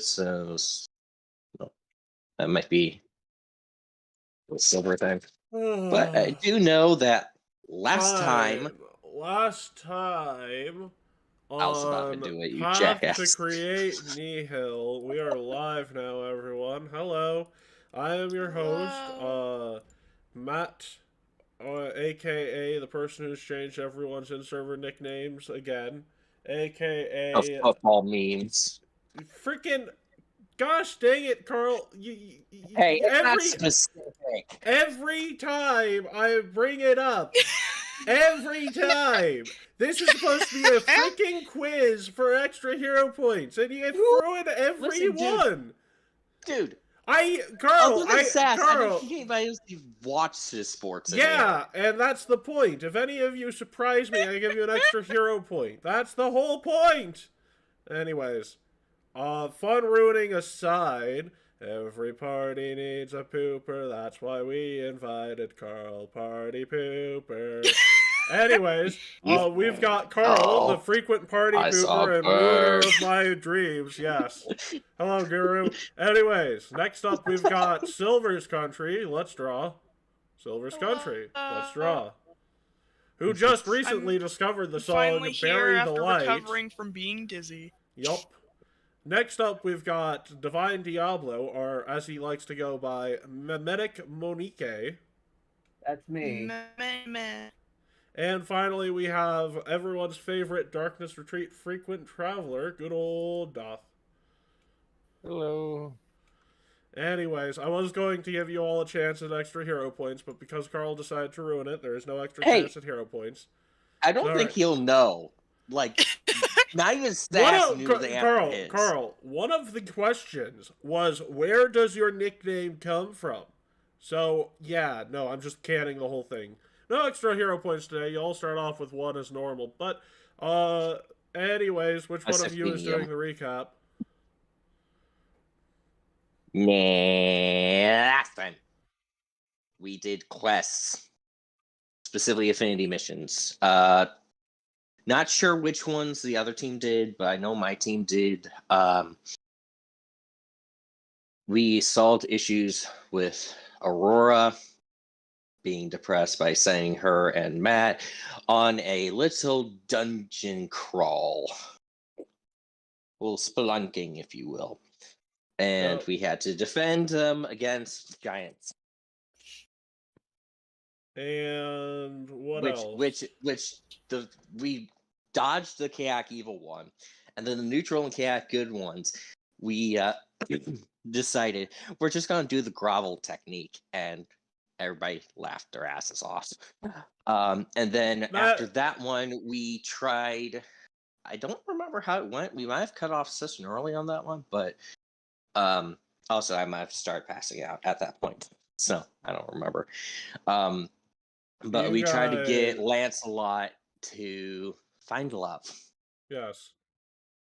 So well, that might be a silver thing. But I do know that last time Last time I was about to on do it, you Path to jackass. Create Nihil. We are live now, everyone. Hello. I am your host, Hello. Matt, aka the person who's changed everyone's in-server nicknames again, Of aka football memes. freaking gosh dang it, Carl. Hey, it's not Every specific. every time I bring it up, every time. This is supposed to be a freaking quiz for extra hero points, and you throw in every Listen, one. Dude. Carl, Other than sass, I don't Carl. think anybody else watched this sports anymore. Yeah, and that's the point. If any of you surprise me, I give you an extra hero point. That's the whole point. Anyways, fun ruining aside, every party needs a pooper. That's why we invited Carl Party Pooper. Anyways, we've got Carl, the frequent party pooper and ruiner of my dreams. Yes. Hello, Guru. Anyways, next up we've got Silver's Country. Let's draw. Silver's Country. Let's draw. Who just recently discovered the song Finally here Bury the after Light. recovering from being dizzy. Yup. Next up, we've got Divine Diablo, or as he likes to go by, Memetic Monique. That's me. Meh. And finally, we have everyone's favorite Darkness Retreat frequent traveler, good old Doth. Hello. Anyways, I was going to give you all a chance at extra hero points, but because Carl decided to ruin it, there is no extra chance at hero points. I don't think he'll know. Like, not even Sass knew the answer. Carl, one of the questions was, where does your nickname come from? So, yeah, no, I'm just canning the whole thing. No extra hero points today. You all start off with one as normal. But, anyways, which one of you is doing the recap? Last time we did quests, specifically affinity missions. Not sure which ones the other team did, but I know my team did. We solved issues with Aurora being depressed by sending her and Matt on a little dungeon crawl. Little spelunking, if you will. And we had to defend them against giants. And what else? We dodged the chaotic evil one, and then the neutral and chaotic good ones. We decided we're just gonna do the grovel technique, and everybody laughed their asses off. And then after that one, we tried. I don't remember how it went. We might have cut off Session early on that one, but also I might have started passing out at that point, so I don't remember. But we tried to get Lancelot to find love. Yes.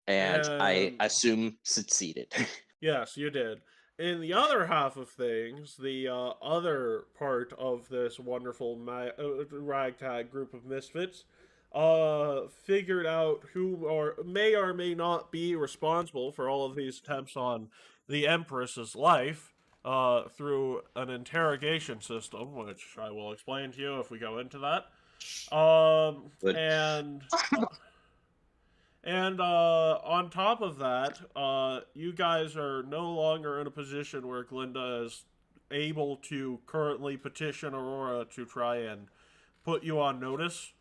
And I assume succeeded. Yes, you did. In the other half of things, the other part of this wonderful ragtag group of misfits figured out who may or may not be responsible for all of these attempts on the Empress's life through an interrogation system, which I will explain to you if we go into that. And on top of that, you guys are no longer in a position where Glinda is able to currently petition Aurora to try and put you on notice.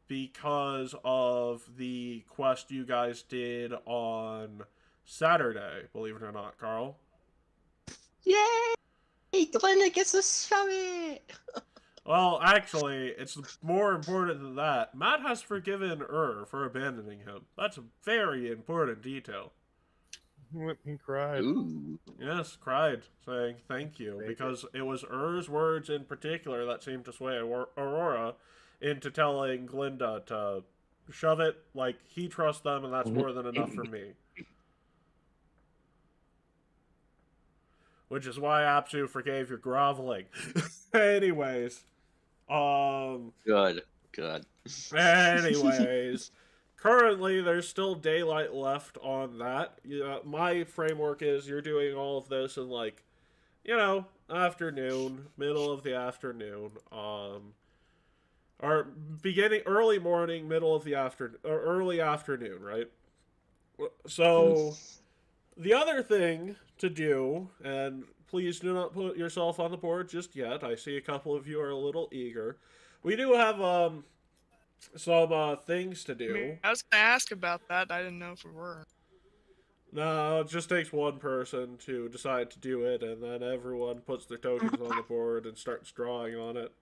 Because of the quest you guys did on Saturday, believe it or not, Carl. Yay! Glinda gets to shove it! Well, actually, it's more important than that. Matt has forgiven for abandoning him. That's a very important detail. He cried. Ooh. Yes, cried, saying thank you, because it was words in particular that seemed to sway Aurora into telling Glinda to shove it, like he trusts them, and that's more than enough for me. Which is why Apsu forgave your groveling. Anyways. Good. Anyways. currently, there's still daylight left on that. My framework is you're doing all of this in, like, afternoon, middle of the afternoon, or beginning early morning, middle of the afternoon, or early afternoon, right? So, the other thing to do, and please do not put yourself on the board just yet. I see a couple of you are a little eager. We do have some things to I do. mean, I was gonna ask about that. I didn't know if we were. No, it just takes one person to decide to do it, and then everyone puts their tokens on the board and starts drawing on it.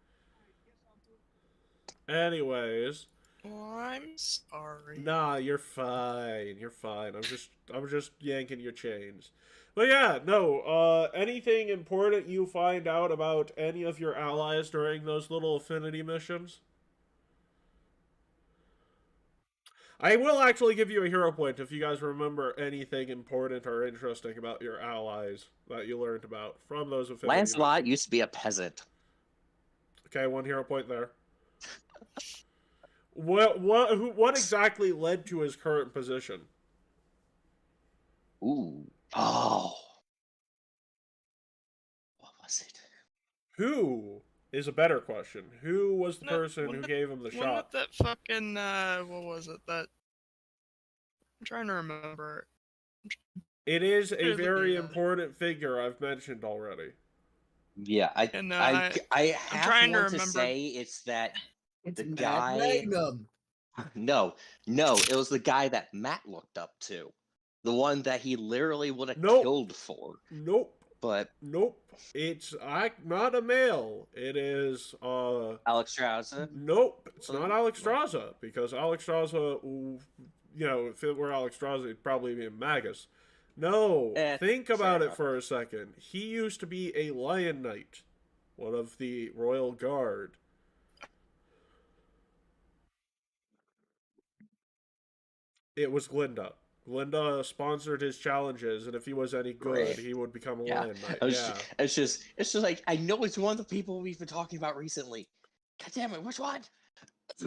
Anyways, Well, I'm sorry. nah, you're fine. You're fine. I'm just yanking your chains. But yeah, no, anything important you find out about any of your allies during those little affinity missions? I will actually give you a hero point if you guys remember anything important or interesting about your allies that you learned about from those affinity Lancelot missions. used to be a peasant. Okay, 1 hero point there. What exactly led to his current position? Ooh. Oh. What was it? Who is a better question. Who was the No, person who wasn't gave him the Wasn't shot? it that fucking what was it that? I'm trying to remember. It is a Here's the very deal. important figure I've mentioned already. Yeah, I And, I I'm have trying to one to remember. say it's that It's the Matt guy. Magnum. No, it was the guy that Matt looked up to, the one that he literally would have Nope. killed for. Nope. But Nope. It's not a male. It is Alex Strauss. Nope. It's not Alex Straza, because Alex Straza, if it were Alex Straza, it'd probably be a Magus. No, think about it for a second. He used to be a Lion Knight, one of the Royal Guard. It was Glinda. Glinda sponsored his challenges, and if he was any good, he would become a Lion Knight. It's just like, I know it's one of the people we've been talking about recently. God damn it, which one?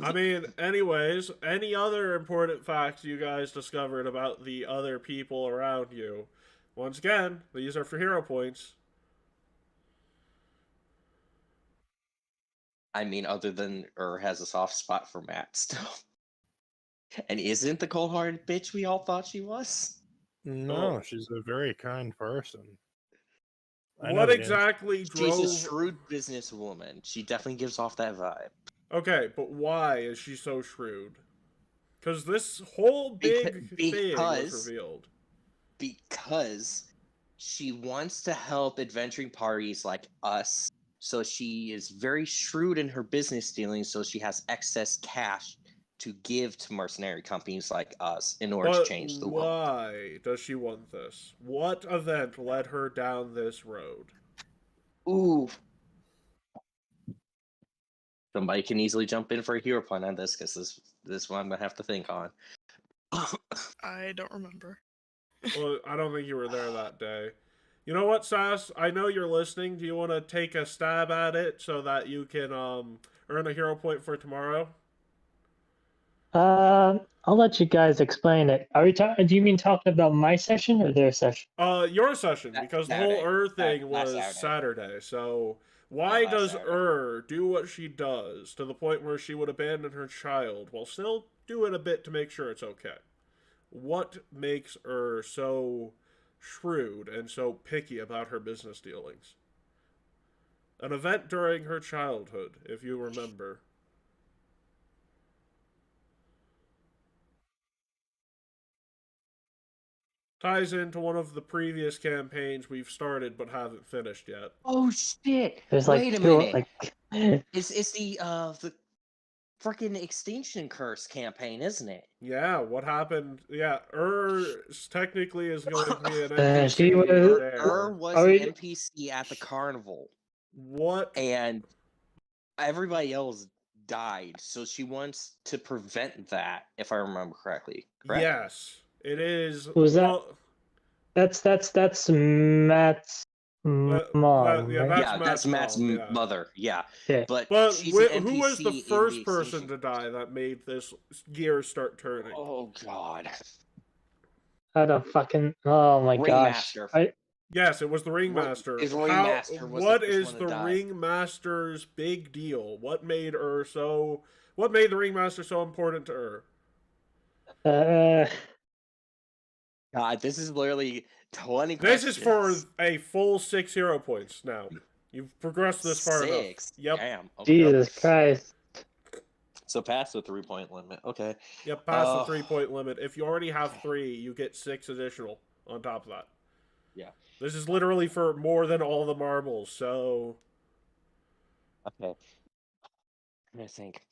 I mean, anyways, any other important facts you guys discovered about the other people around you? Once again, these are for hero points. I mean, other than has a soft spot for Matt still. And isn't the cold-hearted bitch we all thought she was? No, she's a very kind person. What exactly drove... She's a shrewd businesswoman. She definitely gives off that vibe. Okay, but why is she so shrewd? Because this whole big thing was revealed. Because she wants to help adventuring parties like us. So she is very shrewd in her business dealings, so she has excess cash to give to mercenary companies like us in order to change the world. Why does she want this? What event led her down this road? Ooh. Somebody can easily jump in for a hero point on this, because this one I'm going to have to think on. I don't remember. Well, I don't think you were there that day. You know what, Sass? I know you're listening. Do you want to take a stab at it so that you can earn a hero point for tomorrow? I'll let you guys explain it. Are we talking? Do you mean talking about my session or their session? Your session, because the whole thing was Saturday. So why does do what she does to the point where she would abandon her child while still doing a bit to make sure it's okay? What makes her so shrewd and so picky about her business dealings? An event during her childhood, if you remember. Ties into one of the previous campaigns we've started but haven't finished yet. Oh shit! There's Wait a minute. It's the freaking Extinction Curse campaign, isn't it? Yeah, what happened? Yeah, technically is going to be an NPC. Was an NPC at the carnival. What? And everybody else died, so she wants to prevent that, if I remember correctly. Correct? Yes, it is. Was that? That's Matt's Mom, yeah, right? Yeah, that's Matt's mom, yeah. mother. Yeah, Yeah. But she's an who was the NPC in first the person station. to die that made this gear start turning? Oh God, I don't fucking. Oh my gosh. Ringmaster. Yes, it was the Ringmaster. His Ringmaster was the What first is one to the die. Ringmaster's big deal? What made What made the Ringmaster so important to her? God, this is literally 20 This questions. is for a full 6 hero points now. You've progressed this far enough. 6. Yep. Damn. Okay. Jesus Christ. So past the 3-point limit. Okay. Yep, past the 3-point limit. If you already have 3, you get 6 additional on top of that. Yeah. This is literally for more than all the marbles, so... Okay. I'm gonna think.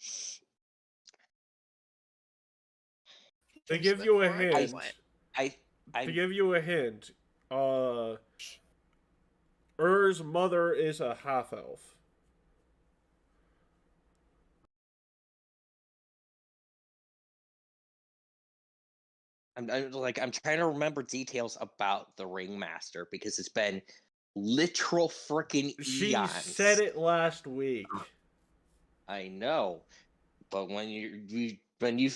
To give you a hint... I To give you a hint, Ur's mother is a half-elf. I'm trying to remember details about the Ringmaster because it's been literal freaking She eons. said it last week. I know, but when you've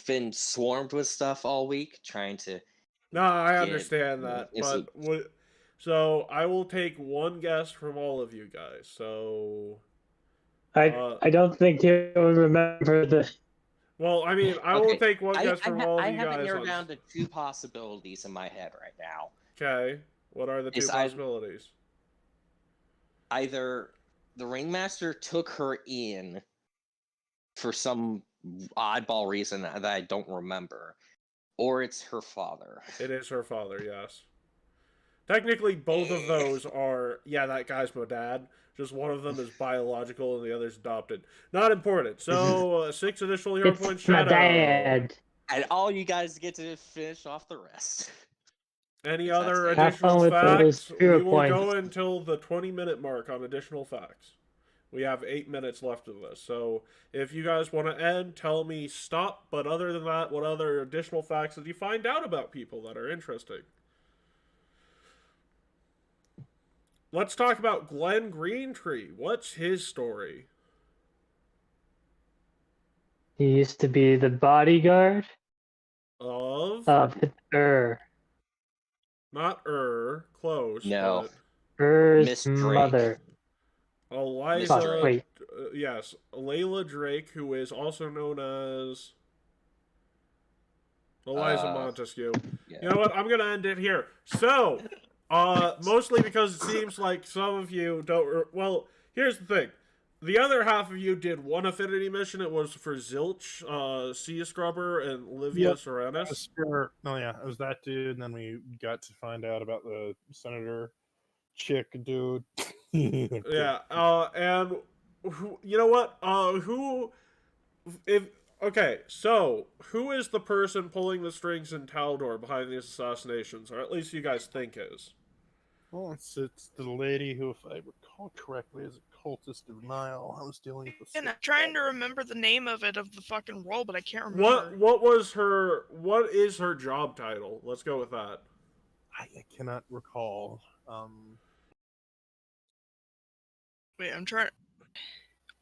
been swarmed with stuff all week trying to. No, I understand that, it's but so I will take one guess from all of you guys. So I don't think you would remember the. well, I mean, I will take one guess from all of I you have it guys. narrowed down to 2 possibilities in my head right now. Okay, what are the 2 possibilities? Either the Ringmaster took her in for some oddball reason that I don't remember, or it's her father. It is her father, yes. Technically, both of those are, yeah, that guy's my dad. Just one of them is biological and the other's adopted. Not important. So, 6 additional hero points. It's my Shadow. dad. And all you guys get to finish off the rest. Any other Have additional fun with those facts? hero We will points. go until the 20-minute mark on additional facts. We have 8 minutes left of this. So if you guys want to end, tell me stop. But other than that, what other additional facts did you find out about people that are interesting? Let's talk about Glenn Greentree. What's his story? He used to be the bodyguard Of? Not close. No. But Ur's Miss Drake. mother. Eliza. Drake. Wait. Yes, Layla Drake, who is also known as Eliza Montesquieu. Yeah. You know what? I'm gonna end it here. So, mostly because it seems like some of you don't. Well, here's the thing: the other half of you did one affinity mission. It was for Zilch, Sea Scrubber, and Livia Serenis. It was that dude, and then we got to find out about the senator chick dude. Yeah, and you know what? Okay, so who is the person pulling the strings in Taldor behind these assassinations, or at least you guys think is? Well, it's the lady who, if I recall correctly, is a cultist of Nihil. I was dealing with. And I'm trying to remember the name of the fucking role, but I can't remember. What is her job title? Let's go with that. I cannot recall. Wait, I'm trying.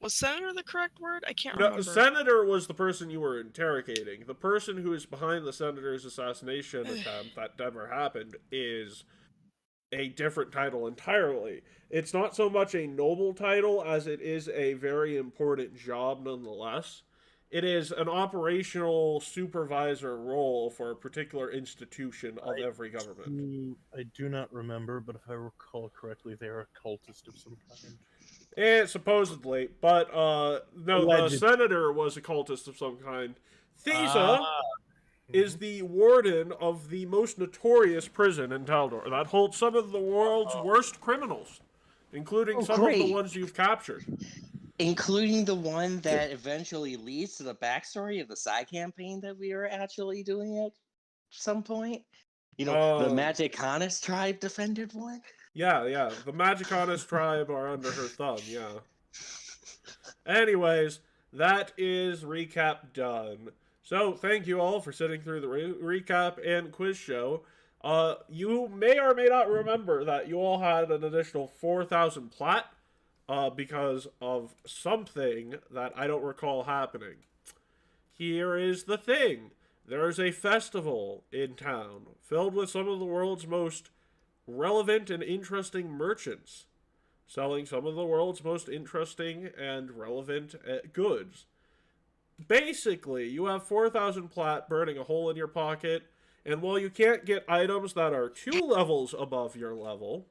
Was senator the correct word? I can't No, remember. senator was the person you were interrogating. The person who is behind the senator's assassination attempt that never happened is a different title entirely. It's not so much a noble title as it is a very important job nonetheless. It is an operational supervisor role for a particular institution of every government. I do not remember, but if I recall correctly, they are a cultist of some kind. Supposedly, but no, the senator was a cultist of some kind. Thesa is the warden of the most notorious prison in Taldor that holds some of the world's worst criminals, including some of the ones you've captured. Including the one that eventually leads to the backstory of the side campaign that we were actually doing at some point. You know, the Magicanis tribe defended one. Yeah, the Magicanis tribe are under her thumb, yeah. Anyways, that is recap done. So, thank you all for sitting through the recap and quiz show. You may or may not remember that you all had an additional 4,000 plat, because of something that I don't recall happening. Here is the thing. There is a festival in town filled with some of the world's most relevant and interesting merchants, selling some of the world's most interesting and relevant goods. Basically, you have 4,000 plat burning a hole in your pocket, and while you can't get items that are 2 levels above your level,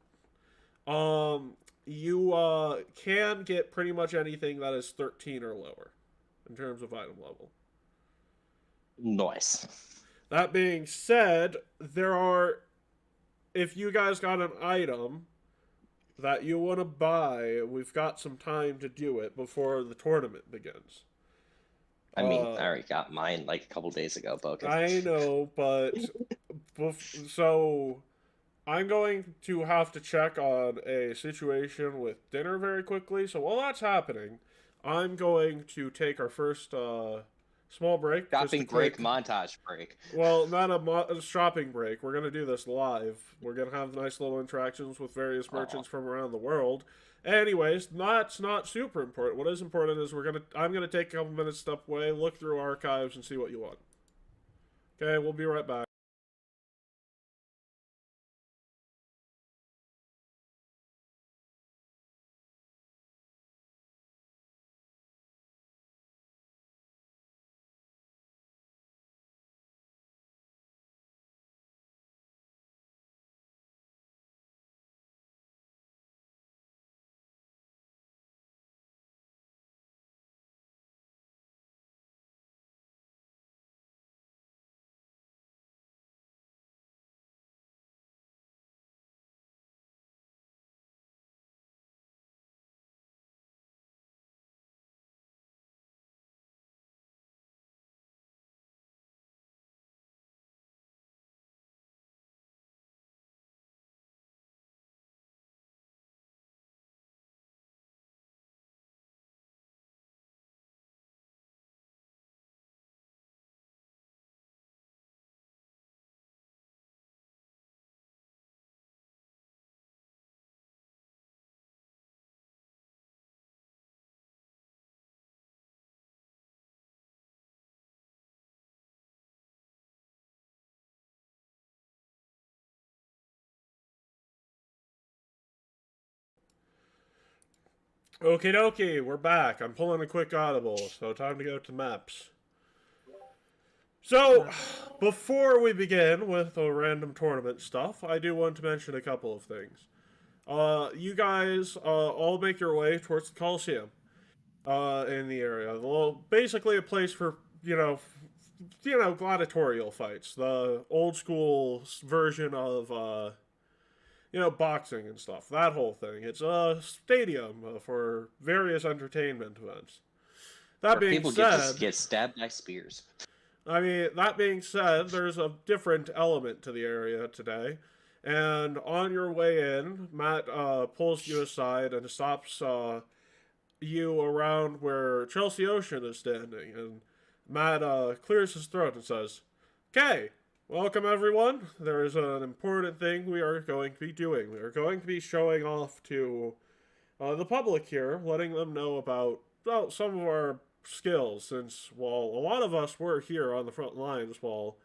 you can get pretty much anything that is 13 or lower in terms of item level. Nice. That being said, if you guys got an item that you want to buy, we've got some time to do it before the tournament begins. I mean, I already got mine like a couple days ago, Bogus. I know, but so I'm going to have to check on a situation with dinner very quickly. So while that's happening, I'm going to take our first small break. Shopping break, montage break. Well, not a shopping break. We're going to do this live. We're going to have nice little interactions with various merchants from around the world. Anyways, that's not super important. What is important is I'm gonna take a couple minutes, step away, look through archives, and see what you want. Okay, we'll be right back. Okie dokie, we're back. I'm pulling a quick audible, so time to go to maps. So, before we begin with the random tournament stuff, I do want to mention a couple of things. You guys all make your way towards the Coliseum in the area. Well, basically a place for, gladiatorial fights. The old school version of, boxing and stuff. That whole thing. It's a stadium for various entertainment events. That being people said, get stabbed by spears. I mean, that being said, there's a different element to the area today. And on your way in, Matt pulls you aside and stops you around where Chelsea Ocean is standing. And Matt clears his throat and says, "Okay, welcome everyone. There is an important thing we are going to be doing. We are going to be showing off to the public here, letting them know about some of our skills, since while a lot of us were here on the front lines while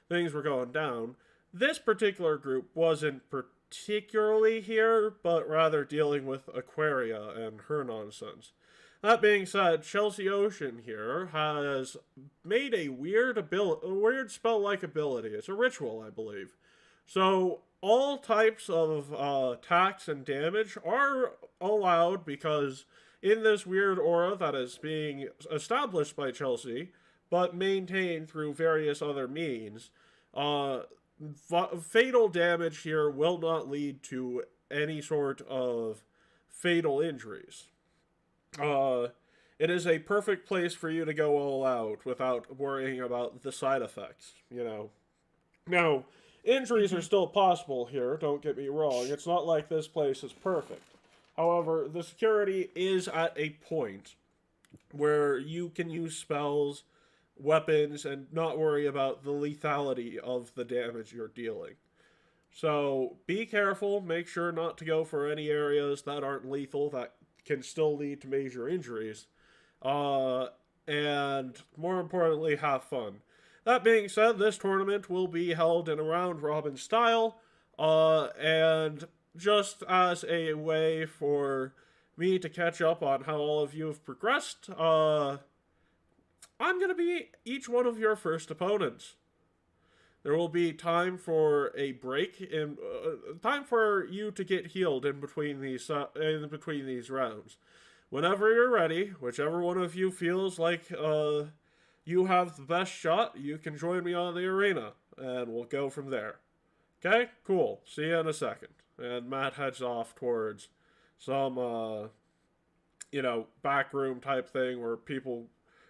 things were going down, this particular group wasn't particularly here, but rather dealing with Aquaria and her nonsense. That being said, Chelsea Ocean here has made a weird spell-like ability. It's a ritual, I believe. So all types of attacks and damage are allowed because in this weird aura that is being established by Chelsea, but maintained through various other means, fatal damage here will not lead to any sort of fatal injuries. It is a perfect place for you to go all out without worrying about the side effects, Now, injuries are still possible here, don't get me wrong. It's not like this place is perfect. However, the security is at a point where you can use spells, weapons, and not worry about the lethality of the damage you're dealing. So be careful. Make sure not to go for any areas that aren't lethal that can still lead to major injuries. Uh, and more importantly, have fun. That being said, this tournament will be held in a round robin style. And just as a way for me to catch up on how all of you have progressed, I'm going to be each one of your first opponents. There will be time for a break in time for you to get healed in between these rounds. Whenever you're ready, whichever one of you feels like you have the best shot, you can join me on the arena, and we'll go from there. Okay, cool. See you in a second. And Matt heads off towards some back room type thing where people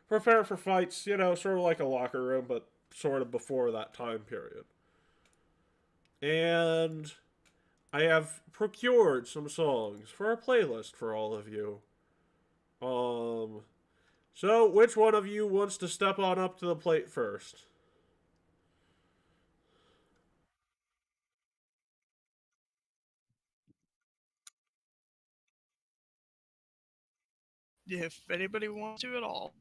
prepare for fights, sort of like a locker room, but sort of before that time period. And I have procured some songs for a playlist for all of you. So which one of you wants to step on up to the plate first? If anybody wants to at all.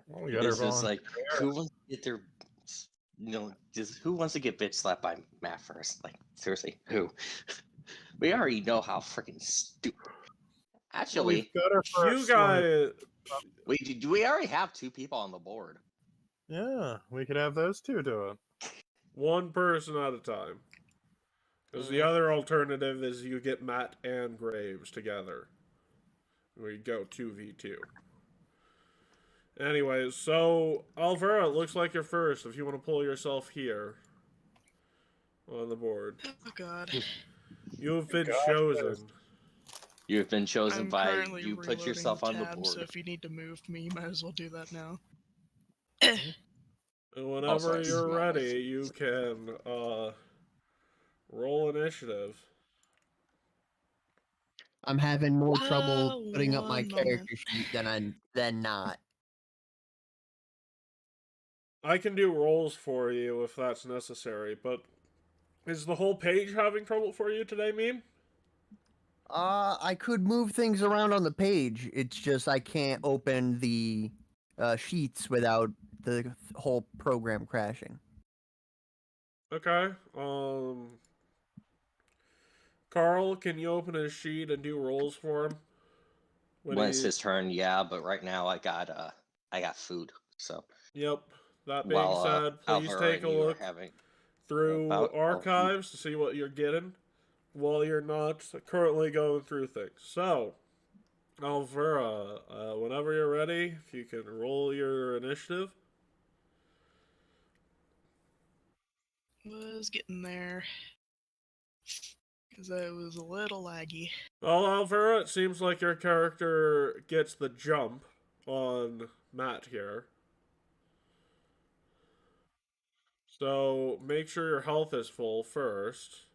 Well, we got It's her just on. like, who wants to get their, just who wants to get bitch slapped by Matt first? Like, seriously, who? We already know how freaking stupid. Well, Actually, we've got her You first. Like, guys, do we already have 2 people on the board? yeah, we could have those two do it. one person at a time. Because the other alternative is you get Matt and Graves together. We go 2v2. Anyways, so Alvera, it looks like you're first. If you want to pull yourself here on the board, Oh god. you have been Gosh, chosen. You've been chosen I'm by currently you. Put reloading yourself the on the tab, board. so if you need to move me, you might as well do that now. And whenever sorry, you're small ready, you can roll initiative. I'm having more trouble putting up my One character moment. sheet than not. I can do rolls for you if that's necessary, but is the whole page having trouble for you today, Meme? I could move things around on the page. It's just I can't open the sheets without the whole program crashing. Okay. Carl, can you open his sheet and do rolls for him? When it's his turn, yeah, but right now I got food. So Yep. That being while said, please Alvaro take a and you are look having through about archives to see what you're getting while you're not currently going through things. So, Alvera, whenever you're ready, if you can roll your initiative. Was getting there. Because it was a little laggy. Well, Alvera, it seems like your character gets the jump on Matt here. So, make sure your health is full first.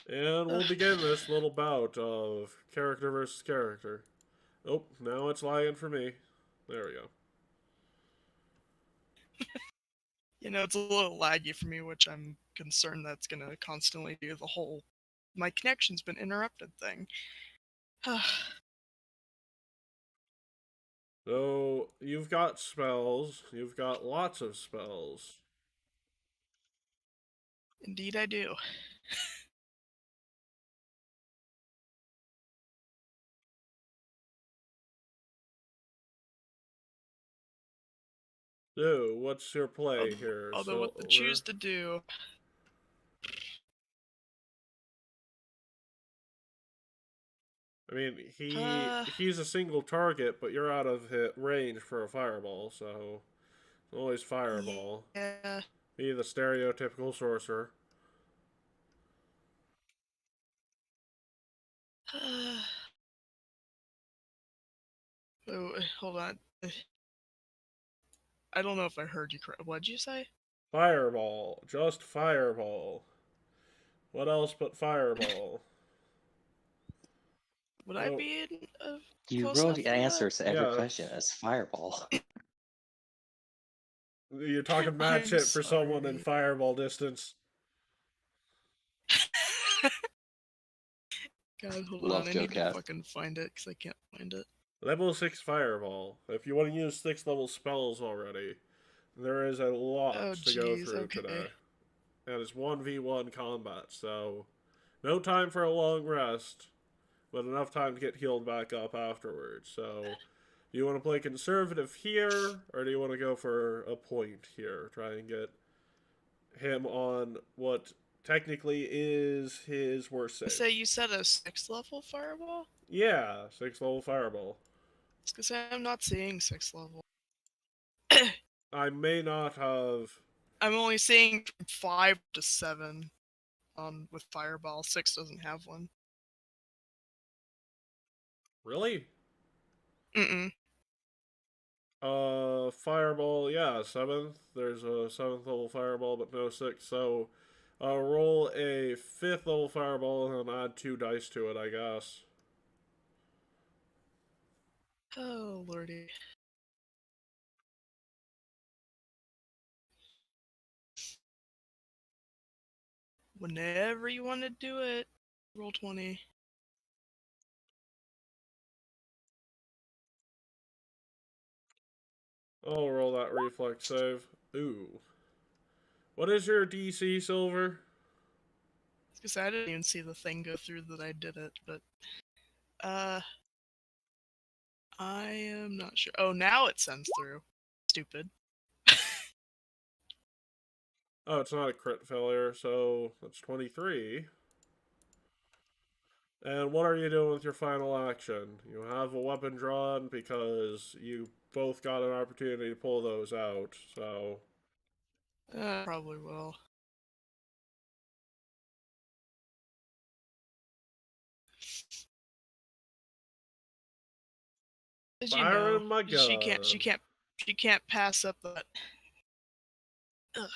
And we'll begin this little bout of character versus character. Oh, now it's lagging for me. There we go. It's a little laggy for me, which I'm concerned that's gonna constantly do the whole my connection's been interrupted thing. So, you've got spells. You've got lots of spells. Indeed I do. So, what's your play here? Although what to Silver? choose to do. I mean, he's a single target, but you're out of hit range for a fireball, so always fireball. Yeah. Be the stereotypical sorcerer. Oh, hold on. I don't know if I heard you correct. What'd you say? Fireball. Just fireball. What else but fireball? Would I be in you close wrote enough the for that? answers to every Yeah. question as fireball. You're talking mad I'm shit for someone in sorry. fireball distance. God, hold Love on. I need to GoCat. fucking find it because I can't find it. Level 6 fireball. If you want to use 6 level spells already, there is a lot Oh, to go jeez. through Okay. today. And it's 1v1 combat, so no time for a long rest, but enough time to get healed back up afterwards. So, do you want to play conservative here, or do you want to go for a point here? Try and get him on what technically is his worst save. Say you said a 6th level fireball? Yeah, 6 level fireball. It's because I'm not seeing 6th level. I may not have. I'm only seeing from 5 to 7 on with fireball. 6 doesn't have one. Really? Mm-mm. Fireball, yeah, 7th. There's a 7th level fireball, but no 6th. So, roll a 5th level fireball and add 2 dice to it, I guess. Oh, lordy. Whenever you want to do it, roll 20. I'll roll that reflex save. Ooh. What is your DC, Silver? Because I didn't even see the thing go through that I did it, but I am not sure. Oh, now it sends through. Stupid. Oh, it's not a crit failure, so that's 23. And what are you doing with your final action? You have a weapon drawn because you both got an opportunity to pull those out, so... Probably will. Did you know Firing my she can't gun. she can't pass up that. Ugh.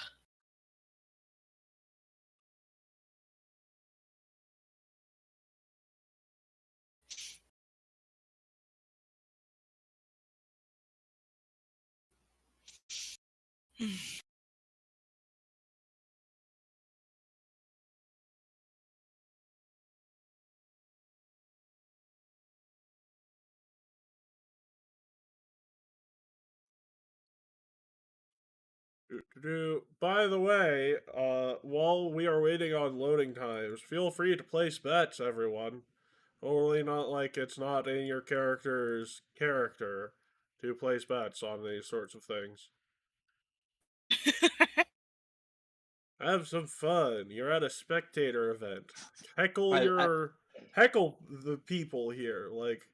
By the way, while we are waiting on loading times, feel free to place bets, everyone. Totally not like it's not in your character's character to place bets on these sorts of things. Have some fun. You're at a spectator event. Heckle the people here. Like,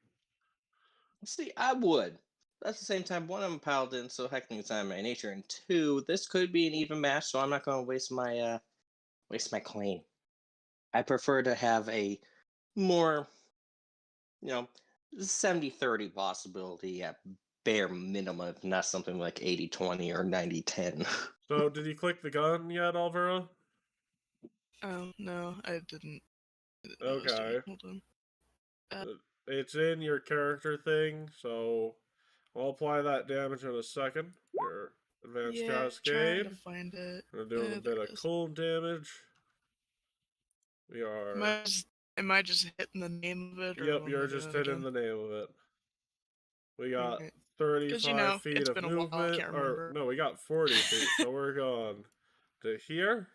See, I would. But at the same time, one, I'm a paladin, so heckling is not my nature, and two, this could be an even match, so I'm not going to waste my claim. I prefer to have a more, 70-30 possibility at bare minimum, if not something like 80-20 or 90-10. so did you click the gun yet, Alvaro? Oh no, I didn't. Okay. Hold on. It's in your character thing, so I'll apply that damage in a second. Your advanced Yeah, trying cascade. to find it. We're doing a bit of cold damage. We are. Am I just hitting the name of it? Or Yep, what am you're I just doing hitting again? the name of it. We got Alright. 35 feet it's of been a while, I movement. can't Or, remember. no, we got 40 feet, so we're going to here.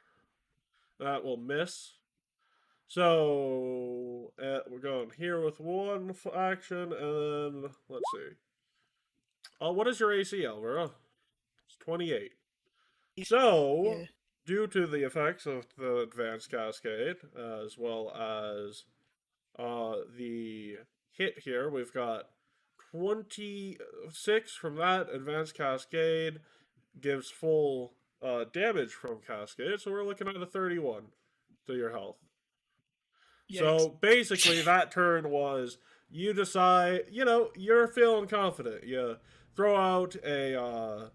That will miss. So, we're going here with one action, and then, let's see. What is your AC, Alvaro? It's 28. So, Yeah. due to the effects of the advanced cascade, as well as the hit here, we've got 26 from that advanced cascade, gives full damage from cascade, so we're looking at a 31 to your health. Yikes. So basically, that turn was you decide, you're feeling confident. You throw out a,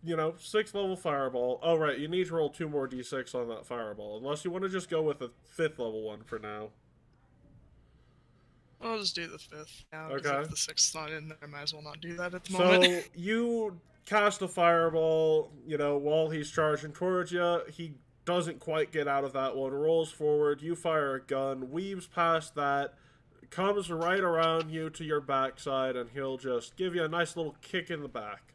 6th level fireball. Oh, right, you need to roll 2 more d6 on that fireball, unless you want to just go with a 5th level one for now. I'll just do the 5th now. Okay. If the 6th's not in there, I might as well not do that at the So moment. you cast a fireball, while he's charging towards you. He doesn't quite get out of that one, rolls forward, you fire a gun, weaves past that, comes right around you to your backside, and he'll just give you a nice little kick in the back.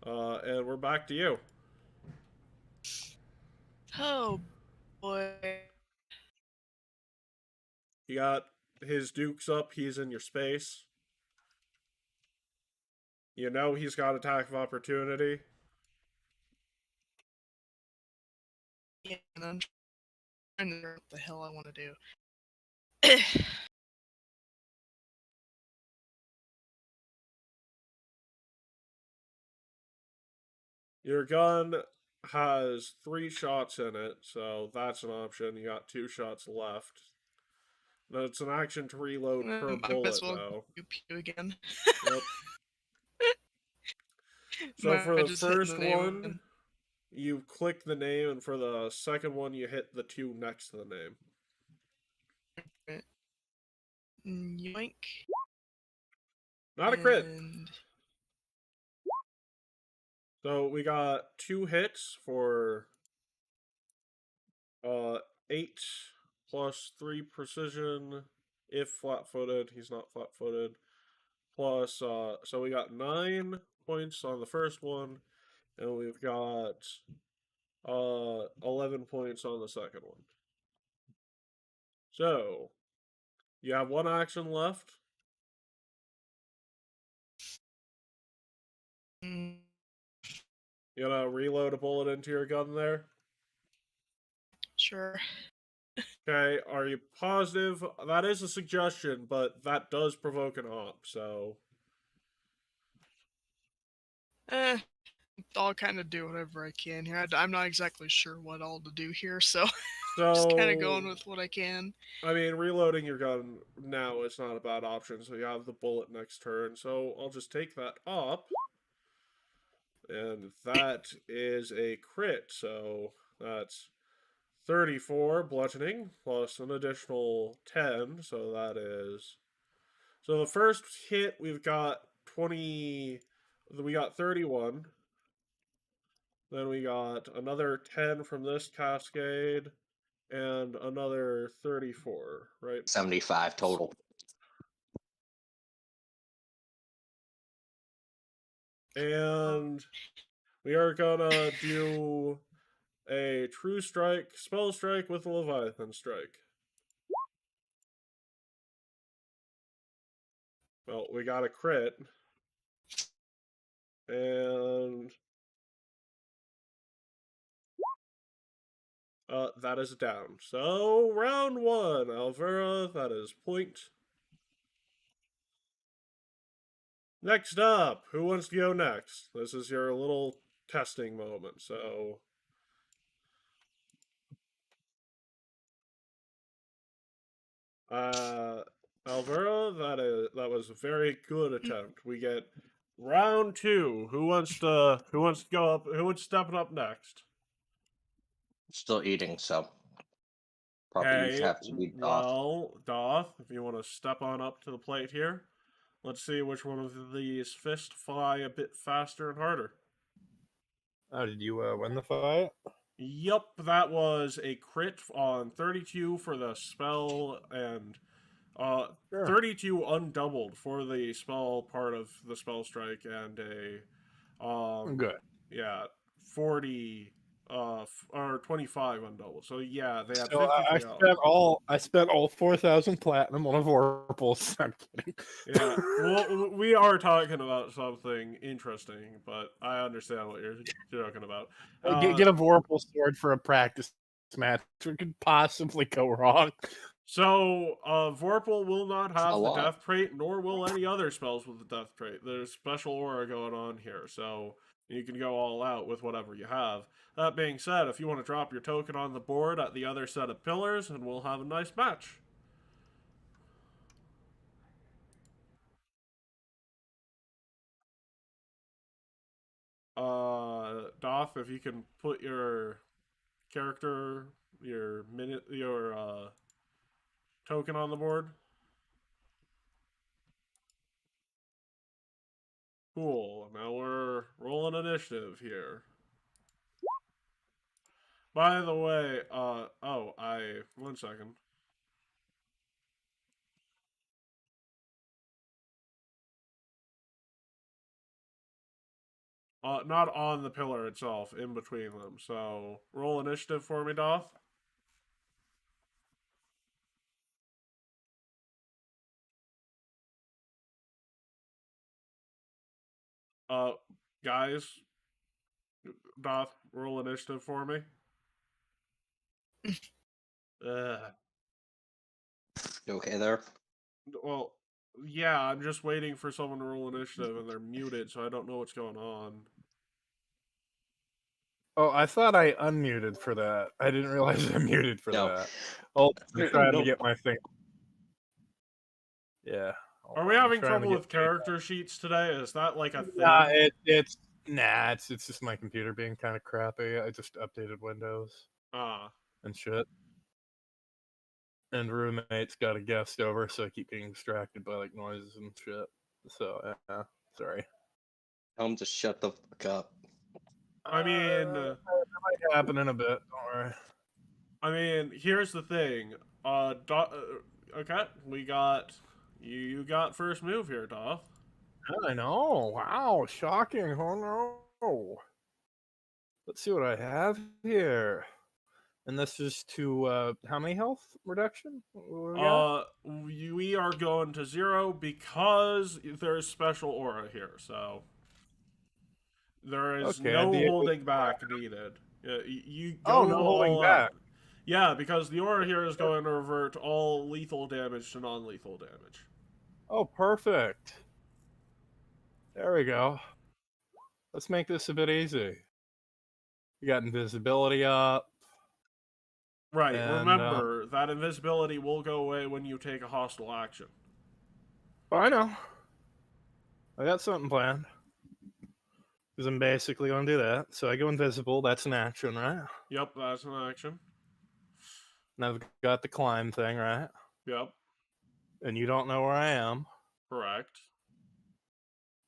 And we're back to you. Oh boy. You got his dukes up, he's in your space. He's got attack of opportunity. Yeah, and I'm trying to figure out what the hell I want to do. Your gun has 3 shots in it, so that's an option. You got 2 shots left. No, it's an action to reload per I might bullet, as well though. pew again. Yep. So Might for the just hit first name one, again. you click the name, and for the second one, you hit the 2 next to the name. Yoink. Not a crit. And So we got 2 hits for 8 plus 3 precision if flat-footed. He's not flat-footed. Plus, so we got 9 points on the first one, and we've got 11 points on the second one. So you have 1 action left. mm, You gotta reload a bullet into your gun there. sure. Okay, are you positive? That is a suggestion, but that does provoke an op, so. I'll kind of do whatever I can here. I'm not exactly sure what all to do here, so So, just kind of going with what I can. I mean, reloading your gun now is not a bad option, so you have the bullet next turn. So I'll just take that up. And that is a crit, so that's 34 bludgeoning plus an additional 10, so that is. So the first hit we've got 20. We got 31. Then we got another 10 from this cascade, and another 34, right? 75 total. And we are gonna do a true strike, spell strike with a Leviathan strike. Well, we got a crit. And that is down. So round 1, Alvera, that is point. Next up, who wants to go next? This is your little testing moment, so. Alvera, that was a very good attempt. We get round 2. Who wants to go up? Who wants stepping up next? Still eating, so probably Okay, have to be off. well, Doth, if you want to step on up to the plate here, let's see which one of these fists fly a bit faster and harder. Oh, did you win the fight? Yup, that was a crit on 32 for the spell, and Sure. 32 undoubled for the spell part of the spell strike, and Good. 40 or 25 undoubled. So yeah, they had So I 53 spent all 4,000 platinum on a Vorpal. I'm kidding. Yeah, well, we are talking about something interesting, but I understand what you're joking about. Get a Vorpal sword for a practice match. What could possibly go wrong? So, Vorpal will not have A the lot. death trait, nor will any other spells with the death trait. There's special aura going on here, so you can go all out with whatever you have. That being said, if you want to drop your token on the board at the other set of pillars, and we'll have a nice match. Doth, if you can put your character, your token on the board. Cool. Now we're rolling initiative here. By the way, one second. Not on the pillar itself, in between them. So, roll initiative for me, Doth. Uh, guys, Doth, roll initiative for me. Okay there. Well, yeah, I'm just waiting for someone to roll initiative, and they're muted, so I don't know what's going on. Oh, I thought I unmuted for that. I didn't realize I muted for No. that. Oh, I'm trying to Nope. get my thing. Yeah. Are we having trouble with character sheets today? Is that like a thing? Nah, it's just my computer being kind of crappy. I just updated Windows and shit. And roommate's got a guest over, so I keep getting distracted by like noises and shit. So yeah, sorry. Tell him to shut the fuck up. I mean, that might happen in a bit. Don't worry. I mean, here's the thing. Okay, we got you got first move here, Doth. I know. Wow, shocking. Oh no. Let's see what I have here. And this is to how many health reduction? We are going to 0 because there's special aura here, so there is Okay, no holding back needed. You go Oh, no holding all back. out. Yeah, because the aura here is going to revert all lethal damage to non-lethal damage. Oh, perfect. There we go. Let's make this a bit easy. You got invisibility up. Right, And, remember, that invisibility will go away when you take a hostile action. Oh, I know. I got something planned. Because I'm basically going to do that. So I go invisible. That's an action, right? Yep, that's an action. And I've got the climb thing, right? Yep, And you don't know where I am. correct.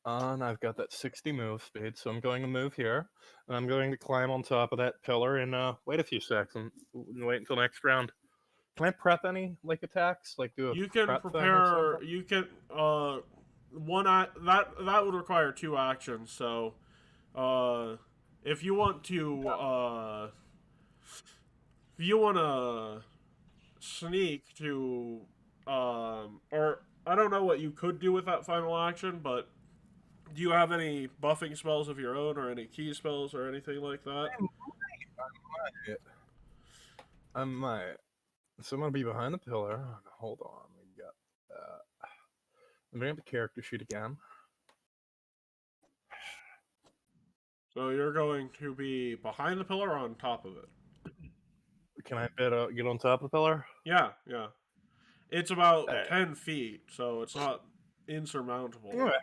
And I've got that 60 move speed, so I'm going to move here. And I'm going to climb on top of that pillar and wait a few seconds and wait until next round. Can I prep any like attacks? Like do a You can prep thing or prepare. something? You can that would require 2 actions. So, if you want to sneak to or I don't know what you could do with that final action, but do you have any buffing spells of your own or any key spells or anything like that? I might. So I'm gonna be behind the pillar. Hold on, we got that. I'm gonna have the character sheet again. So you're going to be behind the pillar or on top of it? Can I get on top of the pillar? Yeah, yeah. It's about Alright. 10 feet, so it's not insurmountable. Alright.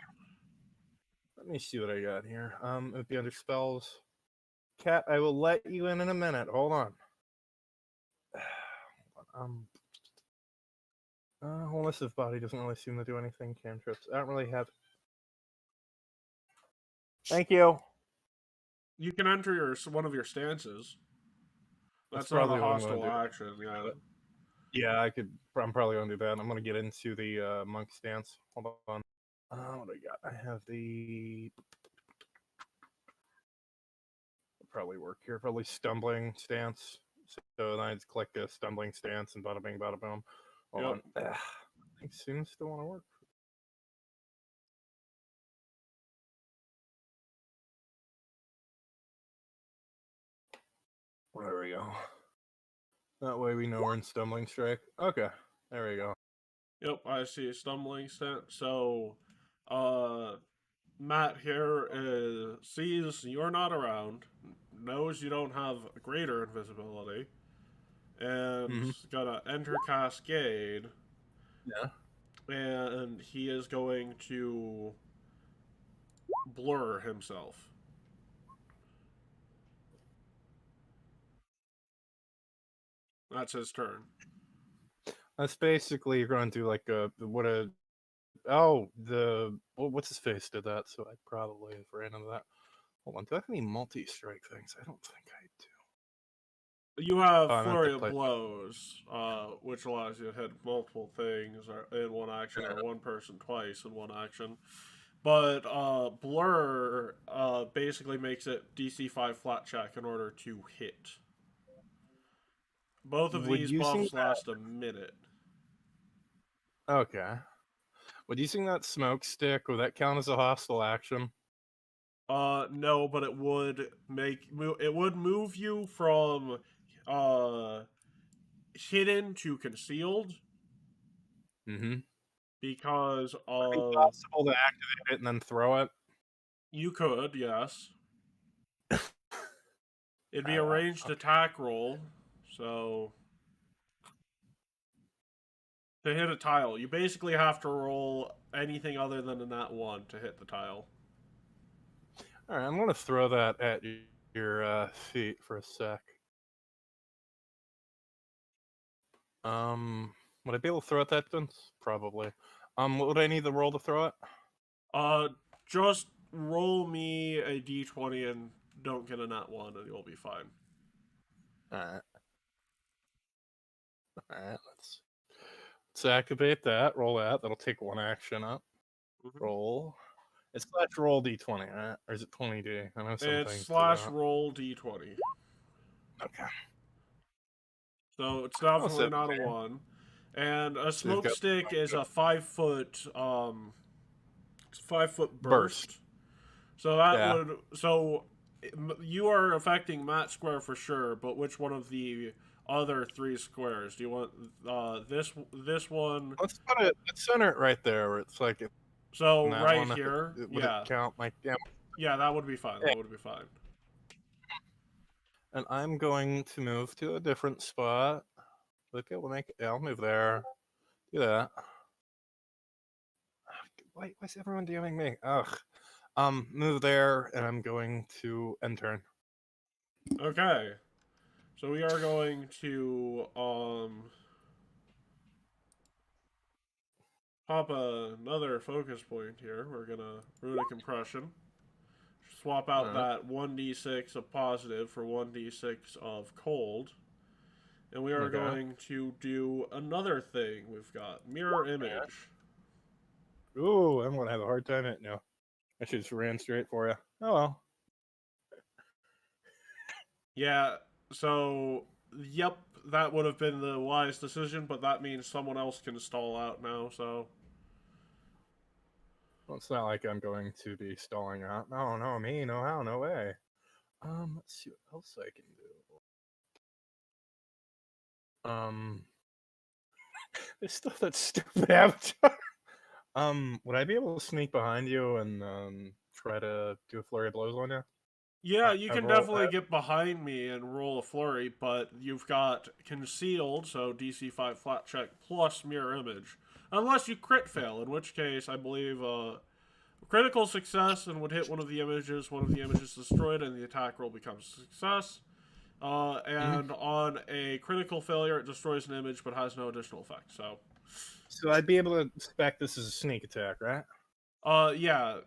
Let me see what I got here. It'd be under spells. Cat, I will let you in a minute. Hold on. Wholeness of body doesn't really seem to do anything. Cantrips. I don't really have. Thank you. You can enter one of your stances. That's not probably a what I'm gonna hostile do. action, yeah. Yeah, I'm probably gonna do that. I'm gonna get into the monk stance. Hold on. What do I got? I have the. Probably work here. Probably stumbling stance. So then I just click a stumbling stance and bada bing, bada boom. Hold on. It seems to want to work. There we go. That way we know we're in stumbling strike. Okay, there we go. Yep, I see a stumbling stance. So, Matt here sees you're not around, knows you don't have greater invisibility, and is gonna enter Cascade. Yeah. And he is going to blur himself. That's his turn. That's basically you're going to like what a Oh, what's his face did that, so I probably have ran into that. Hold on, do I have any multi-strike things? I don't think I do. You have Oh, I meant Flurry to of play- Blows, which allows you to hit multiple things in one action, or one person twice in one action. But Blur basically makes it DC 5 flat check in order to hit. Both of Would these using buffs last a minute. Okay. Would using that smoke stick, would that count as a hostile action? No, but it would move you from hidden to concealed Mm-hmm. because Possible to activate it and then throw it? you could, yes. It'd be a Alright, ranged attack roll, so to hit a tile, you basically have to roll anything other than a nat 1 to hit the tile. Alright, I'm gonna throw that at your feet for a sec. Would I be able to throw it that distance? Probably. What would I need to roll to throw it? Just roll me a d20 and don't get a nat 1 and you'll be fine. Alright. Alright, let's activate that. Roll that. That'll take one action up. Roll. It's slash roll d20, right? Or is it 20d? I know some It's things do slash that. roll d20. Okay. So it's definitely so- not a 1. And a So you've smoke got- stick is a 5-foot it's a 5-foot Burst. burst. So that Yeah. would you are affecting Matt Square for sure, but which one of the other 3 squares? Do you want this one? Let's center it right there where it's like So that right one, here. would it count like Yeah, that would be fine. That would be fine. And I'm going to move to a different spot. Would be able to make it. Yeah, I'll move there. Do that. Wait, what's everyone doing me? Ugh. Move there, and I'm going to end turn. Okay. So we are going to pop another focus point here. We're gonna Runic Compression. Swap out that 1d6 of positive for 1d6 of cold. And we are Okay. going to do another thing. We've got Mirror Image. Ooh, I'm gonna have a hard time hitting you. I should just ran straight for you. Oh well. Yeah, so, yep, that would have been the wise decision, but that means someone else can stall out now, so... Well, it's not like I'm going to be stalling out. No, me, no how, no way. Let's see what else I can do. There's still that stupid avatar. Would I be able to sneak behind you and try to do a flurry of blows on you? Yeah, you I can roll definitely that. get behind me and roll a flurry, but you've got concealed, so DC 5 flat check plus mirror image. Unless you crit fail, in which case I believe critical success and would hit one of the images destroyed, and the attack roll becomes a success. And on a critical failure, it destroys an image but has no additional effect. So I'd be able to expect this as a sneak attack, right? Yeah,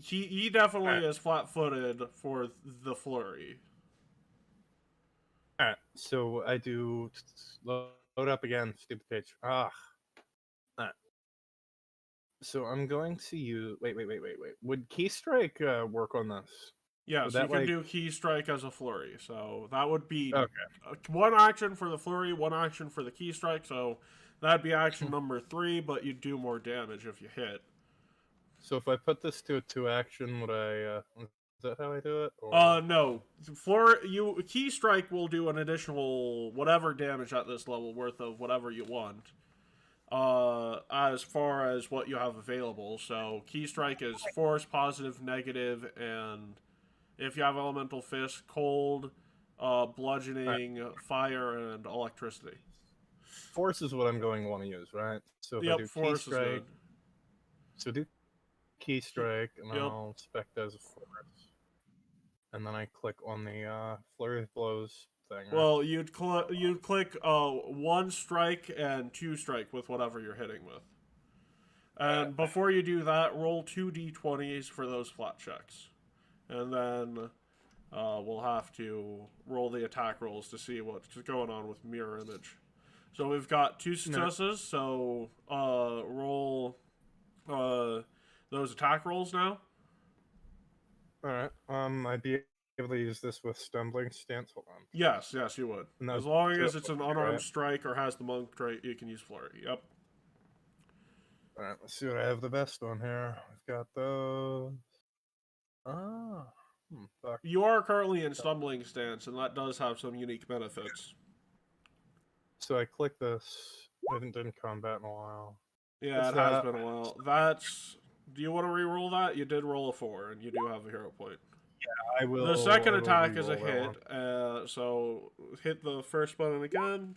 he definitely is flat-footed for the flurry. Alright, so I do load up again, stupid page. Alright. So I'm going to use. Wait. Would Keystrike work on this? Yeah, Would so you that, can like- do key strike as a flurry. So that would be Okay. one action for the flurry, one action for the key strike. So that'd be action number 3, but you'd do more damage if you hit. So if I put this to a 2-action, would I? Is that how I do it? Or... No. Key strike will do an additional whatever damage at this level worth of whatever you want. As far as what you have available. So key strike is force, positive, negative, and if you have elemental fist, cold, bludgeoning, fire, and electricity. Force is what I'm going to want to use, right? So if I Yep, do force is Keystrike, good. so do Keystrike, and then Yep. I'll spec as a force, and then I click on the flurry of blows thing. Right? Well, you'd click 1 strike and 2 strike with whatever you're hitting with. And before you do that, roll 2d20s for those flat checks. And then we'll have to roll the attack rolls to see what's going on with mirror image. So we've got 2 successes, so roll those attack rolls now. Alright, I'd be able to use this with stumbling stance. Hold on. Yes, you would. No, As long do as it it's an flurry, unarmed right? strike or has the monk trait, you can use flurry. Yep. Alright, let's see what I have the best on here. I've got those. Fuck. You are currently in stumbling stance, and that does have some unique benefits. So I click this. I haven't done combat in a while. Yeah, What's it has that? been a while. That's. Do you want to re-roll that? You did roll a 4, and you do have a hero point. I will. The second I will attack is a re-roll that hit, one. so hit the first button again.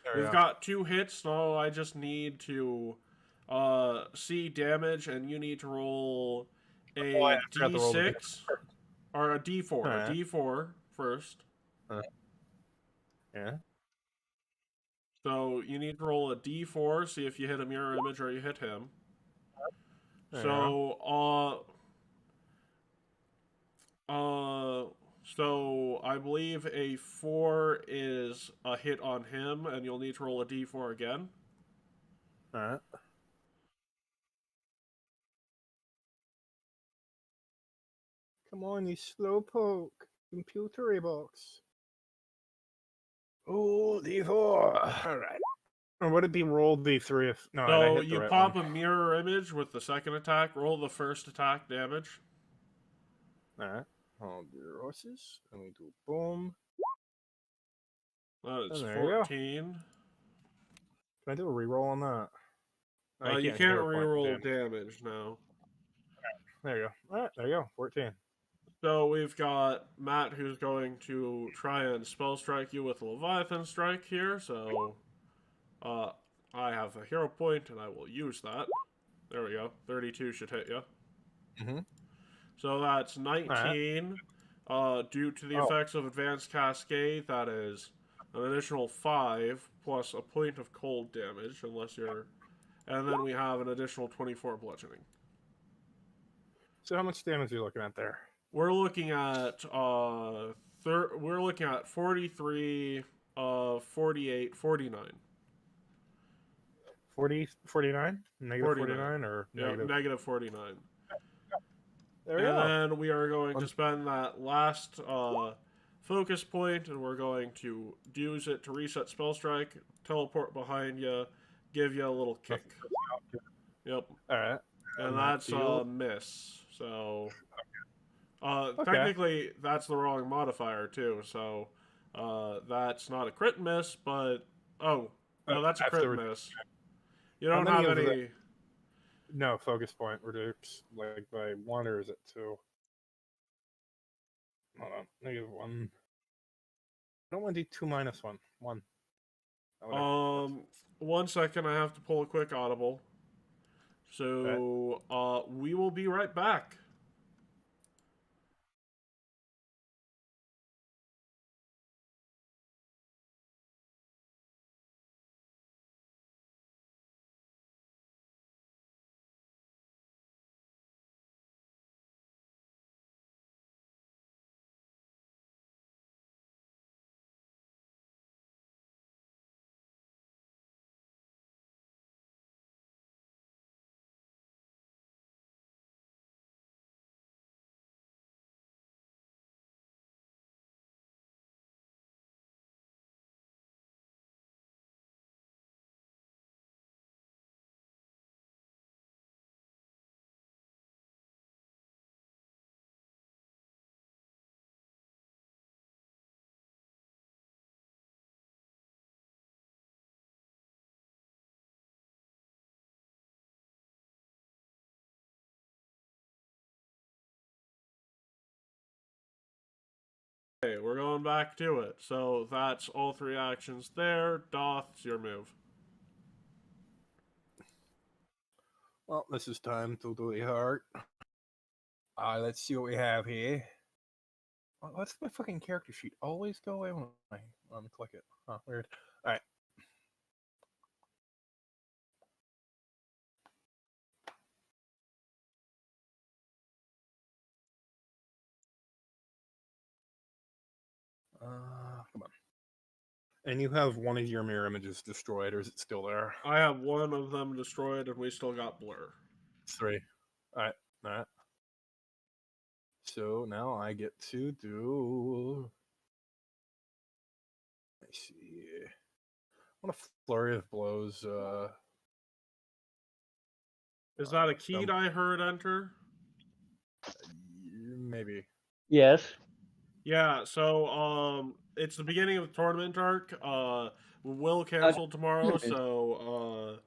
There we We've go. got 2 hits, now I just need to see damage, and you need to roll a Oh, I forgot to roll the d6 or a d4. Alright. A d4 first. Yeah. So you need to roll a d4, see if you hit a mirror image or you hit him. There So I believe a 4 is a hit on him, and you'll need to roll a d4 again. Alright. Come on, you slowpoke. Computery box. Oh, D4. Alright. Or would it be roll D3 if... No, I So hit the you right pop one. a mirror image with the second attack, roll the first attack damage. Alright. Hold your horses. And we do boom. That is And there you go. 14. Can I do a reroll on that? No, You it's can't hero point reroll damage. damage now. There you go. Alright, there you go. 14. So we've got Matt who's going to try and spell strike you with a Leviathan strike here. So I have a hero point and I will use that. There we go. 32 should hit you. Mm-hmm. So that's 19. Due to the effects of Advanced Cascade, that is an additional 5 plus a point of cold damage, unless you're... And then we have an additional 24 bludgeoning. So how much damage are you looking at there? We're looking at we're looking at 43, 48, 49. 40, 49? Negative 49 or Yeah, negative? negative 49. There we And go. then we are going to spend that last focus point, and we're going to use it to reset spell strike, teleport behind you, give you a little kick. Yep. Alright. And And that's that a deal- miss. So Okay. technically that's the wrong modifier too. So that's not a crit miss, but no, that's a After- crit miss. You don't many have of the- any. No, focus point reduced like by 1 or is it 2? Hold on. Negative 1. I don't want to do 2 minus 1. 1. That would have- 1 second, I have to pull a quick audible. So we will be right back. Okay, we're going back to it. So that's all 3 actions there. Doth, it's your move. Well, this is time to do the heart. Let's see what we have here. What's my fucking character sheet always go away when I click it? Huh, weird. Alright. Come on. And you have one of your mirror images destroyed, or is it still there? I have one of them destroyed, and we still got blur. 3. Alright, alright. So now I get to do... Let's see. I want a flurry of blows. Is that a key I heard enter? Maybe. Yes. Yeah, so it's the beginning of the tournament arc. We will cancel tomorrow, so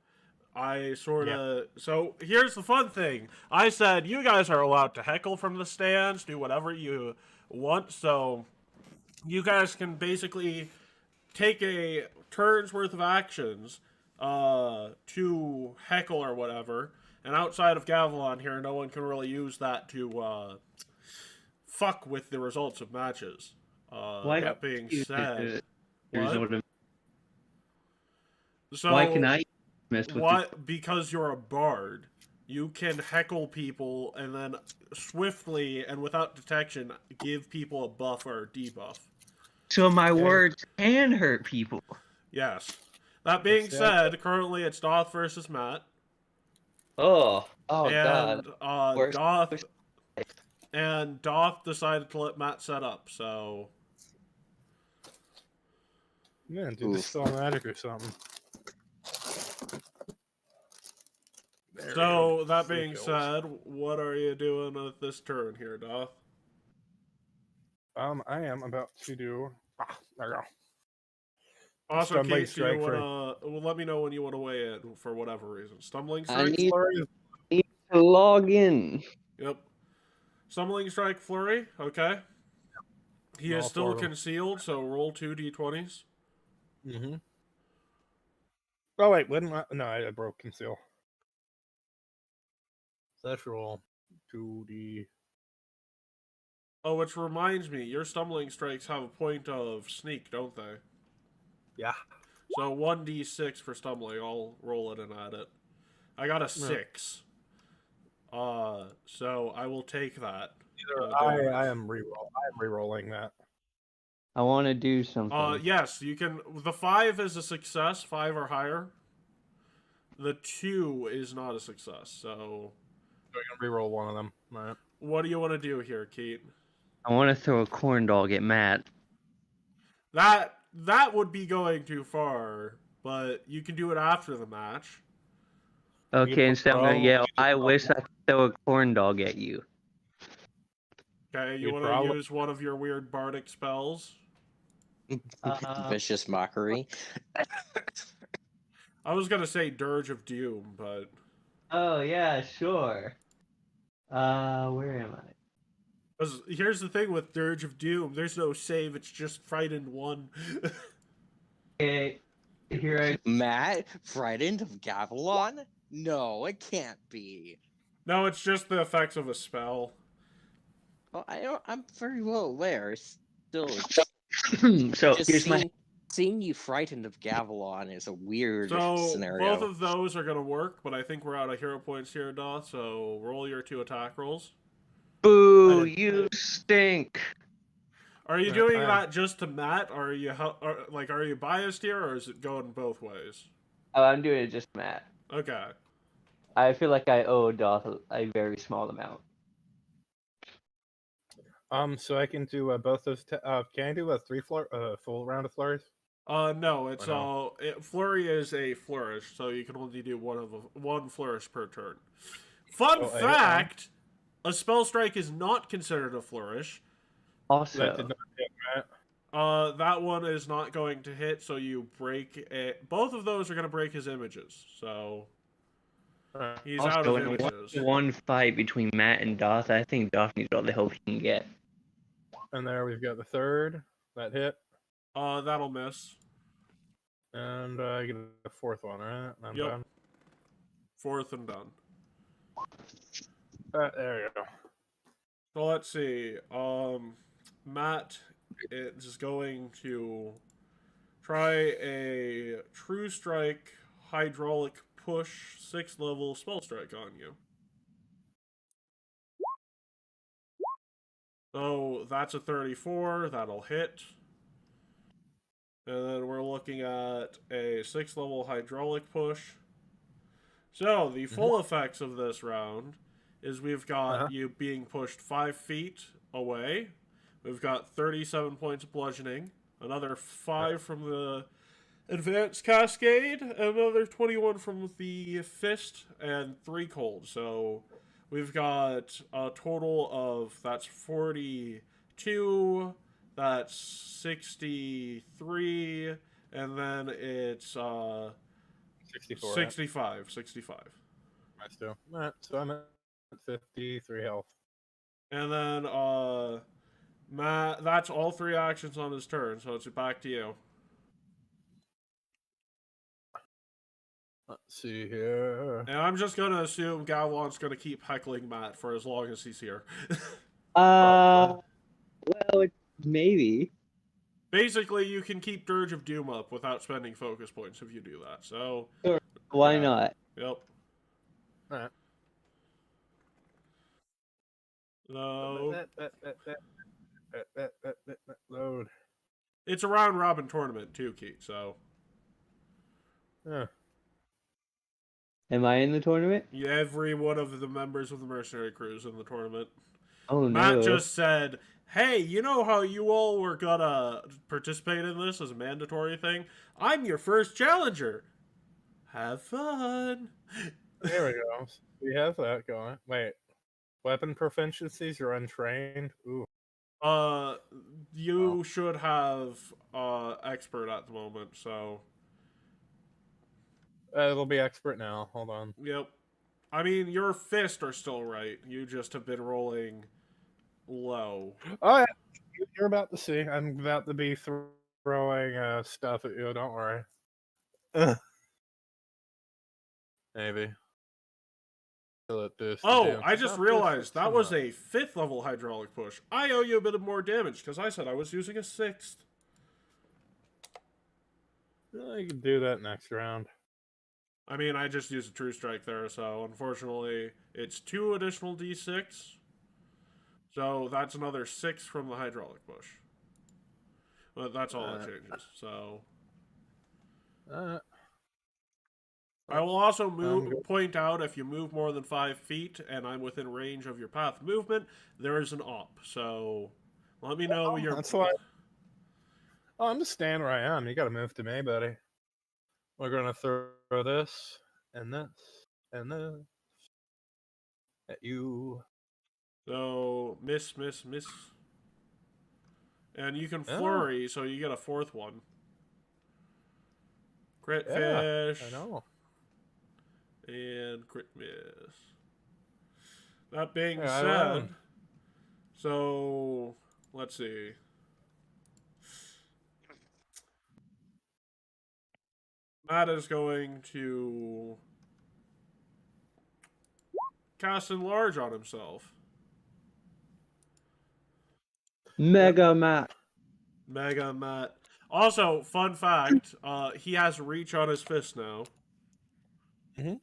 I sort of. So here's the fun thing. I said you guys are allowed to heckle from the stands, do whatever you want. So you guys can basically take a turn's worth of actions to heckle or whatever. And outside of Gavilan here, no one can really use that to fuck with the results of matches. That being said, what? So why can I mess with what? Because you're a bard, you can heckle people and then swiftly and without detection give people a buff or a debuff. So my words can hurt people. Yes. That being said, currently it's Doth versus Matt. Oh And God. Doth decided to let Matt set up, so Man, dude, dispel magic or something. so that being said, what are you doing with this turn here, Doth? I am about to do. There we go. Also, Stumbling Kate, do you strike wanna let me know when you want to weigh in for whatever reason. Stumbling I strike. need to log in. Yep. Stumbling strike flurry. Okay. He is All still four of them. concealed, so roll 2 d20s. Mm-hmm. Oh wait, no, I broke conceal. Let's roll 2d. Oh, which reminds me, your stumbling strikes have a point of sneak, don't they? Yeah. So 1d6 for stumbling. I'll roll it and add it. I got a 6. So I will take that. I am re-rolling that. I want to do something. Yes, you can. The 5 is a success, 5 or higher. The 2 is not a success. So I can re-roll one of them. All right. what do you want to do here, Keith? I want to throw a corn dog at Matt. That would be going too far, but you can do it after the match. Okay, instead I'm gonna yell, I wish I could throw a corn dog at you. Okay, you want to use one of your weird bardic spells? Vicious mockery. I was gonna say Dirge of Doom, but Oh yeah, sure. Where am I? here's the thing with Dirge of Doom: there's no save; it's just frightened 1. Okay, here Matt, frightened of Gavilan? No, it can't be. No, it's just the effects of a spell. Well, I'm very well aware. Still, So just here's my. seeing you frightened of Gavilan is a weird So scenario. both of those are gonna work, but I think we're out of hero points here, Doth. So roll your 2 attack rolls. Boo! You stink. Are you doing that just to Matt, or are you are you biased here, or is it going both ways? Oh, I'm doing it just Matt. Okay. I feel like I owe Doth a very small amount. So I can do both those. Can I do a full round of flurries? No, it's Or no? flurry is a flourish, so you can only do one flourish per turn. Fun fact: a spell strike is not considered a flourish. Also, That did not hit, right? That one is not going to hit, so you break it. Both of those are going to break his images, so he's out of images. One fight between Matt and Doth. I think Doth needs all the help he can get. And there we've got the third. That hit. That'll miss. And I get a fourth one, right? I'm Yep. done. 4th and done. There you go. So let's see. Matt is going to try a True Strike Hydraulic Push 6th level spell strike on you. So that's a 34. That'll hit. looking at a 6th level hydraulic push. So, the full effects of this round is we've got you being pushed 5 feet away. We've got 37 points of bludgeoning, another 5 from the advanced cascade, another 21 from the fist, and 3 cold. So we've got a total of, that's 42, that's 63, and then it's 64. 65. I still. Alright, so I'm at 53 health. And then Matt, that's all 3 actions on his turn, so it's back to you. Let's see here. And I'm just gonna assume Galwan's gonna keep heckling Matt for as long as he's here. Well, maybe. Basically, you can keep Dirge of Doom up without spending focus points if you do that. So, Sure. Why yeah. not? Yep. Alright. So, Load. it's a round robin tournament too, Keith. So, Yeah. Am I in the tournament? every one of the members of the mercenary crew is in the tournament. Oh Matt no. just said, "Hey, you know how you all were gonna participate in this as a mandatory thing? I'm your first challenger. Have fun." There we go. We have that going. Wait. Weapon proficiencies, you're untrained? Ooh. You should have expert at the moment, so It'll be expert now. Hold on. yep. I mean, your fists are still right. You just have been rolling low. Oh, yeah. You're about to see. I'm about to be throwing stuff at you. Don't worry. Maybe. Oh, I just realized that was a 5th level hydraulic push. I owe you a bit of more damage because I said I was using a 6th. You can do that next round. I mean, I just used a true strike there, so unfortunately, it's 2 additional d6. So that's another 6 from the hydraulic push. But that's all that changes. So I will also point out if you move more than 5 feet and I'm within range of your path of movement, there is an op. So let me know your. That's why. Oh, I'm just staying where I am. You got to move to me, buddy. We're gonna throw this and this and this at you. So miss. And you can flurry, so you get a 4th one. Crit fish. I know. And crit miss. That being Yeah, I said, won. so let's see. Matt is going to cast Enlarge on himself. Mega Matt. Mega Matt. Also, fun fact, he has reach on his fist now. Mm-hmm.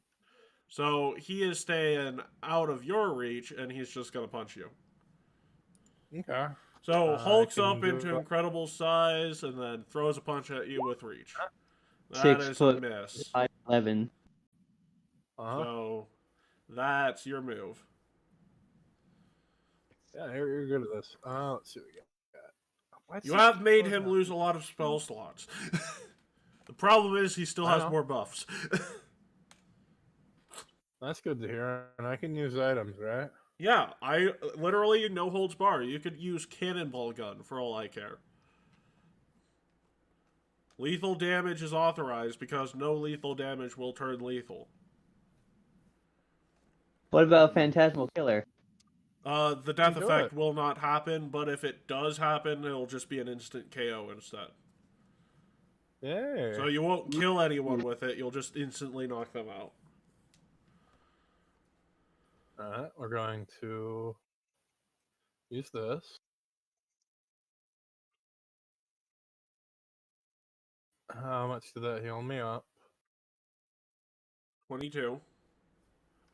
So he is staying out of your reach, and he's just going to punch you. Okay. So hulks can up do into it. incredible size, and then throws a punch at you with reach. That 6 is foot. a miss. 5'11". So that's your move. Yeah, you're good at this. Let's see what we got. You have made him lose a lot of spell slots. The problem is he still has more buffs. That's good to hear. And I can use items, right? Yeah, I literally no holds bar. You could use cannonball gun for all I care. Lethal damage is authorized because no lethal damage will turn lethal. What about Phantasmal Killer? The death effect will not happen, but if it does happen, it'll just be an instant KO instead. Yeah. So you won't kill anyone with it, you'll just instantly knock them out. Alright, we're going to use this. How much did that heal me up? 22.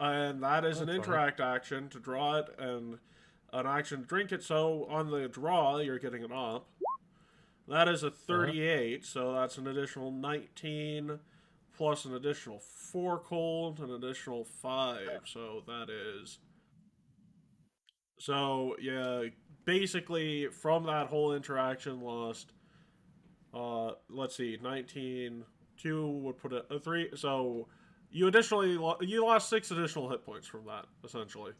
And that is an That's interact action to draw it, and an action to drink it, so on the draw, you're getting an op. That is a 38, so that's an additional 19 plus an additional 4 cold, an additional 5. So that is. So, yeah, basically, from that whole interaction, lost. Let's see, 19. 2 would put a 3. So, you additionally. You lost 6 additional hit points from that, essentially.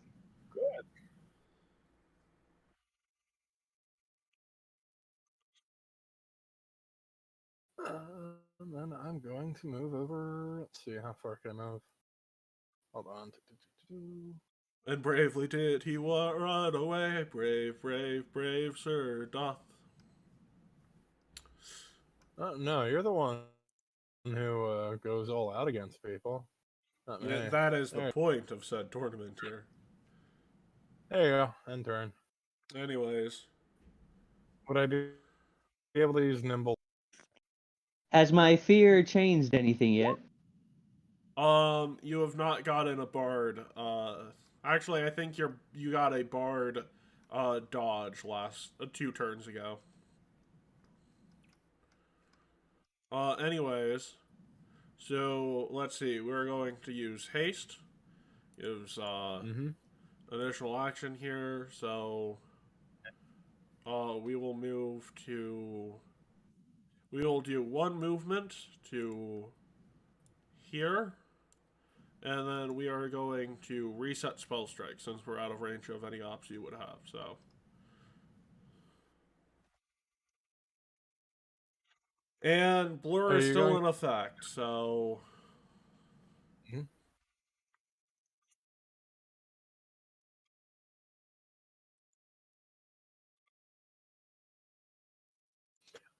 And then I'm going to move over. Let's see, how far can I move? Hold on. And bravely did he run away. Brave, brave, brave Sir Doth. No, you're the one who goes all out against people. Not me. Yeah, that is the There- point of said tournament here. There you go. End turn. Anyways. Would I be able to use nimble? Has my fear changed anything yet? You have not gotten a bard. Actually, I think you got a bard dodge last 2 turns ago. Anyways, so let's see. We're going to use haste. Use additional action here. So, we will move to. We will do 1 movement to here. And then we are going to reset spell strike since we're out of range of any ops you would have. So, and blur is still in effect. So,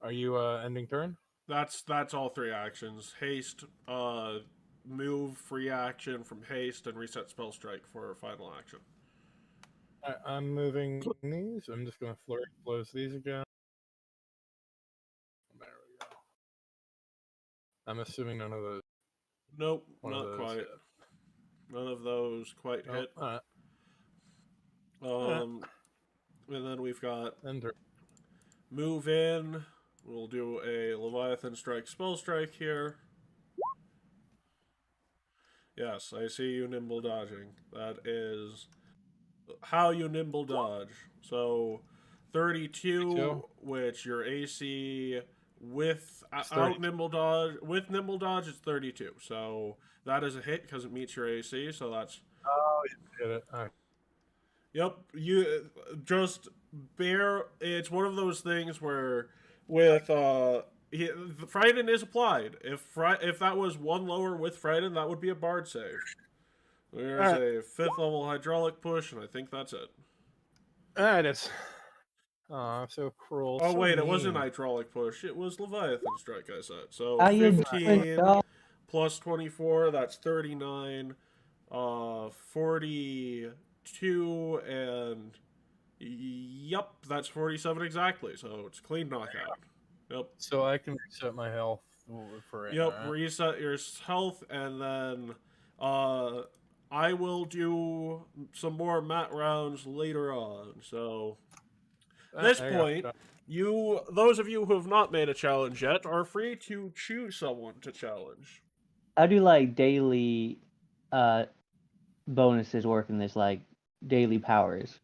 Are you ending turn? that's all 3 actions. Haste, move, free action from haste, and reset spell strike for final action. I'm moving these. I'm just going to flurry close these again. There we go. I'm assuming none of those. Nope, not quite. Hit. None of those quite hit. All right. And then we've got Enter. Move in. We'll do a Leviathan Strike spell strike here. Yes, I see you nimble dodging. That is how you nimble dodge. So 32, which your AC with nimble dodge is 32. So that is a hit because it meets your AC. So that's. Oh, you hit it. All right. Yep, you just bear. It's one of those things where with Frighten is applied. If that was 1 lower with Frighten, that would be a Bard save. There's a 5th level hydraulic push, and I think that's it. That is. Oh, so cruel. Oh so wait, mean. it wasn't hydraulic push. It was Leviathan Strike. I said so. How 15 plus 24. That's 39. 42 and yep, that's 47 exactly. So it's clean knockout. Yep. So I can reset my health for it. Yep, reset your health, and then I will do some more mat rounds later on. So at this point, those of you who have not made a challenge yet are free to choose someone to challenge. How do daily bonuses work in this, daily powers?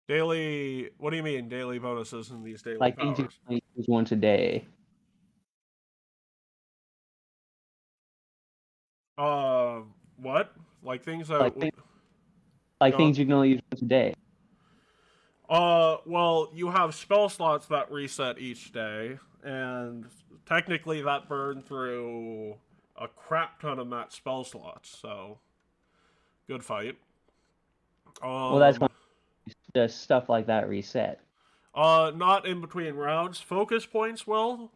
Daily, what do you mean daily bonuses in these daily powers? Things you can use once a day. What? Things that things you can only use once a day. Well, you have spell slots that reset each day, and technically that burn through a crap ton of mat spell slots, so good fight. Well, that's when the stuff like that reset. Not in between rounds. Focus points will.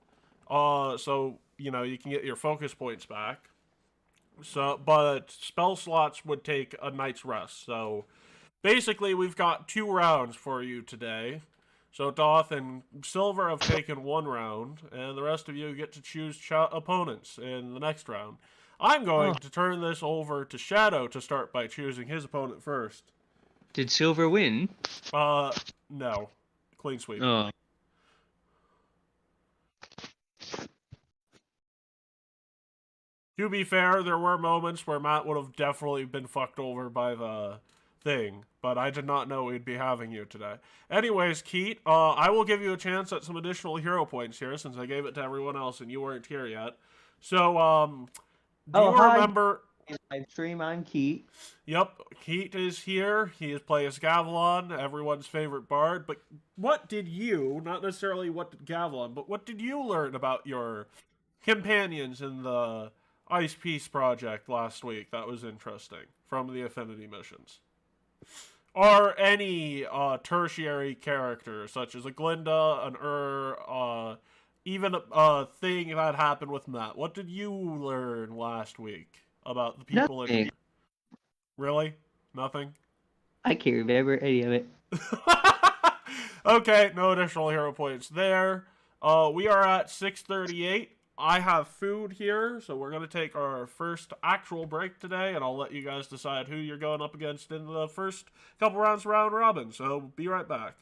So, you can get your focus points back. So, but spell slots would take a night's rest. So, basically, we've got 2 rounds for you today. So, Doth and Silver have taken 1 round, and the rest of you get to choose opponents in the next round. I'm going to turn this over to Shadow to start by choosing his opponent first. Did Silver win? No. Clean sweep. Oh. To be fair, there were moments where Matt would have definitely been fucked over by the thing, but I did not know we'd be having you today. Anyways, Keat, I will give you a chance at some additional hero points here since I gave it to everyone else and you weren't here yet. So, do you hi. remember? Live stream on Keat. Yep, Keat is here. He is playing as Gavilan, everyone's favorite bard. But what did you, not necessarily what did Gavilan, but what did you learn about your companions in the Ice Peace project last week that was interesting from the Affinity missions? Or any tertiary character, such as a Glinda, an even a thing that happened with Matt. What did you learn last week about the people in Nothing. it? Really? Nothing? I can't remember any of it. Okay, no additional hero points there. We are at 6:38. I have food here, so we're going to take our first actual break today, and I'll let you guys decide who you're going up against in the first couple rounds round robin. So be right back.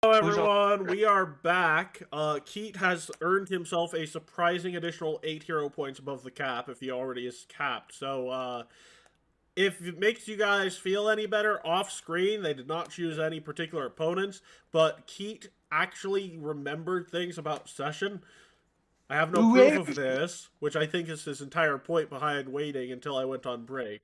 Hello everyone, we are back. Keat has earned himself a surprising additional 8 hero points above the cap if he already is capped. So, if it makes you guys feel any better, off screen, they did not choose any particular opponents, but Keat actually remembered things about Session. I have no proof of this, which I think is his entire point behind waiting until I went on break.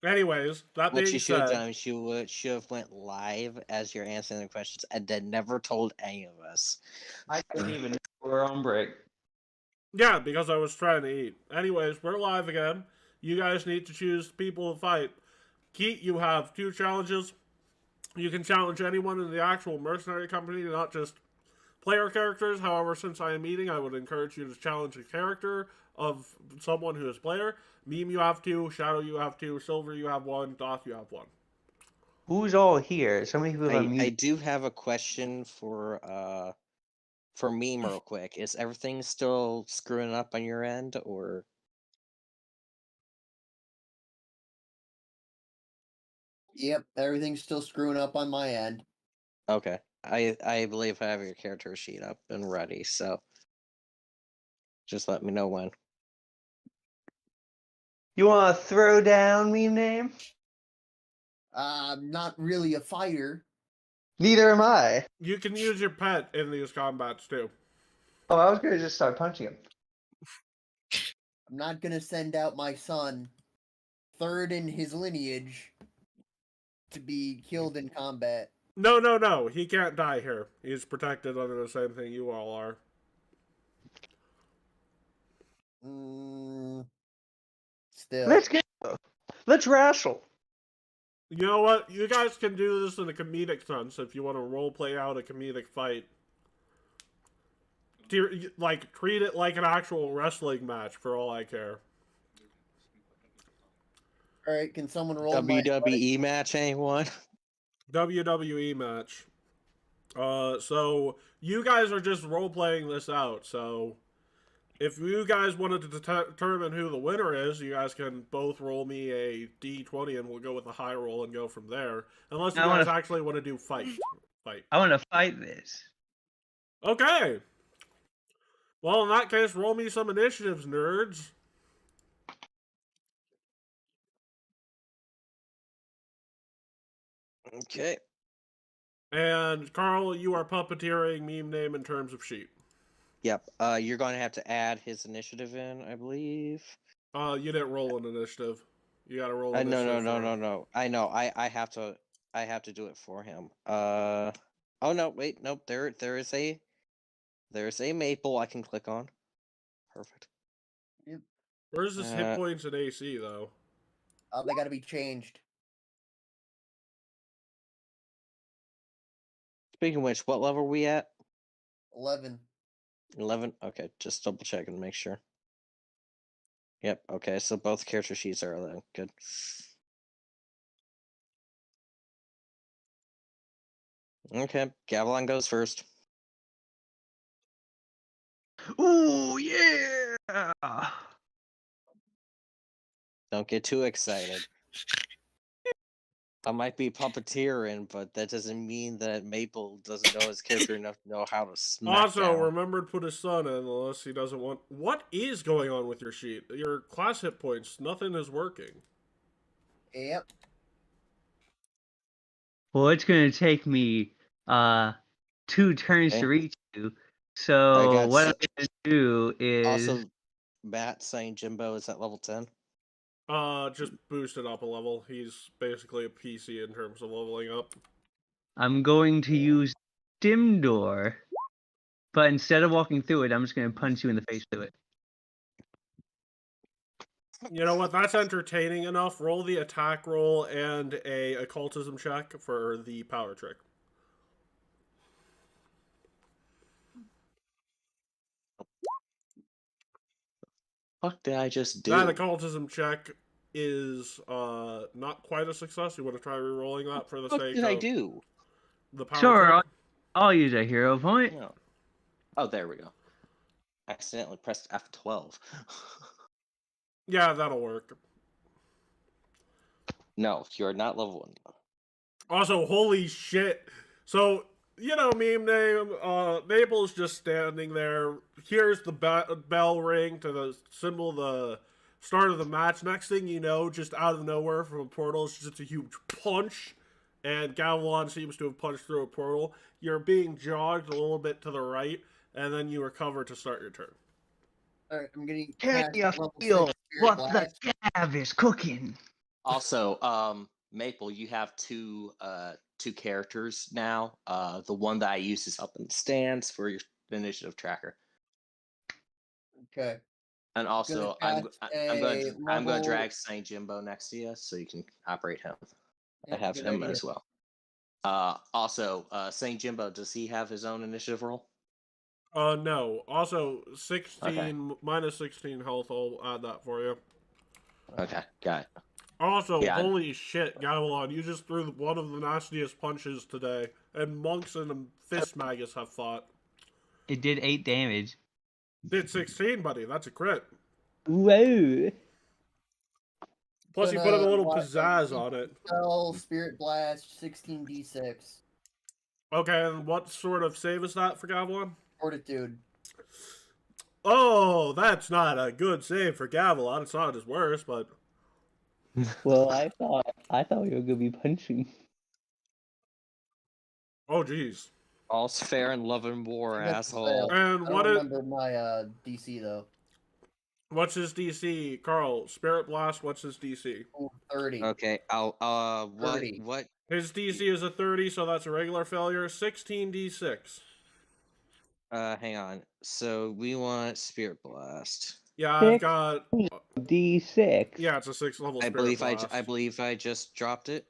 Anyways, that What being you should have said, done, should have went live as you're answering the questions and then never told any of us. I didn't even know we're on break. yeah, because I was trying to eat. Anyways, we're live again. You guys need to choose people to fight. Keat, you have 2 challenges. You can challenge anyone in the actual mercenary company, not just player characters. However, since I am eating, I would encourage you to challenge a character of someone who is player. Meme, you have 2. Shadow, you have 2. Silver, you have 1. Doth, you have 1. Who's all here? So many people have I muted. do have a question for Meme real quick. Is everything still screwing up on your end, or Yep, everything's still screwing up on my end. okay? I believe I have your character sheet up and ready, so just let me know when. You want to throw down meme name? I'm not really a fighter. Neither am I. You can use your pet in these combats too. Oh, I was gonna just start punching him. I'm not gonna send out my son, third in his lineage, to be killed in combat. No. He can't die here. He's protected under the same thing you all are. Still. Let's go. Let's wrestle. You know what? You guys can do this in a comedic sense if you want to role play out a comedic fight. Like, treat it like an actual wrestling match for all I care. Alright, can someone roll my WWE match, anyone? WWE match. So you guys are just role playing this out. So if you guys wanted to determine who the winner is, you guys can both roll me a d20 and we'll go with the high roll and go from there. Unless you guys actually want to do fight. I want to fight this. Okay. Well, in that case, roll me some initiatives, nerds. Okay. And Carl, you are puppeteering meme name in terms of sheet. Yep. You're going to have to add his initiative in, I believe. You didn't roll an initiative. You got to roll No. I know. I have to do it for him. Oh no, wait, nope. There's a maple I can click on. Perfect. Yep. Where's this hit points and AC though? They gotta be changed. Speaking of which, what level are we at? 11. 11? Okay, just double check and make sure. Yep, okay, so both character sheets are 11. Good. Okay, Gavilan goes first. Ooh, yeah! Don't get too excited. I might be puppeteering, but that doesn't mean that Maple doesn't know his character enough to know how to smack Also, down. remember to put his son in unless he doesn't want... What is going on with your sheet? Your class hit points, nothing is working. Yep. Well, it's gonna take me 2 turns to reach you. So what I'm gonna do is Also, Matt saying Jimbo is at level 10. Just boost it up a level. He's basically a PC in terms of leveling up. I'm going to use Dim Door, but instead of walking through it, I'm just gonna punch you in the face through it. You know what? That's entertaining enough. Roll the attack roll and a occultism check for the power trick. Fuck did I just do? That occultism check is not quite a success. You want to try re-rolling that for the What sake did I of do? the power Sure, trick? I'll use a hero point. No. Oh, there we go. Accidentally pressed F12. Yeah, that'll work. No, you're not level 1. Also, holy shit. So, you know, meme name, Maple's just standing there. Here's the bell ring to the symbol of the start of the match. Next thing you know, just out of nowhere from a portal, it's just a huge punch. And Gavilan seems to have punched through a portal. You're being jogged a little bit to the right, and then you recover to start your turn. Alright, I'm getting Can cast you level 6 feel Spirit what Blast. the Gav is cooking? Also, Maple, you have two characters now. The one that I use is up in the stands for your initiative tracker. Okay. And also, I'm going to level... drag Saint Jimbo next to you so you can operate him. I Yep, have good him idea. as well. Also, Saint Jimbo, does he have his own initiative roll? No. Also, 16, Okay. minus 16 health, I'll add that for you. Okay, got it. Also, Yeah. holy shit, Gavilan, you just threw one of the nastiest punches today. And Monks and Fist Magus have fought. It did 8 damage. Did 16, buddy. That's a crit. Whoa. Plus, you put a little What, pizzazz on it. Spell, Spirit Blast, 16d6. Okay, and what sort of save is that for Gavilan? Fortitude. Oh, that's not a good save for Gavilan. It's not his worst, but... Well, I thought we were gonna be punching. Oh, jeez. All's fair in love and war, That's a asshole. fail. And I what don't it... remember my DC, though. What's his DC? Carl, Spirit Blast, what's his DC? Oh, 30. Okay, what 30. His DC is a 30, so that's a regular failure. 16d6. Hang on. So we want Spirit Blast. Yeah, I've got... D6. Yeah, it's a 6th level I Spirit Blast. believe I just dropped it.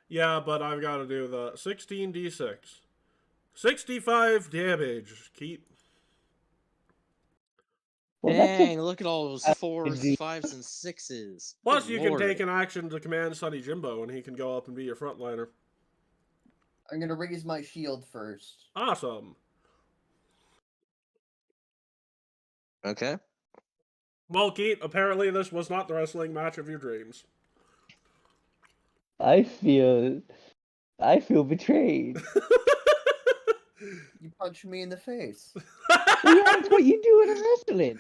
Yeah, but I've got to do the 16d6. 65 damage. Keep. Well, that's Dang, look at all those Uh, 4s, the- 5s, and 6s. Plus, Good you lord. can take an action to command Sunny Jimbo, and he can go up and be your frontliner. I'm gonna raise my shield first. Awesome. Okay. Well, Keith, apparently this was not the wrestling match of your dreams. I feel betrayed. You punched me in the face. Well, yeah, that's what you do in wrestling.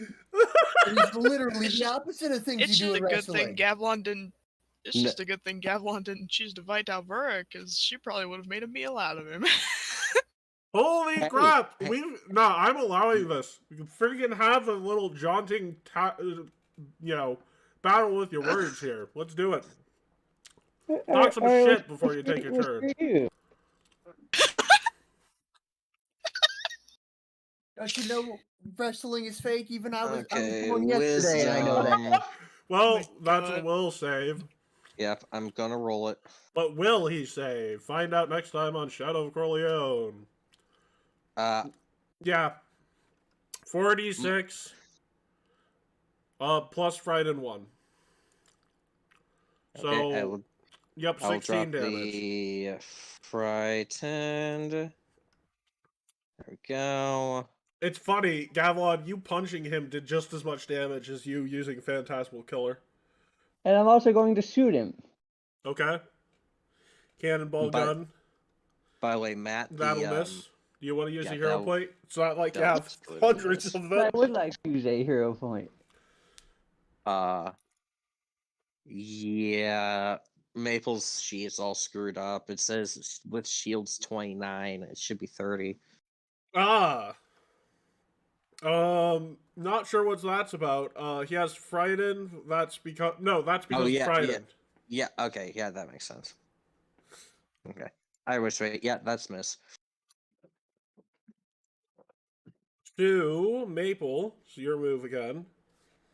It's literally It's the opposite of things It's you do just in a good wrestling. thing Gavlon didn't. It's No. just a good thing Gavlon didn't choose to fight Alvera, because she probably would have made a meal out of him. Holy Hey, crap! hey. No, I'm allowing this. You can freaking have a little jaunting, battle with your words here. Let's do it. Talk some shit before you take your turn. Don't you know wrestling is fake? Even I was Okay, born yesterday, and I know that. wisdom. Well, my that's a God. will save. Yep, I'm gonna roll it. But will he save? Find out next time on Shadow of Corleone. Yeah. 46. Plus frighten 1. So, Okay, I will yep, I'll 16 drop damage. the frightened. There we go. It's funny, Gavlon, you punching him did just as much damage as you using Phantasmal Killer. And I'm also going to shoot him. Okay. Cannonball But- gun. By the way, Matt, That'll miss. Do you want to use yeah, a hero that'll- point? It's not like you that'll have absolutely hundreds miss. of But I them. would like to use a hero point. Yeah, Maple's sheet's all screwed up. It says with shields 29, it should be 30. Ah. Not sure what that's about. He has frightened. That's because that's because yeah, frightened. Yeah, okay, yeah, that makes sense. Okay. I was right. Yeah, that's miss. To Maple, so your move again.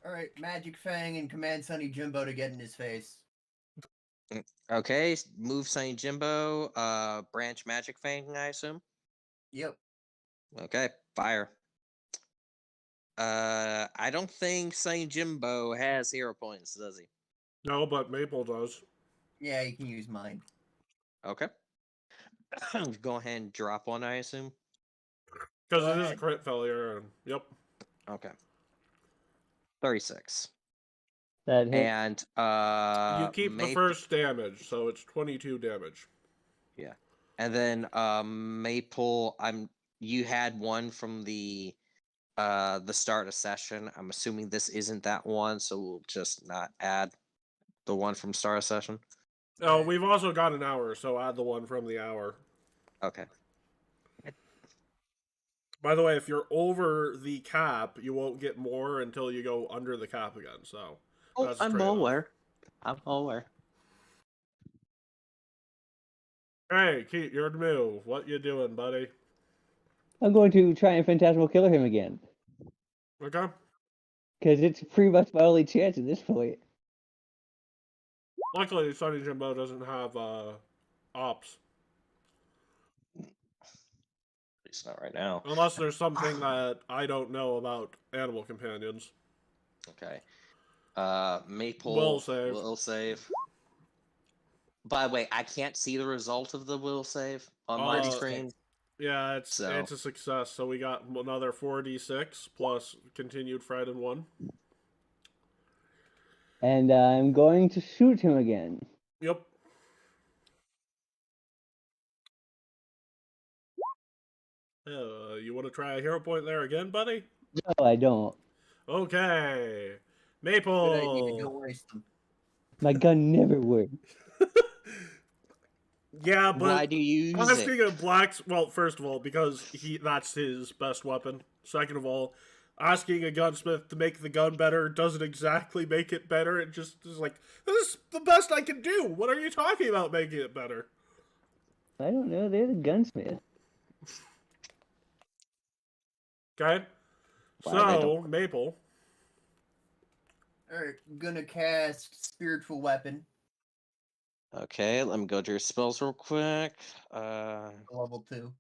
Alright, Magic Fang and command Sunny Jimbo to get in his face. Okay, move Saint Jimbo, branch Magic Fang, I assume. Yep. Okay, fire. I don't think Saint Jimbo has hero points, does he? No, but Maple does. Yeah, you can use mine. Okay. Go ahead and drop one, I assume. Because Go it is a ahead. crit failure. And, yep. Okay. 36. That hit. And You keep the first damage, so it's 22 damage. Yeah. And then Maple, you had one from the start of session. I'm assuming this isn't that one, so we'll just not add the one from start of session. Oh, we've also got an hour, so add the one from the hour. Okay. By the way, if you're over the cap, you won't get more until you go under the cap again. So that's a I'm trade-off. aware. I'm aware. Hey, Keith, you're new. What you doing, buddy? I'm going to try and Phantasmal Killer him again. Okay. Because it's pretty much my only chance at this point. Luckily, Sunny Jimbo doesn't have ops. At least not right now. Unless there's something that I don't know about animal companions. Okay. Maple Will save. By the way, I can't see the result of the will save on my screen. Yeah, it's a success. So we got another 4d6 plus continued Fred and 1. And I'm going to shoot him again. Yep. You want to try a hero point there again, buddy? No, I don't. Okay. Good idea. Maple. Don't waste them. My gun never worked. Yeah, but why do you use asking it? a black, well, first of all, because that's his best weapon. Second of all, asking a gunsmith to make the gun better doesn't exactly make it better. It just is like, this is the best I can do. What are you talking about making it better? I don't know. They're the gunsmith. Okay. Why they So, don't- Maple. Alright, I'm gonna cast Spiritual Weapon, Okay, let me go to your spells real quick. level 2.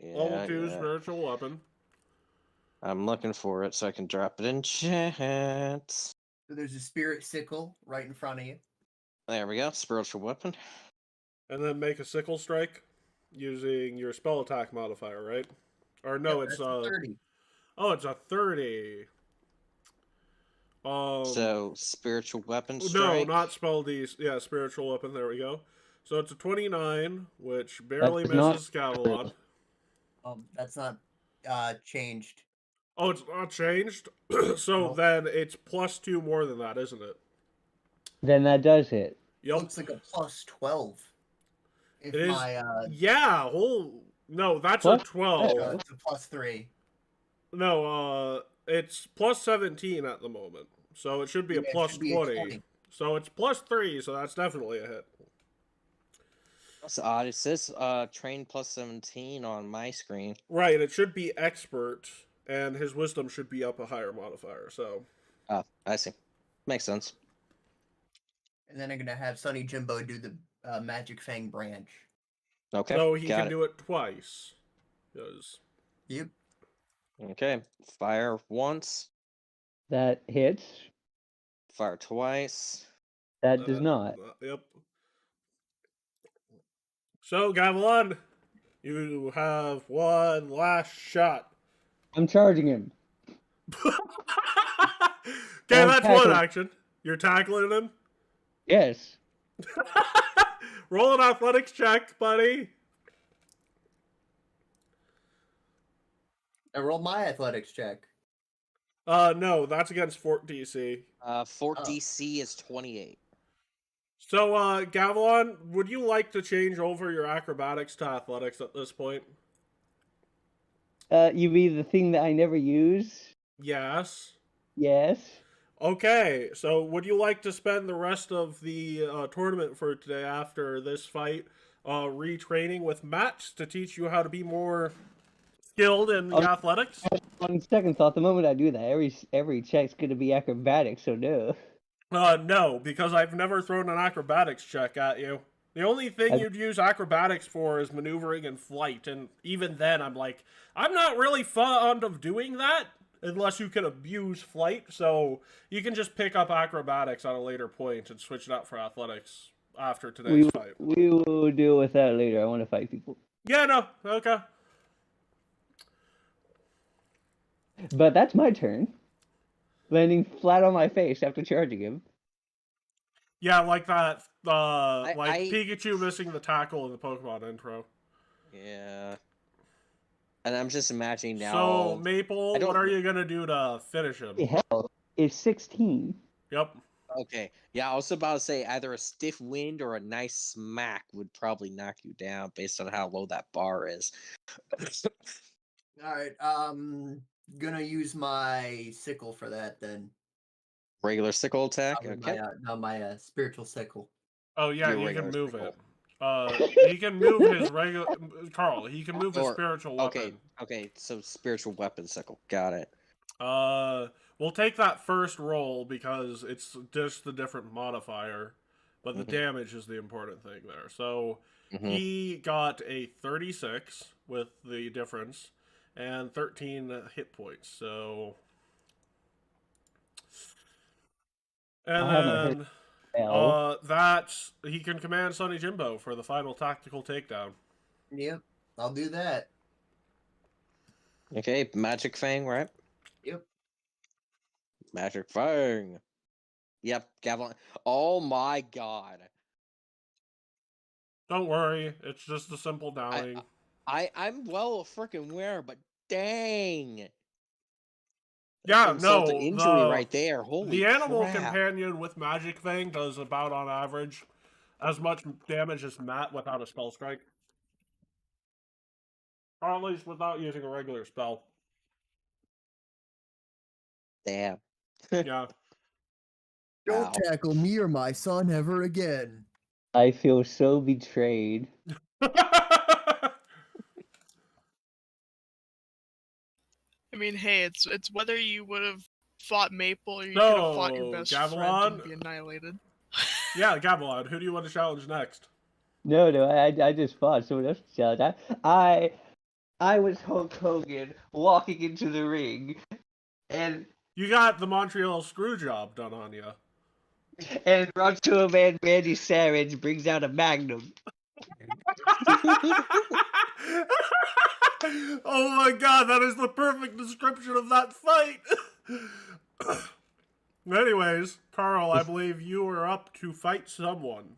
Yeah, Level 2 yeah. spiritual weapon. I'm looking for it so I can drop it in chat. So there's a Spirit Sickle right in front of you. There we go. Spiritual weapon. And then make a sickle strike using your spell attack modifier, right? Or no, Yep, it's that's a 30. Oh, it's a 30. So spiritual weapon No, strike. not spell D. Yeah, spiritual weapon. There we go. So it's a 29, which barely That's not misses Gavilan. That's not changed. Oh, it's not changed? So Nope. then it's +2 more than that, isn't it? Then that does hit. Yep. Looks like a +12. If It is. my Yeah. No, that's What? a 12. it's a +3. No, it's +17 at the moment. So it should be a Yeah, it should be a +20. 20. So it's +3, so that's definitely a hit. That's odd. It says train +17 on my screen. Right, it should be expert, and his wisdom should be up a higher modifier, so. Oh, I see. Makes sense. And then I'm gonna have Sunny Jimbo do the Magic Fang branch. Okay. So he got can it. do it twice. 'Cause- Yep. Okay. Fire once. That hits. Fire twice. That does not. Yep. So, Gavilan, you have one last shot. I'm charging him. Okay, I'm that's one tackling. action. You're tackling him. Yes. Roll an athletics check, buddy. I rolled my athletics check. No, that's against Fort DC. Fort DC is 28. So, Gavilan, would you like to change over your acrobatics to athletics at this point? You mean the thing that I never use? Yes. Yes. Okay, so would you like to spend the rest of the tournament for today after this fight retraining with Matt to teach you how to be more skilled in the athletics? On second thought, the moment I do that, every check's gonna be acrobatics, so no. No, because I've never thrown an acrobatics check at you. The only thing you'd use acrobatics for is maneuvering and flight, and even then I'm like, I'm not really fond of doing that unless you can abuse flight, so you can just pick up acrobatics at a later point and switch it up for athletics after today's fight. We will deal with that later. I want to fight people. Yeah, no, okay. But that's my turn. Landing flat on my face after charging him. Yeah, like that. I- Pikachu missing the tackle in the Pokemon intro. Yeah. And I'm just imagining now. So Maple, I don't- what are you gonna do to finish him? Hell, it's 16. Yep. Okay. Yeah, I was about to say either a stiff wind or a nice smack would probably knock you down based on how low that bar is. All right. Gonna use my sickle for that then. Regular sickle attack. Okay. My spiritual sickle. Oh yeah, Your you can regular move sickle. it. He can move his regular Carl. He can move his Or- spiritual Okay. weapon. Okay. So spiritual weapon sickle. Got it. We'll take that first roll because it's just the different modifier, but the Mhm. damage is the important thing there. So Mhm. he got a 36 with the difference and 13 hit points. So, and I haven't then Hell. that's he can command Sonny Jimbo for the final tactical takedown. Yep, I'll do that. Okay. Magic Fang, right? Yep. Magic Fang. Yep. Gavilan. Oh my god. Don't worry, it's just a simple downing. I'm well freaking aware, but dang. Yeah, That's insult to no, injury the- right there. Holy The animal crap. companion with Magic Fang does about on average as much damage as Matt without a spell strike. Or at least without using a regular spell. Damn. Yeah. Don't Ow. tackle me or my son ever again. I feel so betrayed. I mean, hey, it's whether you would have fought Maple or you could have fought your So, best friend Gavilan? and be annihilated. Yeah, Gavilan, who do you want to challenge next? No, I just fought someone else challenge. I was Hulk Hogan walking into the ring, and You got the Montreal screw job done on you. Macho Man Randy Savage brings out a Magnum. Oh my god, that is the perfect description of that fight! Anyways, Carl, I believe you are up to fight someone.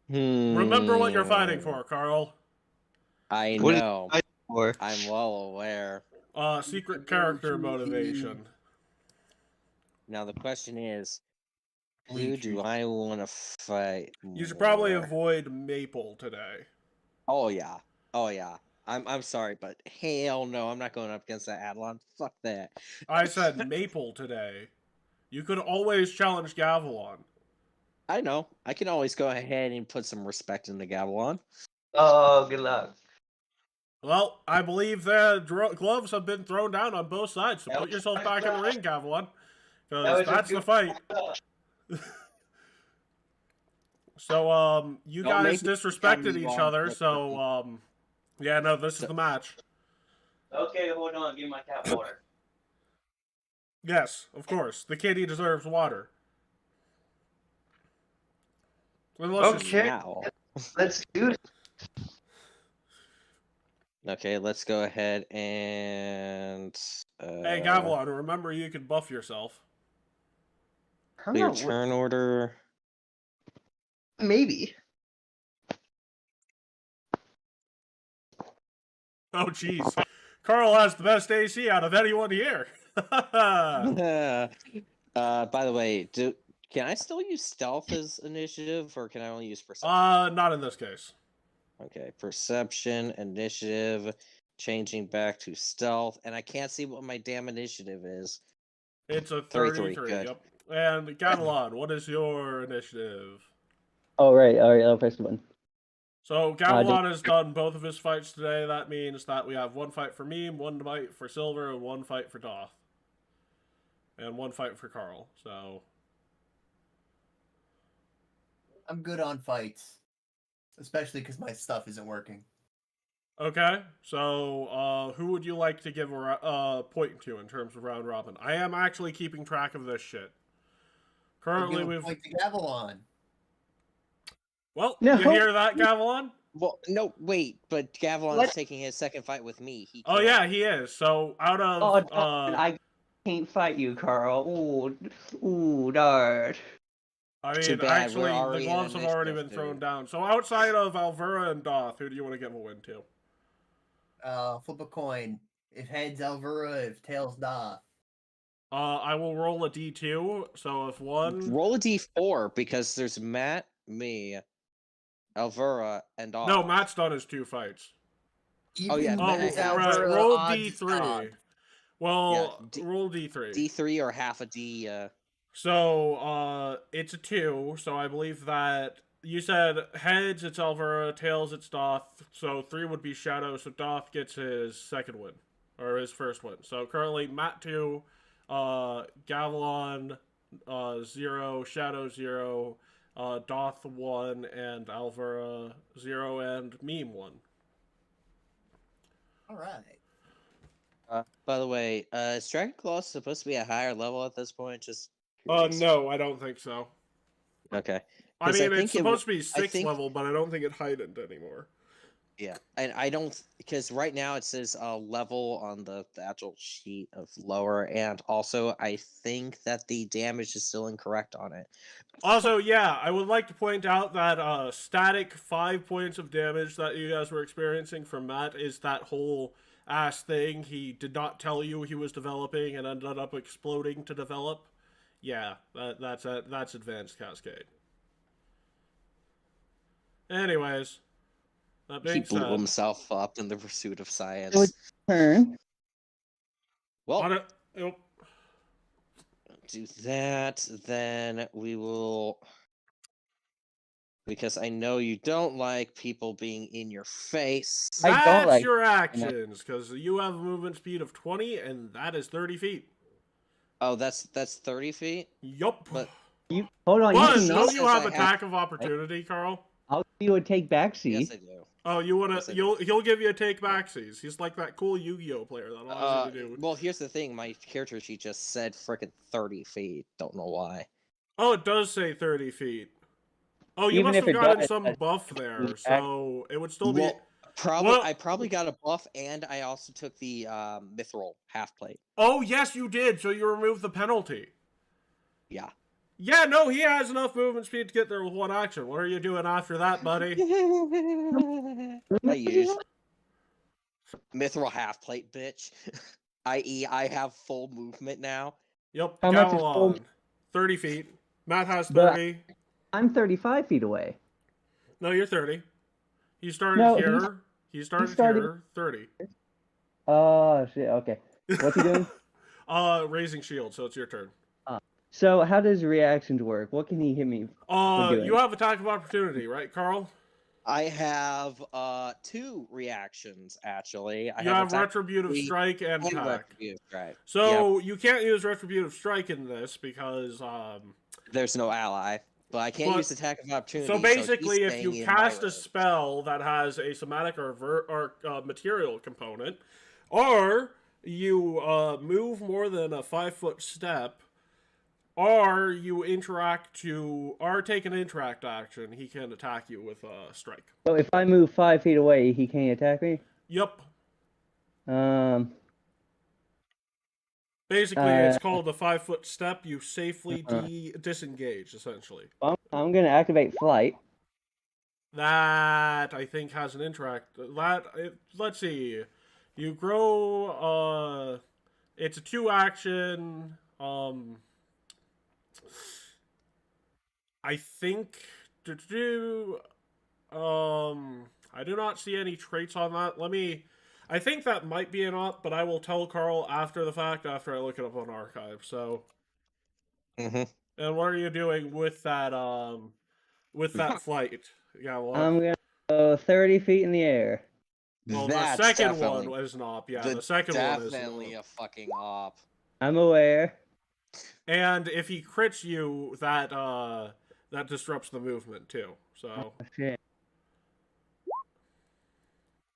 Remember what you're fighting for, Carl. I What is know. it for? I'm well aware. Secret character motivation. Now the question is, who do I want to fight? You should probably more? avoid Maple today. Oh yeah. Oh yeah. I'm sorry, but hell no, I'm not going up against that Adelon. Fuck that. I said Maple today. You could always challenge Gavilan. I know. I can always go ahead and put some respect into Gavilan. Oh, good luck. Well, I believe the gloves have been thrown down on both sides, so put yourself back in the ring, Gavilan. Because that's the fight. So, you Don't guys make me disrespected come each wrong, other, but- so, yeah, no, this is the match. Okay, hold on. Give my cat water. Yes, of course. The kitty deserves water. Unless Okay. Now. Let's do it. Okay, let's go ahead and Hey, Gavilan, remember you can buff yourself. clear turn order. Maybe. Oh, jeez. Carl has the best AC out of anyone here. By the way, can I still use stealth as initiative, or can I only use perception? Not in this case. Okay, perception, initiative, changing back to stealth, and I can't see what my damn initiative is. It's a 33, 33, good. yep. And Gavilan, what is your initiative? All right, I'll press the button. So Gavilan has done both of his fights today. That means that we have one fight for me, one fight for Silver, and one fight for Doth. And one fight for Carl, so... I'm good on fights. Especially because my stuff isn't working. Okay, so who would you like to give a point to in terms of round robin? I am actually keeping track of this shit. Currently, I'll give a we've... point to Gavilan. Well, No. you hear that, Gavilan? Well, no, wait, but Gavilan's What? taking his second fight with me. He Oh can't. yeah, he is. So out of Oh, I can't fight you, Carl. Ooh, darn. I Too mean, bad, actually, we're the already in gloves have already been initiative, thrown dude. down. So outside of Alvura and Doth, who do you want to give a win to? Flip a coin. If heads, Alvura. If tails, Doth. I will roll a d2. So if one... Roll a d4 because there's Matt, me, Alvura, and Doth. No, Matt's done his 2 fights. Oh, yeah, Even Oh, with yeah, right. Alvura, Roll odds d3. Doth. Well, Yeah, roll d3. D3 or half a D. So, it's a 2, so I believe that you said heads, it's Alvura, tails, it's Doth, so 3 would be Shadow, so Doth gets his second win, or his first win. So currently, Matt 2, Gavilon 0, Shadow 0, Doth 1, and Alvura 0, and Meme 1. Alright. By the way, is Dragon Claw supposed to be a higher level at this point? Just curious. No, I don't think so. Okay. I 'Cause I mean, it's think it supposed to be I 6th think- level, but I don't think it heightened anymore. Yeah, and I don't, because right now it says level on the actual sheet of lower, and also I think that the damage is still incorrect on it. Also, yeah, I would like to point out that static 5 points of damage that you guys were experiencing from Matt is that whole ass thing he did not tell you he was developing and ended up exploding to develop. Yeah, that's Advanced Cascade. Anyways, that He being blew said, himself up in the pursuit of science. So it's turn. Well, yep. do that, then we will... Because I know you don't like people being in your face. I don't That's like- your actions, because you have a movement speed of 20, and that is 30 feet. Oh, that's 30 feet? Yup. But You hold on. But You can no- don't not. you Says have I have- attack of opportunity, Carl? I'll give you a take backseat. yes, I do. Oh, you wanna? Yes, I do. He'll give you a take backsies. He's like that cool Yu-Gi-Oh player that allows you to do. Well, here's the thing. My character sheet just said frickin' 30 feet. Don't know why. Oh, it does say 30 feet. Oh, you Even must if have it gotten does, some that's- buff there, Act- so it would still be. Well, Well- I probably got a buff, and I also took the mithril half plate. Oh, yes, you did. So you removed the penalty. Yeah. Yeah, no, he has enough movement speed to get there with one action. What are you doing after that, buddy? I used mithril half plate, bitch. I.e., I have full movement now. Yep, How much is full- Gavilon. 30 feet. Matt has But- 30. I'm 35 feet away. No, you're 30. He started No, here. He started here. 30. Oh shit. Okay. What's he doing? Raising shield, so it's your turn. So how does reactions work? What can he hit me? doing? You have attack of opportunity, right, Carl? I have 2 reactions, actually. I You have attack retributive three strike and and attack. retributive strike. So you can't use retributive strike in this because There's no ally, but I can't But- use attack of opportunity. so basically he's if you staying in my cast a range. spell that has a somatic or material component, or you move more than a 5-foot step, or you take an interact action, he can attack you with a strike. So if I move 5 feet away, he can't attack me. Yep. Basically, Uh, it's called a 5-foot step. You safely disengage, essentially. I'm gonna activate flight. That, I think, has an interact. Let's see. You grow, it's a 2-action, I think, I do not see any traits on that. I think that might be an op, but I will tell Carl after the fact, after I look it up on Archive, so. Mhm. And what are you doing with that flight? Yeah, well, I'm gonna go 30 feet in the air. well, That's the second definitely- one was an op. Yeah, the second one is an definitely op. a fucking op. I'm aware. And if he crits you, that disrupts the movement too. So Shit.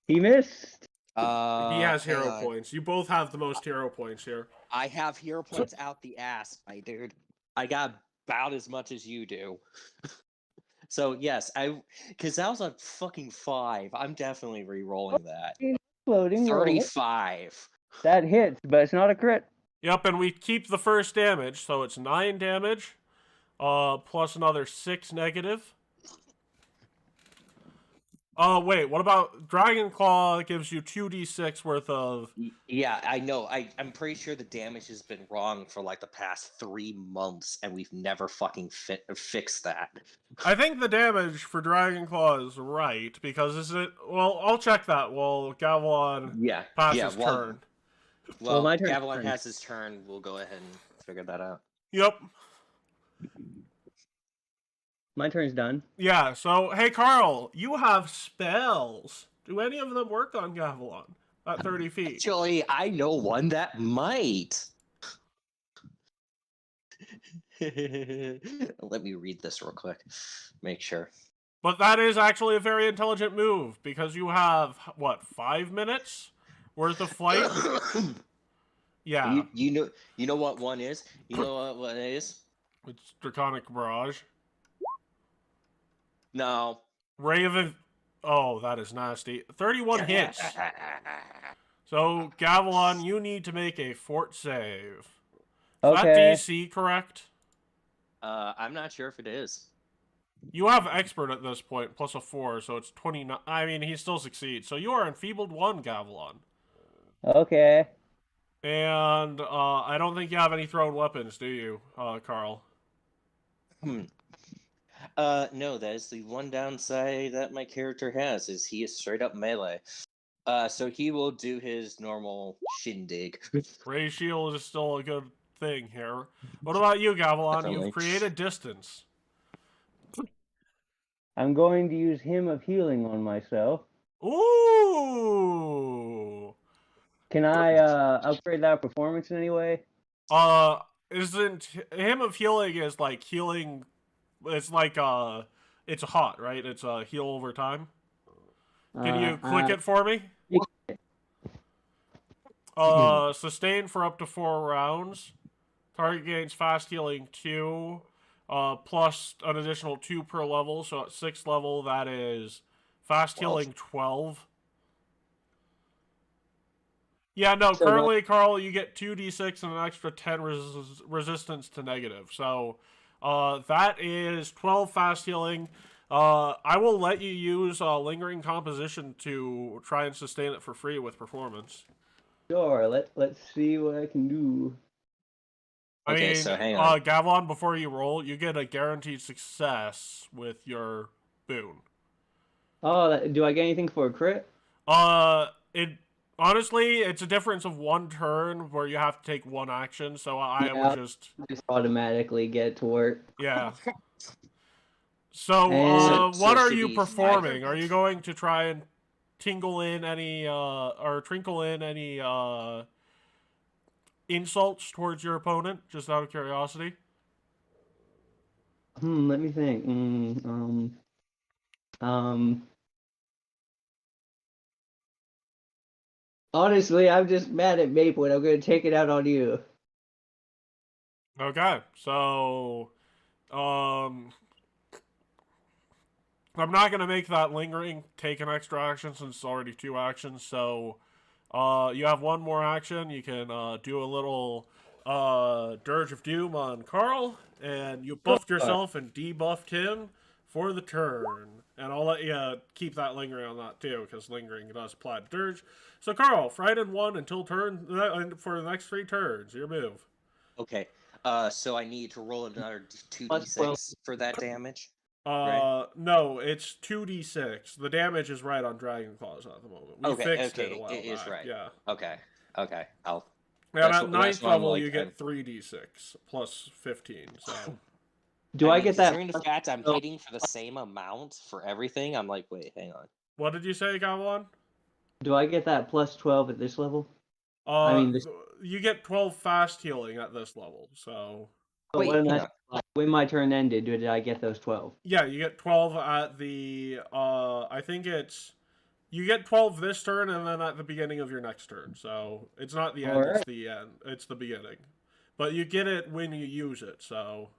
He missed. he has hang hero on. points. You both have the most hero points here. I have hero points out the ass, my dude. I got about as much as you do. So yes, because that was a fucking 5. I'm definitely re-rolling that. Floating. roll. 35. That hits, but it's not a crit. Yep, and we keep the first damage, so it's 9 damage. plus another 6 negative. Oh, wait, what about Dragon Claw gives you 2d6 worth of... Yeah, I know. I'm pretty sure the damage has been wrong for like the past 3 months, and we've never fucking fixed that. I think the damage for Dragon Claw is right, because is it... Well, I'll check that while Gavilan passes turn. Well, my turn's Gavilan turn. has his turn. We'll go ahead and figure that out. Yep. My turn's done. Yeah, so, hey, Carl, you have spells. Do any of them work on Gavilan at 30 feet? Actually, I know one that might. Let me read this real quick. Make sure. But that is actually a very intelligent move, because you have, what, 5 minutes worth of flight? Yeah. You know what one is? You know what one is? It's Draconic Barrage. No. Raven... Oh, that is nasty. 31 hits. So, Gavilan, you need to make a fort save. Is that DC correct? I'm not sure if it is. You have Expert at this point, plus a 4, so it's 29. I mean, he still succeeds. So you are enfeebled 1, Gavilan. Okay. And I don't think you have any thrown weapons, do you, Carl? No, that is the one downside that my character has, is he is straight up melee. So he will do his normal shindig. Ray Shield is still a good thing here. What about you, Gavilan? Definitely. You've created distance. I'm going to use Hymn of Healing on myself. Ooh! Can I upgrade that performance in any way? Isn't Hymn of Healing is like healing... It's like, it's hot, right? It's heal over time. Can you click it for me? Sustain for up to 4 rounds. Target gains fast healing 2, plus an additional 2 per level. So at 6th level, that is fast healing 12. Yeah, no, So currently, Carl, you get 2d6 and an extra 10 resistance to negative. So, that is 12 fast healing. I will let you use Lingering Composition to try and sustain it for free with performance. Sure, let's see what I can do. Okay, I mean, so hang on. Gavilan, before you roll, you get a guaranteed success with your boon. Oh, do I get anything for a crit? Honestly, it's a difference of 1 turn where you have to take 1 action, so I would just automatically get to work. Yeah. So, what are you performing? Are you going to try and tingle in any, or trinkle in any, insults towards your opponent, just out of curiosity? Let me think. Honestly, I'm just mad at Maple, and I'm going to take it out on you. Okay, so, I'm not going to make that lingering take an extra action since it's already 2 actions, so, you have 1 more action. You can, do a little, Dirge of Doom on Carl, and you buffed yourself and debuffed him for the turn. And I'll let you keep that lingering on that too, because lingering does apply to Dirge. So Carl, frightened 1 until turn for the next 3 turns. Your move. Okay. So I need to roll another 2d6 for that damage. No, it's 2d6. The damage is right on Dragon Claws at the moment. We fixed it a while it is back. right. Yeah. Okay. I'll. And at 9th level, you get 3d6 plus 15. So. Do I get that? Considering the fact I'm hitting for the same amount for everything, I'm like, wait, hang on. What did you say, Gavilan? Do I get that plus 12 at this level? You get 12 fast healing at this level, so... When my turn ended, did I get those 12? Yeah, you get 12 at the, I think it's... You get 12 this turn, and then at the beginning of your next turn, so... It's not the end, it's the end. It's the beginning. But you get it when you use it, so...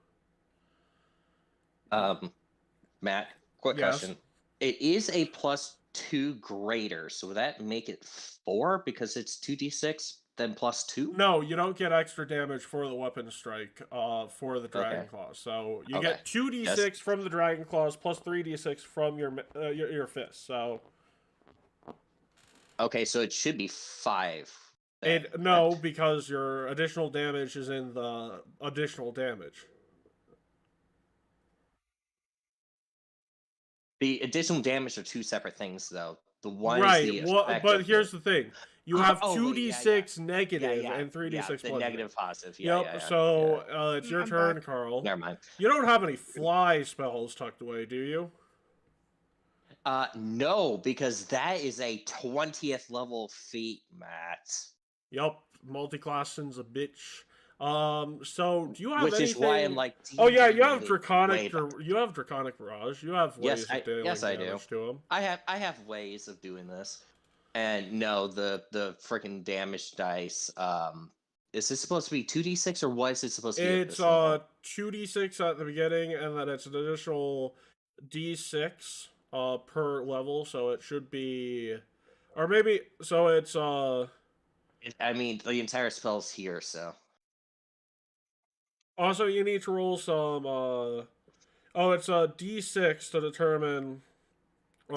Matt, quick question. It is a +2 greater, so would that make it 4 because it's 2d6? then +2? No, you don't get extra damage for the weapon strike for the Dragon Claws. So you get 2d6 from the Dragon Claws plus 3d6 from your fist. So okay, so it should be 5. No, because your additional damage is in the additional damage. The additional damage are 2 separate things, though. The one right. is the effect but of here's the thing: you have 2d6 yeah. negative Yeah, and 3d6 the positive. negative positive. So it's your turn, back. Carl. Never mind. You don't have any fly spells tucked away, do you? No, because that is a 20th level feat, Matt. Yup, multi-classing's a bitch. So do you have Which anything? is why I'm like. Oh yeah, you have way draconic. back. You have draconic barrage. You have ways of dealing I do. damage to him. I have ways of doing this, and no, the freaking damage dice. Is this supposed to be 2d6 or what is it supposed to be? It's 2d6 at the beginning, and then it's an additional d6 per level. So it should be, or maybe so it's I mean, the entire spell's here, so. Also, you need to roll some. It's a d6 to determine.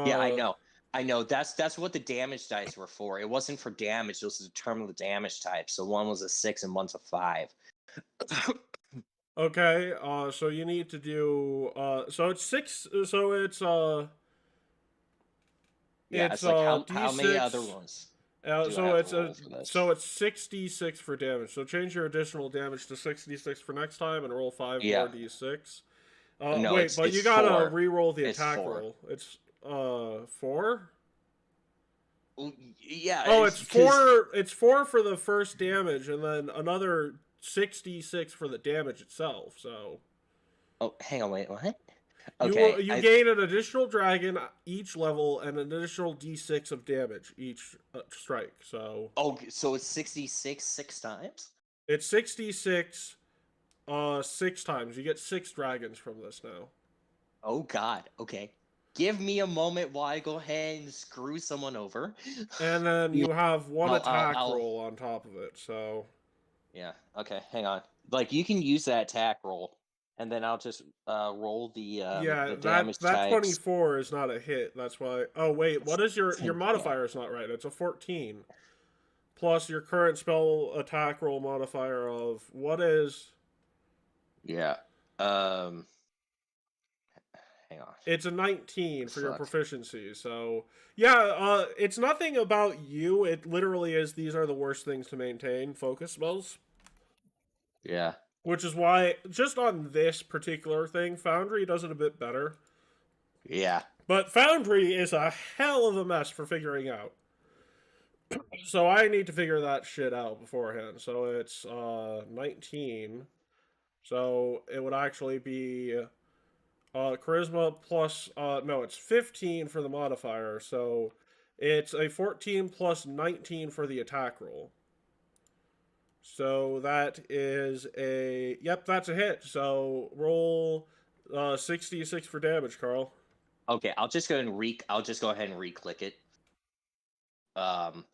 Yeah, I know. That's what the damage dice were for. It wasn't for damage. It was to determine the damage type. So one was a 6 and one's a 5. Okay. So you need to do. So it's 6. So it's Yeah, it's like how many other ones? So it's 66 for damage. So change your additional damage to 66 for next time and roll 5 more d6. No, wait, but it's you gotta 4. re-roll the It's attack 4. roll. It's 4. Yeah. Oh, it's 4. It's 4 for the first damage, and then another 66 for the damage itself. So. Oh, hang on, wait, what? Okay. You gain an additional dragon each level and an additional d6 of damage each strike. So. Oh, so it's 66 6 times? It's 66 6 times. You get 6 dragons from this now. Oh God. Okay. Give me a moment while I go ahead and screw someone over. And then you have one attack roll on top of it. So. Yeah. Okay. Hang on. Like you can use that attack roll, and then I'll just roll the damage that types. 24 is not a hit. That's why. Oh wait, what is your modifier? Is not right. It's a 14 plus your current spell attack roll modifier of what is. Yeah. Hang on. It's a 19 for your proficiency. So yeah, it's nothing about you. It literally is. These are the worst things to maintain. Focus spells. Yeah. Which is why, just on this particular thing, Foundry does it a bit better. Yeah. But Foundry is a hell of a mess for figuring out. So I need to figure that shit out beforehand. So it's 19. So it would actually be charisma plus... no, it's 15 for the modifier. So it's a 14 plus 19 for the attack roll. So that is a... Yep, that's a hit. So roll 66 for damage, Carl. Okay, I'll just go ahead and re-click it.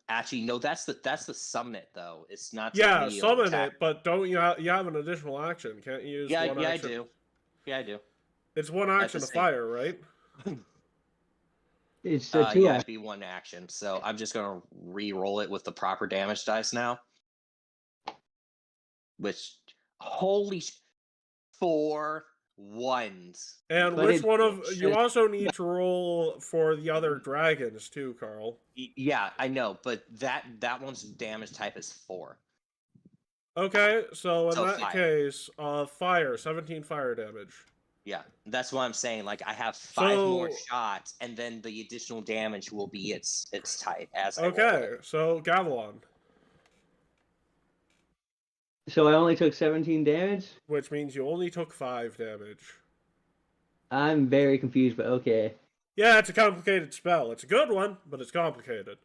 Actually, no, that's the summon though. It's not. Yeah, summon it, but don't you have an additional action? Can't you use one action? I do. Yeah, I do. It's one action to fire, right? It's the 2 it'd be one action. So I'm just gonna re-roll it with the proper damage dice now. Which, holy 4 1s. And But which one of you also need to roll for the other dragons too, Carl? Yeah, I know, but that one's damage type is 4. Okay, so in that fire. case, fire, 17 fire damage. Yeah, that's what I'm saying. Like I have 5 more shots, and then the additional damage will be its type as I roll it. So Gavilan. So I only took 17 damage? Which means you only took 5 damage. I'm very confused, but okay. Yeah, it's a complicated spell. It's a good one, but it's complicated.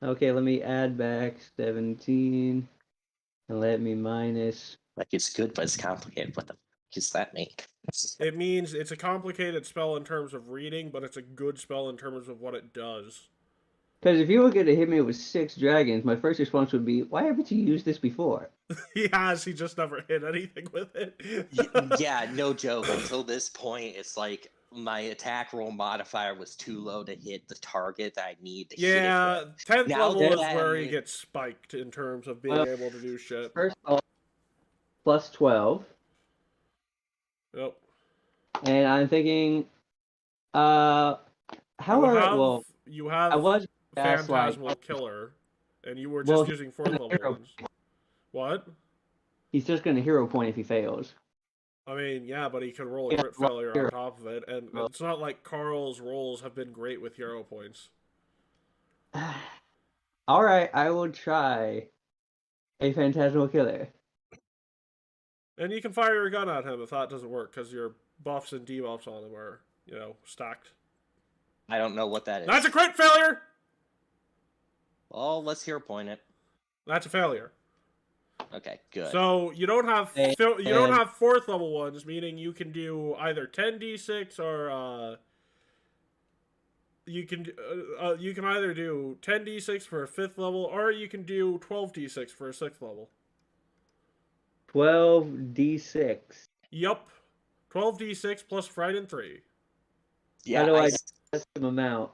Okay, let me add back 17. And let me minus... Like it's good, but it's complicated. What the fuck does that mean? It means it's a complicated spell in terms of reading, but it's a good spell in terms of what it does. Because if you were going to hit me with 6 dragons, my first response would be, why haven't you used this before? He has. He just never hit anything with it. Yeah, no joke. Until this point, it's like my attack roll modifier was too low to hit the target that I need to hit it Yeah, with. 10th Now level is that where I'm he with- gets spiked in terms of being able to do shit. First off, plus 12. Yep. And I'm thinking, how You have I was asked, like, Phantasmal Killer, and you were Well, just using 4th level hero ones. What? he's just going to hero point if he fails. I mean, yeah, but he could roll a Yeah, crit failure on hero. top of it, and Well- it's not like Carl's rolls have been great with hero points. All right, I will try a Phantasmal Killer. And you can fire your gun at him if that doesn't work, because your buffs and debuffs on him are, stacked. I don't know what that is. That's a crit failure! Well, let's hero point it. That's a failure. Okay, good. So you don't have And- 4th level ones, meaning you can do either 10d6 or you can either do 10d6 for a 5th level, or you can do 12d6 for a 6th level. 12d6. Yup, 12d6 plus Frighten 3. Yeah, How do I I test them amount?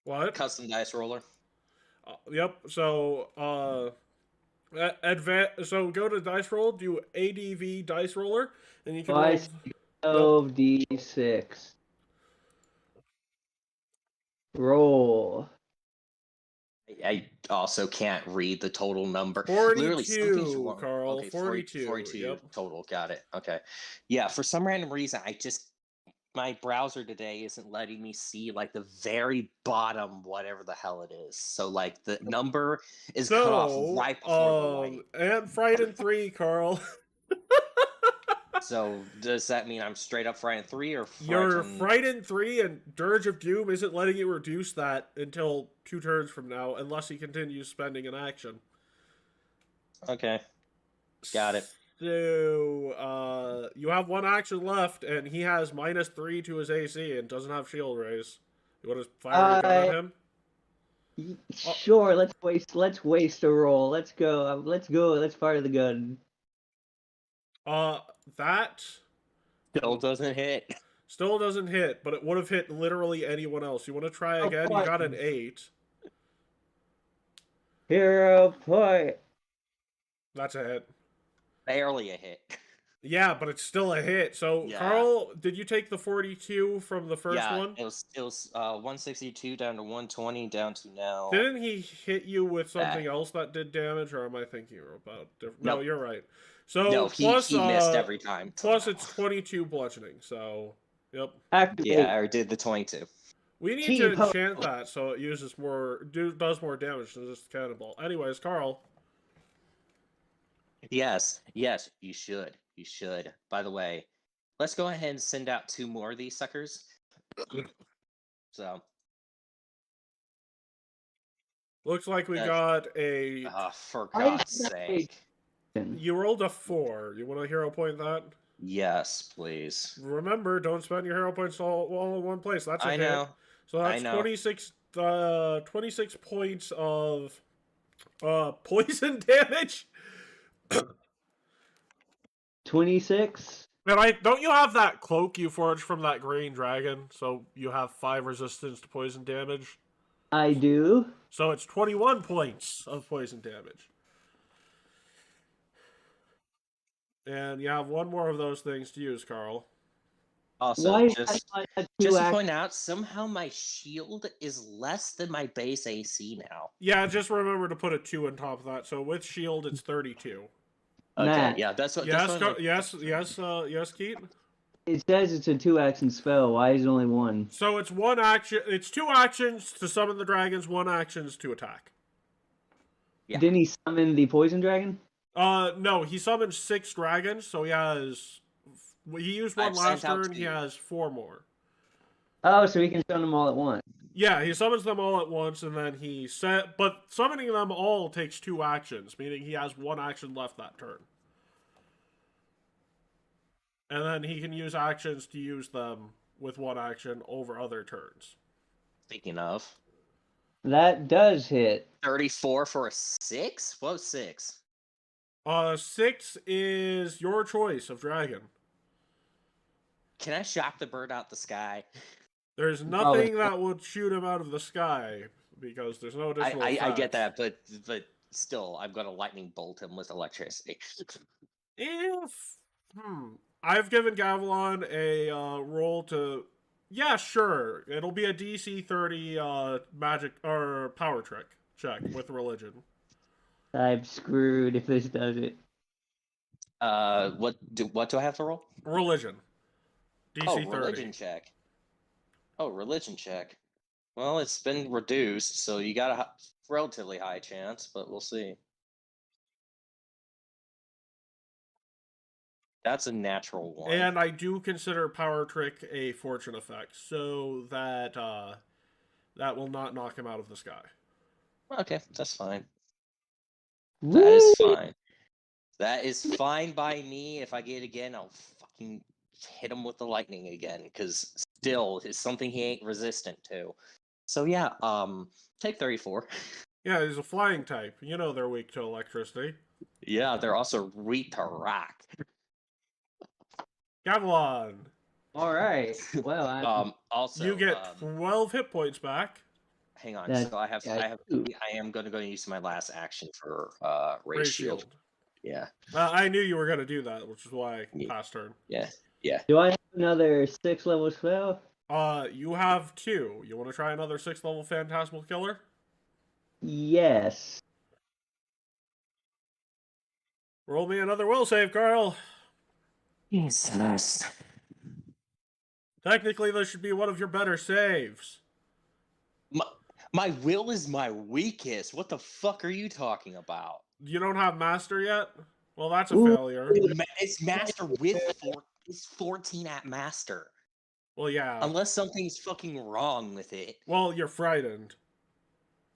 What? custom dice roller. Yep. So So go to dice roll, do ADV dice roller, and you can Oh, I roll. see. 12d6. Roll. I also can't read the total number. 42, Literally, something's wrong. Carl, Okay, 42, 42 yep. total. Got it. Okay. Yeah, for some random reason, my browser today isn't letting me see like the very bottom, whatever the hell it is. So like the number is cut off right before the light. And Frighten 3, Carl. So does that mean I'm straight up Frighten 3 or Your Frighten? Frighten 3 and Dirge of Doom isn't letting you reduce that until 2 turns from now, unless he continues spending an action. Okay. Got it. So, you have 1 action left, and he has -3 to his AC and doesn't have shield raise. You want to fire a gun at him? Sure, let's waste a roll. Let's go. Let's fire the gun. That Still doesn't hit. still doesn't hit, but it would have hit literally anyone else. You want to try Oh, again? You got an 8. Hero point. That's a hit. Barely a hit. Yeah, but it's still a hit. So, Yeah. Carl, did you take the 42 from the first Yeah, one? it was 162 down to 120 down to now. Didn't he hit you with something else that did damage, or am I thinking about different? No, Nope. you're right. So No, he plus, missed every time. Plus, it's 22 bludgeoning. So, yep. Activate. Yeah, I did the 22. We need Team to Post. enchant that so it uses does more damage than just cannonball. Anyways, Carl. Yes, you should. You should. By the way, let's go ahead and send out 2 more of these suckers. So, Looks like we Yes. got a. for I God's should sake. You rolled a 4. You want to hero point that? Yes, please. Remember, don't spend your hero points all in one place. That's a I hit. know. So that's I know. 26 points of poison damage. 26. And don't you have that cloak you forged from that green dragon? So you have 5 resistance to poison damage. I do. So it's 21 points of poison damage. And you have 1 more of those things to use, Carl. Also, Why just to point out, somehow my shield is less than my base AC now. Yeah, just remember to put a 2 on top of that. So with shield, it's 32. Okay, Matt. yeah, that's what. Yes, that's what yes, Keith. It says it's a 2-action spell. Why is it only 1? So it's 1 action. It's 2 actions to summon the dragons, 1 actions to attack. Yeah. Didn't he summon the poison dragon? No, he summoned 6 dragons, so he has. He used 1 I've last sent out turn. He 2. has 4 more. Oh, so he can summon them all at once. Yeah, he summons them all at once, and then but summoning them all takes 2 actions, meaning he has 1 action left that turn. And then he can use actions to use them with 1 action over other turns. Speaking of, That does hit. 34 for a 6? What was 6? 6 is your choice of dragon. Can I shock the bird out the sky? There's nothing that would shoot him out of the sky because there's no additional I get effects. that, but still, I'm gonna lightning bolt him with electricity. If I've given Gavilan a roll to, yeah, sure, it'll be a DC 30 magic or power trick check with religion. I'm screwed if this does it. What do I have to roll? Religion. DC 30. Religion check. Oh, religion check. Well, it's been reduced, so you got a relatively high chance, but we'll see. That's a natural one. And I do consider power trick a fortune effect, so that that will not knock him out of the sky. Okay, that's fine. Woo! That is fine. That is fine by me. If I get it again, I'll fucking hit him with the lightning again, because still, it's something he ain't resistant to. So yeah, take 34. Yeah, he's a flying type. You know they're weak to electricity. Yeah, they're also weak to rock. Gavilan. All right. Well, also You get 12 hit points back. hang on. That's- So I am going to go use my last action for Ray Shield. Yeah. I knew you were going to do that, which is why I passed turn. Yeah. do I have another 6 level spell? You have 2. You want to try another 6th level Phantasmal Killer? Yes. Roll me another will save, Carl. Jesus. Technically, this should be one of your better saves. My will is my weakest. What the fuck are you talking about? You don't have Master yet? Well, that's a Ooh. failure. It's Master with 4. It's 14 at Master. Well, yeah. Unless something's fucking wrong with it. Well, you're frightened.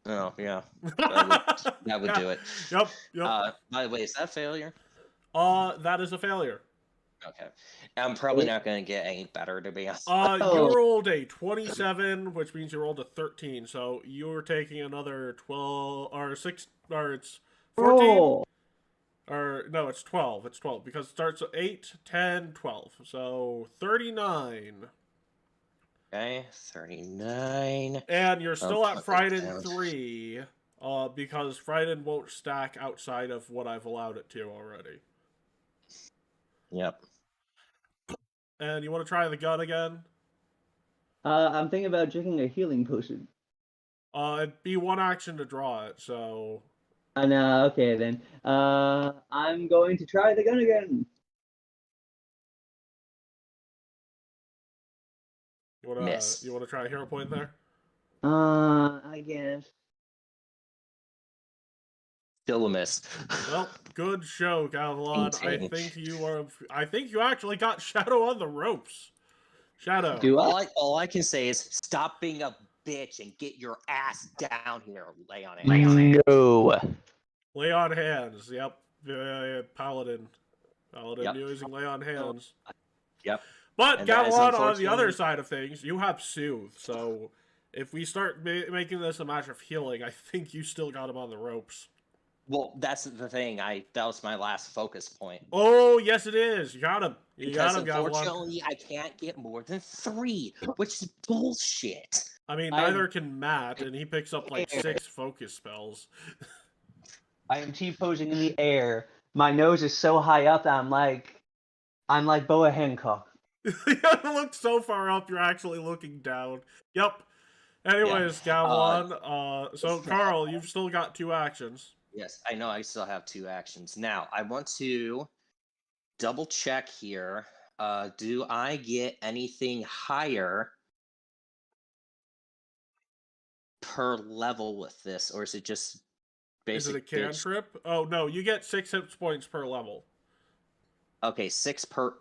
Oh, yeah. That would do it. Yep. By the way, is that a failure? That is a failure. Okay. I'm probably not going to get any better, to be honest. You rolled a 27, which means you rolled a 13, so you're taking another 12, or 6, or it's 14? Roll. Or, no, it's 12. It's 12, because it starts at 8, 10, 12. So, 39. Okay, 39. And you're still at put that Frightened down. 3, because Frightened won't stack outside of what I've allowed it to already. Yep. And you want to try the gun again? I'm thinking about drinking a healing potion. It'd be one action to draw it, so... No, okay then. I'm going to try the gun again. Miss. You want to try a hero point there? I guess. Still a miss. Well, good show, Gavilan. 18. I think you actually got Shadow on the ropes. Shadow. Do I? All I can say is stop being a bitch and get your ass down here. Lay on it. No. Lay on hands. Yep. Paladin. Yep. Using lay on hands. Yep. But And that is Gavilan, on the other unfortunately- side of things, you have Soothe. So if we start making this a match of healing, I think you still got him on the ropes. Well, that's the thing. That was my last focus point. Oh, yes, it is. You got him. Because Gavilan. unfortunately, I can't get more than 3, which is bullshit. I mean, neither can Matt, and he picks up like 6 focus spells. I am T-posing in the air. My nose is so high up that I'm like Boa Hancock. You look so far up, you're actually looking down. Yep. Anyways, Gavilan, so Carl, you've still got 2 actions. Yes, I know I still have 2 actions. Now, I want to double check here. Do I get anything higher per level with this, or is it just basic? Is it a cantrip? Oh, no, you get 6 hit points per level. Okay, 6 per...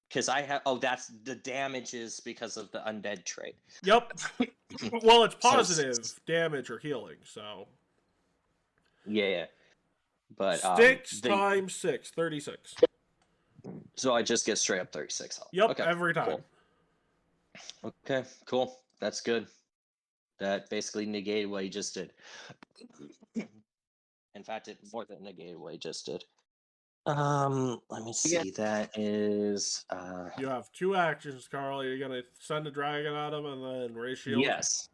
Because I have... Oh, that's the damages because of the undead trait. Yep. Well, it's So- positive damage or healing, so... Yeah. But 6 times 6, 36. So I just get straight up 36 health. Yep, Okay, every time. cool. Okay, cool. That's good. That basically negated what he just did. In fact, it more than negated what he just did. Let me see. That is You have 2 actions, Carl. You're gonna send a dragon at him and then raise shield. yes.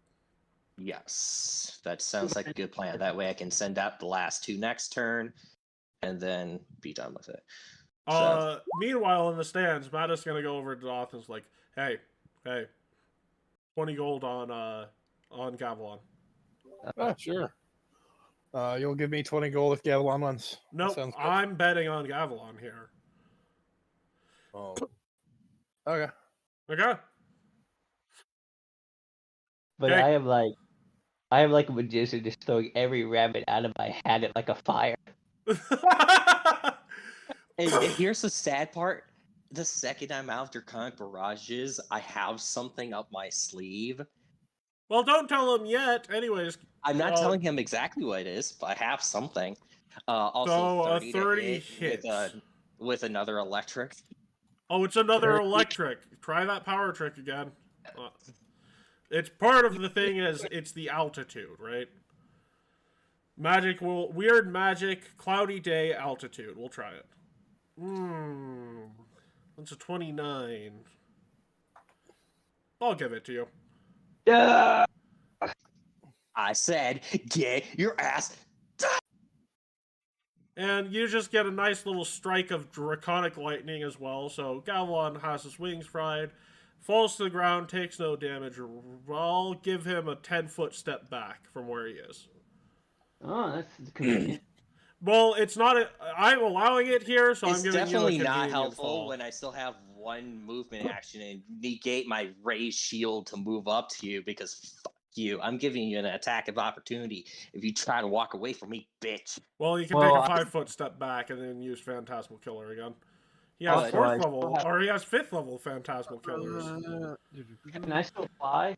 Yes. That sounds like a good plan. That way I can send out the last 2 next turn and then be done with it. So, Meanwhile, in the stands, Matt is gonna go over to Dawson's like, hey, 20 gold on Gavilan. Sure. You'll give me 20 gold if Gavilan wins. Nope, I'm betting on Gavilan here. Oh. Okay. Okay. But Okay. I am like a magician just throwing every rabbit out of my hat at like a fire. and here's the sad part. The second I'm out of Draconic Barrages, I have something up my sleeve. Well, don't tell him yet. Anyways, I'm not telling him exactly what it is, but I have something. Also, so 30 a 30 to hit hits. with another electric. Oh, it's another electric. Try that power trick again. It's part of the thing is it's the altitude, right? Weird magic, cloudy day, altitude. We'll try it. That's a 29. I'll give it to you. Yeah. I said, get your ass. And you just get a nice little strike of draconic lightning as well. So Gavilan has his wings fried, falls to the ground, takes no damage. I'll give him a 10-foot step back from where he is. Oh, that's convenient. Well, it's not. I'm allowing it here, so It's I'm giving definitely you a not convenient helpful fall. when I still have 1 movement action and negate my raised shield to move up to you because fuck you. I'm giving you an attack of opportunity if you try to walk away from me, bitch. Well, you can take a 5-foot step back and then use Phantasmal Killer again. He has 4th level, or he has 5th level Phantasmal Killers. Can I still fly?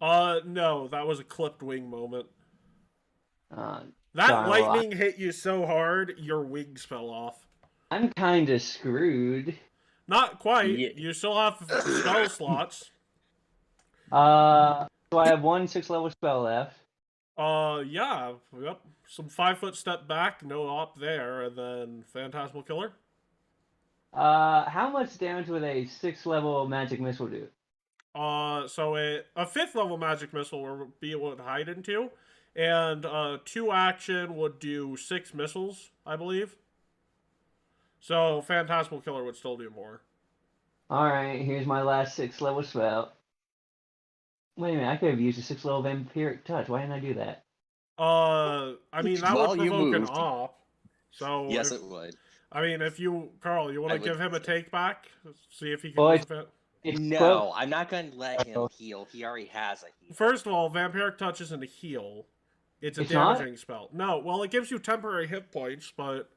No, that was a clipped wing moment. Darn, That lightning hit you so hard, your wings fell off. I'm kind of screwed. Not quite. Yeah. You still have spell slots. So I have 1 6-level spell left. Yeah, yep. Some 5-foot step back, no op there, and then Phantasmal Killer. How much damage would a 6-level magic missile do? So a 5th level magic missile would be able to hide into, and 2 action would do 6 missiles, I believe. So Phantasmal Killer would still do more. Alright, here's my last 6-level spell. Wait a minute, I could have used a 6-level vampiric touch. Why didn't I do that? I mean, that Well, would you provoke an moved. op. So Yes, it would. I mean, if you, Carl, you want I to give would- him a take back? See if he can Well, use it. It's No, I'm not going to let him Oh. heal. He already has a heal. First of all, Vampiric Touch isn't a heal. It's a It's not? damaging spell. No, well, it gives you temporary hit points, but...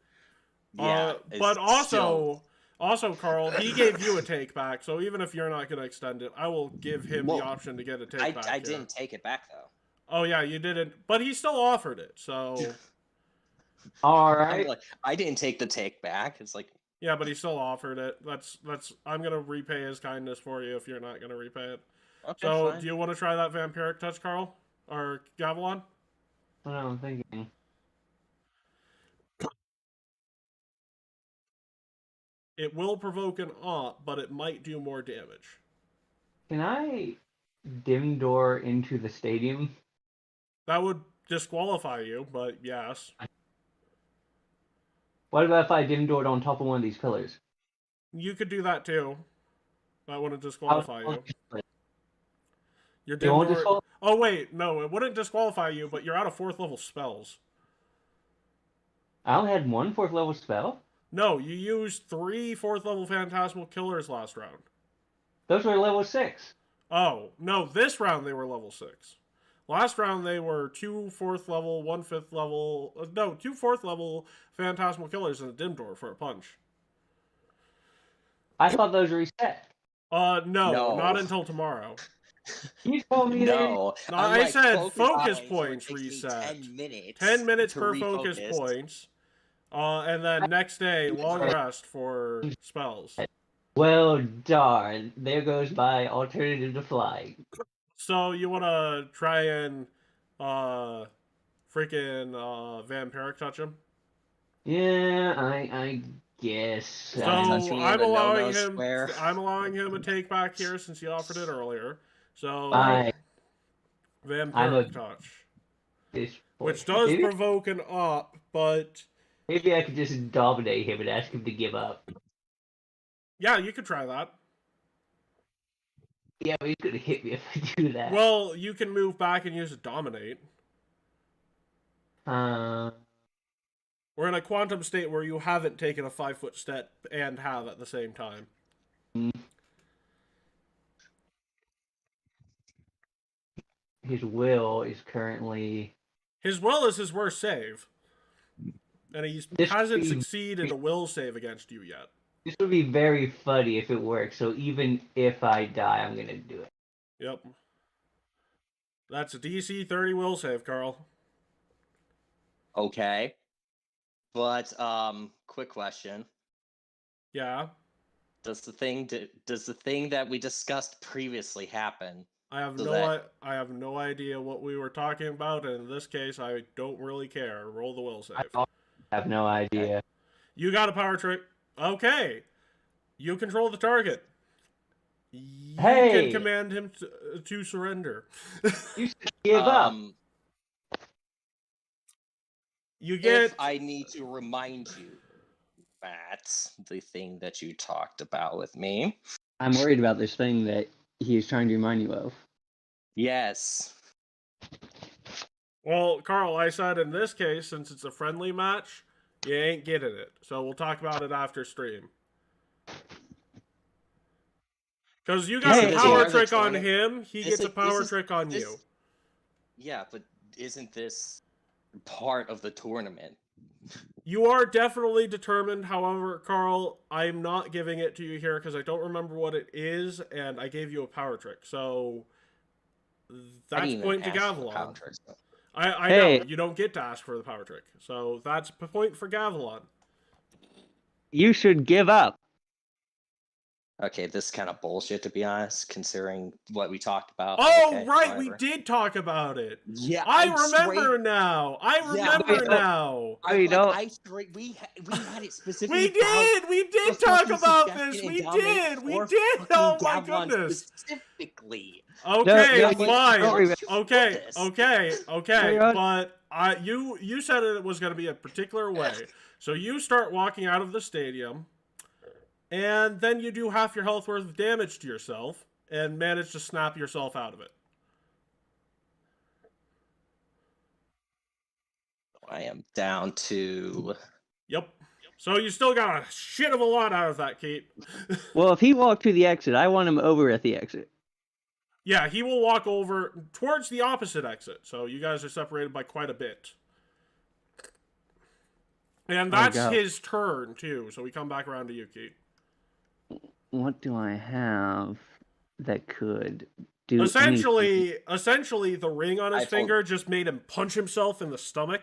Yeah, it's but still- also, Carl, he gave you a take back, so even if you're not going to extend it, I will give him Well, the option to get a take back. I here. didn't take it back, though. Oh, yeah, you didn't. But he still offered it, so... Alright. I'm like, I didn't take the take back. It's like, Yeah, but he still offered it. That's. I'm gonna repay his kindness for you if you're not gonna repay it. okay, So, fine. do you want to try that Vampiric Touch, Carl? Or Gavilan? What I'm thinking. It will provoke an op, but it might do more damage. Can I dim door into the stadium? That would disqualify you, but yes. What about if I dim doored on top of one of these pillars? You could do that too. That wouldn't disqualify you. You're You dim won't door- disqual- Oh wait, no, it wouldn't disqualify you, but you're out of 4th level spells. I only had 1 4th-level spell? No, you used 3 4th level Phantasmal Killers last round. Those were level 6. Oh, no, this round they were level 6. Last round they were 2 4th level, 1 5th level, 2 4th level Phantasmal Killers and a Dim Door for a punch. I thought those were reset. No, No. not until tomorrow. You told me No, No, I'm I like, said focus points points takes me reset. 10 minutes. 10 minutes to per focus refocus. points. And then next day, long rest for spells. Well, darn. There goes my alternative to flying. So you want to try and freaking vampiric touch him? Yeah, I guess. So Touch me in the no-no square. I'm allowing him a take back here since he offered it earlier. So I'm vampiric a touch, this which does maybe, provoke an op, but maybe I could just dominate him and ask him to give up. yeah, you could try that. Yeah, but he's gonna hit me if I do that. Well, you can move back and use a dominate. Uh, We're in a quantum state where you haven't taken a 5-foot step and have at the same time. his will is currently. His will is his worst save. And he hasn't succeeded a will save against you yet. This would be very funny if it works. So even if I die, I'm gonna do it. Yep. That's a DC 30 will save, Carl. Okay. But quick question. Yeah. Does the thing that we discussed previously happen? I have no idea what we were talking about, and in this case, I don't really care. Roll the will save. I have no idea. You got a power trick. Okay. You control the target. You can command him to surrender. You should give up. You get. If I need to remind you, that's the thing that you talked about with me. I'm worried about this thing that he's trying to remind you of. Yes. Well, Carl, I said in this case, since it's a friendly match, you ain't getting it. So we'll talk about it after stream. Because you got a power trick on him, he gets a power trick on you. Yeah, but isn't this part of the tournament? You are definitely determined. However, Carl, I'm not giving it to you here because I don't remember what it is, and I gave you a power trick. So that's point to Gavilan. I know you don't get to ask for the power trick, so that's a point for Gavilan. You should give up. Okay, this is kind of bullshit, to be honest, considering what we talked about. Oh, okay, right, whatever. we did talk about it. Yeah, I remember now. I remember now. We had it specifically. We did talk about this. We did. Oh my goodness. Specifically. Okay, fine. Okay. But you said it was going to be a particular way. So you start walking out of the stadium. And then you do half your health worth of damage to yourself and manage to snap yourself out of it. I am down to... Yep. So you still got a shit of a lot out of that, Kate. Well, if he walked to the exit, I want him over at the exit. Yeah, he will walk over towards the opposite exit. So you guys are separated by quite a bit. And that's his turn, too. So we come back around to you, Kate. What do I have that could do essentially the ring on his finger just made him punch himself in the stomach.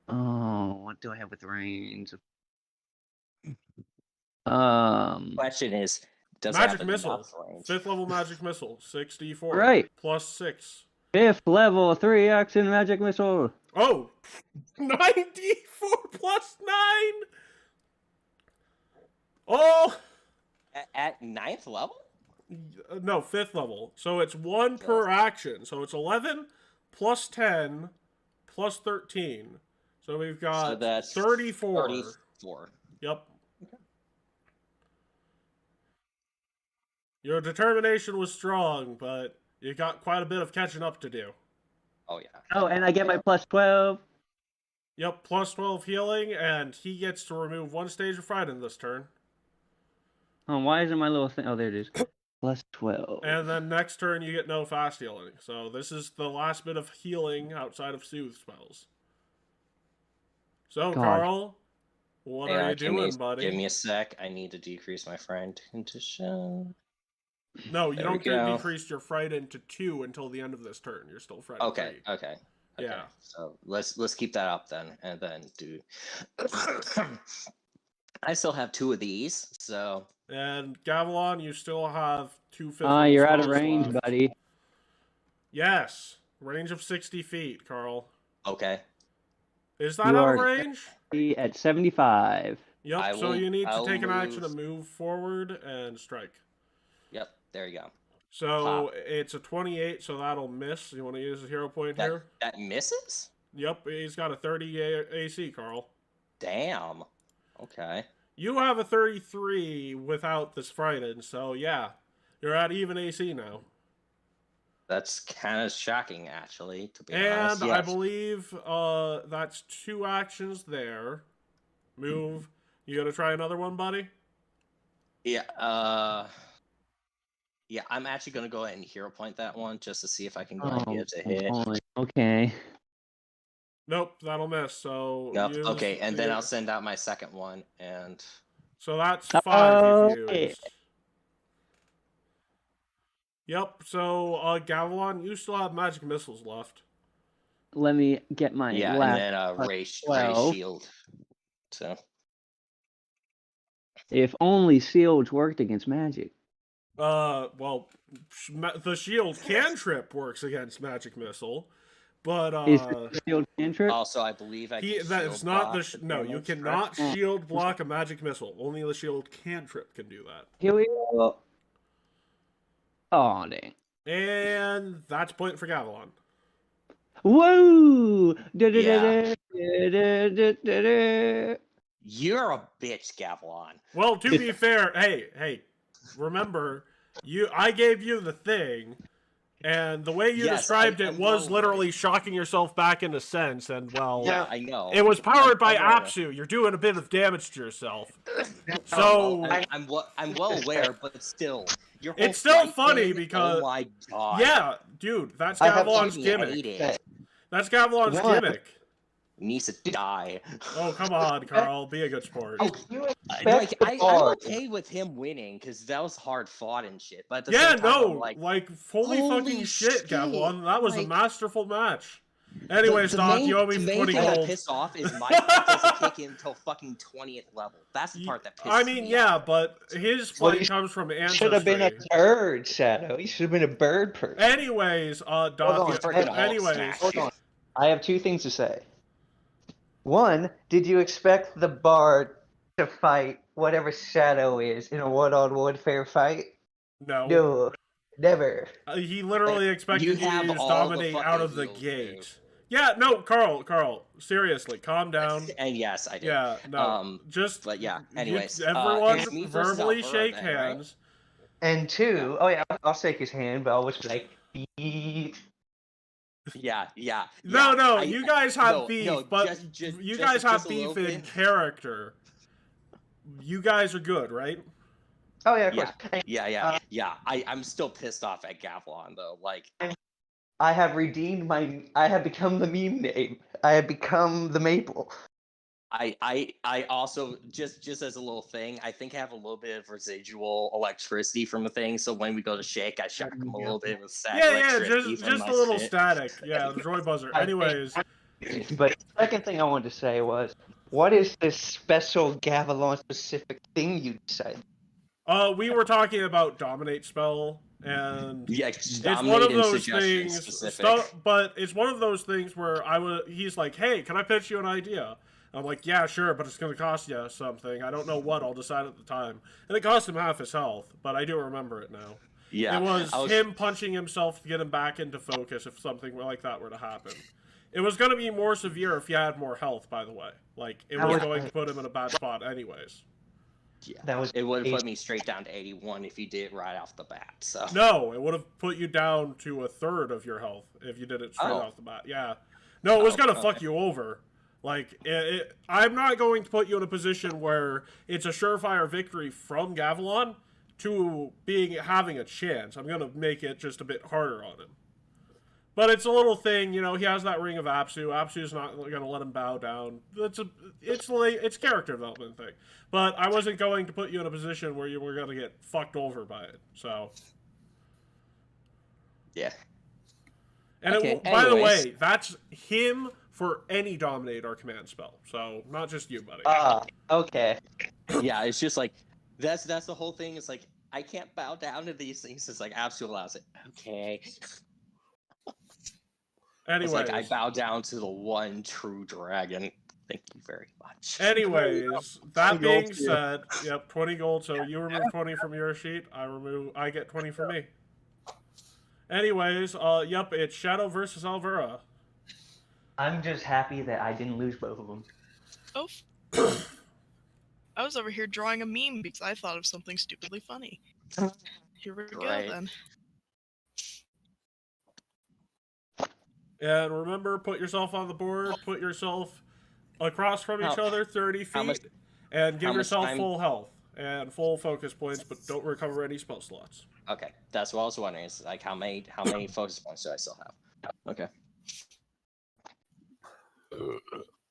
Oh, what do I have with range? Question is, does magic missile, 5th level magic missile, 6d4, right? Plus 6. 5th level 3 action magic missile. Oh, 9d4 plus 9. Oh! At 9th level? No, 5th level. So it's 1 per action. So it's 11 plus 10 plus 13. So we've got 34. 34. Yep. Okay. Your determination was strong, but you got quite a bit of catching up to do. Oh, yeah. Oh, and I get my plus 12. Yep, plus 12 healing, and he gets to remove 1 stage of fright in this turn. Oh, why isn't my little thing? Oh, there it is. Plus 12. And then next turn you get no fast healing. So this is the last bit of healing outside of soothe spells. So, Carl, what are you doing, buddy? Give me a sec. I need to decrease my fright into show. No, you don't get decrease your fright into 2 until the end of this turn. You're still frightened. Okay. Yeah. So let's keep that up then, and then do. I still have 2 of these, so And Gavilan, you still have 2/5. You're out of spells range, left. buddy. Yes. Range of 60 feet, Carl. Okay. Is that You out are of range? at 75. Yep, so you need to take an action to move. move forward and strike. Yep, there you go. So it's a 28, so that'll miss. You want to use a hero point here? That misses? Yep, he's got a 30 AC, Carl. Damn. Okay. You have a 33 without this frightened, so yeah. You're at even AC now. That's kind of shocking, actually, to be And honest. I Yes. believe that's 2 actions there. Move. You gonna try another one, buddy? Yeah, yeah, I'm actually going to go ahead and hero point that one just to see if I can get it to hit. Okay. Nope, that'll miss. So Yep, use okay, and then the- I'll send out my second one, and... So that's 5 you've Okay. used. Yep, so Gavilan, you still have magic missiles left. Let me get my Yeah, last. and then Ray 12. Shield. So, If only shields worked against magic. Well, the shield cantrip works against magic missile, but Is the shield cantrip? also, I believe I can that's shield not block the the no. You damage, cannot correct? shield block a magic missile. Only the shield cantrip can do that. Here we go. Oh, dang. And that's point for Gavilan. Woo! Yeah. Da-da-da-da-da-da-da-da. You're a bitch, Gavilan. Well, to be fair, hey, remember, I gave you the thing, and the way you Yes, described I'm it was well literally aware. shocking yourself back into sense, and well, Yeah, I know. it was powered by I'm aware. Apsu. You're doing a bit of damage to yourself. Well, So I'm well aware, but still, your whole It's still flight funny thing, because- oh my god, yeah, dude, that's I have Gavilan's I gimmick. hate it. That's Gavilan's One. gimmick. Needs to die. Oh, come on, Carl, be a good sport. Oh, You like expect the I'm bard. okay with him winning because that was hard fought and shit. But at the Yeah, same time, no, I'm like, holy holy fucking shit, shit, Gavilan, that was a like- masterful match. Anyways, Doc, you owe me the 20 main thing that gold. pissed off is my fight doesn't kick in until fucking 20th level. That's the part that pisses I mean, me yeah, off. but his Well, fight you comes from should have been a ancestry. bird, Shadow. You should have been a bird person. Anyways, Doc, on, freaking Hulk anyways, smash. Hold on. I have 2 things to say. One, did you expect the bard to fight whatever Shadow is in a one-on-one fair fight? no. No, never. He literally expected You you to have use all the dominate out fucking of the heals, gate. dude. Yeah, no, Carl, seriously, calm down. And yes, I did. Yeah, no, just but yeah, you- anyways, everyone it's me versus verbally Alvaro shake then, right? hands. And 2, oh yeah, I'll shake his hand, but I'll whisper like, beep. Yeah. No, I- you guys have no, beef, no, but just- you just- guys have just a beef little in bit. character. You guys are good, right? Oh yeah, of Yeah. course. And Yeah. I'm still pissed off at Gavilan though. Like, I have redeemed I have become the meme name. I have become the maple. I also just as a little thing, I think I have a little bit of residual electricity from the thing. So when we go to shake, I shock him a little bit with static Yeah, electricity from just my a little shit. static. Yeah, the joy buzzer. I- Anyways, But the second thing I wanted to say was, what is this special Gavilan specific thing you decided? we were talking about dominate spell, and Yeah, it's one dominate of and those suggestion things. specific. But it's one of those things where he's like, "Hey, can I pitch you an idea?" I'm like, "Yeah, sure, but it's going to cost you something. I don't know what. I'll decide at the time." And it cost him half his health, but I do remember it now. Yeah, It was, I was him punching himself to get him back into focus if something like that were to happen. It was going to be more severe if he had more health, by the way. Like, it That was was- going to put him in a bad spot anyways. Yeah, That was it would have put me straight down to 81 if you did it right off the bat. So No, it would have put you down to a third of your health if you did it straight Oh. off the bat. Yeah. No, it was Oh, going to okay. fuck you over. Like, I'm not going to put you in a position where it's a surefire victory from Gavilan to having a chance. I'm going to make it just a bit harder on him. But it's a little thing, you know. He has that ring of Apsu. Apsu's not going to let him bow down. It's character development thing. But I wasn't going to put you in a position where you were going to get fucked over by it. So, yeah. and Okay, by the anyways. way, that's him for any dominate or command spell. So not just you, buddy. okay. Yeah, it's just like That's the whole thing. It's like I can't bow down to these things. It's like absolute allows it. Okay. It's like I Anyways, bow down to the one true dragon. Thank you very much. anyways, that 20 gold being to you. said, yep, 20 gold. So you remove 20 from your sheet. I get 20 from me. Anyways, yep, it's Shadow versus Alvera. I'm just happy that I didn't lose both of them. Oh. I was over here drawing a meme because I thought of something stupidly funny. Here we go Right. then. And remember, put yourself on the board. Put yourself across from each other 30 how much- feet. And give how much yourself time- full health and full focus points, but don't recover any spell slots. Okay, that's what I was wondering. Is like how many focus points do I still have? Okay.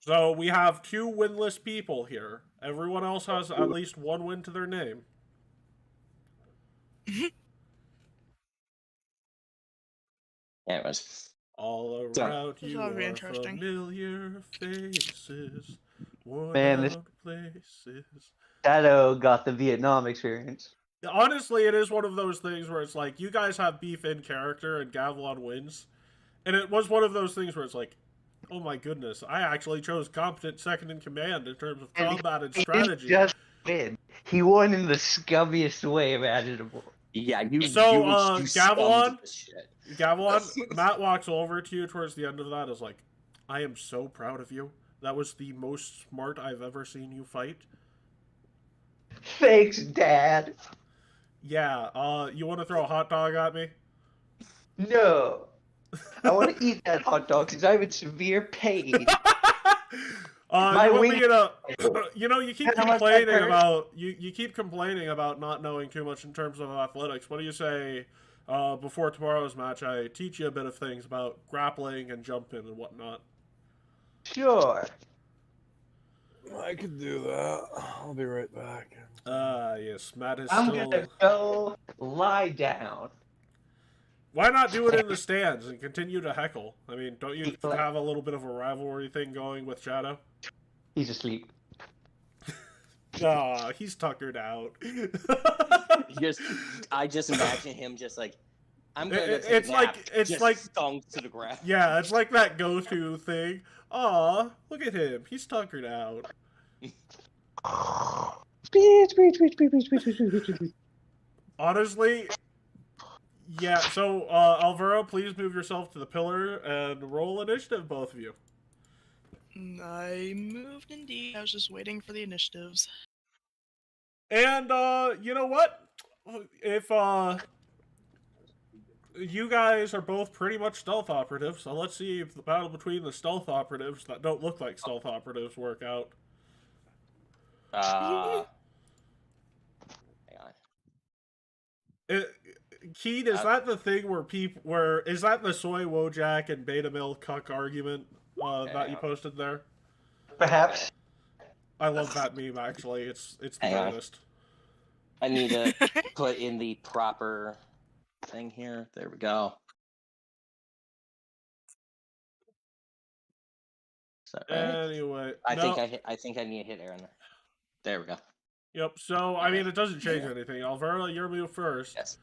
So we have 2 winless people here. Everyone else has at least 1 win to their name. Anyways, All So- around you That'll be are interesting. familiar faces, worn Man, this- out places. Shadow got the Vietnam experience. Honestly, it is one of those things where it's like, you guys have beef in character and Gavlon wins. And it was one of those things where it's like, oh my goodness, I actually chose competent second in command in terms of And combat and He strategy. didn't just win. He won in the scummiest way imaginable. yeah, you. So, you Gavilan? scummed this shit. Gavlon, Matt walks over to you towards the end of that, is like, I am so proud of you. That was the most smart I've ever seen you fight. Thanks, Dad. Yeah, you want to throw a hot dog at me? No. I want to eat that hot dog because I'm in severe pain. My you want me wing- to, you keep How much that complaining hurt? about you keep complaining about not knowing too much in terms of athletics. What do you say before tomorrow's match? I teach you a bit of things about grappling and jumping and whatnot. Sure. I could do that. I'll be right back. Yes, Matt is I'm still. gonna go lie down. Why not do it in the stands and continue to heckle? I mean, don't you have a little bit of a rivalry thing going with Shadow? He's asleep. Aw, he's tuckered out. I just imagine him just like, I'm gonna It- take it's a like- nap, it's just like- stunk to the ground. Yeah, it's like that go-to thing. Aw, look at him. He's tuckered out. Honestly, yeah, so, Alvaro, please move yourself to the pillar and roll initiative, both of you. I moved indeed. I was just waiting for the initiatives. And, you know what? If, you guys are both pretty much stealth operatives, so let's see if the battle between the stealth operatives that don't look like stealth operatives work out. Hang on. Keith, is that the thing is that the Soy Wojak and Beta Mill cuck argument that you posted there? Perhaps. I love that meme, actually. It's the Hang on. greatest. I need to put in the proper thing here. There we go. Is that right? Anyway, I no. think I need to hit Aaron. There we go. Yep, so, I mean, it doesn't change anything. Alvaro, your move first. Yes.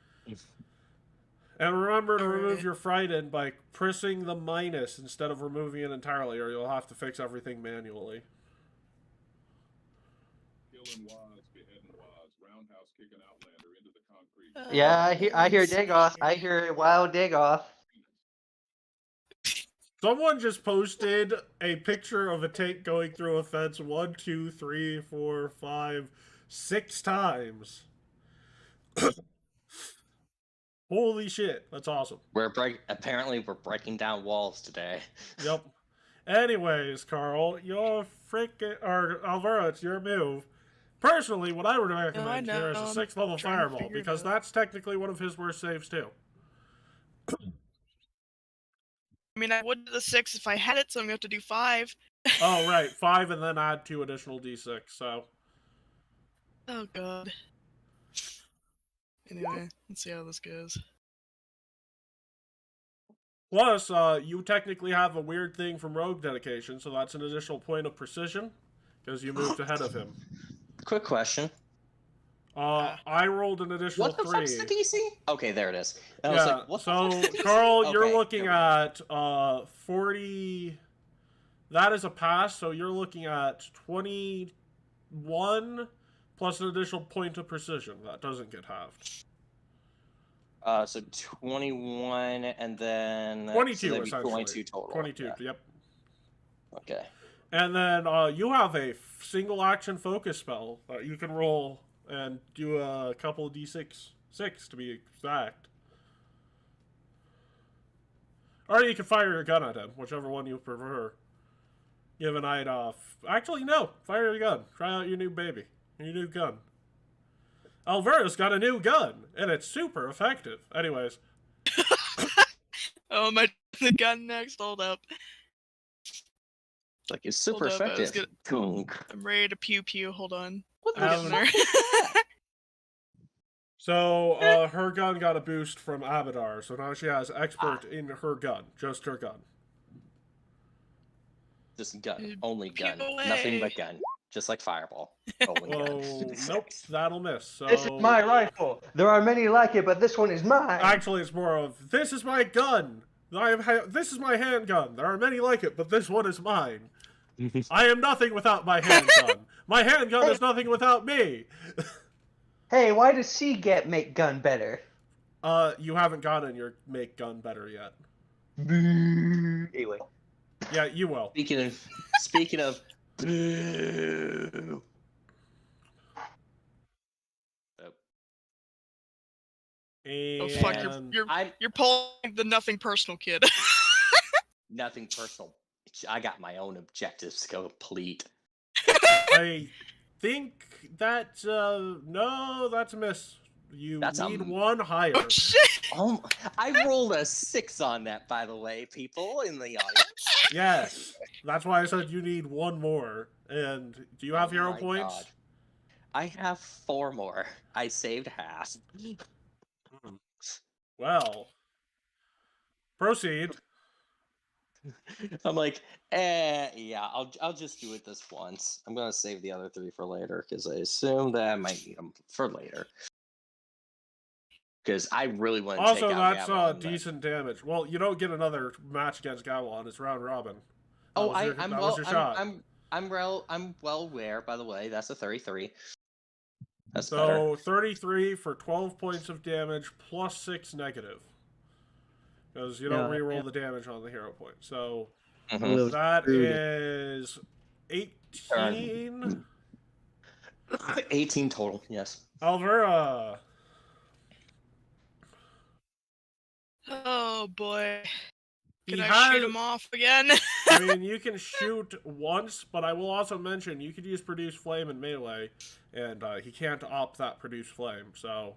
And remember to remove Alright. your frightened by pressing the minus instead of removing it entirely, or you'll have to fix everything manually. Yeah, I hear Dagoth. I hear wild Dagoth. Someone just posted a picture of a tank going through a fence 1, 2, 3, 4, 5, 6 times. Holy shit, that's awesome. Apparently we're breaking down walls today. Yep. Anyways, Carl, Alvaro, it's your move. Personally, what I would recommend here is a 6th level trying to fireball, figure it because out. that's technically one of his worst saves too. I mean, I would do the 6 if I had it, so I'm going to have to do 5. Oh, right, 5 and then add 2 additional d6, so. Oh, God. Anyway, let's see how this goes. Plus, you technically have a weird thing from Rogue Dedication, so that's an additional point of precision, because you moved ahead of him. Quick question. I rolled an additional What the 3. fuck's the DC? Okay, there it is. I was Yeah, like, what the so fuck's the DC? Carl, you're Okay, looking there we go. at 40. That is a pass, so you're looking at 21 plus an additional point of precision. That doesn't get halved. So 21 and then 22 so that'd be essentially. 22 total. 22. Yeah. Yep. Okay. And then you have a single action focus spell that you can roll and do a couple of d6, 6 to be exact. Or you can fire your gun at him, whichever one you prefer. Give a night off. Actually, no. Fire your gun. Try out your new baby. Your new gun. Alvera's got a new gun, and it's super effective. Anyways. Oh, my the gun next. Hold up. Like, it's super Hold up, I was effective. I'm ready to pew pew. Hold on. What the I'm fuck getting there. So, her gun got a boost from Abadar, so now she has expert in her gun. Just her gun. Just gun. Only gun. away. Nothing but gun. Just like Fireball. Only gun. Oh, nope, that'll miss. So, This is my rifle. There are many like it, but this one is mine. actually, it's more of, this is my gun. This is my handgun. There are many like it, but this one is mine. I am nothing without my handgun. My handgun is nothing without me. Hey, why does C make gun better? You haven't gotten your make gun better yet. Anyway. Yeah, you will. Speaking of boo. Oh fuck! And You're pulling the nothing personal kid. Nothing personal. I got my own objectives to complete. I think that no, that's a miss. You need one higher. Oh shit! Oh, I rolled a 6 on that, by the way, people in the audience. Yes, that's why I said you need one more. And do you have hero my points? God. I have 4 more. I saved half. Well, proceed. I'm like, yeah, I'll just do it this once. I'm gonna save the other 3 for later because I assume that I might need them for later. Because I really want to Also, take out that's Gavilan, but- decent damage. Well, you don't get another match against Gavilan. It's round robin. Oh, That was your shot. I'm well aware. By the way, that's a 33. That's so better. 33 for 12 points of damage plus 6 negative. Because you don't reroll the damage on the hero point. So Mhm. that is 18. 18 total. Yes. Alvera. Oh boy. Can He I shoot has- him off again? I mean, you can shoot once, but I will also mention you could use Produce Flame in melee, and he can't opt that Produce Flame. So,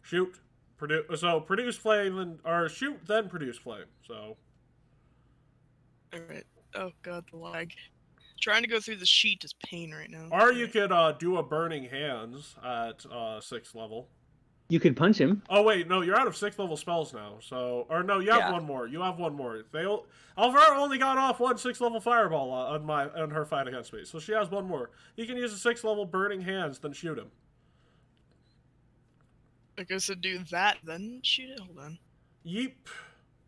shoot, Produce Flame, or shoot, then Produce Flame. So, Alright. Oh god, the lag. Trying to go through the sheet is pain right now. or you could do a Burning Hands at 6th level. You could punch him. Oh wait, no, you're out of 6th level spells now. So, or no, you have one more. You have one more. Alvera only got off 1 6th level fireball on her fight against me, so she has one more. You can use a 6th level Burning Hands, then shoot him. I guess I'd do that, then shoot it. Hold on. Yeep.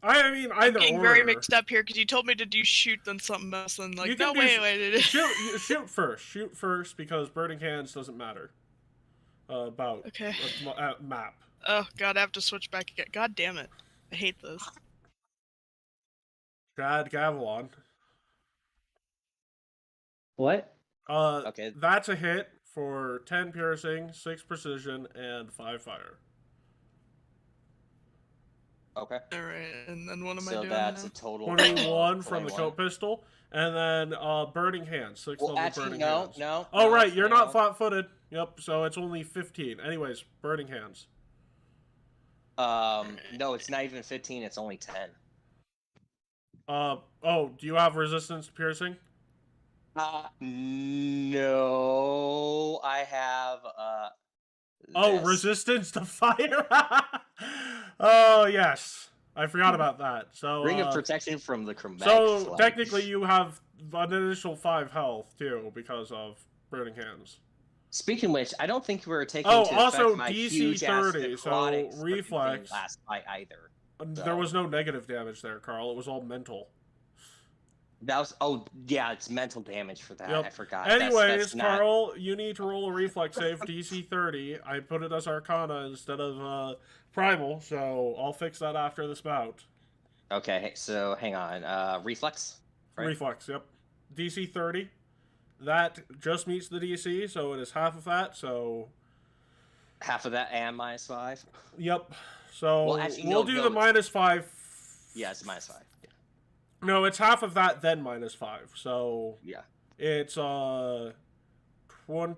I mean, I'm either getting or. very mixed up here because you told me to do shoot, then something else, and You like, can no, do wait. shoot first. Shoot first because Burning Hands doesn't matter. About Okay. Map. Oh god, I have to switch back again. God damn it. I hate this. Chad Gavilan. What? Okay. That's a hit for 10 piercing, 6 precision, and 5 fire. Okay. Alright, and then what am I So doing that's now? a total 21 of from the 21. coat pistol, and then Burning Hands, 6th Well, level actually, Burning no, Hands. no. Oh no, right, you're no. not flat-footed. Yep, so it's only 15. Anyways, Burning Hands. No, it's not even 15. It's only 10. Oh, do you have resistance to piercing? No, I have Oh, this. resistance to fire. Oh yes, I forgot about that. So Ring of protection from the chromatic so flame. technically you have an additional 5 health too because of Burning Hands. Speaking of which, I don't think we were taking Oh, into also effect my DC huge ass 30, so necrotic freaking reflex. thing last fight either. There was no negative damage there, Carl. It was all mental. That was yeah, it's mental damage for that. Yep. I forgot. Anyways, that's not... Carl, you need to roll a reflex save DC 30. I put it as Arcana instead of Primal, so I'll fix that after this bout. Okay, so hang on. Reflex? Right? Reflex, yep. DC 30. That just meets the DC, so it is half of that, so... Half of that and -5? Yep. So well, actually, we'll do the -5. Yeah, it's -5. Yeah. No, it's half of that, then -5. So yeah, it's 20.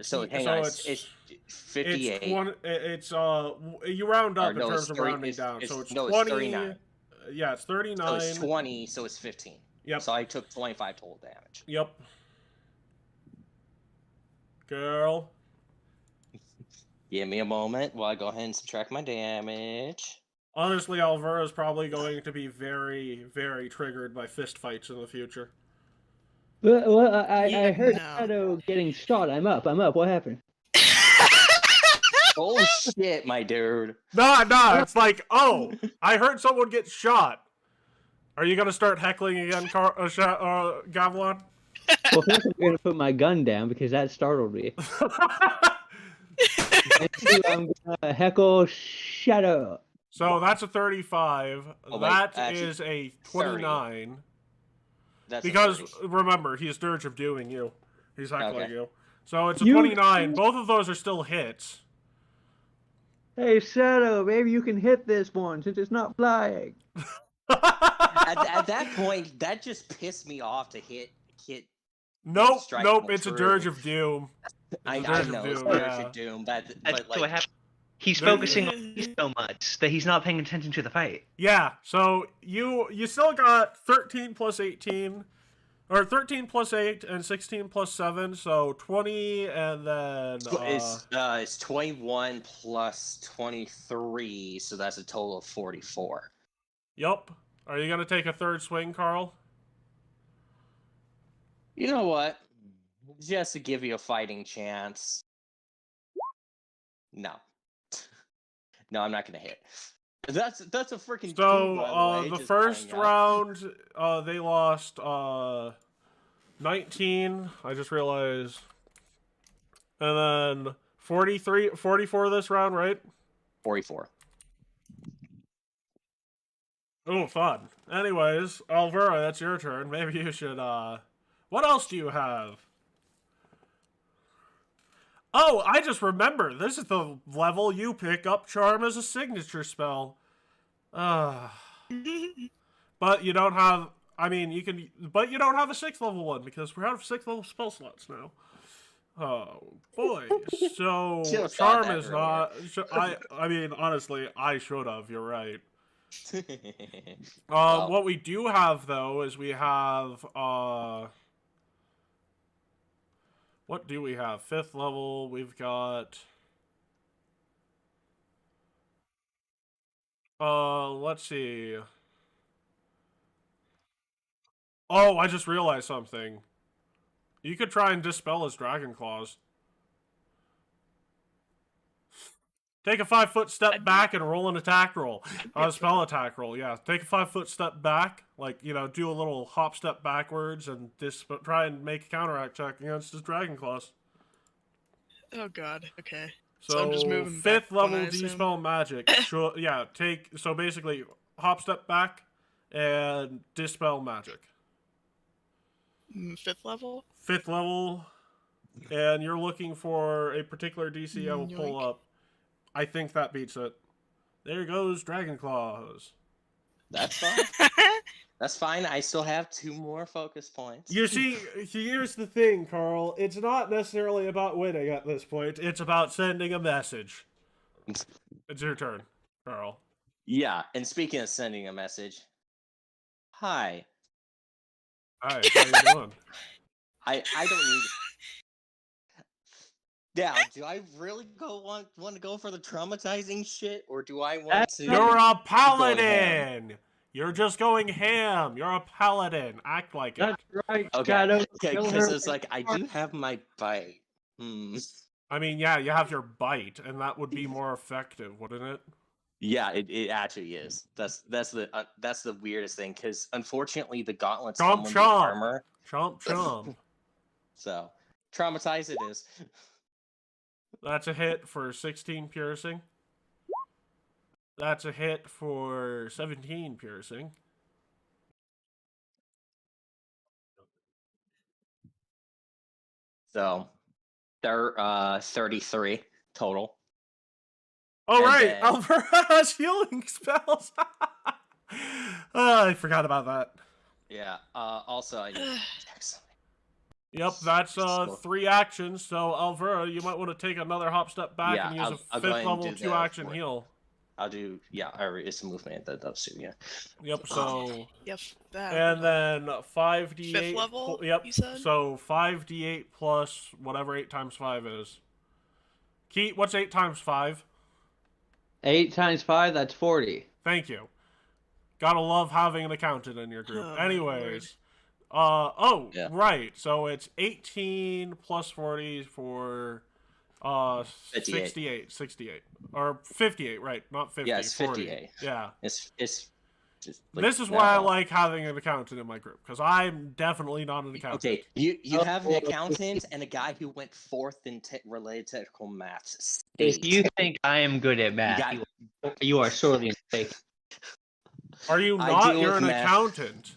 So hang on, it's 58. It's you round up in terms of rounding down. So it's 20. It's 39. Yeah, it's 39. So it's 20. So it's 15. Yep. So I took 25 total damage. Yep. Girl. Give me a moment while I go ahead and subtract my damage. Honestly, Alvara's probably going to be very, very triggered by fist fights in the future. Well, I heard no. Shadow getting shot. I'm up. What happened? Oh shit, my dude. Nah, it's like, oh, I heard someone get shot. Are you gonna start heckling again, Gavilan? Well, first I'm gonna put my gun down because that startled me. And two, I'm gonna heckle Shadow. So that's a 35. Oh, wait, that actually, is a 29. That's because, a 30. remember, he's Dirge of Dooming you. He's heckling Okay. you. So it's a 29. Both of those are still hits. Hey, Shadow, maybe you can hit this one since it's not flying. At that point, that just pissed me off to hit. Nope, strike it's a through. Dirge of Doom. I Dirge of know, it's Doom, Dirge yeah. of Doom, but That's like, what happened. He's There- focusing on me so much that he's not paying attention to the fight. Yeah, so you still got 13 plus 18, or 13 plus 8 and 16 plus 7, so 20, and then... it's 21 plus 23, so that's a total of 44. Yep. Are you going to take a third swing, Carl? You know what? Just to give you a fighting chance. No. No, I'm not gonna hit. That's a freaking. So the first round, they lost 19. I just realized, and then 44 this round, right? 44. Oh, fun. Anyways, Alvara, that's your turn. Maybe you should. What else do you have? Oh, I just remembered. This is the level you pick up Charm as a signature spell. But you don't have... I mean, you can... But you don't have a 6th level one, because we're out of 6th level spell slots now. Oh, boy. So, Charm is not... I mean, honestly, I should have. You're right. Well, What we do have, though, is we have... What do we have? 5th level, we've got... let's see. Oh, I just realized something. You could try and dispel his Dragon Claws. Take a 5-foot step back and roll an attack roll. A spell attack roll, yeah. Take a 5-foot step back, like, you know, do a little hop step backwards and try and make a counteract check against his Dragon Claws. Oh god, okay. So I'm just moving 5th back one, level I assume. dispel magic. Yeah, so basically hop step back and dispel magic. 5th level? 5th level, and you're looking for a particular DC I will pull Yoink. up. I think that beats it. There goes Dragon Claws. that's fine. That's fine. I still have 2 more focus points. You see, here's the thing, Carl. It's not necessarily about winning at this point. It's about sending a message. It's your turn, Carl. Yeah, and speaking of sending a message, hi. Hi, how you doing? I don't need. Now, do I really want to go for the traumatizing shit, or do I want to? You're a paladin. You're just going ham. You're a paladin. Act like it. That's right, Okay, Shadow. okay, Kill because her. it's like I do have my bite. I mean, yeah, you have your bite, and that would be more effective, wouldn't it? Yeah, it actually is. That's the weirdest thing, because unfortunately the gauntlets Chomp come with chomp! armor. Chomp chomp! So traumatized it is. That's a hit for 16 piercing. That's a hit for 17 piercing. So they're 33 total. Oh, And right! then- Alvaro has healing spells! Oh, I forgot about that. Yeah. Also, I need to check something. Yep, that's 3 actions, so Alvaro, you might want to take another hop step back Yeah, and use I'll a go 5th ahead and level do 2 the action fourth. heal. I'll do, it's a movement that does too, yeah. Yep, so... Yep, that. And then 5d8... 5th level, Yep, you said? so 5d8 plus whatever 8 times 5 is. Keith, what's 8 times 5? 8 times 5, that's 40. Thank you. Gotta love having an accountant in your group. Oh, my Anyways... Yeah. right, so it's 18 plus 40 for... 58. 68. Or 58, right, not 50. Yeah, it's 40. 58. Yeah. It's just like, This is why I like having an accountant in my group, because I'm definitely not an accountant. Okay, you have an accountant and a guy who went 4th in related technical maths. If you think I am good at math, you are sorely mistaken. Are you I not? deal You're with an math. accountant.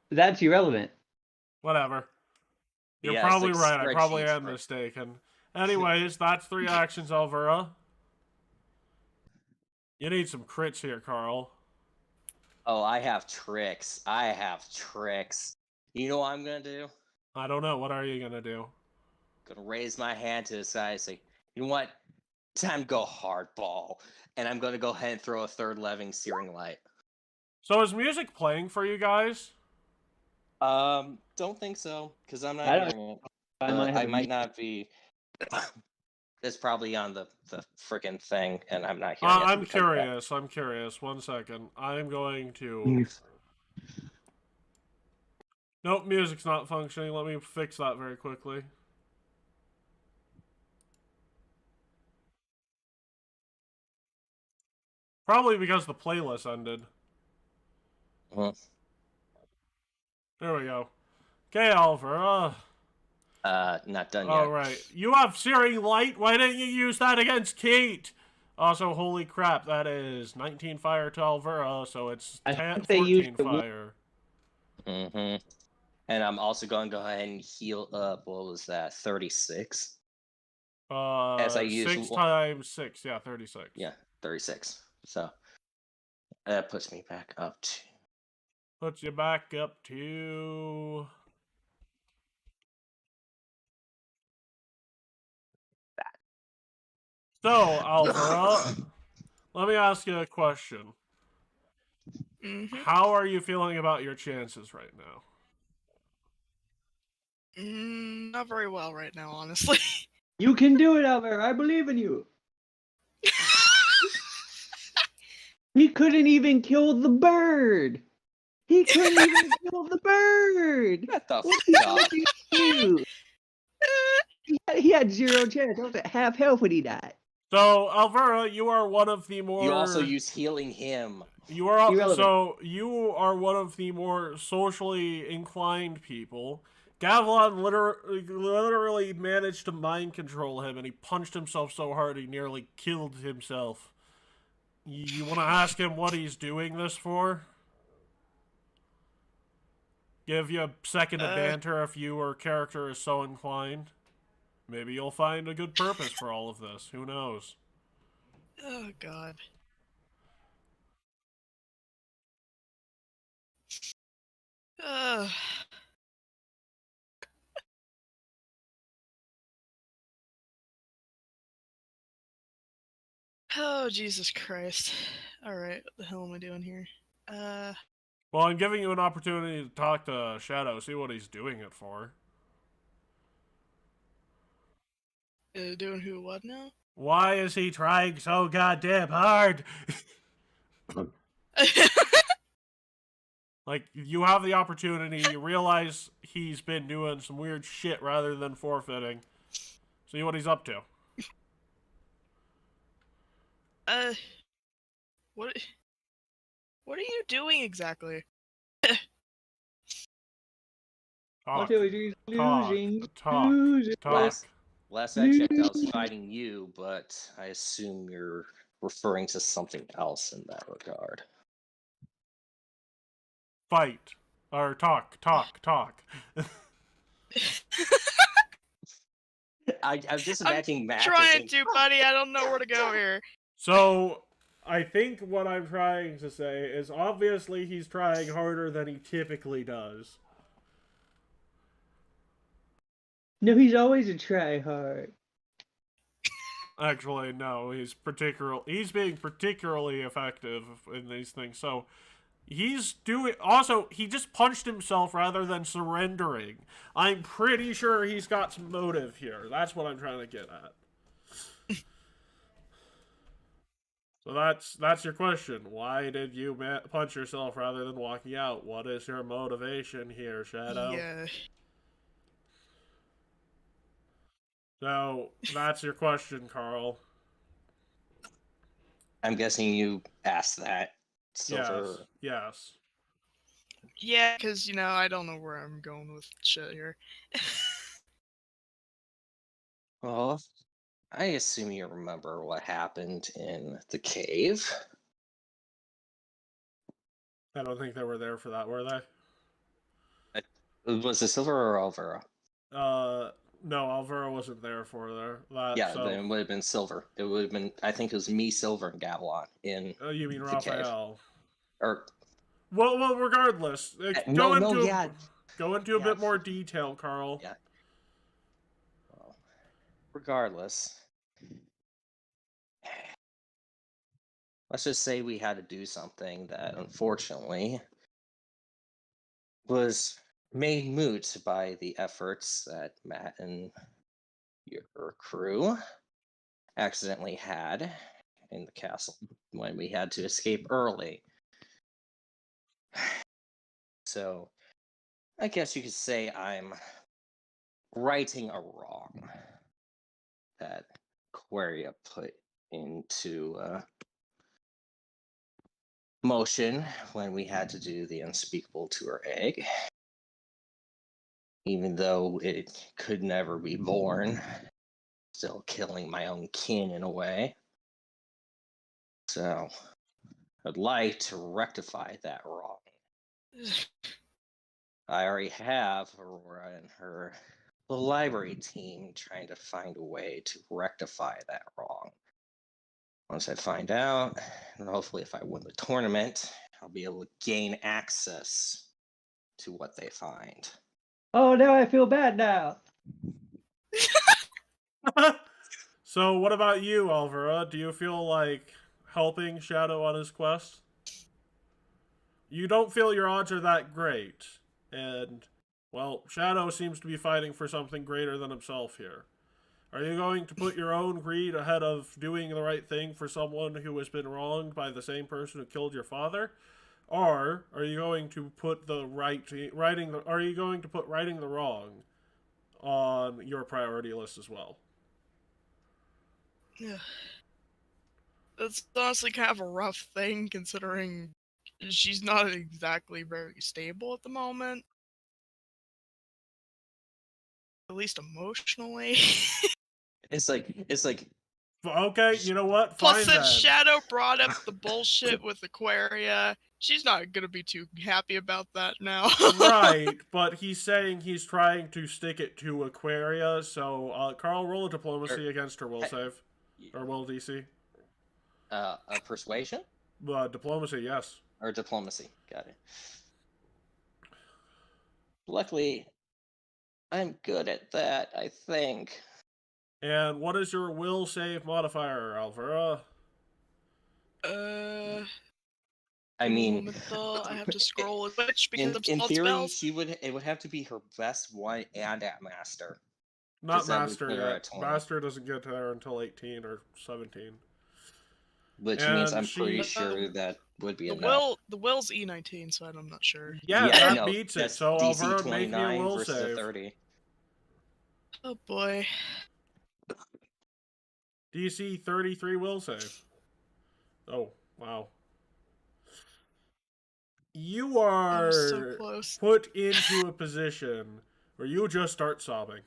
That's irrelevant. Whatever. You're Yeah, it's probably like right. I probably spreadsheets, am right? mistaken. Anyways, that's 3 actions, Alvera. You need some crits here, Carl. Oh, I have tricks. You know what I'm gonna do? I don't know. What are you gonna do? Gonna raise my hand to the side and say, you know what? Time to go hardball. And I'm gonna go ahead and throw a 3rd Leving Searing Light. So is music playing for you guys? Don't think so, because I'm I not don't- hearing it. I might not be. It's probably on the freaking thing, and I'm not hearing it. I'm curious. I'm curious. 1 second. I'm going to... Nope, music's not functioning. Let me fix that very quickly. Probably because the playlist ended. There we go. Okay, Alvera. Not done yet. Alright. You have Searing Light? Why didn't you use that against Kate? Also, holy crap, that is 19 fire to Alvera, so it's 14 fire. Mm-hmm. And I'm also going to go ahead and heal up, what was that, 36? As I use 6 times 6, yeah, 36. Yeah, 36. So, that puts me back up to... Puts you back up to... So, Alvera, let me ask you a question. Mm-hmm. How are you feeling about your chances right now? Not very well right now, honestly. You can do it, Albert. I believe in you. He couldn't even kill the bird. He couldn't even kill the bird. What the What fuck? did he do? He had 0 chance. I was at half health when he died. So, Alvera, you are one of the more... You also use healing him. You are Irrelevant. so you are one of the more socially inclined people. Gavlon literally managed to mind control him, and he punched himself so hard he nearly killed himself. You want to ask him what he's doing this for? Give you a second to banter if your character is so inclined. Maybe you'll find a good purpose for all of this. Who knows? Oh, God. Oh, Jesus Christ. Alright, what the hell am I doing here? Well, I'm giving you an opportunity to talk to Shadow, see what he's doing it for. Doing who what now? Why is he trying so goddamn hard? Like, you have the opportunity, you realize he's been doing some weird shit rather than forfeiting. See what he's up to. What are you doing exactly? Talk. Losing, Talk. losing. Talk. Last I checked, I was fighting you, but I assume you're referring to something else in that regard. Fight. Or talk. I'm just imagining Matt. Trying to, buddy. I don't know where to go here. So, I think what I'm trying to say is obviously he's trying harder than he typically does. No, he's always a tryhard. Actually, no, he's being particularly effective in these things. So, he's doing... Also, he just punched himself rather than surrendering. I'm pretty sure he's got some motive here. That's what I'm trying to get at. So that's your question. Why did you punch yourself rather than walking out? What is your motivation here, Shadow? Yeah. So, that's your question, Carl. I'm guessing you asked that. Silver. Yes. Yeah, because, you know, I don't know where I'm going with shit here. Well, I assume you remember what happened in the cave. I don't think they were there for that, were they? Was it Silver or Alvaro? No, Alvaro wasn't there for that. Yeah, so... then it would have been Silver. It would have been, I think it was me, Silver, and Gavilan in you mean the Raphael? cave. Or Well, regardless, go into a bit more so, detail, Carl. Yeah. Well, regardless, let's just say we had to do something that, unfortunately, was made moot by the efforts that Matt and your crew accidentally had in the castle when we had to escape early. So, I guess you could say I'm righting a wrong that Aquaria put into motion when we had to do the unspeakable to her egg. Even though it could never be born, still killing my own kin in a way. So, I'd like to rectify that wrong. I already have Aurora and her the library team trying to find a way to rectify that wrong. Once I find out, and hopefully if I win the tournament, I'll be able to gain access to what they find. Oh, now I feel bad now. So, what about you, Alvaro? Do you feel like helping Shadow on his quest? You don't feel your odds are that great, and, well, Shadow seems to be fighting for something greater than himself here. Are you going to put your own greed ahead of doing the right thing for someone who has been wronged by the same person who killed your father? Or are you going to put righting the wrong on your priority list as well? Yeah. That's honestly kind of a rough thing, considering she's not exactly very stable at the moment. At least emotionally. It's like Okay, you know what? Plus, Fine since then. Shadow brought up the bullshit with Aquaria, she's not gonna be too happy about that now. Right, but he's saying he's trying to stick it to Aquaria, so Carl, roll a diplomacy against her will save. Or will DC. a persuasion? Diplomacy, yes. Or diplomacy, got it. Luckily, I'm good at that, I think. And what is your will save modifier, Alvaro? I mean, I have to scroll a switch because in I'm theory, spells. it would have to be her best one and at master. Not that would master put her yet. at 20. Master doesn't get to her until 18 or 17. Which means I'm pretty sure that would be enough. The will's E19, so I'm not sure. Yeah, Yeah, that no, beats it. that's So DC Alvaro, make me a 29 will versus a save. 30. Oh boy. DC 33 will save. Oh, wow. You I was so are close. put into a position where you just start sobbing.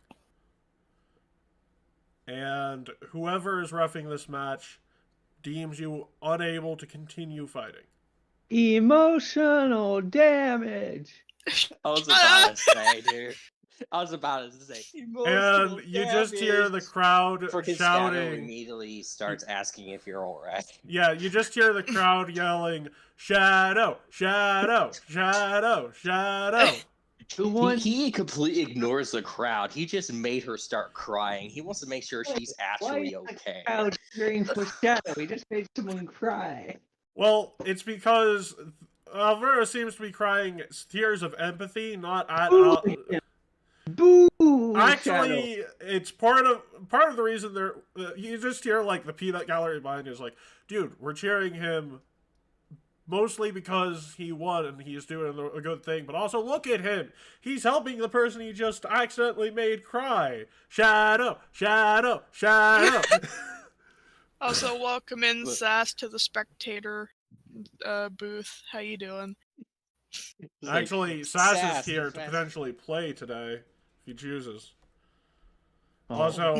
And whoever is roughing this match deems you unable to continue fighting. Emotional damage. I was about to say, dude. I was about to say. And you just hear the crowd Freaking Shadow shouting. immediately starts asking if you're alright. Yeah, you just hear the crowd yelling, Shadow, Shadow, Shadow, Shadow. The one. He completely ignores the crowd. He just made her start crying. He wants to make sure she's actually okay. Crowd cheering for Shadow. He just made someone cry. Well, it's because Alvaro seems to be crying tears of empathy, not at all. Boo! Actually, Shadow. it's part of the reason they're. You just hear like the peanut gallery behind you is like, dude, we're cheering him mostly because he won and he's doing a good thing, but also look at him. He's helping the person he just accidentally made cry. Shadow, Shadow, Shadow. Also, welcome in Sass to the spectator booth. How you doing? Actually, Sass is here to potentially play today if he chooses. Also,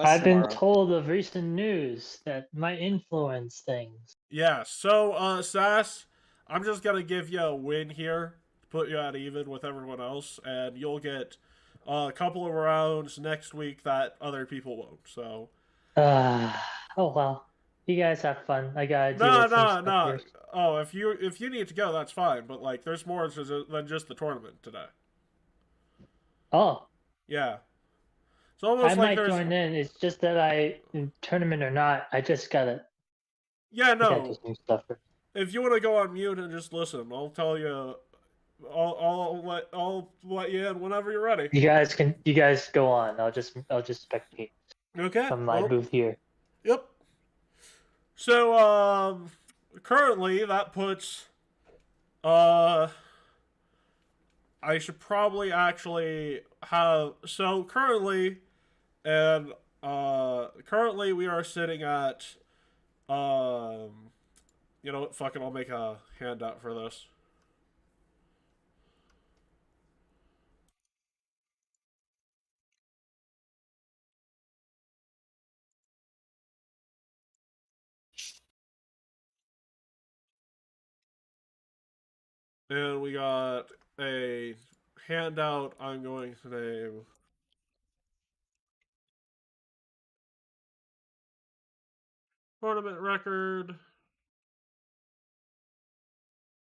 I've been told of recent news that might influence things. yeah, so, Sass, I'm just gonna give you a win here to put you at even with everyone else, and you'll get a couple of rounds next week that other people won't, so. Oh well. You guys have fun. I gotta deal No, with some no, stuff no. here. Oh, if you need to go, that's fine, but, like, there's more than just the tournament today. Oh. Yeah. It's almost I like might there's... join in. It's just that tournament or not, I just gotta... Yeah, I gotta no. do some stuff. If you want to go on mute and just listen, I'll tell you. I'll let you in whenever you're ready. You guys go on. I'll just spectate Okay. from my booth here. Yep. So currently that puts I should probably actually have currently currently we are sitting at you know what, fucking I'll make a handout for this. And we got a handout I'm going to name Tournament Record.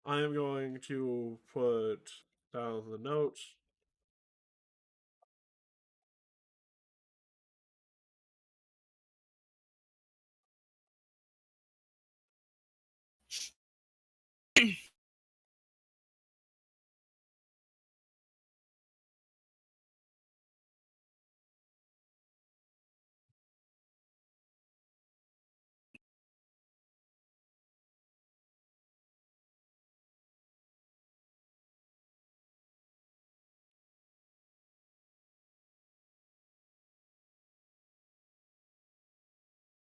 I am going to put down the notes.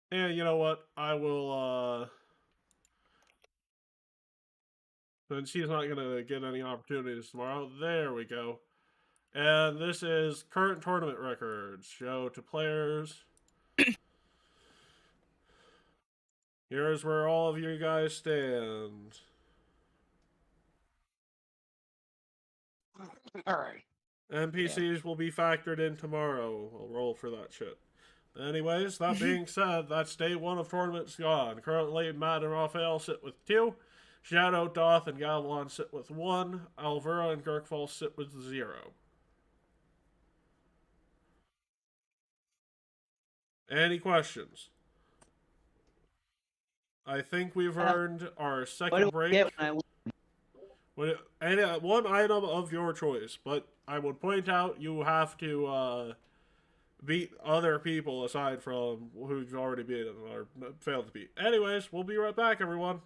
And you know what? I will, since she's not going to get any opportunities tomorrow, there we go. And this is current tournament records. Show to players. Here's where all of you guys stand. Alright. NPCs will be factored in tomorrow. I'll roll for that shit. Anyways, that being said, that's day one of tournaments gone. Currently, Matt and Raphael sit with 2. Shadow, Doth, and Gavilan sit with 1. Alvera and Girkfall sit with 0. Any questions? I think we've earned our second break. One item of your choice, but I would point out you have to beat other people aside from who you've already beaten or failed to beat. Anyways, we'll be right back, everyone.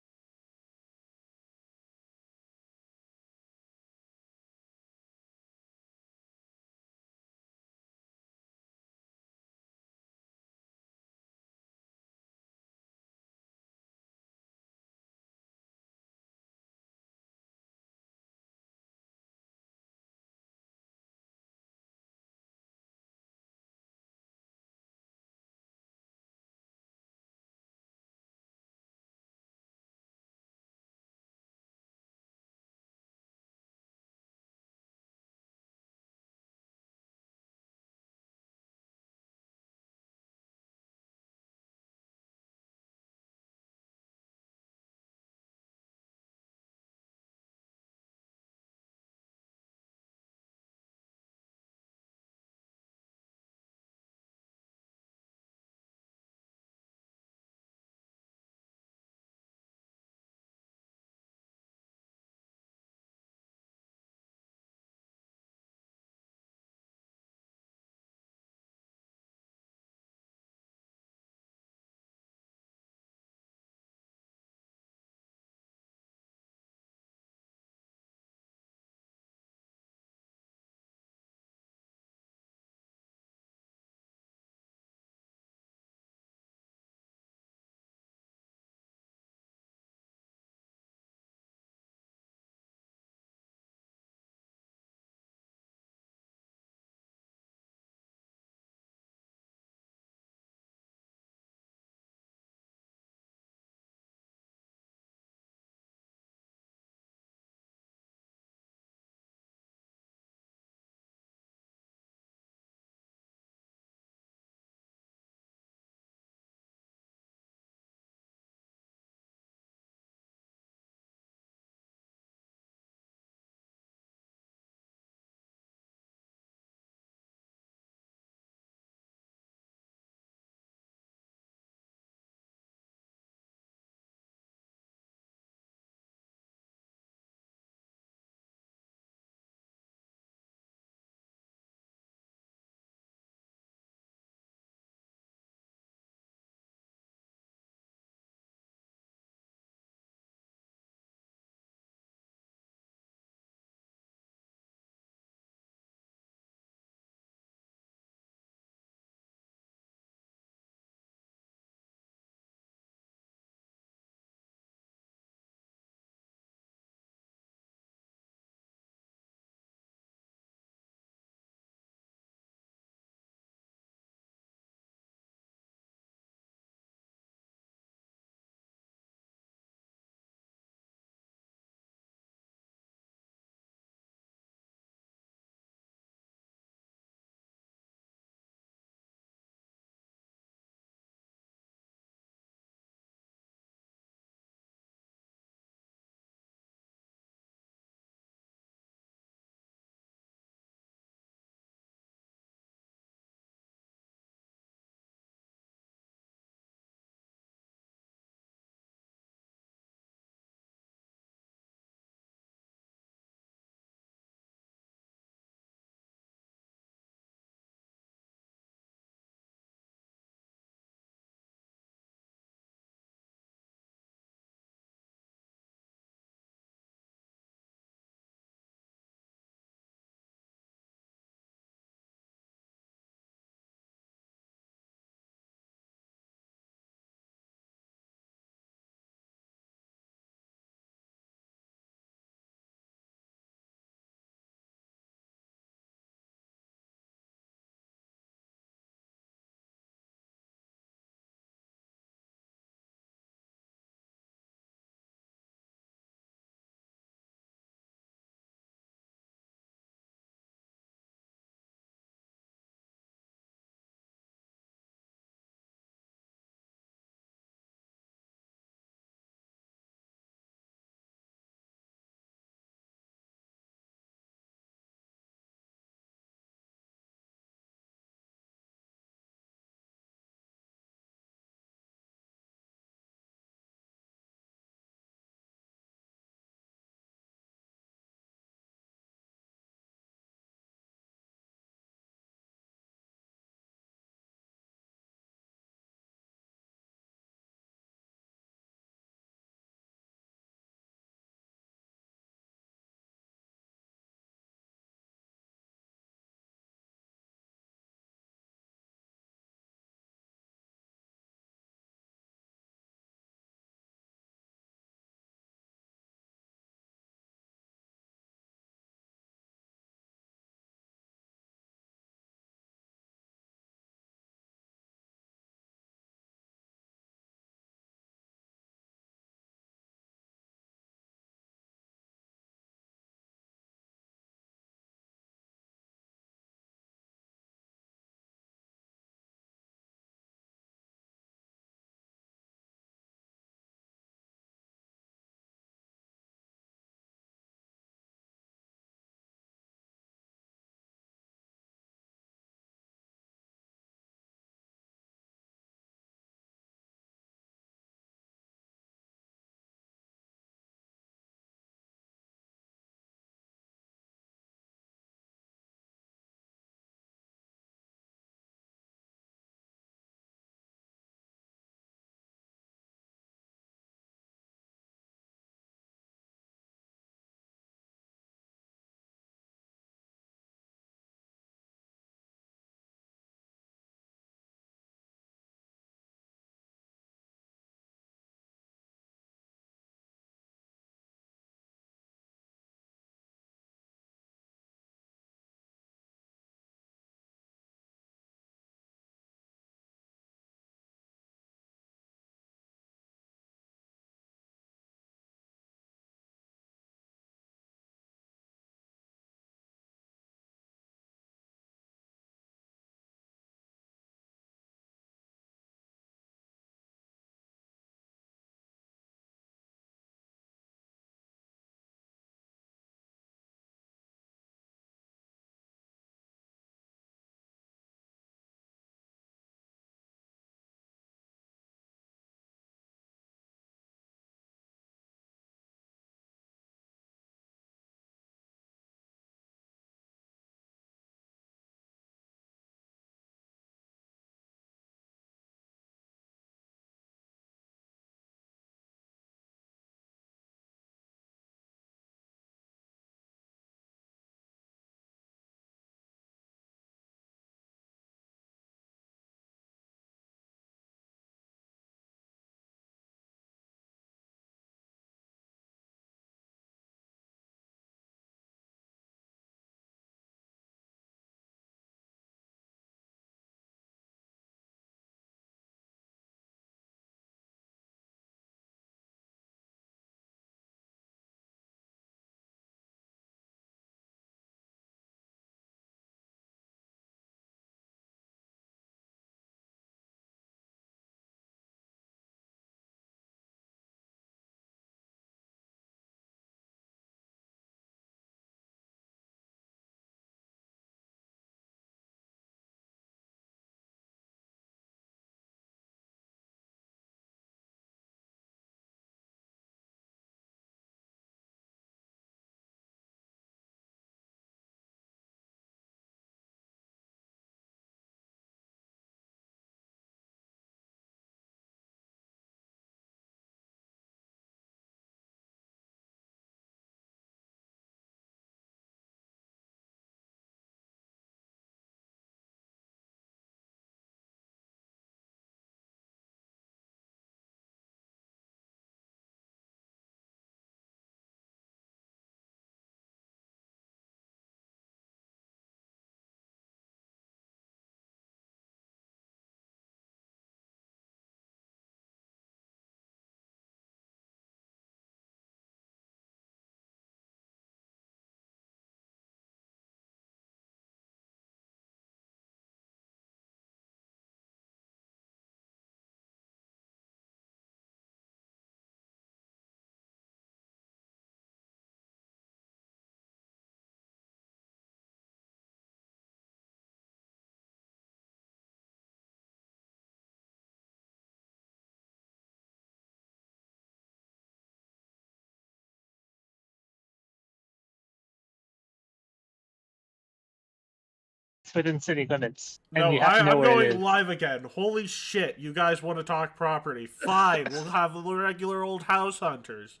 it's within city limits, and No, you have to know I'm where it going is. live again. Holy shit, you guys want to talk property. Fine, we'll have the regular old house hunters.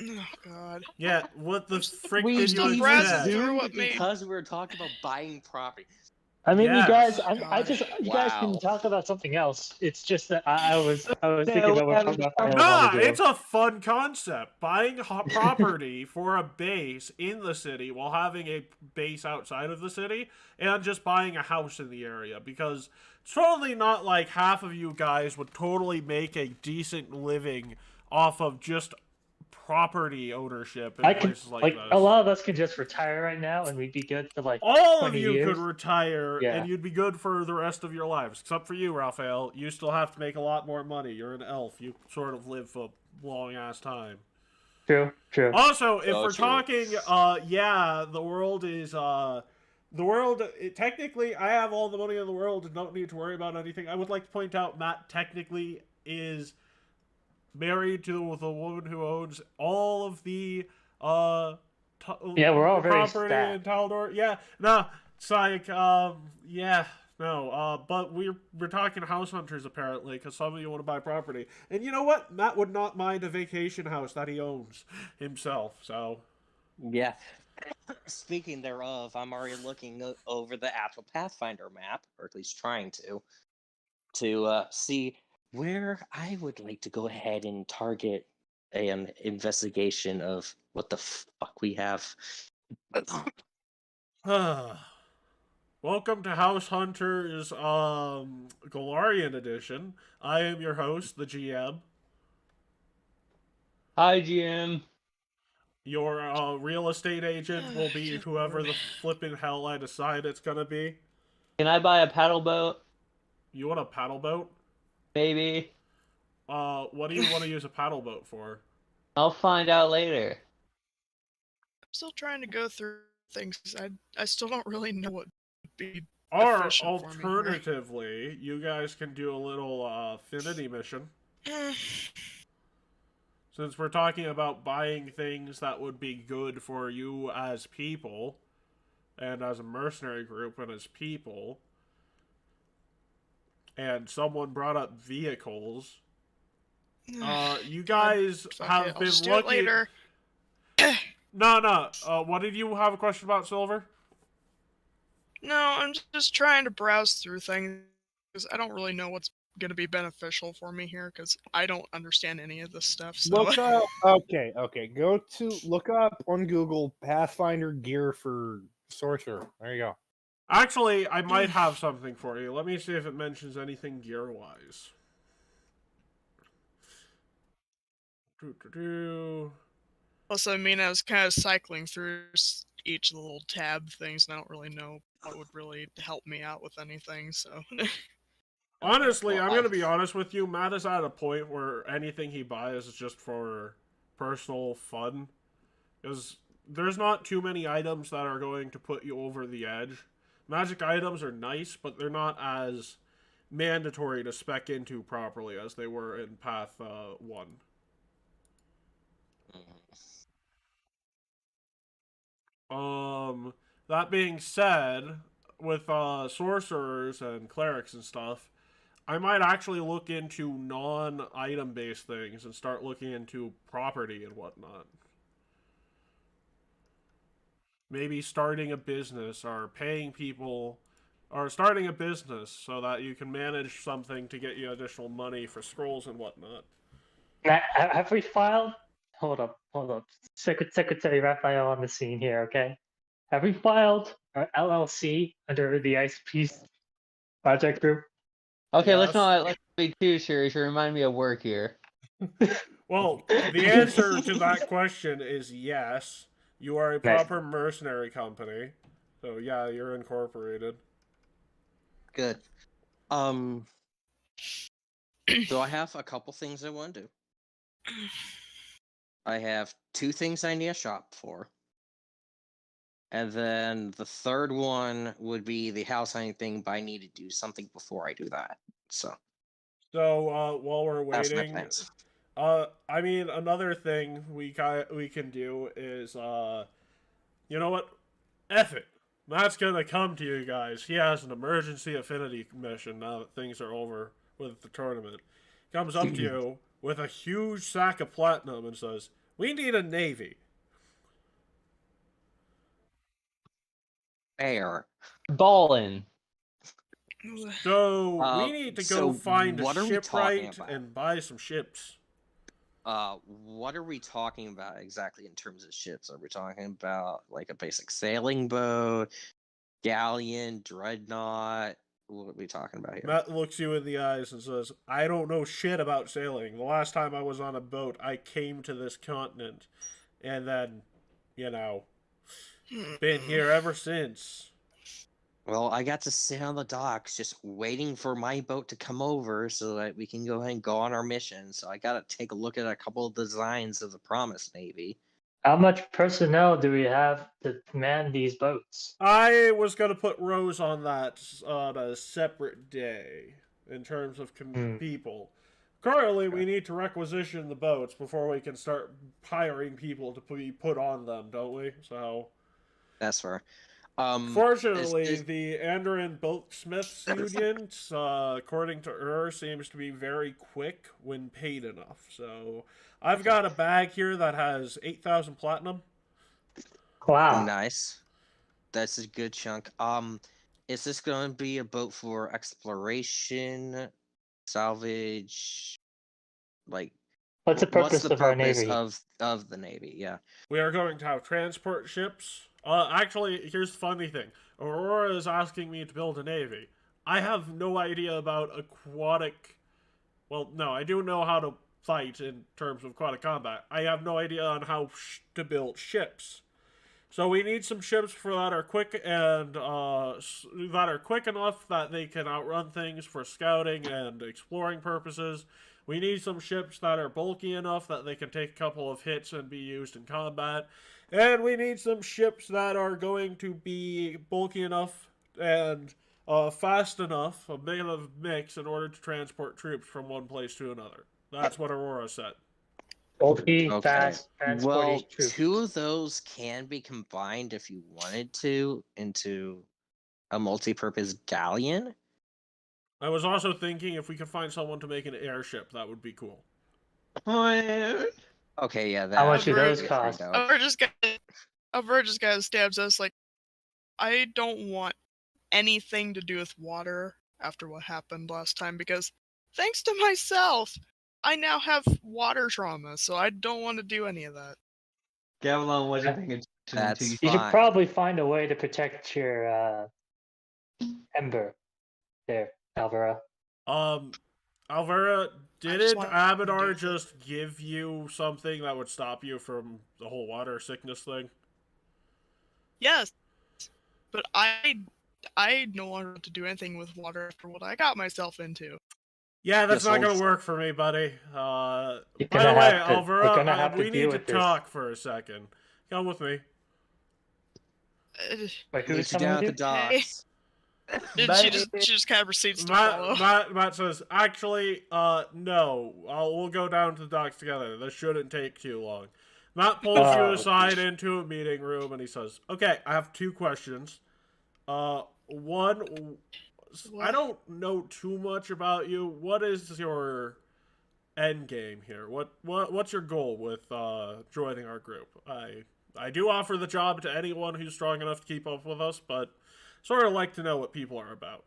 Oh God. Yeah, what the frick We did you still browsing expect? through zoomed what made- because we were talking about buying property. I mean, you guys, Yes. you guys can Wow. talk about something else. It's just that I was No, thinking about we what haven't I done- want Nah, to do. it's a fun concept. Buying property for a base in the city while having a base outside of the city, and just buying a house in the area. Because it's totally not like half of you guys would totally make a decent living off of just property ownership in I can, places like like, this. a lot of us could just retire right now, and we'd be good for like All 20 of you years. could retire, Yeah. and you'd be good for the rest of your lives. Except for you, Raphael. You still have to make a lot more money. You're an elf. You sort of live for a long-ass time. True, true. Also, if Oh, we're true. talking, yeah, the world is, technically, I have all the money in the world and don't need to worry about anything. I would like to point out Matt technically is married to the woman who owns all of the, Yeah, we're all very property in stacked. Taldor. Yeah, no, it's like, yeah, no, but we're talking house hunters apparently, because some of you want to buy property. And you know what? Matt would not mind a vacation house that he owns himself, so. Yeah. Speaking thereof, I'm already looking over the actual Pathfinder map, or at least trying to see where I would like to go ahead and target an investigation of what the fuck we have. Welcome to House Hunters, Galarian Edition. I am your host, the GM. Hi, GM. Your real estate agent will be whoever the flipping hell I decide it's gonna be. Can I buy a paddle boat? You want a paddle boat? Maybe. What do you want to use a paddle boat for? I'll find out later. I'm still trying to go through things. I still don't really know what would be Or efficient for me here. alternatively, you guys can do a little affinity mission. Since we're talking about buying things that would be good for you as people, and as a mercenary group, and as people, and someone brought up vehicles, you guys Fuck have it, I'll been just do it looking... later. No, what did you have a question about, Silver? No, I'm just trying to browse through things because I don't really know what's going to be beneficial for me here because I don't understand any of this stuff. So. Look up. Okay. Go to look up on Google Pathfinder gear for sorcerer. There you go. Actually, I might have something for you. Let me see if it mentions anything gear-wise. Also, I mean, I was kind of cycling through each of the little tab things, and I don't really know what would really help me out with anything, so... Honestly, Well, I'm going to be honest with you. Matt is at a point where anything he buys is just for personal fun. Because there's not too many items that are going to put you over the edge. Magic items are nice, but they're not as mandatory to spec into properly as they were in Path 1. That being said, with sorcerers and clerics and stuff, I might actually look into non-item based things and start looking into property and whatnot. Maybe starting a business or paying people, or starting a business so that you can manage something to get you additional money for scrolls and whatnot. Now, have we filed? Hold up. Secretary Raphael on the scene here, okay? Have we filed our LLC under the Ice Peace Project Group? Okay, Yes. let's not be too serious. You remind me of work here. Well, the answer to that question is yes. You are a proper mercenary company. So yeah, you're incorporated. Good. So I have a couple things I want to do. I have 2 things I need a shop for. And then the third one would be the house hunting thing, but I need to do something before I do that. So While we're that's my waiting, plans. I mean, another thing we can do is, you know what? F it. Matt's gonna come to you guys. He has an emergency affinity mission now that things are over with the tournament. Comes up to you with a huge sack of platinum and says, "We need a navy." Fair. Ballin'. So we need to go find a what are we talking shipwright about? and buy some ships. What are we talking about exactly in terms of ships? Are we talking about like a basic sailing boat, galleon, dreadnought? What are we talking about here? Matt looks you in the eyes and says, "I don't know shit about sailing. The last time I was on a boat, I came to this continent, and then, been here ever since." Well, I got to sit on the docks just waiting for my boat to come over so that we can go ahead and go on our mission. So I got to take a look at a couple of designs of the Promised Navy. How much personnel do we have to man these boats? I was going to put Rose on that on a separate day in terms of people. Currently, we need to requisition the boats before we can start hiring people to be put on them, don't we? So that's fair. Fortunately, the Andoran Boatsmiths Union, according to her, seems to be very quick when paid enough. So I've got a bag here that has 8,000 platinum. Wow. Nice. That's a good chunk. Is this going to be a boat for exploration, salvage, like? What's the purpose of our navy? Of the navy? Yeah. We are going to have transport ships. Actually, here's the funny thing. Aurora is asking me to build a navy. I have no idea about aquatic... Well, no, I do know how to fight in terms of aquatic combat. I have no idea on how to build ships. So we need some ships that are quick and that are quick enough that they can outrun things for scouting and exploring purposes. We need some ships that are bulky enough that they can take a couple of hits and be used in combat. And we need some ships that are going to be bulky enough and fast enough, a bit of a mix, in order to transport troops from one place to another. That's what Aurora said. Bulky, fast, well, troops. 2 of those can be combined if you wanted to into a multi-purpose galleon. I was also thinking if we could find someone to make an airship, that would be cool. Okay, yeah. How much do those cost? A Virgis guy stabs us like, I don't want anything to do with water after what happened last time because thanks to myself, I now have water trauma, so I don't want to do any of that. Gavilan wasn't paying attention. You should probably find a way to protect your ember there, Alvaro. Alvaro, didn't Abadar just give you something that would stop you from the whole water sickness thing? Yes, but I no longer want to do anything with water after what I got myself into. Yeah, that's not going to work for me, buddy. By the way, Alvaro, we need to talk for a second. Come with me. Wait, who's down at the docks? She just kind of proceeds to follow. Matt says, actually, no. We'll go down to the docks together. This shouldn't take too long. Matt pulls you aside into a meeting room, and he says, okay, I have 2 questions. One, I don't know too much about you. What is your end game here? What's your goal with joining our group? I do offer the job to anyone who's strong enough to keep up with us, but sort of like to know what people are about.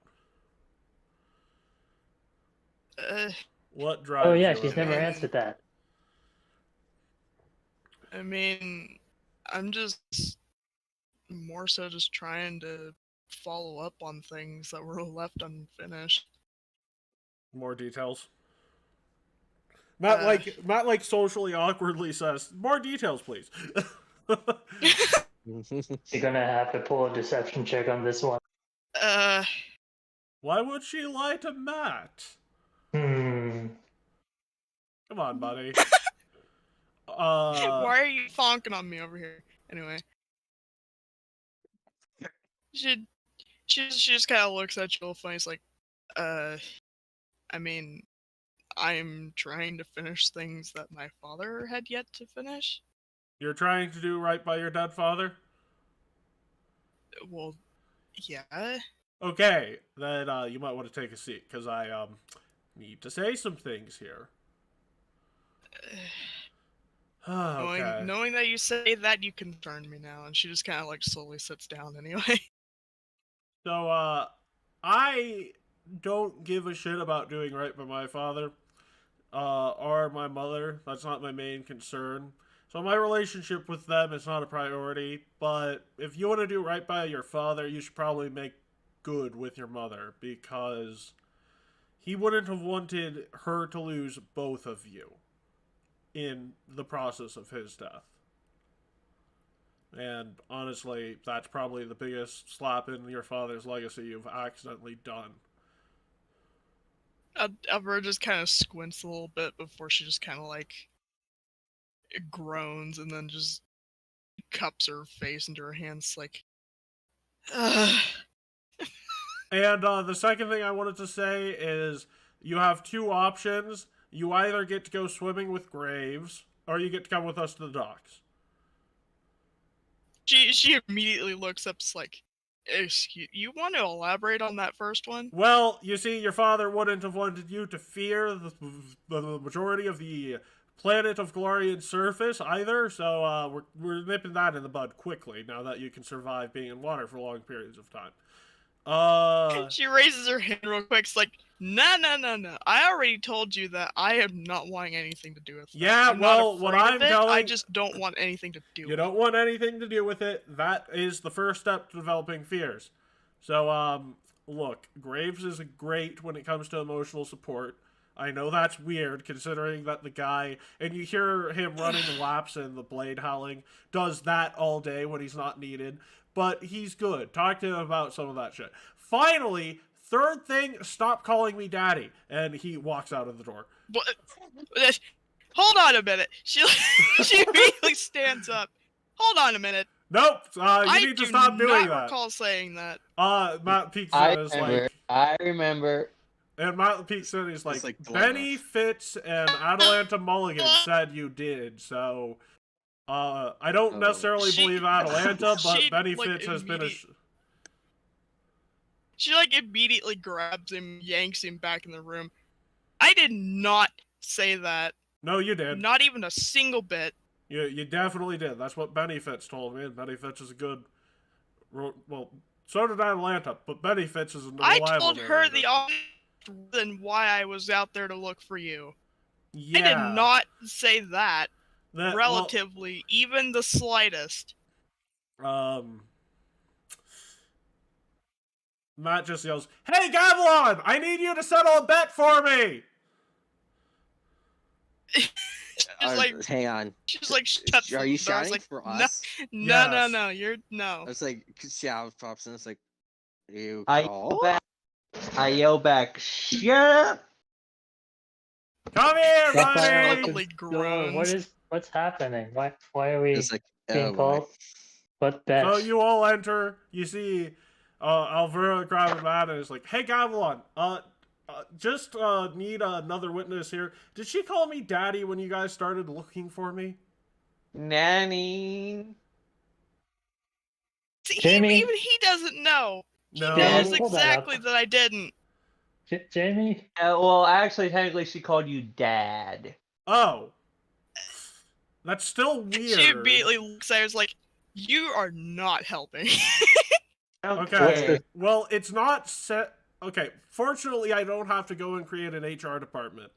What drives? Oh yeah, she's never answered that. I mean, I'm just more so just trying to follow up on things that were left unfinished. More details. Matt socially awkwardly says, "More details, please." You're gonna have to pull a deception check on this one. Why would she lie to Matt? Come on, buddy. Why are you fonking on me over here? Anyway. She just kind of looks at you all funny. It's like, I mean, I'm trying to finish things that my father had yet to finish. You're trying to do right by your dead father? Well, Yeah. Okay, then you might want to take a seat because I need to say some things here. Okay. Knowing that you say that, you concern me now, and she just kind of like slowly sits down anyway. So, I don't give a shit about doing right by my father, or my mother. That's not my main concern. So my relationship with them is not a priority, but if you want to do right by your father, you should probably make good with your mother, because he wouldn't have wanted her to lose both of you in the process of his death. And honestly, that's probably the biggest slap in your father's legacy you've accidentally done. Alberta just kind of squints a little bit before she just kind of like groans and then just cups her face into her hands like, ugh. And the second thing I wanted to say is you have two options. You either get to go swimming with Graves, or you get to come with us to the docks. She immediately looks up, like, excuse, you want to elaborate on that first one? Well, you see, your father wouldn't have wanted you to fear the majority of the planet of Glorian surface either, so we're nipping that in the bud quickly now that you can survive being in water for long periods of time. She raises her hand real quick. It's like, no. I already told you that I am not wanting anything to do with that. Yeah, well, what I'm telling... I just don't want anything to do with it. You don't want anything to do with it. That is the first step to developing fears. So, look, Graves is great when it comes to emotional support. I know that's weird, considering that the guy, and you hear him running laps and the blade howling, does that all day when he's not needed. But he's good. Talk to him about some of that shit. Finally, third thing, stop calling me daddy. And he walks out of the door. But, hold on a minute. She immediately stands up. Hold on a minute. Nope. You need to stop doing that. I do not recall saying that. Matt peeks in and is like... I remember. And Matt peeks in and is like, Benny Fitz and Atalanta Mulligan said you did, so... I don't necessarily believe Atalanta, but Benny Fitz has been a... She, like, immediately grabs him, yanks him back in the room. I did not say that. No, you did. Not even a single bit. You definitely did. That's what Benny Fitz told me, and Benny Fitz is a good... Well, so did Atalanta, but Benny Fitz is a reliable I told her narrator. the honest reason why I was out there to look for you. Yeah. I did not say that. Relatively, even the slightest. Matt just yells, "Hey, Gavilan! I need you to settle a bet for me!" She's like, hang on. She's like, shut. Are you shouting like, for us? No. You're no. I was like, yeah, pops in. It's like, you I yell back, shut up! Come here, buddy! What's happening? Why are we like, being called? What bet? So you all enter. You see Alvera grabbing Matt and is like, "Hey, Gavilan, just need another witness here. Did she call me daddy when you guys started looking for me?" Nanny. See, Jamie? even he doesn't know. No. He knows exactly that I didn't. Jamie? Well, actually, technically, she called you Dad. Oh. That's still weird. She immediately looks at her, like, you are not helping. Okay. Well, it's not set. Okay. Fortunately, I don't have to go and create an HR department.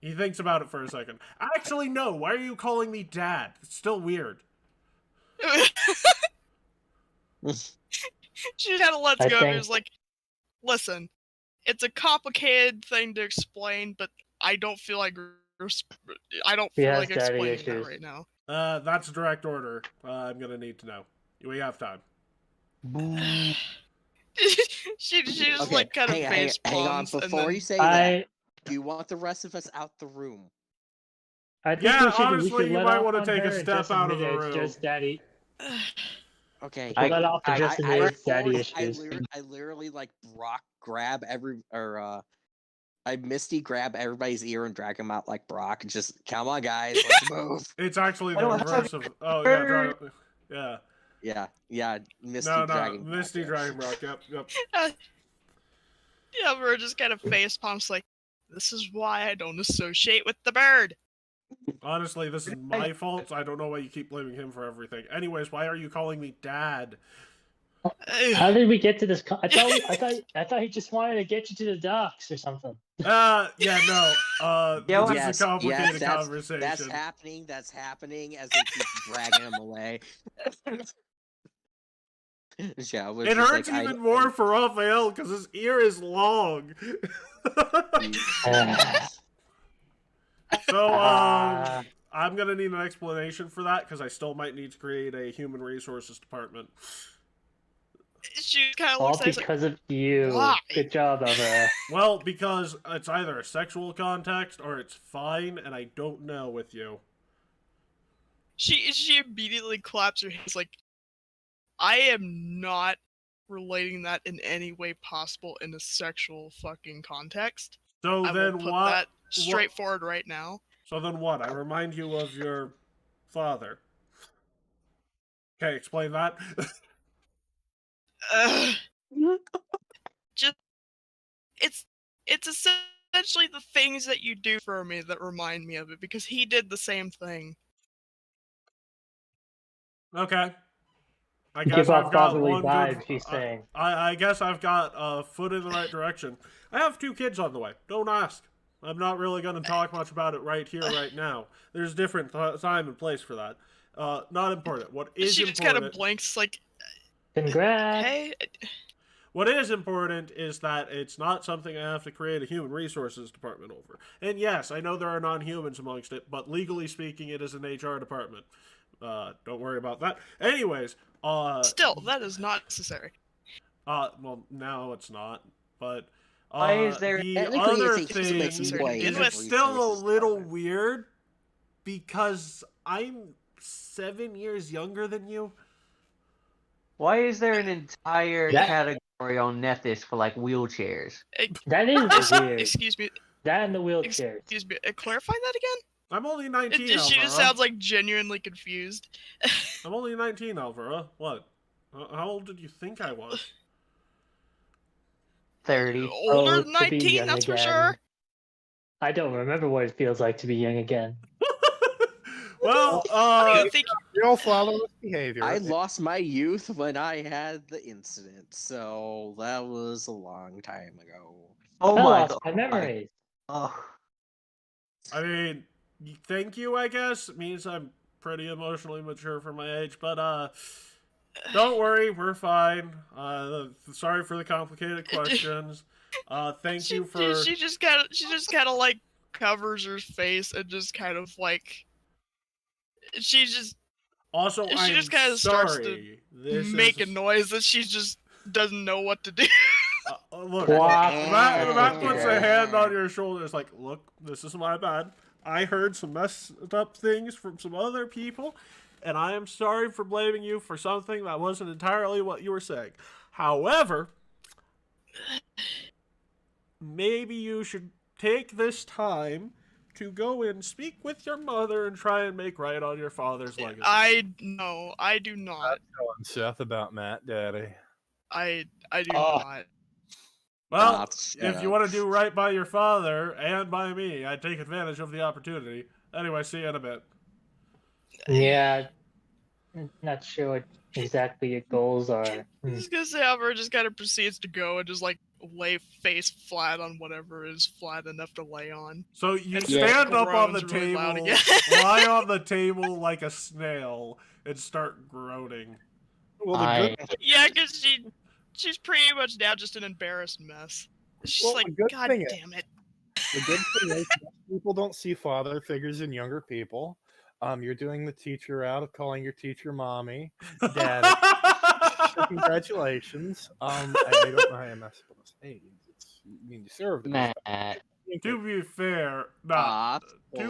He thinks about it for a second. Actually, no. Why are you calling me Dad? It's still weird. She had to let go. He was like, listen, it's a complicated thing to explain, but I don't feel like explaining that right now. That's a direct order. I'm gonna need to know. We have time. she just like kind of face hang on, palms. before you say that, do you want the rest of us out the room? I think honestly, you might want to take a her step out of the room. Just daddy. Okay. I let off just daddy issues. I literally like I Misty grab everybody's ear and drag them out like Brock. Just come on, guys, let's move. It's actually the reverse of. Oh yeah, yeah. Yeah. Misty No, Dragon. Misty Dragon Rock. Yep. Yeah, we're just kind of face palms like, this is why I don't associate with the bird. Honestly, this is my fault. So I don't know why you keep blaming him for everything. Anyways, why are you calling me Dad? How did we get to this? I thought he just wanted to get you to the docks or something. Yeah, no. This is a complicated that's conversation. That's happening as they keep dragging him away. Yeah, It hurts even more for Raphael because his ear is long. So, I'm gonna need an explanation for that because I still might need to create a human resources department. She kind of All looks at us because of you. Why? Good job, Alvaro. Well, because it's either a sexual context or it's fine, and I don't know with you. She immediately claps her hands like, I am not relating that in any way possible in a sexual fucking context. So I then will put what? that straightforward right now. So then what? I remind you of your father. Okay, explain that. Just it's essentially the things that you do for me that remind me of it because he did the same thing. Okay. I Give guess off I've got fatherly one vibes, good. she's saying. I guess I've got a foot in the right direction. I have 2 kids on the way. Don't ask. I'm not really going to talk much about it right here, right now. There's different time and place for that. Not important. What is She important? just kind of blinks like, Congrats. hey. What is important is that it's not something I have to create a human resources department over. And yes, I know there are non-humans amongst it, but legally speaking, it is an HR department. Don't worry about that. Anyways, Still, that is not necessary. well, no, it's not. But Why is there the technically other it's a thing human is employees it's still a resources little department. weird because I'm 7 years younger than you. Why is there an entire That- category on Nethys for like wheelchairs? That is weird. Excuse me. That and the wheelchairs. Excuse me. Clarify that again? I'm only 19, She just Alvaro. sounds like genuinely confused. I'm only 19, Alvaro. What? How old did you think I was? 30. Older Oh, than to be 19, young that's for again. sure. I don't remember what it feels like to be young again. Well, I don't think Real fatherless behavior. I lost my youth when I had the incident, so that was a long time ago. Oh I my lost god. my memories. Oh. I mean, thank you, I guess. It means I'm pretty emotionally mature for my age, but, don't worry, we're fine. Sorry for the complicated questions. Thank you for... she just kind of like covers her face and just kind of like she just Also, I'm just kind of starts to sorry. This make is... a noise that she just doesn't know what to do. Look, Quack. Matt puts a hand on your shoulder. It's like, look, this is my bad. I heard some messed up things from some other people, and I am sorry for blaming you for something that wasn't entirely what you were saying. However, maybe you should take this time to go and speak with your mother and try and make right on your father's legacy. I do not. Telling Seth about Matt, Daddy. I do not. Well, if you want to do right by your father and by me, I'd take advantage of the opportunity. Anyway, see you in a bit. Yeah. Not sure what exactly your goals are. I was gonna say Alvaro just kind of proceeds to go and just like lay face flat on whatever is flat enough to lay on. So you And stand up on the groans really loud table, again. lie on the table like a snail, and start groaning. Well, the good, Yeah, because she's pretty much now just an embarrassed mess. She's Well, like, the good God thing is- damn it. the good thing is most people don't see father figures in younger people. You're doing the teacher out of calling your teacher mommy, daddy. So congratulations. I don't know how I'm supposed to say. You deserve it. Matt. To be fair, to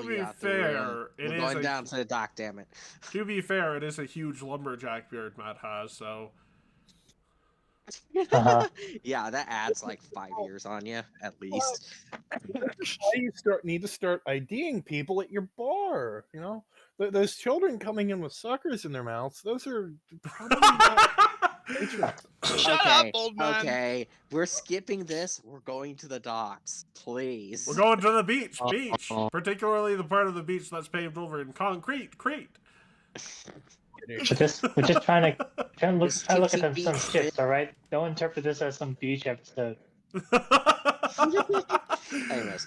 be fair, it We're is going a, down to the dock, damn it. To be fair, it is a huge lumberjack beard Matt has, so... Uh-huh. Yeah, that adds like 5 years on you, at least. That's why you need to start IDing people at your bar. You know, Those children coming in with suckers in their mouths, those are probably not patrons. Shut up, old man. Okay, we're skipping this. We're going to the docks, please. We're going to the beach, particularly the part of the beach that's paved over in concrete, Crete. We're just trying to look This at kitty some beach ships, all right? Don't interpret this as some beach episode. Anyways,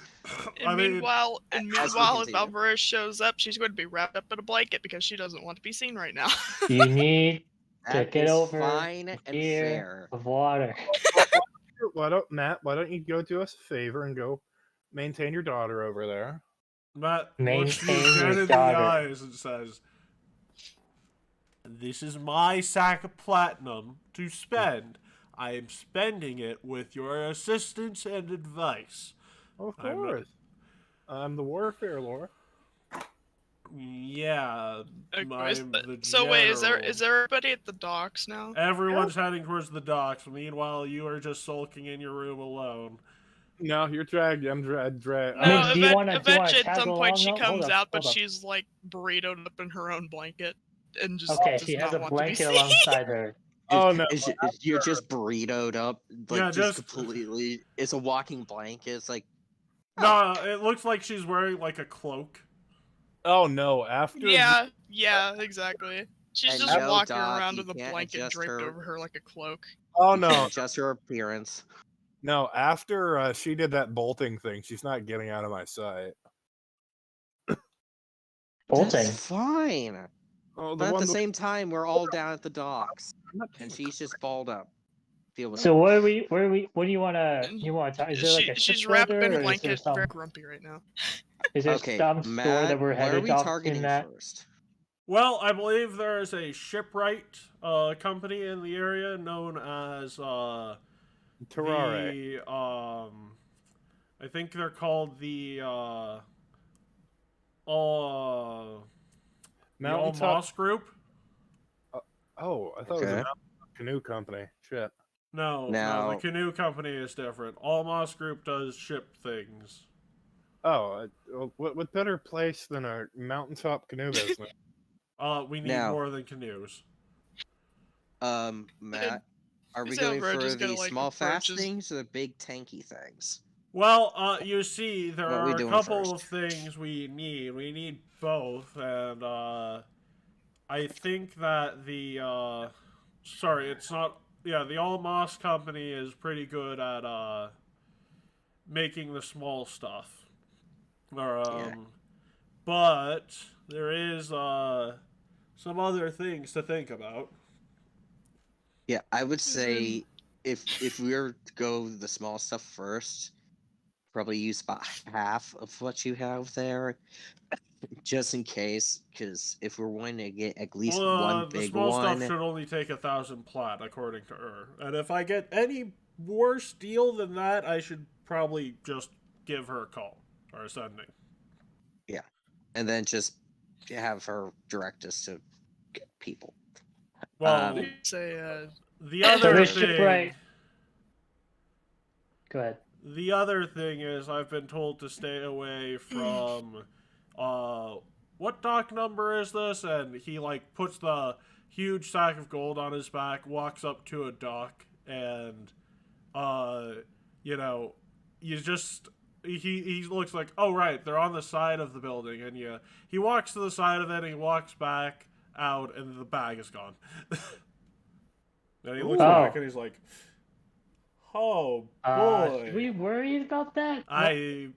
And meanwhile, if continue. Alvarez shows up, she's going to be wrapped up in a blanket because she doesn't want to be seen right now. You need to that get is over fine and fear fair. of water. Why don't you go do us a favor and go maintain your daughter over there? Matt looks you Maintain dead your in the daughter. eyes and says, "This is my sack of platinum to spend. I am spending it with your assistance and advice." Of course. I'm the warfare lord. Yeah. So wait, is everybody at the docks now? Everyone's heading towards the docks. Meanwhile, you are just sulking in your room alone. No, you're dragged. I'm dragged. No, I mean, do you wanna eventually at tag some point she along, though? comes Hold out, up, but hold up. she's like burritoed up in her own blanket and just Okay, does she has not a want to be blanket seen. alongside her. Oh no! You're just burritoed up, like Yeah, just completely. It's a walking blanket. It's like No, it looks like she's wearing like a cloak. Oh no! After Yeah, exactly. She's And just no, walking Doc, around you with a can't blanket adjust draped her. over her like a cloak. Oh no! just her appearance. No, after she did that bolting thing, she's not getting out of my sight. Bolting. That's fine. Oh, But at the same time, we're all down at the docks, and she's just balled up. Deal with So it. what do you wanna talk? Is there like a She's shipbuilder, wrapped in or a is there blanket, some very grumpy right now. is there Okay, some store Matt, that we're what are headed we off targeting in that? first? Well, I believe there is a shipwright company in the area known as Terrare. I think they're called the Mountaintop Moss Group. Oh, I thought it was a canoe company. Shit. No, the canoe company is different. All Moss Group does ship things. Oh, what better place than a mountaintop canoe business? We need more than canoes. Matt, are we Is going Alvarez for just gonna, the like, small fast approaches- things or the big tanky things? Well, you see, there What are we are a doing couple first? of things we need. We need both, and I think that the sorry, it's not. Yeah, the All Moss company is pretty good at making the small stuff. But there is some other things to think about. Yeah, I would say if we were to go the small stuff first, probably use about half of what you have there, just in case. Because if we're wanting to get at least one The big small one, stuff should only take 1,000 plat, according to her. And if I get any worse deal than that, I should probably just give her a call or sending. yeah, and then just have her direct us to get people. Well, say the other thing. Go ahead. The other thing is, I've been told to stay away from. What dock number is this? And he like puts the huge sack of gold on his back, walks up to a dock, and you just he looks like, oh right, they're on the side of the building, and he walks to the side of it, and he walks back out, and the bag is gone. And he looks back, and he's like, oh boy. Should we worry about that? I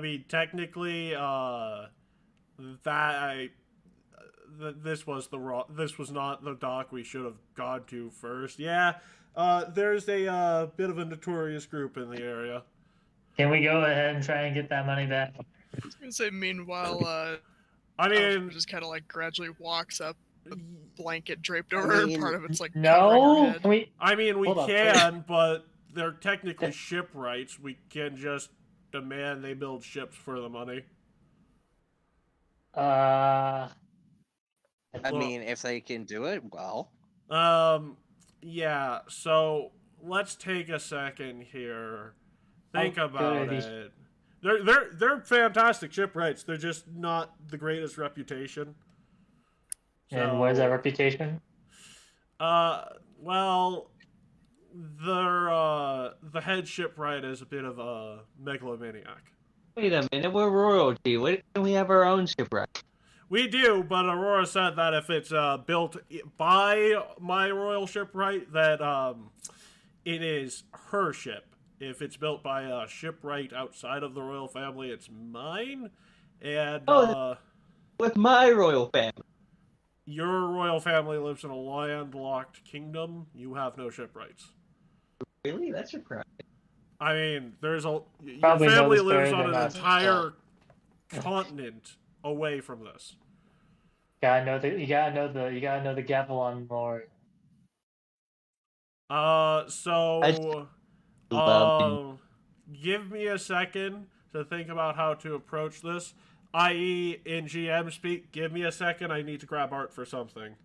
mean, technically, this was not the dock we should have gone to first. Yeah, there's a bit of a notorious group in the area. Can we go ahead and try and get that money back? I was gonna say, meanwhile, I mean, just kind of like gradually walks up, a blanket draped over her, and part of it's like covering No, her head. can we? I mean, we Hold up, can, but they're technically shipwrights. We can just demand they build ships for the money. I mean, if they can do it, well. Yeah. So let's take a second here. Think about it. They're fantastic shipwrights. They're just not the greatest reputation. And what is that So, reputation? well, the head shipwright is a bit of a megalomaniac. Wait a minute, we're royalty. Why don't we have our own shipwreck? We do, but Aurora said that if it's built by my royal shipwright, that it is her ship. If it's built by a shipwright outside of the royal family, it's mine. And With my royal family. your royal family lives in a landlocked kingdom. You have no shipwrights. Really? That's surprising. I mean, your Probably know family this lives better on than an us, entire continent away from this. You gotta know the Gavilon lore. So give me a second to think about how to approach this. I.e., in GM speak, give me a second. I need to grab art for something.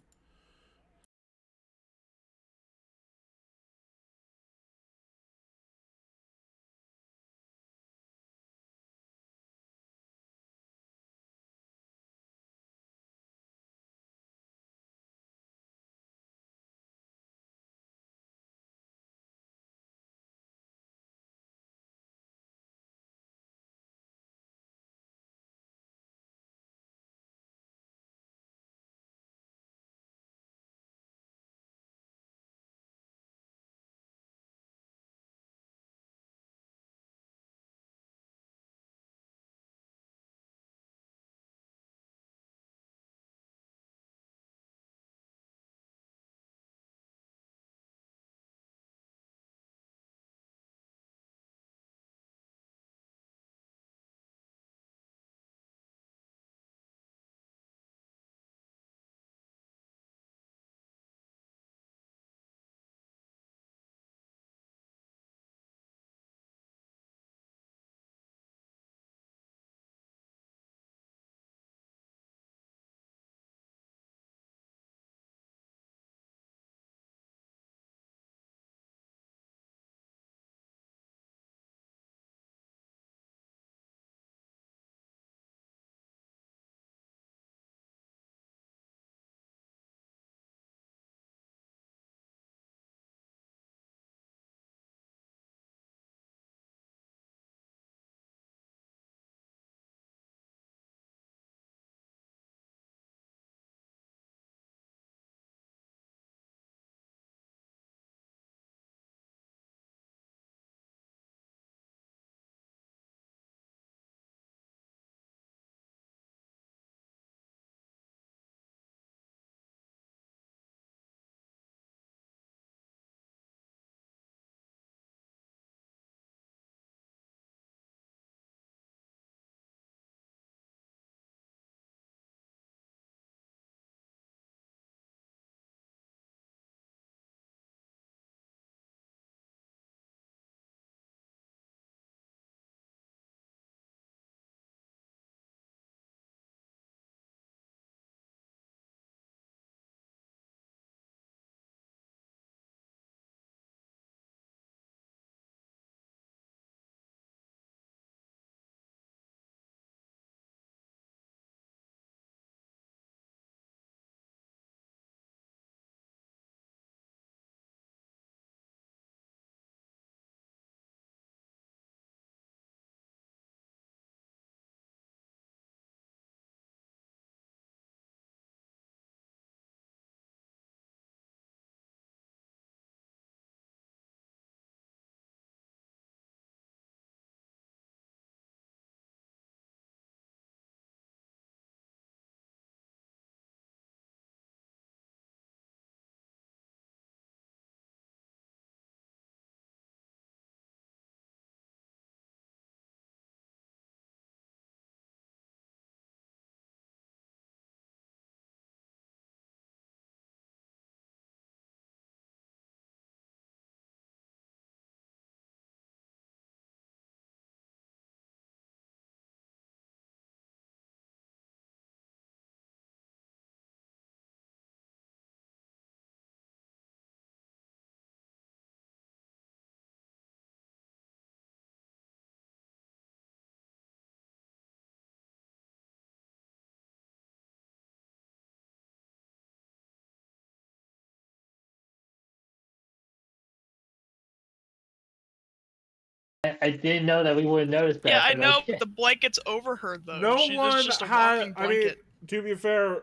I didn't know that we would notice that. Yeah, I but know, okay. but the blanket's over her though. No She's one just a had. walking I mean, blanket. to be fair,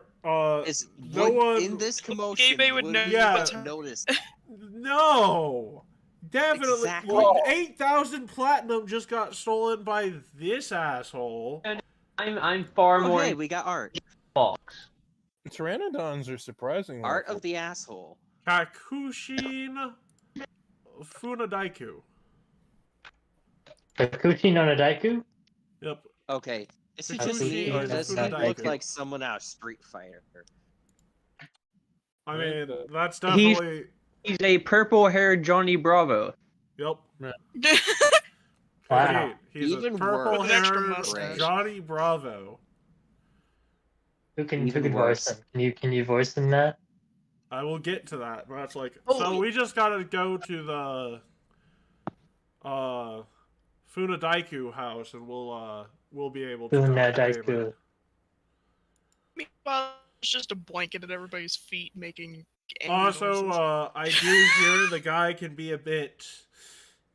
Is no one in this commotion Gabe would would know we Yeah. what's have her- noticed? No, definitely. Exactly. 8,000 platinum just got stolen by this asshole. I'm far more Hey, in we got art. box. Pteranodons are surprisingly Art helpful. of the asshole. Kakushin Funadaiku. Kakushi no Nadaiku? Yep. Okay, is it Kakushin just me, or does he Funadaiku. look like someone out of Street Fighter? I mean, that's He's- definitely. He's a purple-haired Johnny Bravo. Yep. Wow. Indeed. He's Even a worse. purple With an extra haired mustache. Johnny Bravo. Who can Even voice worse. him? Can you voice him that? I will get to that. That's like so. Holy- We just gotta go to the Funadaiku house, and we'll be able to. talk to Funadaiku. David. Meanwhile, it's just a blanket at everybody's feet making. angry Also, noises. I do hear the guy can be a bit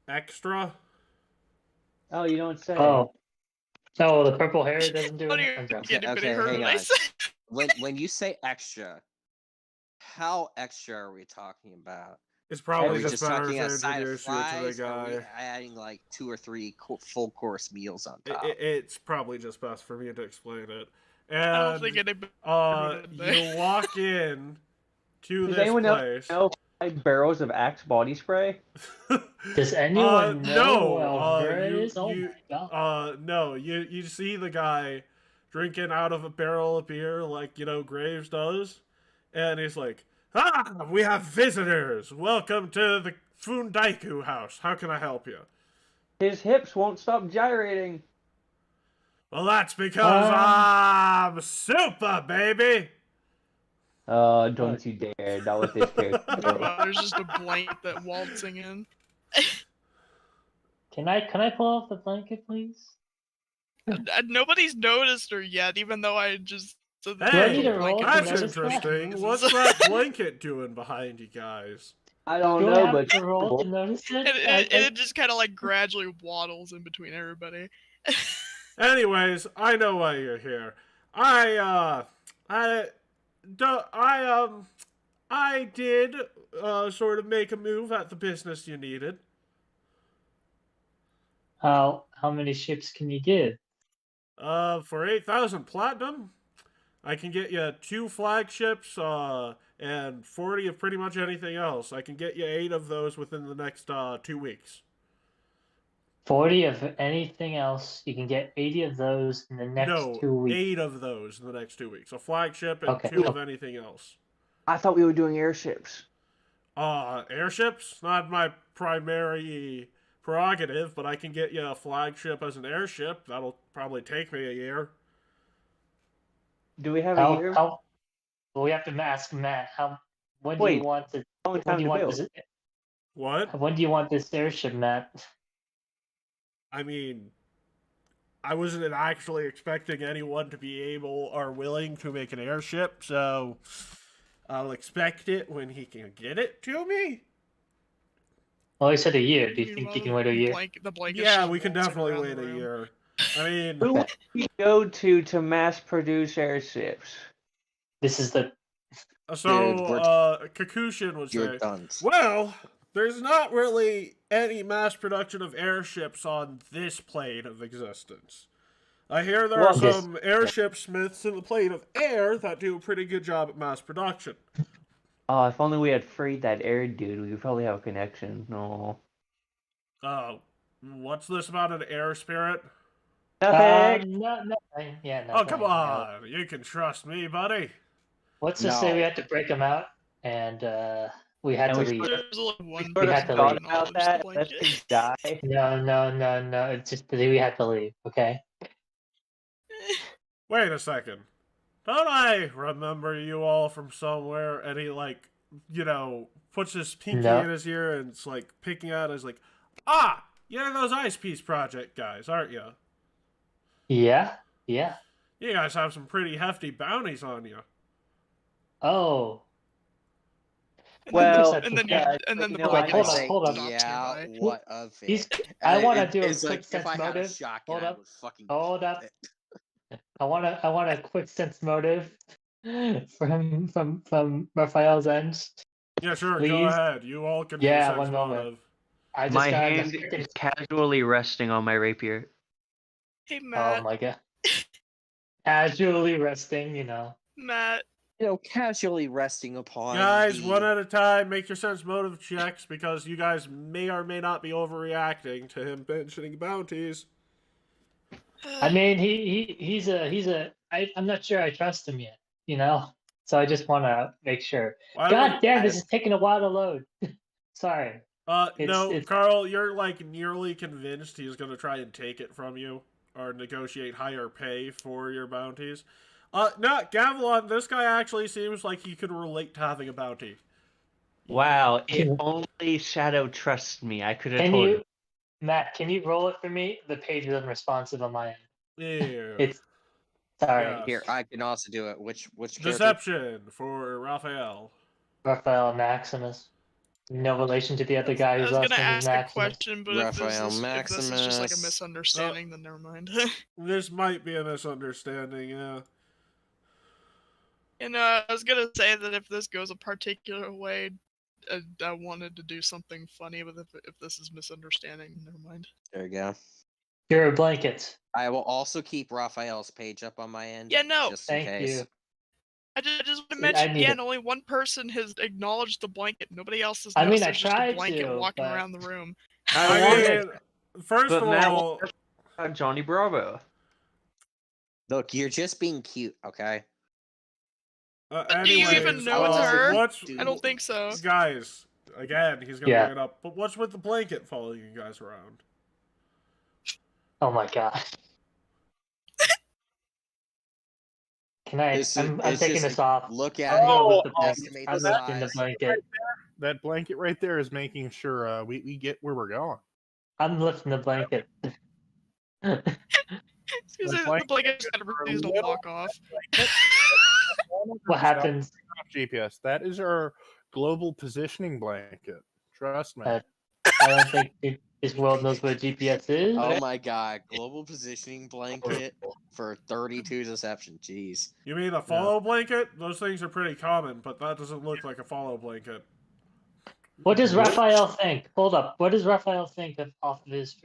extra. Oh, you don't say. Oh, the purple hair doesn't do How do it. you I'm joking. get anybody Okay, heard hang what I on. said? When you say extra, how extra are we talking about? It's Are probably we just just better talking to a side of introduce you to the fries? Are we guy. adding like 2 or 3 full course meals on top? It's probably just best for me to explain it. I don't And think anybody. you walk in to Does this anyone place. know 5 barrels of Axe body spray? Does anyone know who Alvera you, is? Oh you, my god. no, you see the guy drinking out of a barrel of beer like, Graves does, and he's like, we have visitors! Welcome to the Fundaiku house. How can I help you? His hips won't stop gyrating. Well, that's because I'm super, baby! Don't you dare. Not with this character. There's just a blanket that waltzing in. Can I pull off the blanket, please? Nobody's noticed her yet, even though I just. said that Hey, the I need to roll blanket to That's was notice that? interesting. noises. What's that blanket doing behind you guys? I don't Do I know, have but to roll to notice it? And it just kind of like gradually waddles in between everybody. Anyways, I know why you're here. I did sort of make a move at the business you needed. How many ships can you give? For 8,000 platinum, I can get you 2 flagships, and 40 of pretty much anything else. I can get you 8 of those within the next 2 weeks. 40 of anything else. You can get 80 of those in the next 2 weeks. 8 of those in the next 2 weeks. A flagship and Okay. 2 of anything else. I thought we were doing airships. Airships? Not my primary prerogative, but I can get you a flagship as an airship. That'll probably take me a year. Do we have a year? Well, we have to ask Matt. When do Wait, you want to? Long When time do you to want build. this? What? When do you want this airship, Matt? I mean, I wasn't actually expecting anyone to be able or willing to make an airship, so I'll expect it when he can get it to me. Well, he said a year. Do you think you can wait a year? The blanket's Yeah, just we can waltzing definitely around wait the a room. year. I mean, Who would we go to mass produce airships? This is the. so Dude, Kakushin would You're say, done. well, there's not really any mass production of airships on this plane of existence. I hear there are Well, some airship smiths in the plane of air that do a pretty good job at mass production. Oh, if only we had freed that air dude, we could probably have a connection. No. What's this about an air spirit? Nothing. No, yeah, no. Oh, come on. You can trust me, buddy. Let's just say No. we had to break him out, and we had And to we leave. There's like one Sort of had to thought leave. about that. Let's just die. No. It's just that we had to leave. Okay. Wait a second. Don't I remember you all from somewhere? And he, puts his pinky No. in his ear and it's picking out as you're those Ice Piece Project guys, aren't you? Yeah. You guys have some pretty hefty bounties on you. Oh. Well, and then yeah, and then the you know, blanket hold is on, hold on. stopped Yeah, nearby. what of He's. it? I want to It- do a it's quick like if sense I had a motive. shotgun, Hold I up. would fucking. Hold up. I want a quick sense motive from Raphael's end. Yeah, sure. Go Please. ahead. You all can Yeah, do one sense moment. motive. I just My got hand the freaking. is casually resting on my rapier. Hey Oh Matt, my god. Casually resting, you know. Matt. Casually resting upon. Guys, the... one at a time, make your sense motive checks because you guys may or may not be overreacting to him mentioning bounties. I mean, I'm not sure I trust him yet, you know. So I just want to make sure. Why God don't damn, this is taking a while to load. Sorry. no, it's- Carl, you're like nearly convinced he's gonna try and take it from you or negotiate higher pay for your bounties. No, Gavilan, this guy actually seems like he could relate to having a bounty. Wow, if Can- only Shadow trusts me, I could have Can told him. you, Matt? Can you roll it for me? The page is unresponsive on my end. Yeah. It's sorry, Yes. Here, I can also do it. Which character? Deception for Raphael. Raphael Maximus. No relation to the other guy I whose was last gonna name is ask a Maximus. question, but Raphael if this is just like a Maximus. misunderstanding, then never mind. This might be a misunderstanding, yeah. And I was gonna say that if this goes a particular way, I wanted to do something funny, but if this is misunderstanding, never mind. There you go. You're a blanket. I will also keep Raphael's page up on my end. Yeah, no. Just in Thank case. you. I just want to I mention need again, it. only one person has acknowledged the blanket. Nobody else has I noticed mean, I there's just a tried blanket to, walking but- around the room. I wanted- mean, first but of Matt all, Johnny Bravo. Look, you're just being cute, okay? Do you even anyways, know it's her? what's I don't think so. guys? Again, he's gonna Yeah. bring it up. But what's with the blanket following you guys around? Oh my god. Can I? It's I'm it's taking just this off. Look I'm at gonna it. lift the blanket. Estimate I'm the lifting the size. blanket. That blanket right there is making sure we get where we're going. I'm lifting the blanket. Excuse me, the blanket just kind of refused to walk off. What happens? GPS. That is our global positioning blanket. Trust me. I don't think this world knows what GPS is. Oh my god, global positioning blanket for 32 deception. Jeez. You mean a follow blanket? Those things are pretty common, but that doesn't look like a follow blanket. What does Raphael think? Hold up. What does Raphael think off of his?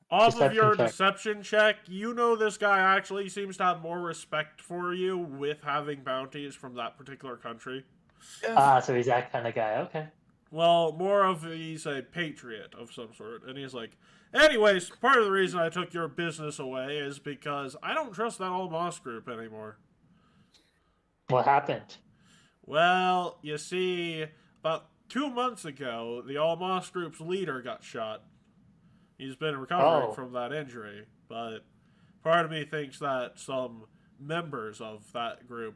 Off of your Deception check. deception check, you know this guy actually seems to have more respect for you with having bounties from that particular country. So he's that kind of guy. Okay. Well, more of he's a patriot of some sort. And he's like, anyways, part of the reason I took your business away is because I don't trust that All Moss group anymore. What happened? Well, you see, about 2 months ago, the All Moss group's leader got shot. He's been recovering from that injury, but part of me thinks that some members of that group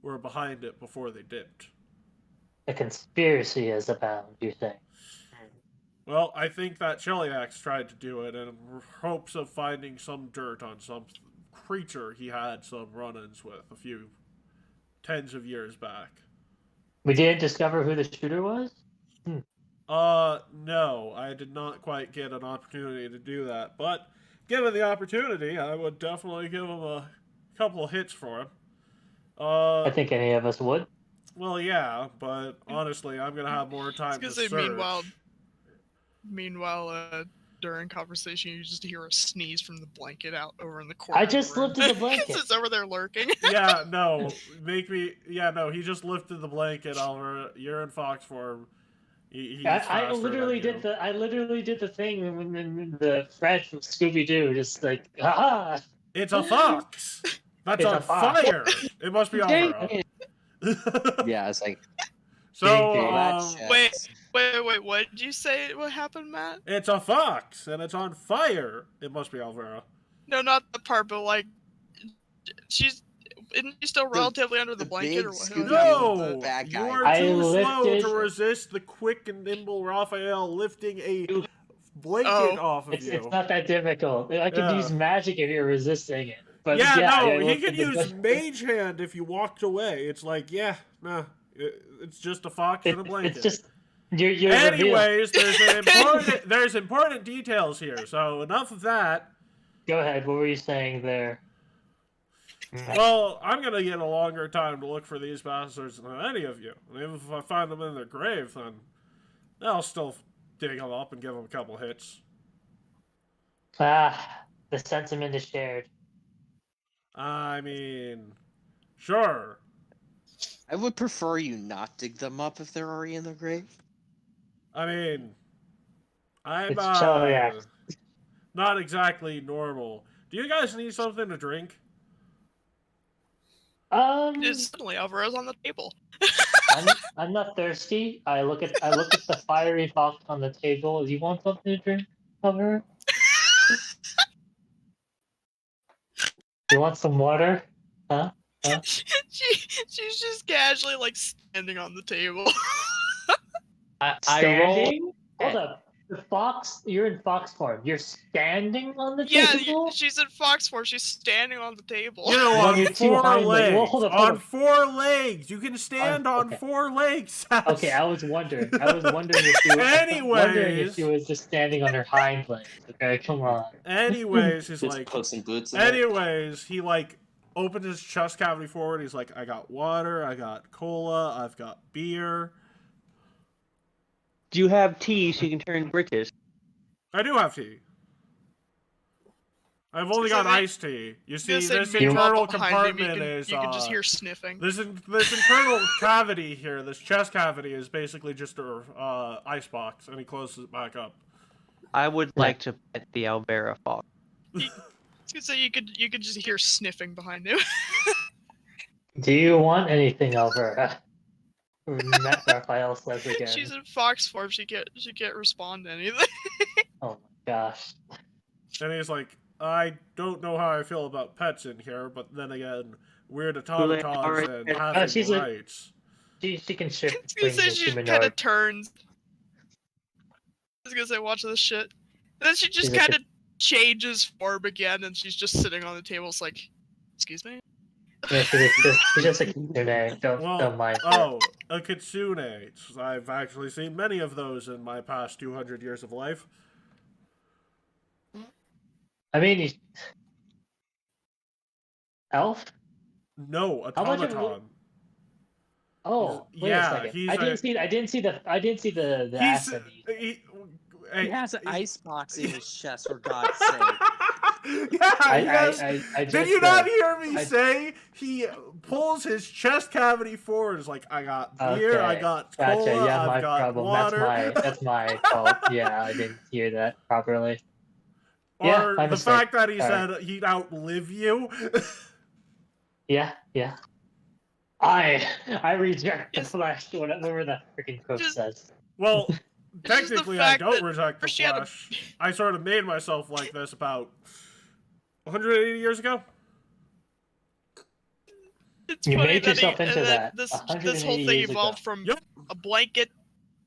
were behind it before they dipped. A conspiracy is abound, you think? Well, I think that Cheliax tried to do it in hopes of finding some dirt on some creature he had some run-ins with a few tens of years back. We didn't discover who the shooter was? No, I did not quite get an opportunity to do that, but given the opportunity, I would definitely give him a couple of hits for him. I think any of us would. Well, yeah, but honestly, I'm gonna have more time to search. Meanwhile, during conversation, you just hear a sneeze from the blanket out over in the corner. I just lifted the blanket. It's over there lurking. Yeah, no, he just lifted the blanket over. You're in fox form. I literally did the thing in the Fred from Scooby Doo, just like ah. It's a fox. That's It's on a fox. fire. It must be Alvaro. Yeah, it's like. So, Wait, what did you say? What happened, Matt? it's a fox and it's on fire. It must be Alvaro. No, not the part, but like, isn't she still relatively under the blanket or what? Scooby-Doo No, bad you guy. are I too slow lifted- to resist the quick and nimble Raphael lifting a blanket off of It's you. not that difficult. I could Yeah. use magic if you're resisting it. But Yeah, no, I he lifted could the use blanket. Mage Hand if you walked away. It's like, yeah, nah, It's just a fox in a blanket. It's just you're revealed. Anyways, there's important details here. So enough of that. Go ahead. What were you saying there? Well, I'm gonna get a longer time to look for these bastards than any of you. And even if I find them in their grave, then I'll still dig them up and give them a couple hits. The sentiment is shared. I mean, sure. I would prefer you not dig them up if they're already in the grave. I mean, I'm It's Cheliax. not exactly normal. Do you guys need something to drink? It's suddenly Alvarez on the table. I'm not thirsty. I look at the fiery fox on the table. Do you want something to drink, Alvarez? You want some water? Huh? She's just casually like standing on the table. Standing? Hold up. The fox, you're in fox form. You're standing on the table? Yeah, she's in fox form. She's standing on the table. You know, Well, on you're too 4 high, like- legs. well, hold up. On 4 legs. You can stand on okay. 4 legs. Okay, I was wondering if she was just standing on her hind legs. Okay, come on. Anyways, he's Just like. put some boots in Anyways, he like opened his chest cavity forward. He's like, I got water, I got cola, I've got beer. Do you have tea so you can turn British? I do have tea. I've only got iced tea. You see, this meanwhile, internal behind him, compartment is. you can just hear sniffing. This internal cavity here, this chest cavity, is basically just a ice box, and he closes it back up. I would like to pet the Albera fox. So you could just hear sniffing behind him. Do you want anything, Alvera? Raphael says again. She's in fox form. She can't respond to anything. Oh my gosh. And he's like, I don't know how I feel about pets in here, but then again, weird automatons and having she's like- rights. She can shift I was gonna between say the she kind of humanoid. turns. I was gonna say watch this shit. And then she just She's a kind of changes form again, and she's just sitting on the table. It's like, excuse me. Yeah, she's just a kitsune. Don't mind her. Oh, a kitsune. I've actually seen many of those in my past 200 years of life. I mean, elf? No, How much of a- automaton. Oh, wait Yeah, a second. he's I didn't see the ass He's of these. He has an ice box in his chest, for God's sake. Did just, you not hear me say he pulls his chest cavity forward? It's like, I got beer, I Okay, got Gotcha. cola, Yeah, I've my got problem. water. That's my fault. Yeah, I didn't hear that properly. Or Yeah, my the mistake. fact that he Sorry. said he'd outlive you. Yeah. I reject the flesh. Whatever that freaking quote says. Well, just the technically, I fact don't that reject the first she had a- flesh. I sort of made myself like this about 180 years ago. It's You funny made that yourself into that This 180 whole thing years ago. evolved from Yep. a blanket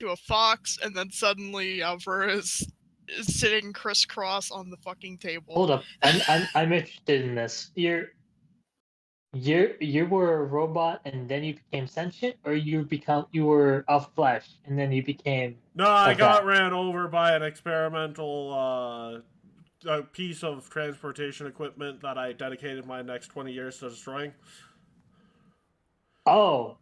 to a fox, and then suddenly Alvera is sitting crisscross on the fucking table. Hold up. I'm interested in this. You were a robot and then you became sentient, or you were of flesh and then you became. No, I Okay. got ran over by an experimental a piece of transportation equipment that I dedicated my next 20 years to destroying. Oh.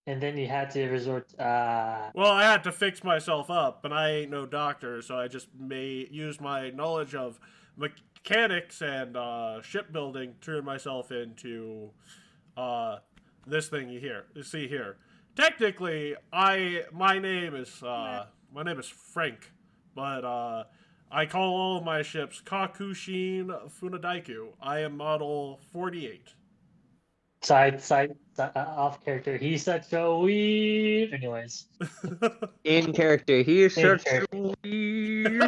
And then you had to resort. Well, I had to fix myself up, and I ain't no doctor, so I just use my knowledge of mechanics and shipbuilding to turn myself into this thing you see here. Technically, my name is Frank, but I call all of my ships Kakushin Funadaiku. I am model 48. Side off character. He's such a weird. Anyways. In character, he is In such a weird.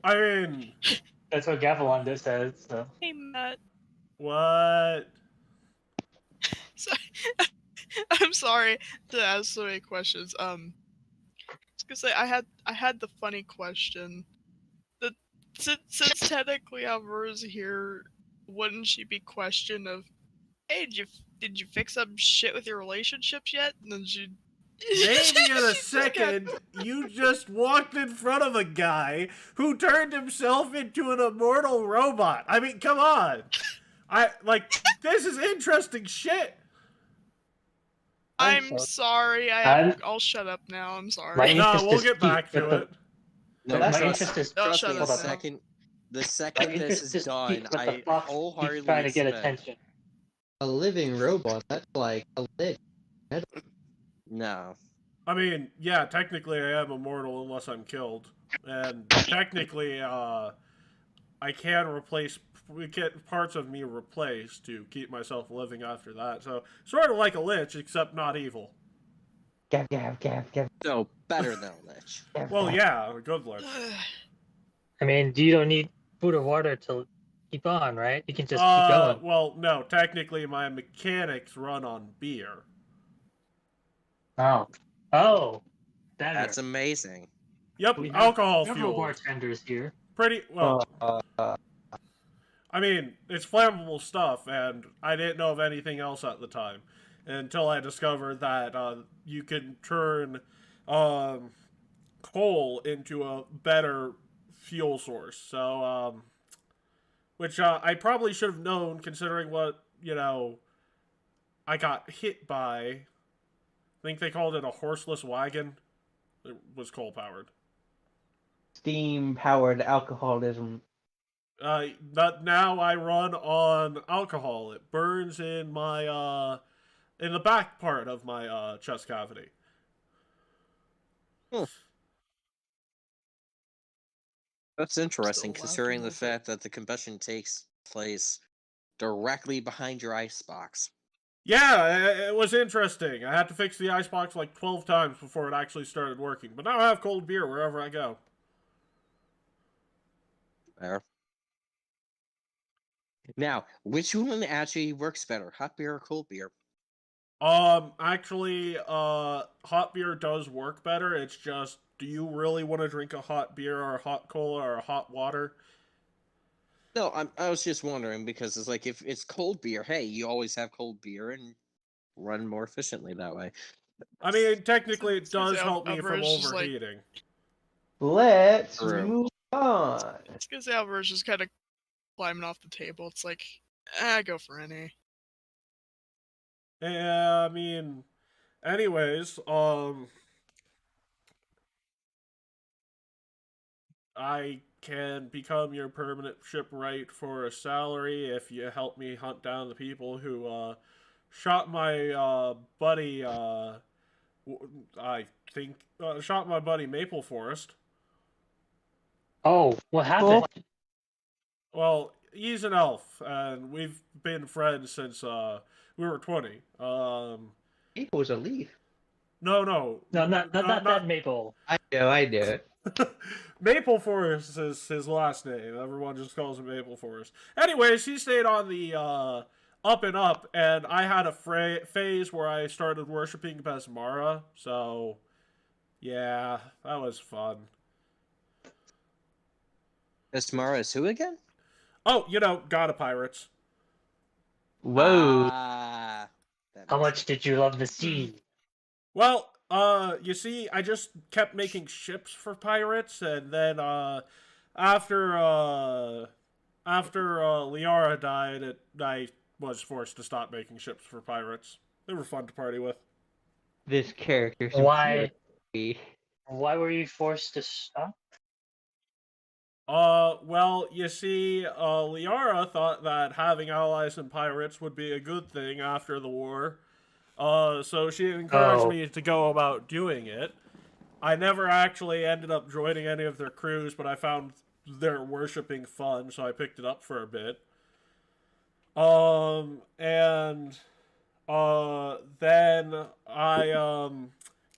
I mean, That's what Gavilan just says. So. Hey, Matt. what? I'm sorry to ask so many questions. I was gonna say I had the funny question. Since technically Alvera's here, wouldn't she be question of Hey, did you fix up shit with your relationships yet? And then she. Maybe in a She's like a- second, you just walked in front of a guy who turned himself into an immortal robot. I mean, come on. This is interesting shit. I'm sorry. I'll shut up now. I'm My sorry. No, interest we'll is get back piqued to with it. No, my trust, interest is Oh, trust shut me. up The now. second, the my second this interest is is done, piqued with the I fox keeps wholeheartedly trying to get expect. attention. A living robot. That's like a lit. No. I mean, yeah, technically I am immortal unless I'm killed. And technically, I can get parts of me replaced to keep myself living after that. So, sort of like a lich, except not evil. Gav, gav, gav, gav, No, better than a lich. gav, Well, gav. yeah, a good lich. I mean, you don't need food or water to keep on, right? You can just keep going. Well, no, technically my mechanics run on beer. Oh, better. That's amazing. Yep, We have alcohol several fueled. bartenders here. Pretty well. Uh, I mean, it's flammable stuff, and I didn't know of anything else at the time until I discovered that you can turn coal into a better fuel source. So, which I probably should have known, considering what I got hit by. I think they called it a horseless wagon. It was coal powered. Steam-powered alcoholism. Now I run on alcohol. It burns in my in the back part of my chest cavity. That's interesting, Still considering the laughing over it. fact that the combustion takes place directly behind your icebox. Yeah, it was interesting. I had to fix the icebox like 12 times before it actually started working. But now I have cold beer wherever I go. There. Now, which one actually works better, hot beer or cold beer? Actually, hot beer does work better. It's just, do you really want to drink a hot beer or a hot cola or a hot water? No, I was just wondering because it's like if it's cold beer, hey, you always have cold beer and run more efficiently that way. I mean, technically, it It's 'cause does help me from Alberta's just like- overheating. Let's True. move on. It's because Albert's just kind of climbing off the table. It's like, go for any. Yeah, I mean, anyways, I can become your permanent shipwright for a salary if you help me hunt down the people who shot my buddy. I think shot my buddy Maple Forest. Oh, what happened? Well, he's an elf, and we've been friends since we were 20. It was a leaf. No, No, not that Maple. I know. Maple Forest is his last name. Everyone just calls him Maple Forest. Anyways, he stayed on the up and up, and I had a phase where I started worshiping Besmara. So, yeah, that was fun. Esmara is who again? Oh, God of Pirates. Whoa. Ah, that How makes much did you love the sea? Well, you see, I just kept making ships for pirates, and then after Liara died, I was forced to stop making ships for pirates. They were fun to party with. This character. Why were you forced to stop? Well, you see, Liara thought that having allies in pirates would be a good thing after the war. So she encouraged me to go about doing it. I never actually ended up joining any of their crews, but I found their worshipping fun, so I picked it up for a bit. Then I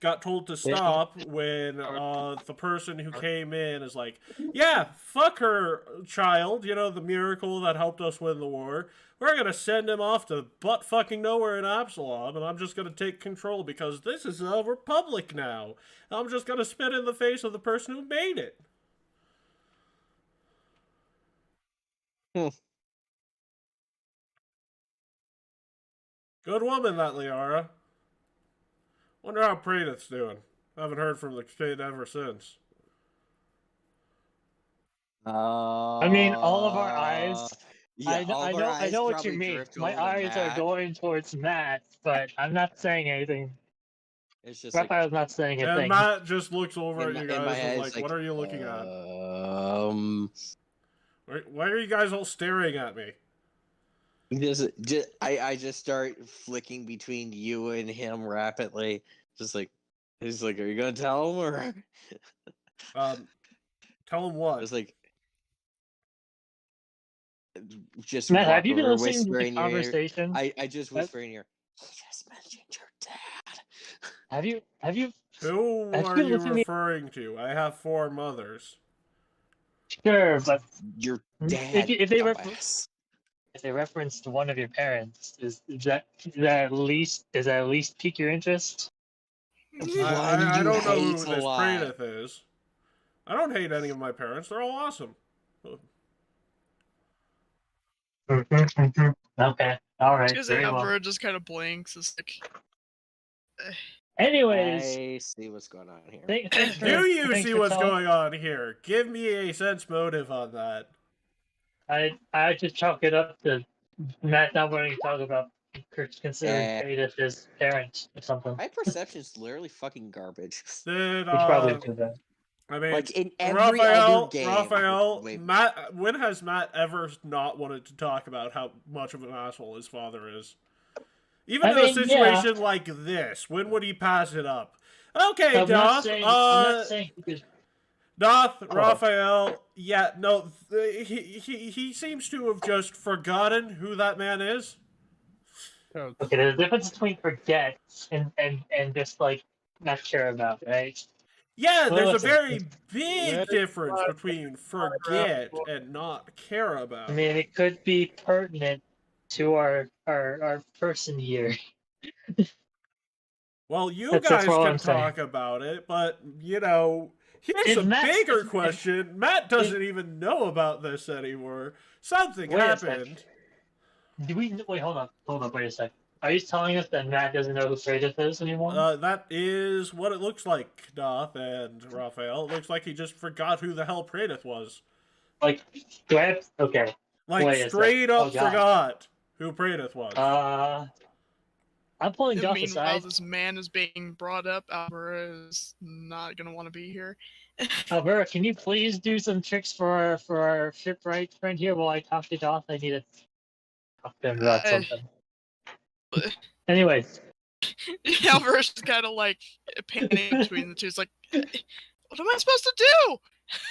got told to stop when the person who came in is like, yeah, fuck her, child, the miracle that helped us win the war. We're gonna send him off to butt fucking nowhere in Absalom, and I'm just gonna take control because this is a republic now. I'm just gonna spit in the face of the person who made it. Good woman, that Liara. Wonder how Praedyth's doing. Haven't heard from the kid ever since. I mean, all of our eyes. Yeah, all of our I eyes know what you probably mean. drift My over to eyes are Matt. going towards Matt, but I'm not saying anything. It's just like, Raphael's not saying And anything. Matt just looks over at you in my guys and head, is it's like, what are you looking at? Why are you guys all staring at me? I just start flicking between you and him rapidly. Just like, he's like, are you gonna tell him or? Tell him what? It's like, just Matt, have walk you been over, listening to whisper the in your ear. conversation? I just whisper in your ear. He just mentioned your dad. Have you Who Have are you you listened to- referring to? I have 4 mothers. Sure, but Your dad. if they dumbass. if they reference to one of your parents, is that at least pique your interest? Why do I you don't know hate who a this lot? Praedyth is. I don't hate any of my parents. They're all awesome. Okay, all right, Because very well. Alvaro just kind of blinks. It's like, Anyways, I see what's going on here. thanks for, Do you thanks see for what's telling- going on here? Give me a sense motive on that. I just chalk it up to Matt not wanting to talk about considering Praedyth his parent or something. My perception's literally fucking garbage. Did We probably do that. I mean, Like in every other game. Raphael, Wait, Matt. When has Matt ever not wanted to talk about how much of an asshole his father is? Even in a situation like this, when would he pass it up? Okay, I'm not saying because Doth, Raphael, yeah, no, he seems to have just forgotten who that man is. okay, there's a difference between forget and just like not care about, right? Yeah, Well, there's a listen, very big difference between forget and not care about. I mean, it could be pertinent to our person here. Well, you That's guys all can I'm saying. talk about it, but, you know, here's If a Matt- bigger if- question. Matt doesn't even know about this anymore. Something Wait a happened. Do we wait? Hold on, wait a sec. Are you telling us that Matt doesn't know who Praedyth is anymore? That is what it looks like, Doth and Raphael. It looks like he just forgot who the hell Praedyth was. Like, do I have? Okay. Like, Wait a sec. straight Oh, up God. forgot who Praedyth was. I'm pulling Doth meanwhile, aside. this man is being brought up. Alvaro is not gonna want to be here. Alvaro, can you please do some tricks for our shipwright friend here while I talk to Doth? I need to talk to him about something. Anyways, Alvaro's just kind of like panicking between the two. It's like, what am I supposed to do?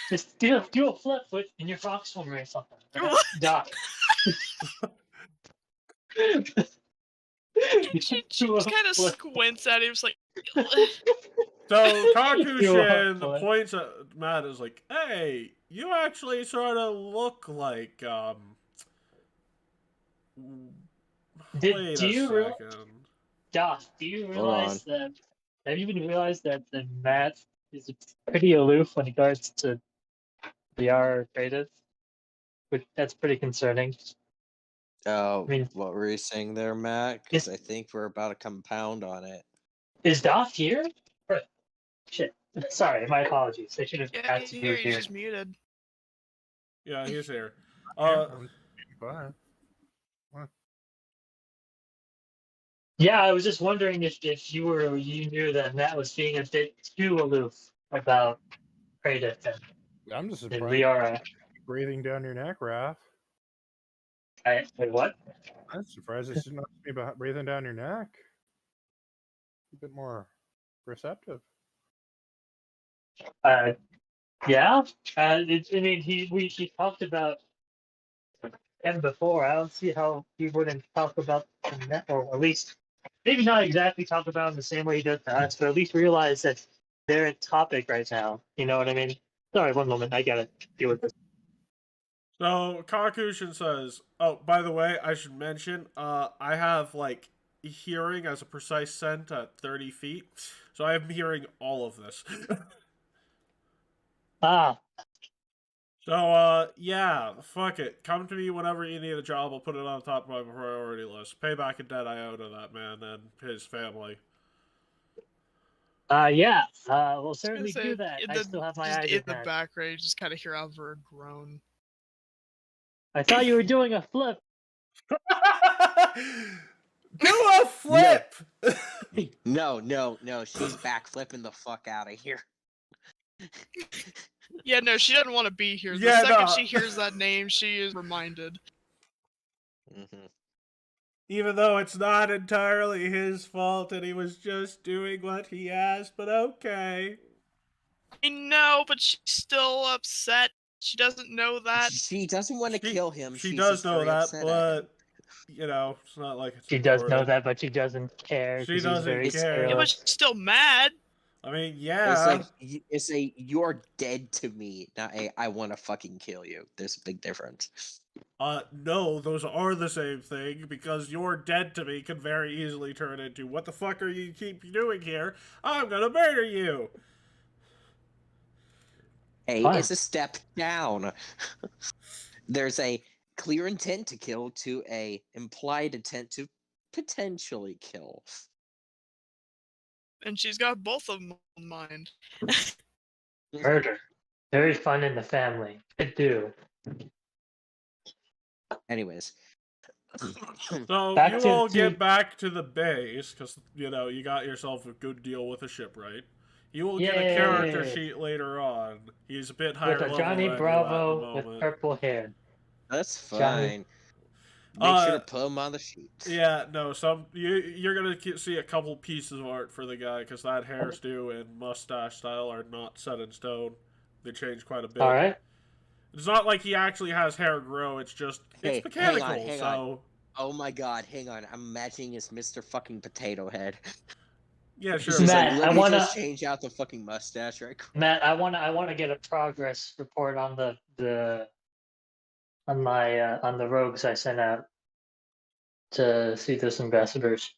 just do a flip foot in your fox swimmer or something. What? Doth. She just kind of squints at him. It's like, So Kakushin What? points at Matt is like, hey, you actually sort of look like, wait do a you realize, second. Doth, do you realize that, have you even realized that Matt is pretty aloof when it comes to VR Praedyth? But that's pretty concerning. Oh, I mean, what were you saying there, Matt? Because I think we're about to compound on it. is Doth here? Shit. Sorry, my apologies. I should have yeah, asked he's if you were here. He's here. just muted. Yeah, he's here. Bye. Yeah, I was just wondering if you knew that Matt was being a bit too aloof about Praedyth I'm just and surprised. Liara. Breathing down your neck, Raph. Wait, what? I'm surprised it's not me about breathing down your neck. A bit more receptive. Yeah. I mean, he talked about him before. I don't see how he wouldn't talk about him, or at least maybe not exactly talk about him the same way he does to us, but at least realize that they're a topic right now. You know what I mean? Sorry, one moment. I gotta deal with this. So Kakushin says, oh, by the way, I should mention, I have, like, hearing as a precise scent at 30 feet, so I am hearing all of this. Ah. So, yeah, fuck it. Come to me whenever you need a job. I'll put it on top of my priority list. Pay back a debt I owe to that man and his family. Yeah. We'll I was gonna certainly say, do that. I still have my just eyes in in the hand. background, you just kind of hear Alvaro groan. I thought you were doing a flip. Do a flip! No, she's back flipping the fuck out of here. Yeah, no, she doesn't want to be here. The Yeah, second no. she hears that name, she is reminded. Even though it's not entirely his fault and he was just doing what he asked, but okay. I know, but she's still upset. She doesn't know that. She doesn't want to kill him. She She's does just know very that, upset at him. but you know, it's not like it's She does know important. that, but she doesn't care. She 'cause he's doesn't very care. Yeah, but she's still mad. I mean, It's yeah. like you're dead to me, not a I want to fucking kill you. There's a big difference. No, those are the same thing, because you're dead to me could very easily turn into, what the fuck are you keep doing here? I'm gonna murder you! Hey, Fine. it's a step down. There's a clear intent to kill to a implied intent to potentially kill. And she's got both of them in mind. Murder. Very fun in the family. Could do. Anyways. So, Back you to- all to- get back to the base, because, you know, you got yourself a good deal with a shipwright. You will get a character Yay. sheet later on. He's a bit higher With a level Johnny than you at the Bravo with moment. purple hair. That's Johnny. fine. Make sure Uh, to put him on the sheet. Yeah, no, you're gonna see a couple pieces of art for the guy, because that hairdo and mustache style are not set in stone. They change quite a bit. All right. It's not like he actually has hair grow, it's just, Hey, it's mechanical, hang so... on. Oh my god, hang on. I'm imagining it's Mr. fucking Potato Head. Yeah, sure. He's just Matt, like, I let me wanna- just change out the fucking mustache right quick. Matt, I wanna get a progress report on on the rogues I sent out to see those ambassadors.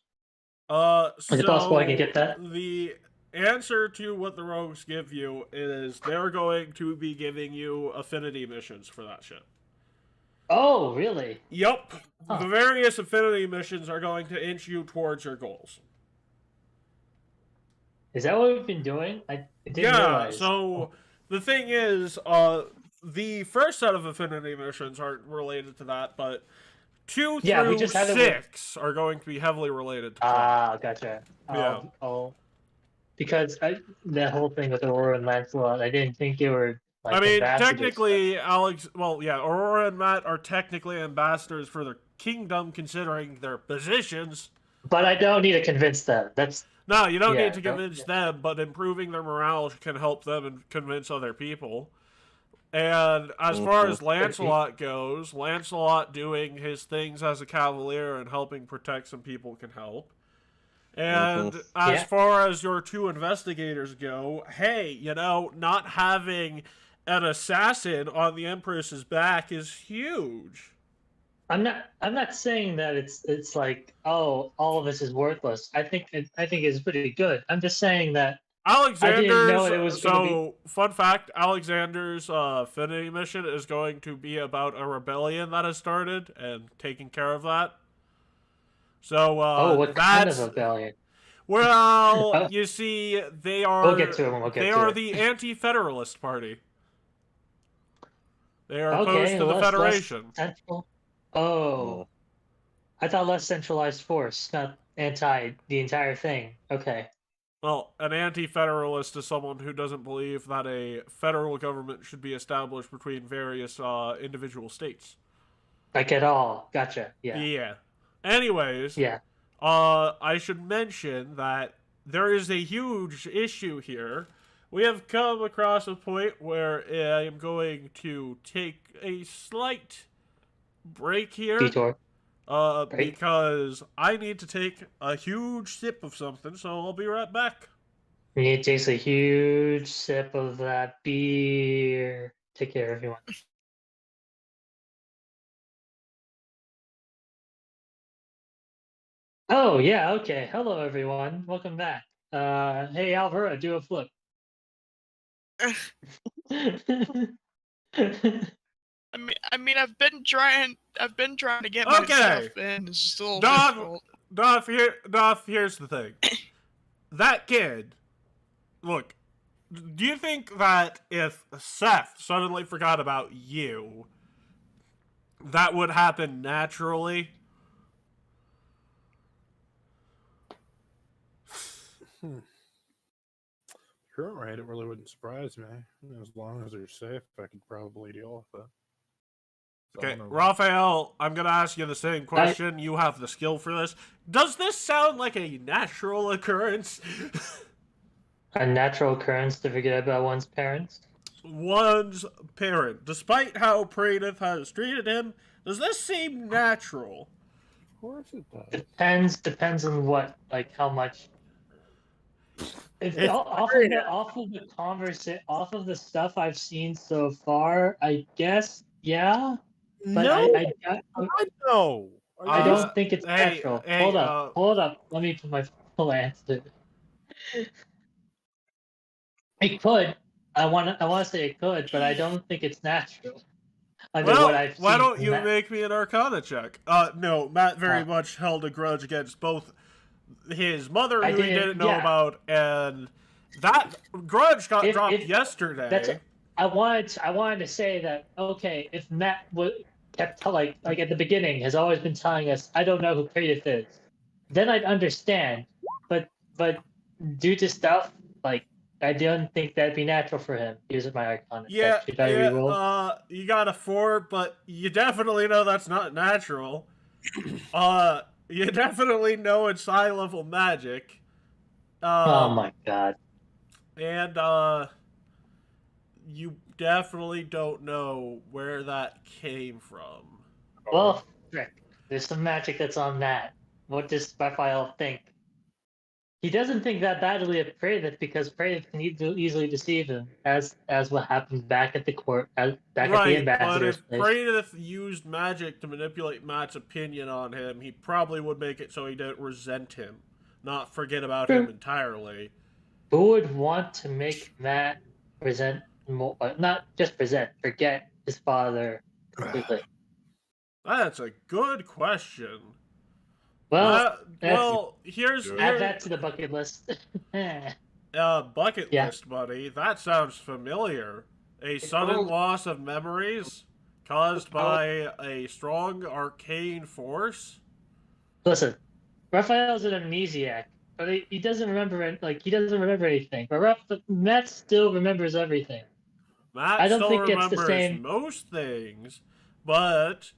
Is it possible I can get that? The answer to what the rogues give you is they're going to be giving you affinity missions for that shit. Oh, really? Yup. Huh. The various affinity missions are going to inch you towards your goals. Is that what we've been doing? I didn't Yeah, realize. so the thing is, the first set of affinity missions aren't related to that, but 2 Yeah, we through just had it 6 are going to be heavily related to that. Ah, gotcha. Yeah. Because that whole thing with Aurora and Lancelot, I didn't think they were like I mean, ambassadors, technically, Aurora and Matt are technically ambassadors for their kingdom, considering their positions. but I don't need to convince them. No, you don't Yeah, need to convince them, but improving their morale can help them and convince other people. And as far as Lancelot goes, Lancelot doing his things as a cavalier and helping protect some people can help. And as far as your 2 investigators go, hey, you know, not having an assassin on the Empress's back is huge. I'm not saying that it's like, oh, all of this is worthless. I think it's pretty good. I'm just saying that Alexander's, fun fact, Alexander's affinity mission is going to be about a rebellion that has started and taking care of that. So, what kind of rebellion? Well, you see, they are... We'll get to it when we'll get They to are it. the anti-federalist party. They are opposed Okay, to the less Federation. central. Oh. I thought less centralized force, not anti the entire thing. Okay. Well, an anti-federalist is someone who doesn't believe that a federal government should be established between various individual states. Like at all. Gotcha. Yeah. Yeah. Anyways, Yeah. I should mention that there is a huge issue here. We have come across a point where I am going to take a slight break here. Detour. Because I need to take a huge sip of something, so I'll be right back. You need to take a huge sip of that beer. Take care, everyone. Oh, yeah, okay. Hello, everyone. Welcome back. Hey, Alvaro, do a flip. I mean, I've been trying to get my Okay. stuff in. It's just a little difficult. Doth, here's the thing. That kid, look, do you think that if Seth suddenly forgot about you, that would happen naturally? You're right. It really wouldn't surprise me. As long as they're safe, I could probably deal with it. Okay, Raphael, I'm going to ask you the same question. You have the skill for this. Does this sound like a natural occurrence? A natural occurrence to forget about one's parents? One's parent. Despite how Praedyth has treated him, does this seem natural? Of course it does. Depends on what, like how much. Off of the stuff I've seen so far, I guess, yeah. But No, I no. I don't think it's natural. hey, Hold up. Let me put my full answer. It could. I want to say it could, but I don't think it's natural. Well, why don't you make me an Arcana check? No, Matt very much held a grudge against both his mother, who he didn't know about, and that grudge got dropped yesterday. I wanted to say that, okay, if Matt kept like at the beginning has always been telling us, I don't know who Praedyth is, then I'd understand. But due to stuff, like, I don't think that'd be natural for him. Here's my Arcana. Yeah, Should I reroll? You got a 4, but you definitely know that's not natural. You definitely know it's high-level magic. Oh my god. And, you definitely don't know where that came from. Well, frick. There's some magic that's on that. What does Raphael think? He doesn't think that badly of Praedyth because Praedyth can easily deceive him, as what happened back at the court, back at the ambassador's place. But if Praedyth used magic to manipulate Matt's opinion on him, he probably would make it so he didn't resent him, not forget about him entirely. Who would want to make Matt resent more? Not just forget his father completely. That's a good question. Well, here's add that to the bucket list. Bucket list, buddy. That sounds familiar. A sudden loss of memories caused by a strong arcane force. Listen, Raphael's an amnesiac, but he doesn't remember it. Like, he doesn't remember anything. But Matt still remembers everything. Matt still remembers most things, but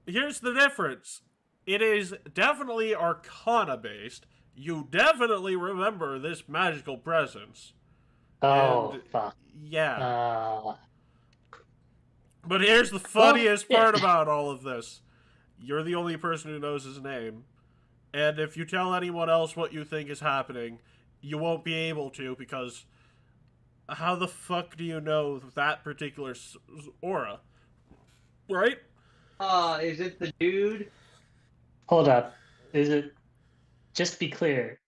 here's the difference. It is definitely Arcana based. You definitely remember this magical presence. Fuck. Yeah. But here's the funniest part about all of this. You're the only person who knows his name. And if you tell anyone else what you think is happening, you won't be able to, because how the fuck do you know that particular aura? Right? Is it the dude? Hold up. Is it? Just be clear,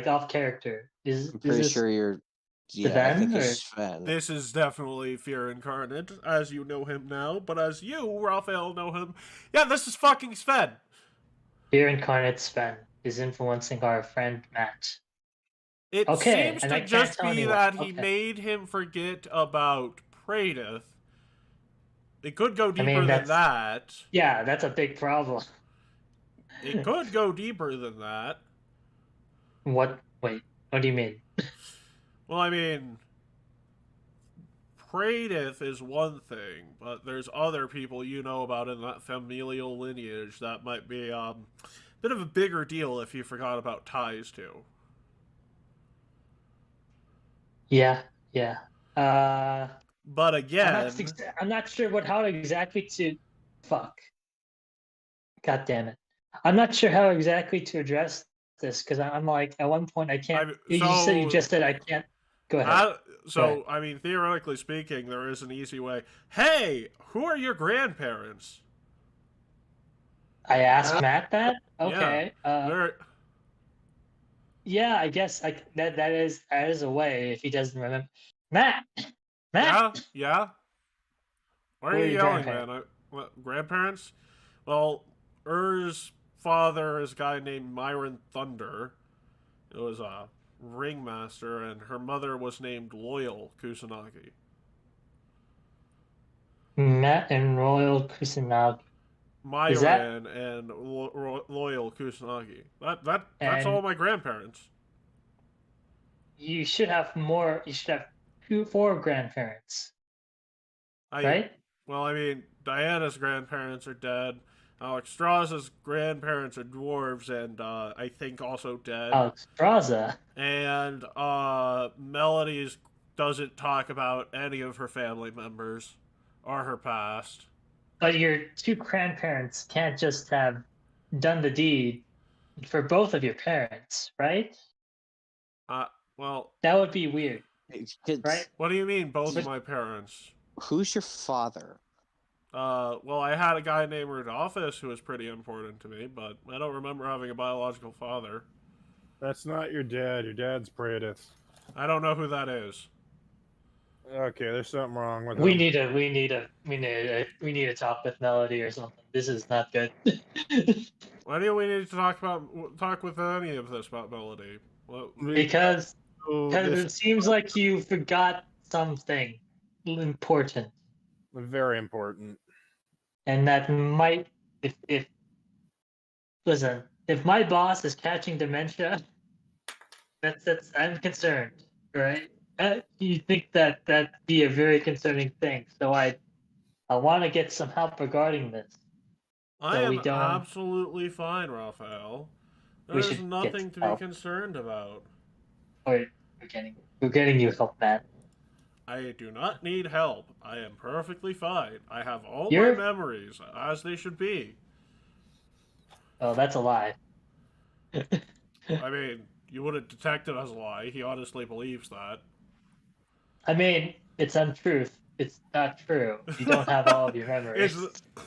off character. I'm pretty sure you're. Yeah, I think it's Sven. This is definitely Fear Incarnate, as you know him now. But as you, Raphael, know him, yeah, this is fucking Sven. Fear Incarnate Sven is influencing our friend Matt. It seems to just be that he made him forget about Praedyth. It could go deeper than that. Yeah, that's a big problem. It could go deeper than that. What? Wait, what do you mean? Well, I mean, Praedyth is one thing, but there's other people you know about in that familial lineage that might be a bit of a bigger deal if you forgot about ties to. Yeah. But again, I'm not sure how exactly to. Fuck. God damn it. I'm not sure how exactly to address this, because I'm like, at one point I can't. You just said I can't. Go ahead. I mean, theoretically speaking, there is an easy way. Hey, who are your grandparents? I asked Matt that? Okay. Yeah, I guess that is a way if he doesn't remember. Matt! Yeah? Why are Who are you your yelling, grandparents? man? What, grandparents? Well, Ur's father is a guy named Myron Thunder. It was a ringmaster, and her mother was named Loyal Kusanagi. Matt and Royal Kusanagi. Is that Myron and Loyal Kusanagi. That's and all my grandparents. you should have more. You should have four grandparents, right? Well, I mean, Diana's grandparents are dead. Alex Straz's grandparents are dwarves, and I think also dead. Alex Straza. And Melody's doesn't talk about any of her family members or her past. But your two grandparents can't just have done the deed for both of your parents, right? Well, that would be weird, right? What do you mean, both of my parents? Who's your father? Well, I had a guy named Rudolphus who was pretty important to me, but I don't remember having a biological father. That's not your dad. Your dad's Praetus. I don't know who that is. Okay, there's something wrong with We him. need to talk with Melody or something. This is not good. Why do we need to talk with any of this about Melody? Well, because it seems like you forgot something important. Very important. And that might, if listen, if my boss is catching dementia, that's I'm concerned, right? You think that'd be a very concerning thing. So I want to get some help regarding this. I am absolutely fine, Raphael. There's nothing to be concerned about. We're getting you help, Matt. I do not need help. I am perfectly fine. I have all my memories as they should be. Oh, that's a lie. I mean, you wouldn't detect it as a lie. He honestly believes that. I mean, it's untruth. It's not true. You don't have all of your memories.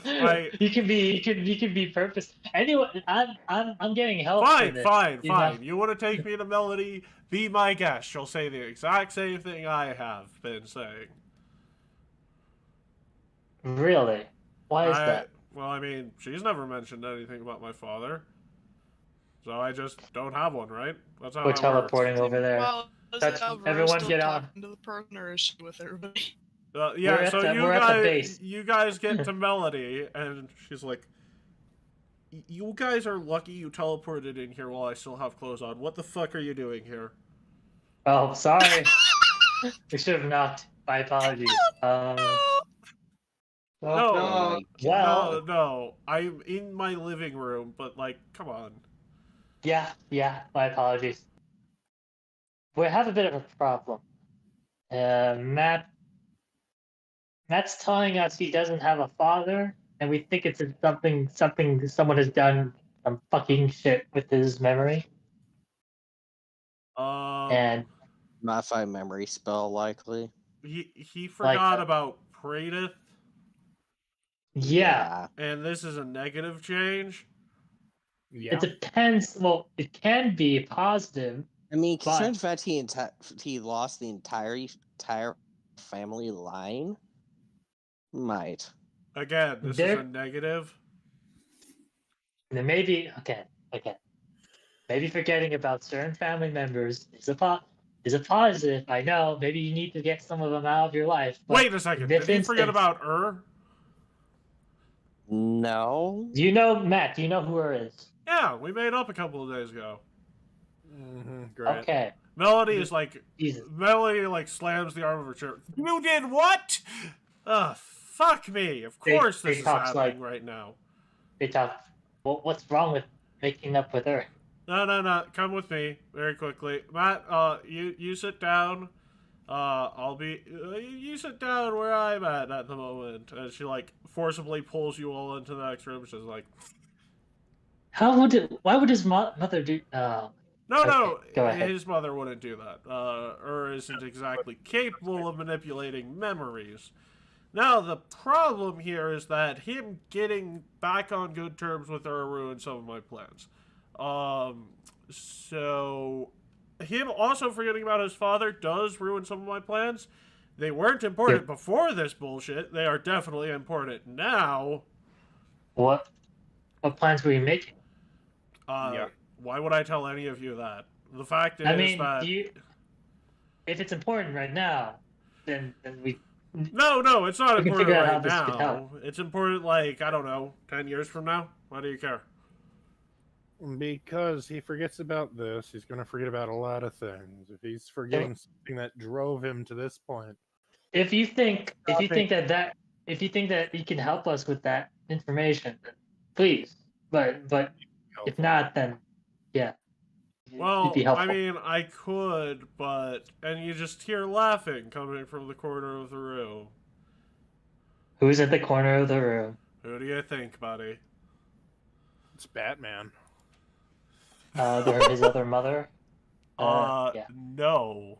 You can be purpose. Anyway, I'm getting help. Fine. You want to take me to Melody? Be my guest. She'll say the exact same thing I have been saying. Really? Why is that? Well, I mean, she's never mentioned anything about my father. So I just don't have one, right? That's how we're teleporting over there. Well, everyone get on. To the partner, or is she with everybody? Yeah, so you guys get to Melody, and she's like, "You guys are lucky you teleported in here while I still have clothes on. What the fuck are you doing here?" Oh, sorry. We should have knocked. My apologies. No. I'm in my living room, but like, come on. Yeah. My apologies. We have a bit of a problem. Matt's telling us he doesn't have a father, and we think it's something someone has done some fucking shit with his memory. And modify memory spell likely. He forgot about Praedyth. Yeah. And this is a negative change. Yeah. It depends. Well, it can be positive. I mean, considering the fact he lost the entire family line, might. Again, this is a negative. Then maybe maybe forgetting about certain family members is a positive. I know. Maybe you need to get some of them out of your life. Wait a second. Did he forget about No. Do you know, Matt? Do you know who is? Yeah, we made up a couple of days ago. Great. Okay. Melody is like, Melody like slams the arm of her chair. You did what? Fuck me. Of course this is happening right now. They talk. What's wrong with making up with her? No. Come with me very quickly, Matt. You sit down. You sit down where I'm at the moment. And she like forcibly pulls you all into the next room. She's like, why would his mother do? No, go ahead. His mother wouldn't do that. Isn't exactly capable of manipulating memories. Now, the problem here is that him getting back on good terms with her ruined some of my plans. So, him also forgetting about his father does ruin some of my plans, They weren't important before this bullshit. They are definitely important now. What plans were you making? Yeah. Why would I tell any of you that? The fact is I mean, that... if it's important right now, then we... No, it's not We can important figure out how right this could now. help. It's important, like, I don't know, 10 years from now? Why do you care? Because he forgets about this, he's going to forget about a lot of things. If he's forgetting something that drove him to this point. If you think that you can help us with that information, then please. But if not, then yeah. Well, it'd be helpful. I mean, I could, but... And you just hear laughing coming from the corner of the room. Who's at the corner of the room? Who do you think, buddy? It's Batman. His other mother? Yeah. No.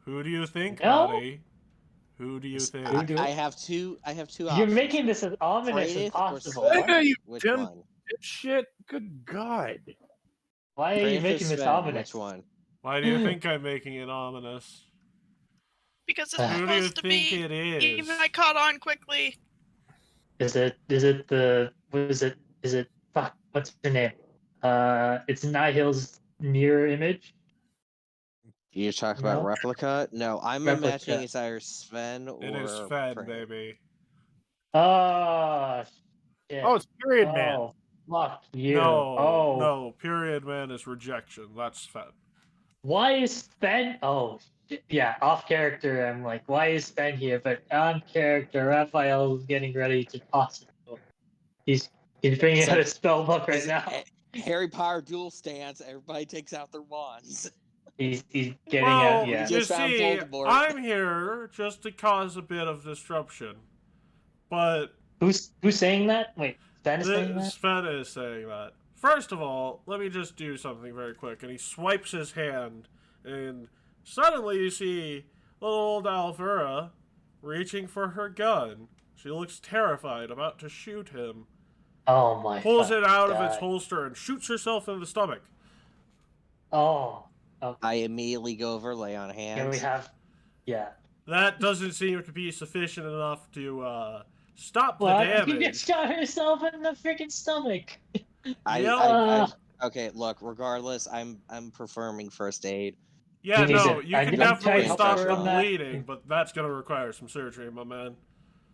Who do you think, No? buddy? Who do you think? I have two options. You're making this as ominous as Praedyth or possible. Sven? Yeah, you Which dim Oh, one? shit. Good God. Why are you Praedyth or making this Sven? ominous? Which one? Why do you think I'm making it ominous? Because it's Who do you supposed to think be. it is? Even I caught on quickly. Is it fuck, what's her name? It's Nihil's mirror image. You talk about No? Replica? No, I'm Replica. imagining it's either Sven or It is Sven, Praedyth. baby. Oh shit. Oh, it's Period Man. Oh, fuck you. No, Period Man is rejection. That's Sven. Why is Sven? Oh, shit. Yeah, off character. I'm like, why is Sven here? But on character, Raphael's getting ready to toss it. He's bringing out a spell book right now. Harry Potter duel stance. Everybody takes out their wands. He's getting Well, out. Yeah. you Just found see, Voldemort. I'm here just to cause a bit of disruption. But Who's saying that? Wait, Sven is saying that? Sven is saying that. First of all, let me just do something very quick. And he swipes his hand, and suddenly you see little old Alvera reaching for her gun. She looks terrified, about to shoot him. Oh my. Pulls it out of its God. holster and shoots herself in the stomach. Oh. Okay. I immediately go over, lay on hands. Can we have? Yeah. That doesn't seem to be sufficient enough to stop the Well, you damage. just shot herself in the freaking stomach. Okay, look, regardless, I'm performing first aid. Yeah, You need no, to- you I can need to definitely help stop her the on that. bleeding, but that's gonna require some surgery, my man.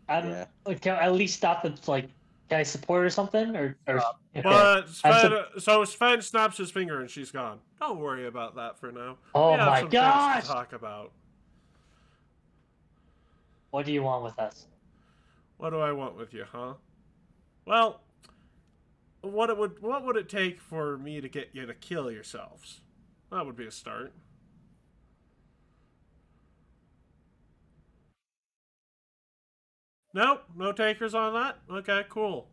Yeah. Can I at least stop the like? Can I support or something? Or okay. But I'm Sven snaps his finger and she's gone. Don't worry about that for now. Oh We have my some things gosh! to talk about. What do you want with us? What do I want with you, huh? Well, what would it take for me to get you to kill yourselves? That would be a start. Nope, no takers on that? Okay, cool.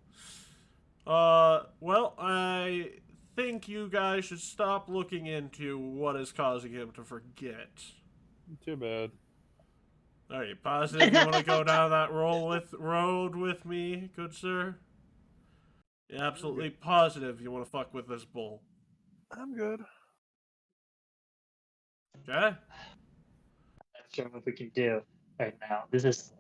Well, I think you guys should stop looking into what is causing him to forget. Too bad. Are you positive you want to go down that road with me, good sir? You absolutely positive you want to fuck with this bull? I'm good. Okay? I'm not sure what we can do right now. This is.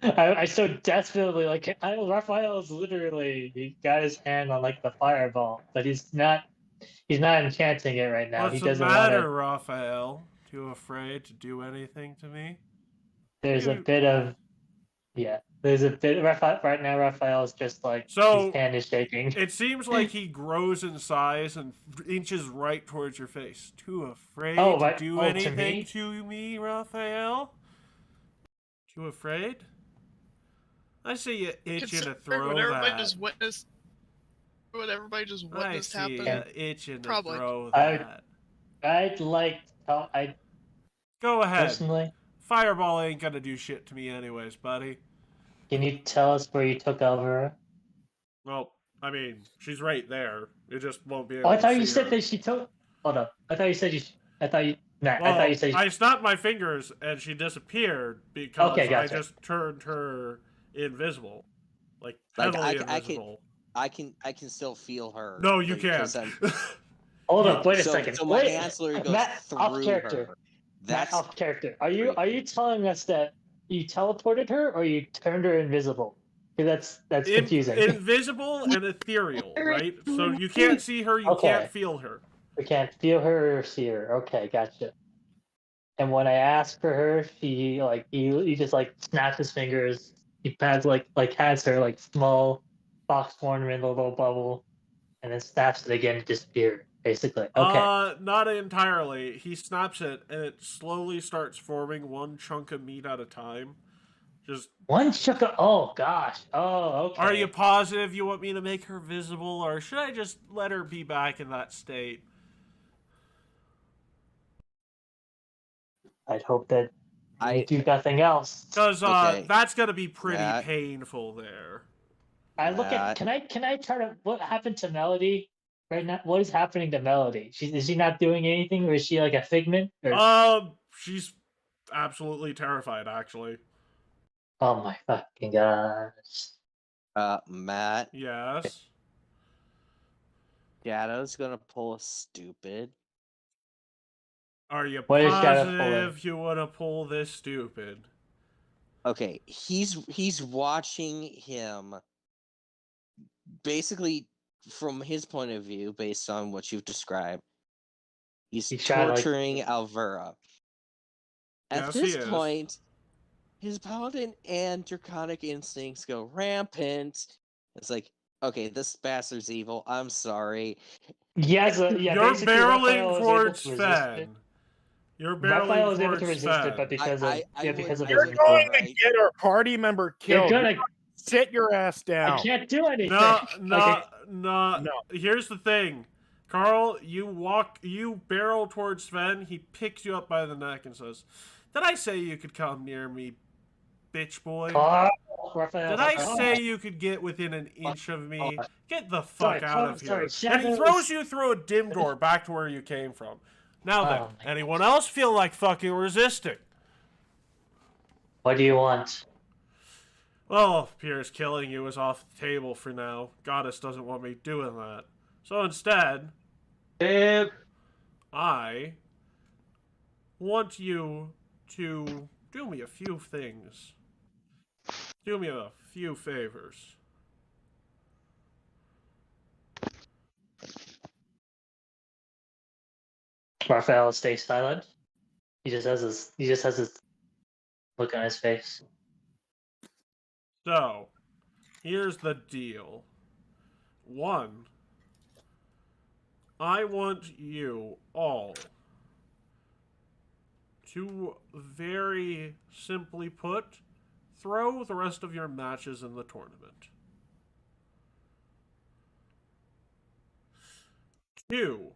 I so desperately like. Raphael is literally he got his hand on like the fireball, but he's not enchanting it right now. What's He the doesn't matter, want to. Raphael? Too afraid to do anything to me? There's a bit of. Yeah, there's a bit. Right now, Raphael's just like his hand is shaking. It seems like he grows in size and inches right towards your face. Too afraid to do anything to me, Raphael? Too afraid? I see you itching to throw Would everybody that. just witness? Would everybody just I witness see happen? you itching to Probably. throw that. I'd like. I Go ahead. personally. Fireball ain't gonna do shit to me anyways, buddy. Can you tell us where you took Alvera? Well, I mean, she's right there. You just won't be able Oh, I to thought you see said her. that she took. Hold up. I thought you said you. I thought you. Nah, Well, I thought you said. I snapped my fingers and she disappeared because Okay, gotcha. I just turned her invisible, like Like, heavily I invisible. can still feel her. No, you because can't. Hold up. Wait a so, second. So my Wait, hand slowly goes Matt, off through character. her. That's off character. Are you telling us that you teleported her or you turned her invisible? Because that's confusing. Invisible and ethereal, right? So you can't see her, you can't Okay. feel her. We can't feel her or see her. Okay, gotcha. And when I ask for her, she like he just like snaps his fingers. He has has her like small box ornament, a little bubble, and then snaps it again to disappear. Basically, okay. Not entirely. He snaps it, and it slowly starts forming one chunk of meat at a time. Just One chunk of oh gosh. Oh, okay. Are you positive you want me to make her visible, or should I just let her be back in that state? I'd hope that you do nothing else. Because Okay. that's gonna be pretty Matt. painful there. I look at. Can I try to? What happened to Melody right now? What is happening to Melody? Is she not doing anything, or is she like a figment? Or... She's absolutely terrified, actually. Oh my fucking gosh. Matt. Yes. Shadow's gonna pull a stupid. Are you What is Shadow positive you want to pull this stupid? Okay, he's watching him. Basically, from his point of view, based on what you've described, he's torturing Alvera. At this point, his paladin and draconic instincts go rampant. It's like, okay, this bastard's evil. I'm sorry. Yes, yeah. You're barreling towards Sven. You're Raphael barreling was able towards to resist it, but because of You're going to get our party member killed. You're gonna sit your ass down. I can't do anything. No. Here's the thing. Carl, you barrel towards Sven, he picks you up by the neck and says, "Did I say you could come near me, bitch boy? Raphael, Did I say you could get within an inch of me? Get the fuck out of here." And he throws you through a dim door back to where you came from. Now then, anyone else feel like fucking resisting? What do you want? Well, Pierce, killing you is off the table for now. Goddess doesn't want me doing that. So instead, I want you to do me a few things. Do me a few favors. Raphael stays silent. He just has his look on his face. So, here's the deal. 1, I want you all to, very simply put, throw the rest of your matches in the tournament. 2,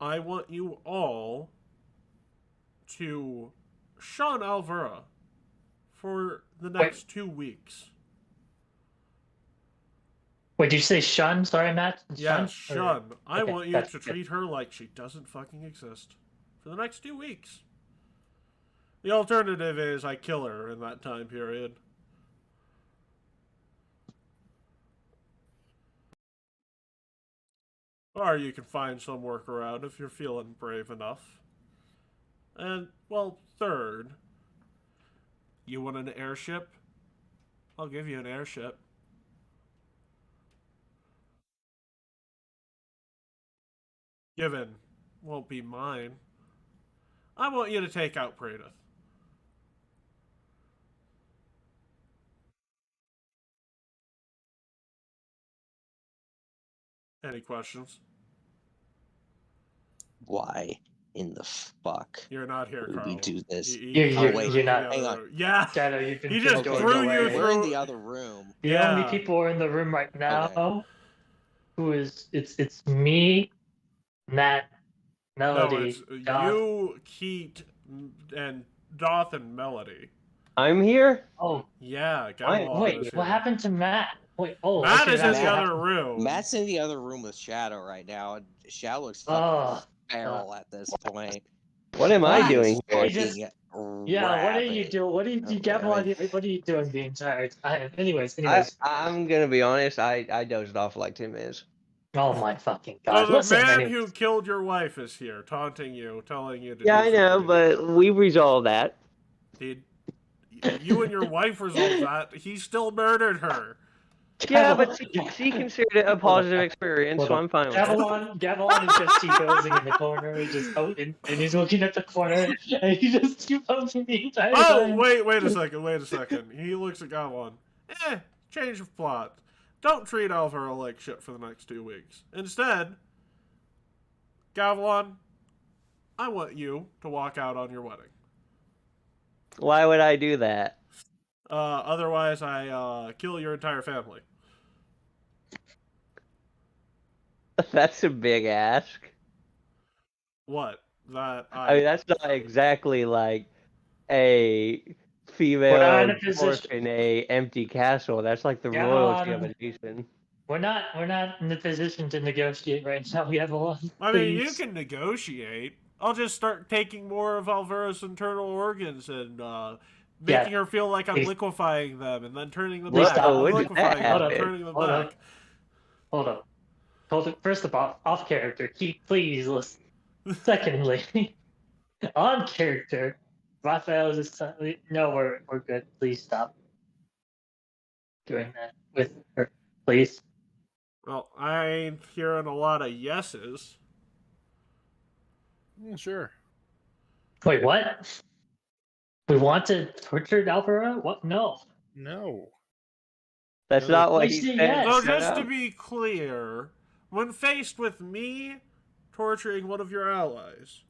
I want you all to shun Alvera for the next 2 weeks. Wait, did you say shun? Sorry, Matt? Yeah, shun. I want you to treat her like she doesn't fucking exist for the next 2 weeks. The alternative is I kill her in that time period. Or you can find some workaround if you're feeling brave enough. And, well, 3rd, you want an airship? I'll give you an airship. Given won't be mine. I want you to take out Praedyth. Any questions? Why in the fuck? You're not here, would Carl. we do this? You're not. Hang on. Yeah. Shadow, you've been He just threw you through. We're in the other room. The only people who are in the room right now, it's me, Matt, Melody. No, it's you, Keat, and Doth and Melody. I'm here? Oh. Yeah, wait, what happened to Matt? Wait, Matt is in the other room. Matt's in the other room with Shadow right now. Shadow looks fucking feral at this point. What am I doing here? Yeah, what are you doing? What are you doing the entire time? Anyways. I'm gonna be honest, I dozed off like 2 minutes. Oh my fucking So god! the Listen, man anyways. who killed your wife is here, taunting you, telling you to Yeah, do I know, something. but we resolved that. You and your wife resolved that. He still murdered her. Yeah, but she considered it a positive experience, so I'm fine with it. Gavilan is just T-posing in the corner. He's just and he's looking at the corner, and he just T-posing the entire time. Oh, wait a second. He looks at Gavilan. Change of plot. Don't treat Alvaro like shit for the next 2 weeks. Instead, Gavilan, I want you to walk out on your wedding. Why would I do that? Otherwise, I kill your entire family. That's a big ask. What? I mean, that's not exactly like a We're not female in a position. dwarf in a empty castle. That's like the royalty of a nation. We're not in the position to negotiate right now. We have a lot. I mean, you can negotiate. I'll just start taking more of Alvara's internal organs and making her feel like I'm liquefying them, and then turning them back. Liquefying them, turning them back. Hold up. First of all, off character. Please listen. Secondly, on character, Raphael is just no, we're good. Please stop doing that with her, please. Well, I'm hearing a lot of yeses. Yeah, sure. Wait, what? We want to torture Alvaro? What? No. No. That's not what he said. Yes. So just to be clear, when faced with me torturing one of your allies,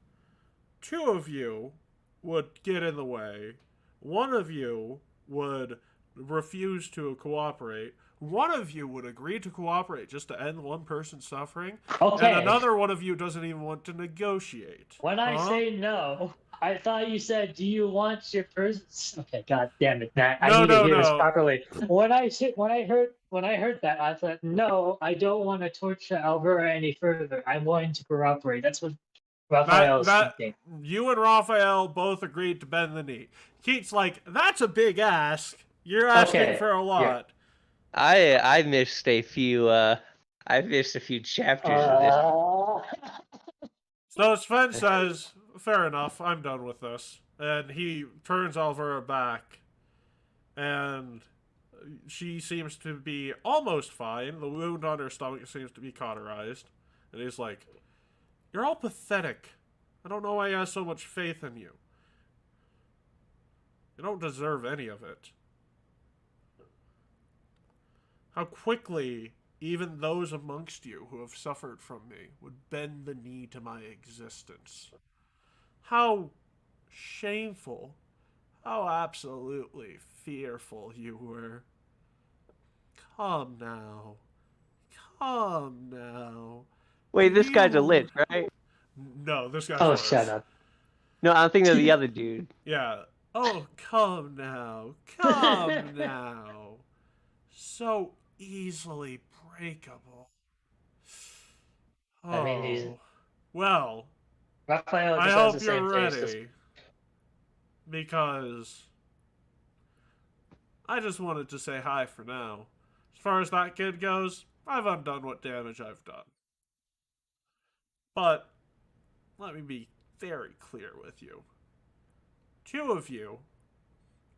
2 of you would get in the way, 1 of you would refuse to cooperate, 1 of you would agree to cooperate just to end 1 person's suffering, Okay. and another 1 of you doesn't even want to negotiate. When I say no, I thought you said, "Do you want your person?" Okay, god damn it, Matt. I need to hear this properly. When I heard that, I thought, no, I don't want to torture Alvaro any further. I'm willing to cooperate. That's what Raphael's thinking. You and Raphael both agreed to bend the knee. Keith's like, that's a big ask. You're asking for a lot. Yeah. I missed a few chapters of this. So Sven says, fair enough, I'm done with this. And he turns Alvaro back. And she seems to be almost fine. The wound on her stomach seems to be cauterized. And he's like, you're all pathetic. I don't know why I have so much faith in you. You don't deserve any of it. How quickly even those amongst you who have suffered from me would bend the knee to my existence. How shameful, how absolutely fearful you were. Come now. Come now. Wait, this guy's a lich, right? No, this guy's Oh, shut up. No, I'm thinking of the other dude. Yeah. Oh, come now. Come now. So easily breakable. Oh, I mean, he's... Well, Raphael I just hope has the you're same ready. face. Because I just wanted to say hi for now. As far as that kid goes, I've undone what damage I've done. But let me be very clear with you. Two of you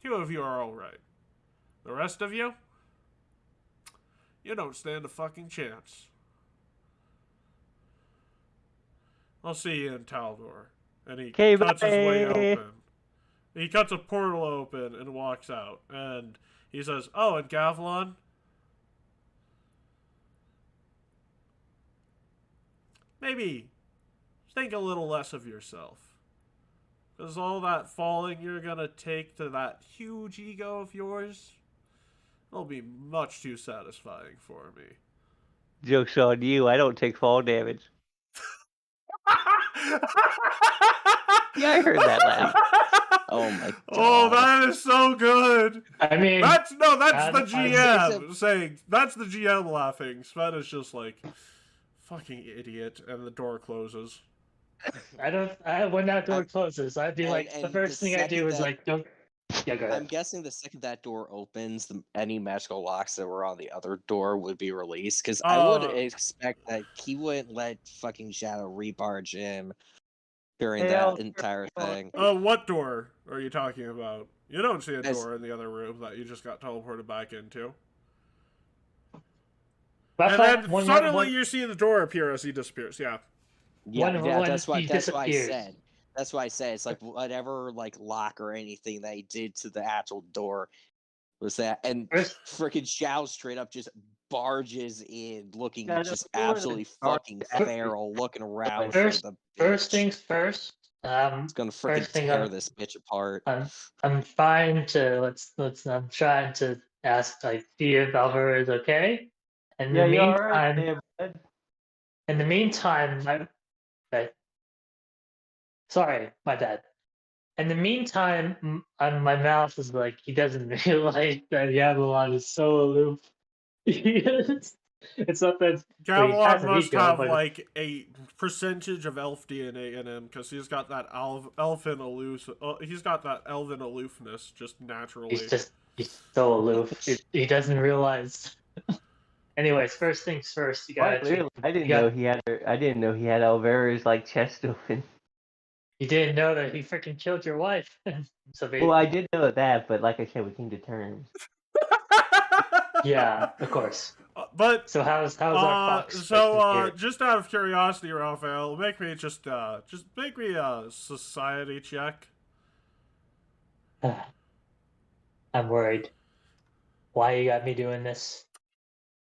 are alright. The rest of you, you don't stand a fucking chance. I'll see you in Taldor. And he cuts his way open. He cuts a portal open and walks out. And he says, oh, and Gavilan? Maybe think a little less of yourself. Because all that falling you're gonna take to that huge ego of yours, it'll be much too satisfying for me. Joke's on you, I don't take fall damage. Yeah, I heard that laugh. Oh my god. Oh, that is so good. I mean, that's the GM saying, that's the GM laughing. Sven is just like, fucking idiot, and the door closes. when that door closes, I'd be like, the first thing I do is like, don't. Yeah, go ahead. I'm guessing the second that door opens, any magical locks that were on the other door would be released. Because I would expect that he wouldn't let fucking Shadow rebarge him during that entire thing. What door are you talking about? You don't see a door in the other room that you just got teleported back into. And then suddenly you see the door appear as he disappears. Yeah. That's why I said. That's why I say it's like whatever like lock or anything they did to the actual door was that, and freaking Xiao straight up just barges in, looking just absolutely fucking feral, looking around for the bitch. First things first. It's gonna freaking tear this bitch apart. I'm trying to I'm trying to ask see if Alvaro is okay. And in the meantime, sorry, my bad. In the meantime, my mouth is like, he doesn't realize that Gavilan is so aloof. It's not that Gavilan must have like a percentage of elf DNA in him because he's got that elven aloof. He's got that elven aloofness just naturally. He's so aloof. He doesn't realize. Anyways, first things first. You gotta. I didn't know he had Alvara's like chest open. You didn't know that he freaking killed your wife. Well, I did know that, but like I said, we came to terms. Yeah, of course. But so how's our fox? So just out of curiosity, Raphael, make me just make me a society check. I'm worried. Why you got me doing this?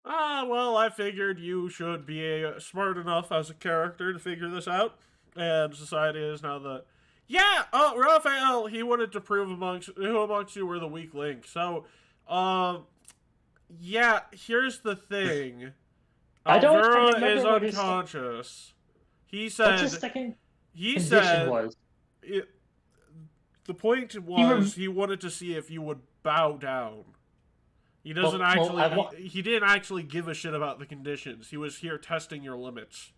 Well, I figured you should be smart enough as a character to figure this out. And society is now the... Yeah! Oh, Raphael, he wanted to prove who amongst you were the weak link. So, yeah, here's the thing. Alvaro is unconscious. He said... He said... The point was, he wanted to see if you would bow down. He doesn't he didn't actually give a shit about the conditions. He was here testing your limits.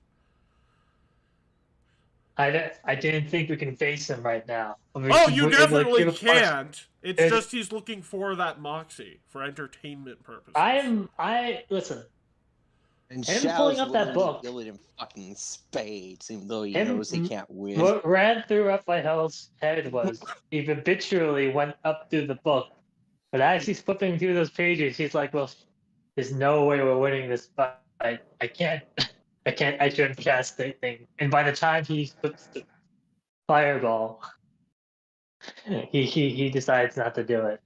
I didn't think we can face him right now. You definitely can't. It's just he's looking for that moxie for entertainment purposes. Listen. And him pulling up that book. In fucking spades, even though he knows he can't win. What ran through Raphael's head was he habitually went up through the book, but as he's flipping through those pages, he's like, "Well, there's no way we're winning this fight. I can't." I shouldn't cast anything. And by the time he puts the fireball, he decides not to do it.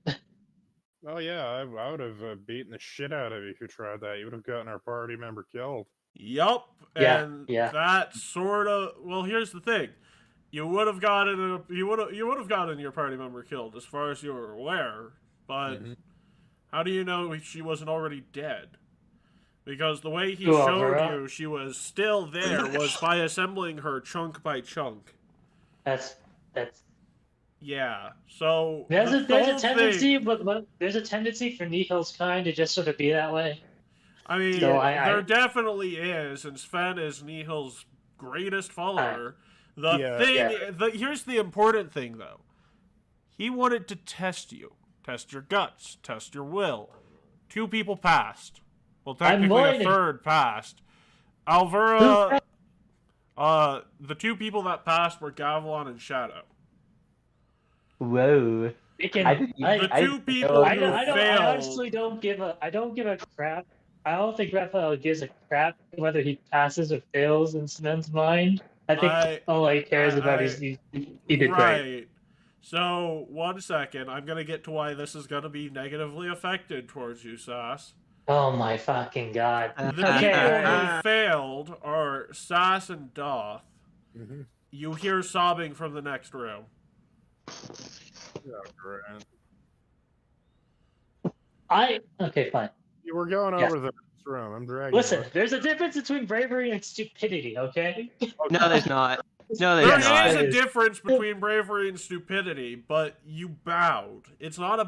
Oh yeah, I would have beaten the shit out of you if you tried that. You would have gotten our party member killed. Yup. And that sort of... Well, here's the thing. You would have gotten your party member killed as far as you were aware, but how do you know she wasn't already dead? Because the way he showed you she was still there was by assembling her chunk by chunk. That's yeah. So there's a tendency, but there's a tendency for Nihil's kind to just sort of be that way. I mean, there definitely is, and Sven is Nihil's greatest follower. Here's the important thing, though. He wanted to test you, test your guts, test your will. 2 people passed. Well, technically a third passed. Alvaro, the 2 people that passed were Gavilan and Shadow. Whoa. The 2 people who failed. I honestly don't give a crap. I don't think Raphael gives a crap whether he passes or fails in Sven's mind. I think all he cares about is he did great. So, 1 second. I'm going to get to why this is going to be negatively affected towards you, Sass. Oh my fucking god. The people who failed are Sass and Doth. You hear sobbing from the next room. Okay, fine. You were going over the next room. I'm dragging. Listen, there's a difference between bravery and stupidity, okay? No, there's not. No, there is a difference between bravery and stupidity, but you bowed. It's not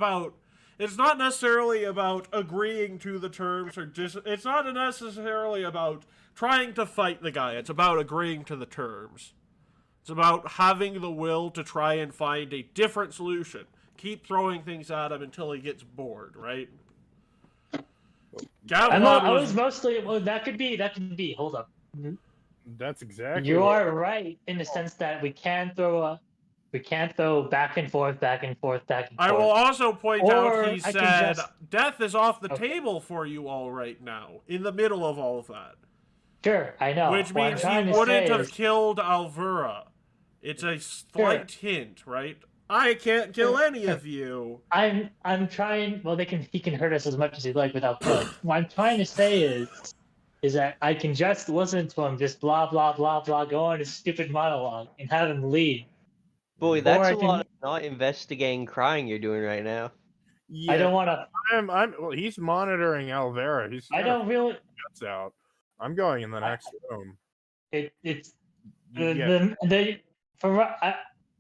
necessarily about agreeing to the terms it's not necessarily about trying to fight the guy. It's about agreeing to the terms. It's about having the will to try and find a different solution. keep throwing things at him until he gets bored, right? I Gavilan was mostly. Well, that could be. Hold up. That's exactly. You what- are right in the sense that we can throw back and forth, back and forth, back and forth. I will also point out Or he I can said just- death is off the Okay. table for you all right now, in the middle of all of that. Sure, I know. Which What I'm means trying he to wouldn't say have is- killed Alvura. It's a slight hint, right? I can't kill any of you. I'm trying. Well, he can hurt us as much as he'd like without killing. What I'm trying to say is that I can just listen to him just blah blah blah blah go on his stupid monologue and have him leave. Boy, Or that's I a lot can- of not investigating crying you're doing right now. Yeah, I don't want to. Well, he's monitoring Alvera. He's. I don't really. Guts out. I'm going in the next room. It's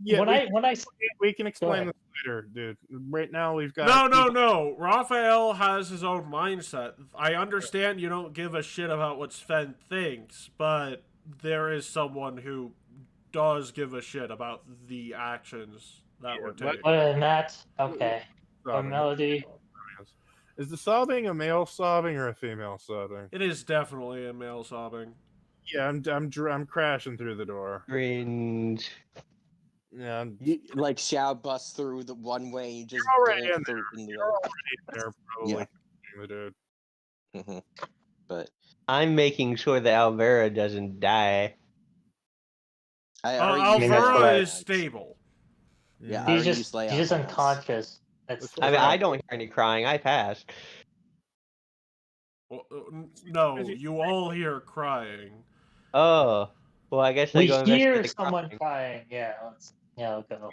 Yeah. when I We can explain ahead. this later, dude. Right now we've got. No. Raphael has his own mindset. I understand you don't give a shit about what Sven thinks, but there is someone who does give a shit about the actions that were taken. Other than that, okay. Or Sobbing. melody. Is the sobbing a male sobbing or a female sobbing? It is definitely a male sobbing. Yeah, I'm crashing through the door. Cringe. Yeah, You, like Xiao busts through the one way, you just already bolt in through in the you're other. already there, probably. Yeah. The dude. Mhm. But I'm making sure that Alvera doesn't die. I already used Alvera layout is odds. stable. Yeah, I He's already just used layout he's just odds. unconscious. That's I mean, I don't hear any crying. I passed. Well, no, you all hear crying. Oh, well, I guess I we go investigate hear the someone crying. crying. Yeah, I'll go.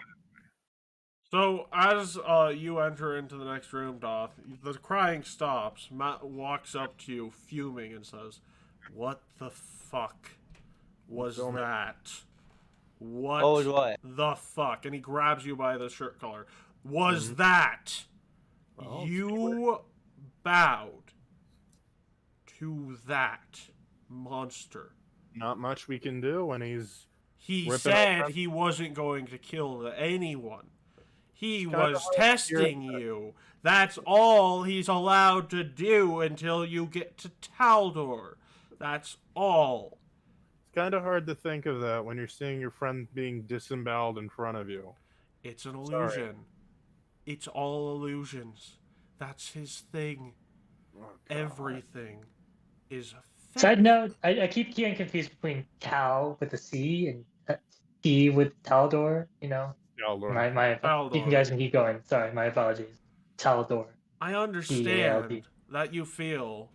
So as you enter into the next room, Doth, the crying stops. Matt walks up to you, fuming, and says, "What the fuck was Tell me. that? What, What was what? the fuck?" And he grabs you by the shirt collar. Was that Well, you bowed to that monster? Not much we can do when he's. He Ripping said up- he wasn't going to kill anyone. He kinda was hard to testing hear. you. That's all he's allowed to do until you get to Taldor. That's all. It's kind of hard to think of that when you're seeing your friend being disemboweled in front of you. It's an Sorry. illusion. It's all illusions. That's his thing. Oh, God. Everything is fake. Side note: I keep getting confused between Tal with a C and T with Taldor. You know, Yeah, Lord. my Taldor. you guys can keep going. Sorry, my apologies. Taldor. I TALD. understand that you feel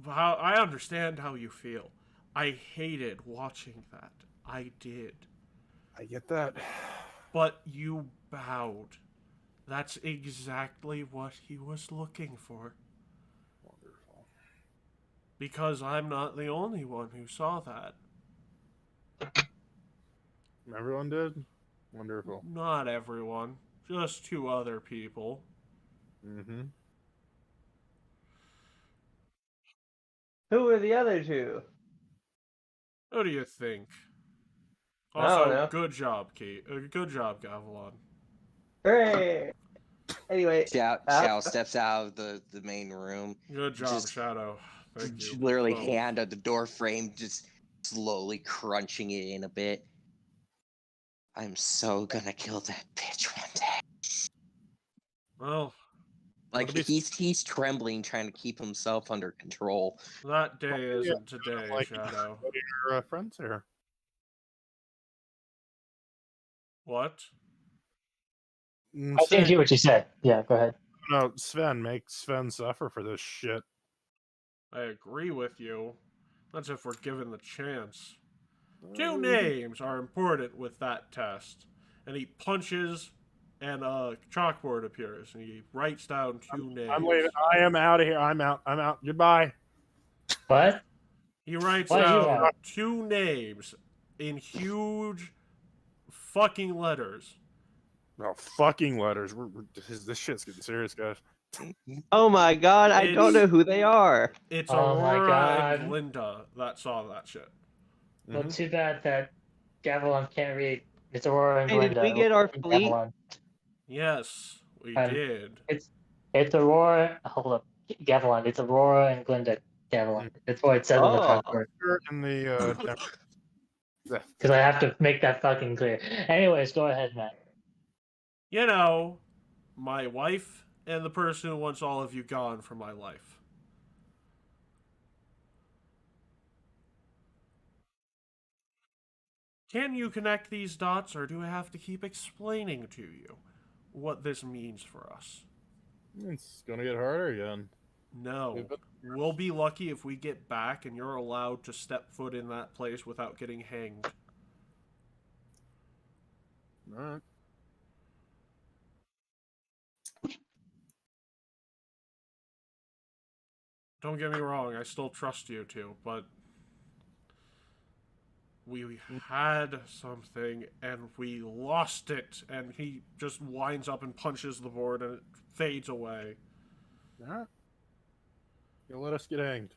I understand how you feel. I hated watching that. I did. I get that. But you bowed. That's exactly what he was looking for. Wonderful. Because I'm not the only one who saw that. Everyone did? Wonderful. Not everyone. Just two other people. Mm-hmm. Who are the other two? Who do you think? I don't Also, know. good job, Kate. Good job, Gavilan. Hooray! Anyway, Xiao steps out of the main room. Good job, Just- Shadow. Thank you. Literally Both. hand on the door frame, just slowly crunching it in a bit. I'm so gonna kill that bitch one day. Well, Like Wanna be- he's trembling, trying to keep himself under control. that day isn't today, like- Shadow. What are your friends here? What? I didn't hear what you said. Yeah, go ahead. No, Sven, make Sven suffer for this shit. I agree with you. That's if we're given the chance. Uh, Two names are important with that test. And he punches, and a chalkboard appears, and he writes down two names. I'm leaving. I am out of here. I'm out. I'm out. Goodbye. What? He writes Why are you down out? two names in huge fucking letters. Oh, fucking letters. This shit's getting serious, guys. oh my god, I don't know who they are. It's Oh my Aurora and God. Linda that saw that shit. Well, Mhm. too bad that Gavilan can't read. It's Aurora and Hey, did Glinda. we get our and fleet? Gavilan. Yes, we And did. It's Aurora. Hold up, Gavilan. It's Aurora and Glinda Gavilan. That's what it says on the Oh. card. In the Because I have to make that fucking clear. Anyways, go ahead, Matt. You know, my wife and the person who wants all of you gone from my life. Can you connect these dots, or do I have to keep explaining to you what this means for us? It's gonna get harder again. No. We'll be lucky if we get back and you're allowed to step foot in that place without getting hanged. Alright. Don't get me wrong, I still trust you two, but we had something and we lost it, and he just winds up and punches the board and it fades away. Alright. You'll let us get hanged.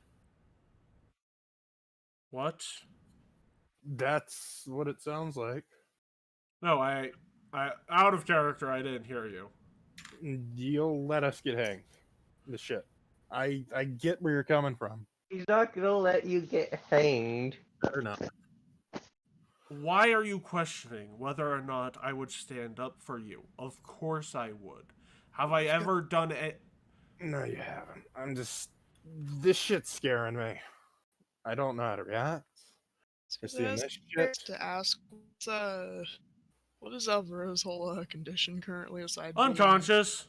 What? That's what it sounds like. No, I out of character, I didn't hear you. You'll let us get hanged. The shit. I get where you're coming from. He's not gonna let you get hanged. Better not. Why are you questioning whether or not I would stand up for you? Of course I would. Have I ever done it? No, you haven't. I'm just... This shit's scaring me. I don't know how to react. We're seeing this shit. To ask, what is Alvaro's whole condition currently aside? Unconscious.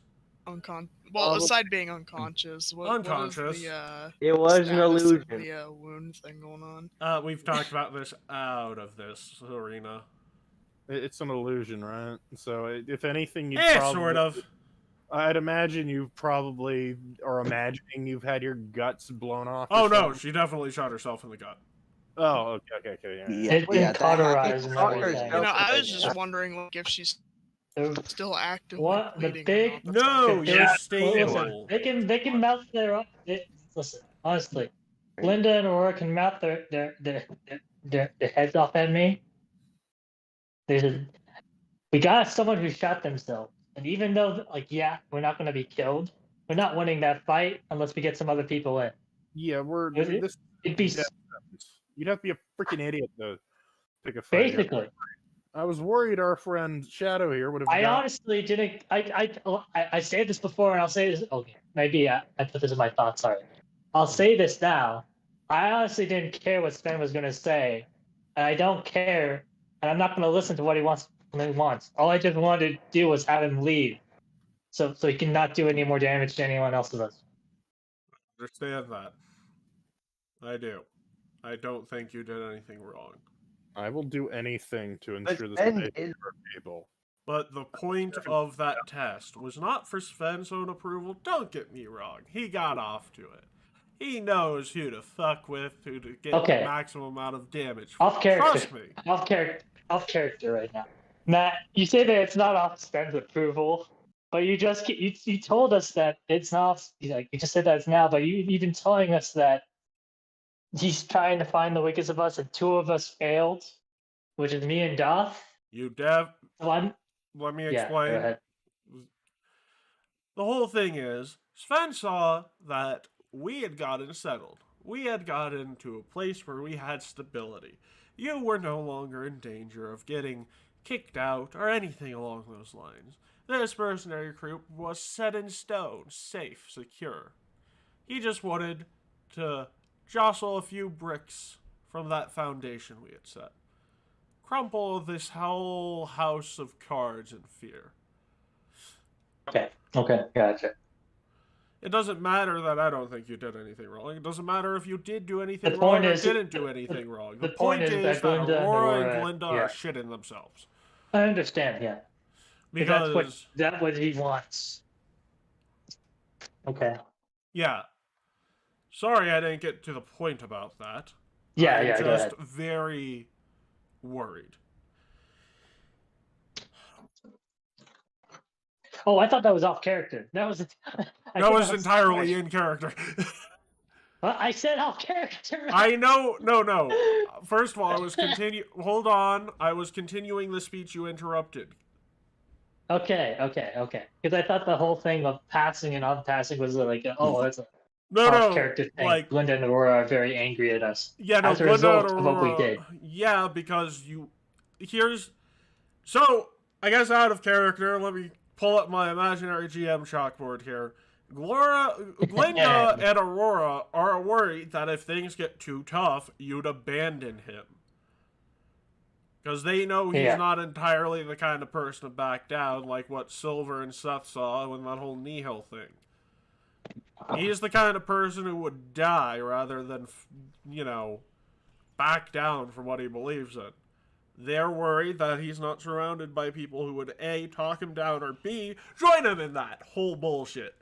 Well, aside being unconscious, Unconscious. What is the, It was an status of illusion. the wound thing going on? We've talked about this out of this arena. It's an illusion, right? So, if anything, you Sort of. I'd imagine you probably are imagining you've had your guts blown off. Oh or no, something. she definitely shot herself in the gut. Oh, okay. Yeah. It's been cauterized and Doctors everything. don't- I was just wondering like, if she's still actively What the bleeding big? or not. That's No, all. you're Well, stable. listen, they can mouth their. Listen, honestly, Glinda and Aurora can mouth their heads off at me. We got someone who shot themselves, and even though, like, yeah, we're not going to be killed, we're not winning that fight unless we get some other people in. Yeah, It'd be You'd have to be a freaking idiot to pick a fight. basically. I was worried our friend Shadow here would have. I honestly didn't. I said this before, and I'll say this. Okay, maybe I put this in my thoughts. Sorry, I'll say this now. I honestly didn't care what Sven was going to say, and I don't care, and I'm not going to listen to what he wants. All I just wanted to do was have him leave, so he can not do any more damage to anyone else of us. Understand that. I do. I don't think you did anything wrong. I will do anything to ensure the Sven safety did. of our people. But the point of that test was not for Sven's own approval. Don't get me wrong. He got off to it. He knows who to fuck with, who to get the maximum amount of damage. Off character. Trust me. Off character right now. Matt, you say that it's not off Sven's approval, but you told us that it's not. You just said that it's now, but you've been telling us that he's trying to find the weakest of us, and two of us failed, which is me and Doth. Let me explain. Go ahead. The whole thing is, Sven saw that we had gotten settled. We had gotten to a place where we had stability. You were no longer in danger of getting kicked out or anything along those lines. This mercenary group was set in stone, safe, secure. He just wanted to jostle a few bricks from that foundation we had set. Crumple this whole house of cards in fear. Okay, gotcha. It doesn't matter that I don't think you did anything wrong. It doesn't matter if you did do anything The wrong point or is- didn't do anything wrong. The the point point is is that that Glinda and Aurora and Aurora- Glinda yeah. are shitting themselves. I understand, yeah. Because, That's what he wants. Okay. yeah. Sorry I didn't get to the point about that. Yeah, I'm go just ahead. very worried. Oh, I thought that was off character. That was. That was entirely in character. Well, I said off character. I know. No. First of all, I was Hold on. I was continuing the speech you interrupted. Okay. Because I thought the whole thing of passing and unpassing was like, oh, that's a off No, character thing. like, Glinda and Aurora are very angry at us yeah, no, as a Glinda and result of what we Aurora. did. Yeah, because so I guess out of character. Let me pull up my imaginary GM chalkboard here. Glinda and Aurora are worried that if things get too tough, you'd abandon him. Because they know he's not entirely the kind of person to back down, like what Silver and Seth saw in that whole Nihil thing. He's the kind of person who would die rather than, back down from what he believes in. They're worried that he's not surrounded by people who would A, talk him down, or B, join him in that whole bullshit.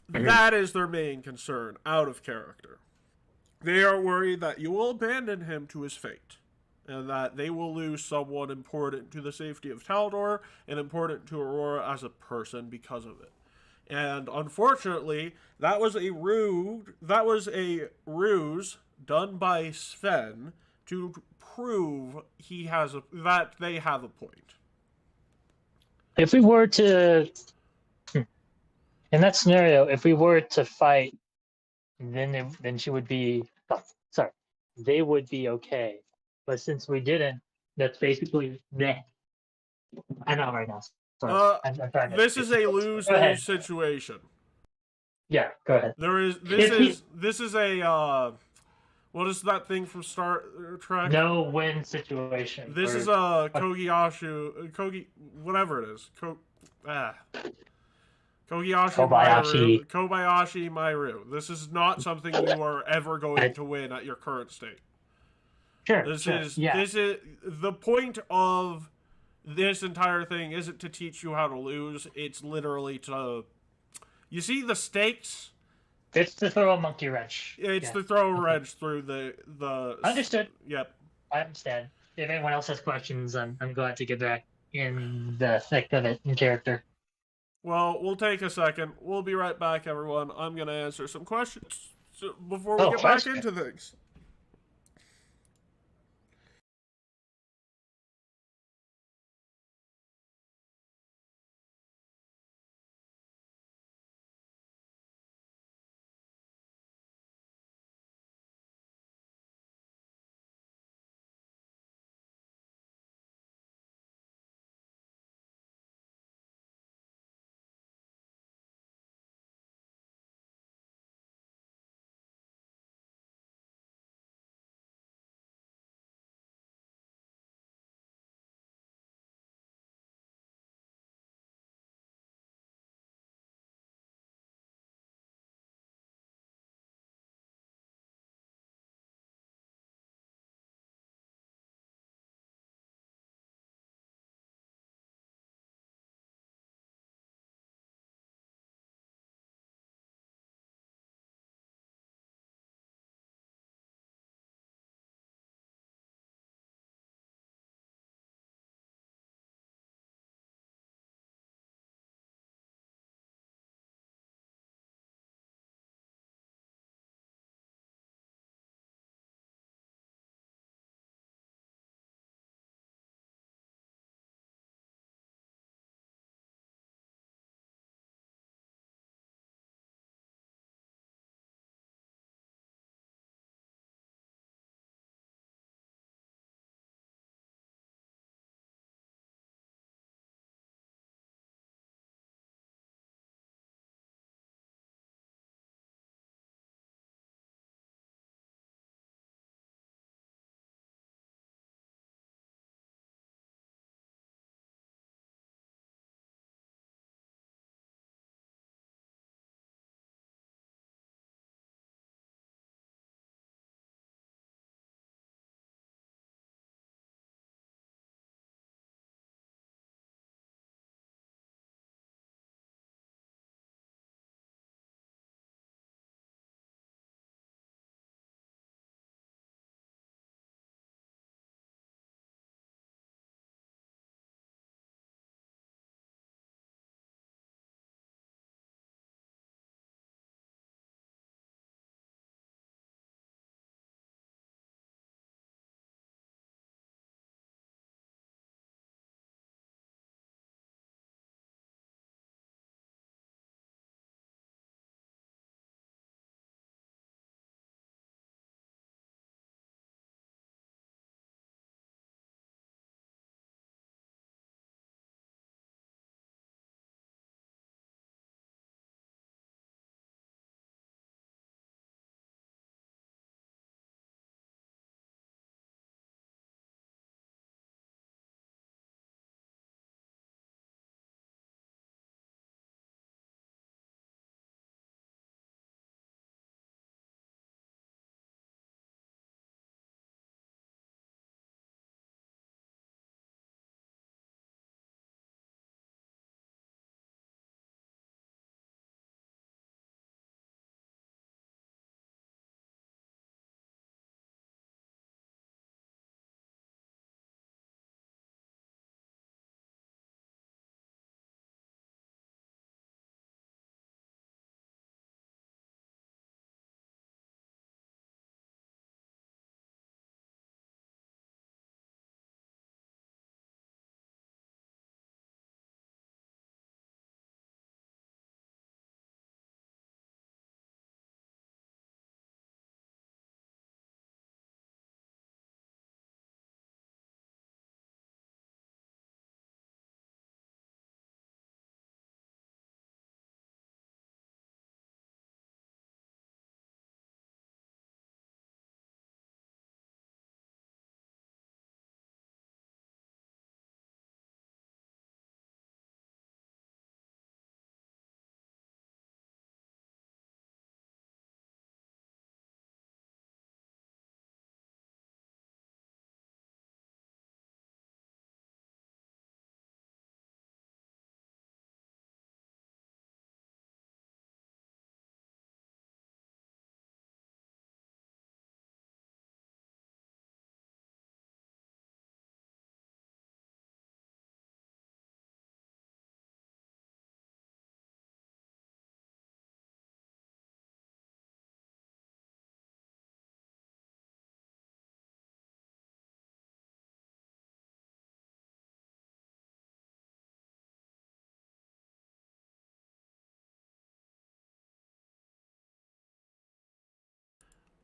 That is their main concern, out of character. They are worried that you will abandon him to his fate, and that they will lose someone important to the safety of Taldor and important to Aurora as a person because of it. And unfortunately, that was a ruse done by Sven to prove that they have a point. If we were to, in that scenario, if we were to fight, then she would be. Oh, sorry, they would be okay. But since we didn't, that's basically meh. I know right now. Sorry, I'm trying to. This is a lose-lose situation. Yeah, go ahead. This is a what is that thing from Star Trek? No win situation. This is a whatever it is. Kobayashi Maru. This is not something you are ever going to win at your current state. Sure. This is the point of this entire thing isn't to teach you how to lose. It's literally to, you see the stakes. It's to throw a monkey wrench. It's to throw a wrench through the. Understood. Yep. I understand. If anyone else has questions, I'm glad to get back in the thick of it in character. Well, we'll take a second. We'll be right back, everyone. I'm gonna answer some questions before we get back into things.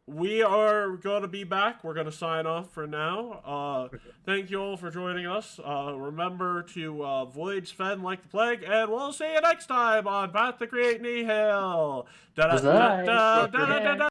we are going to be back. We're going to sign off for now. Thank you all for joining us. Remember to avoid Sven like the plague, and we'll see you next time on Path to Create Nihil. Bye.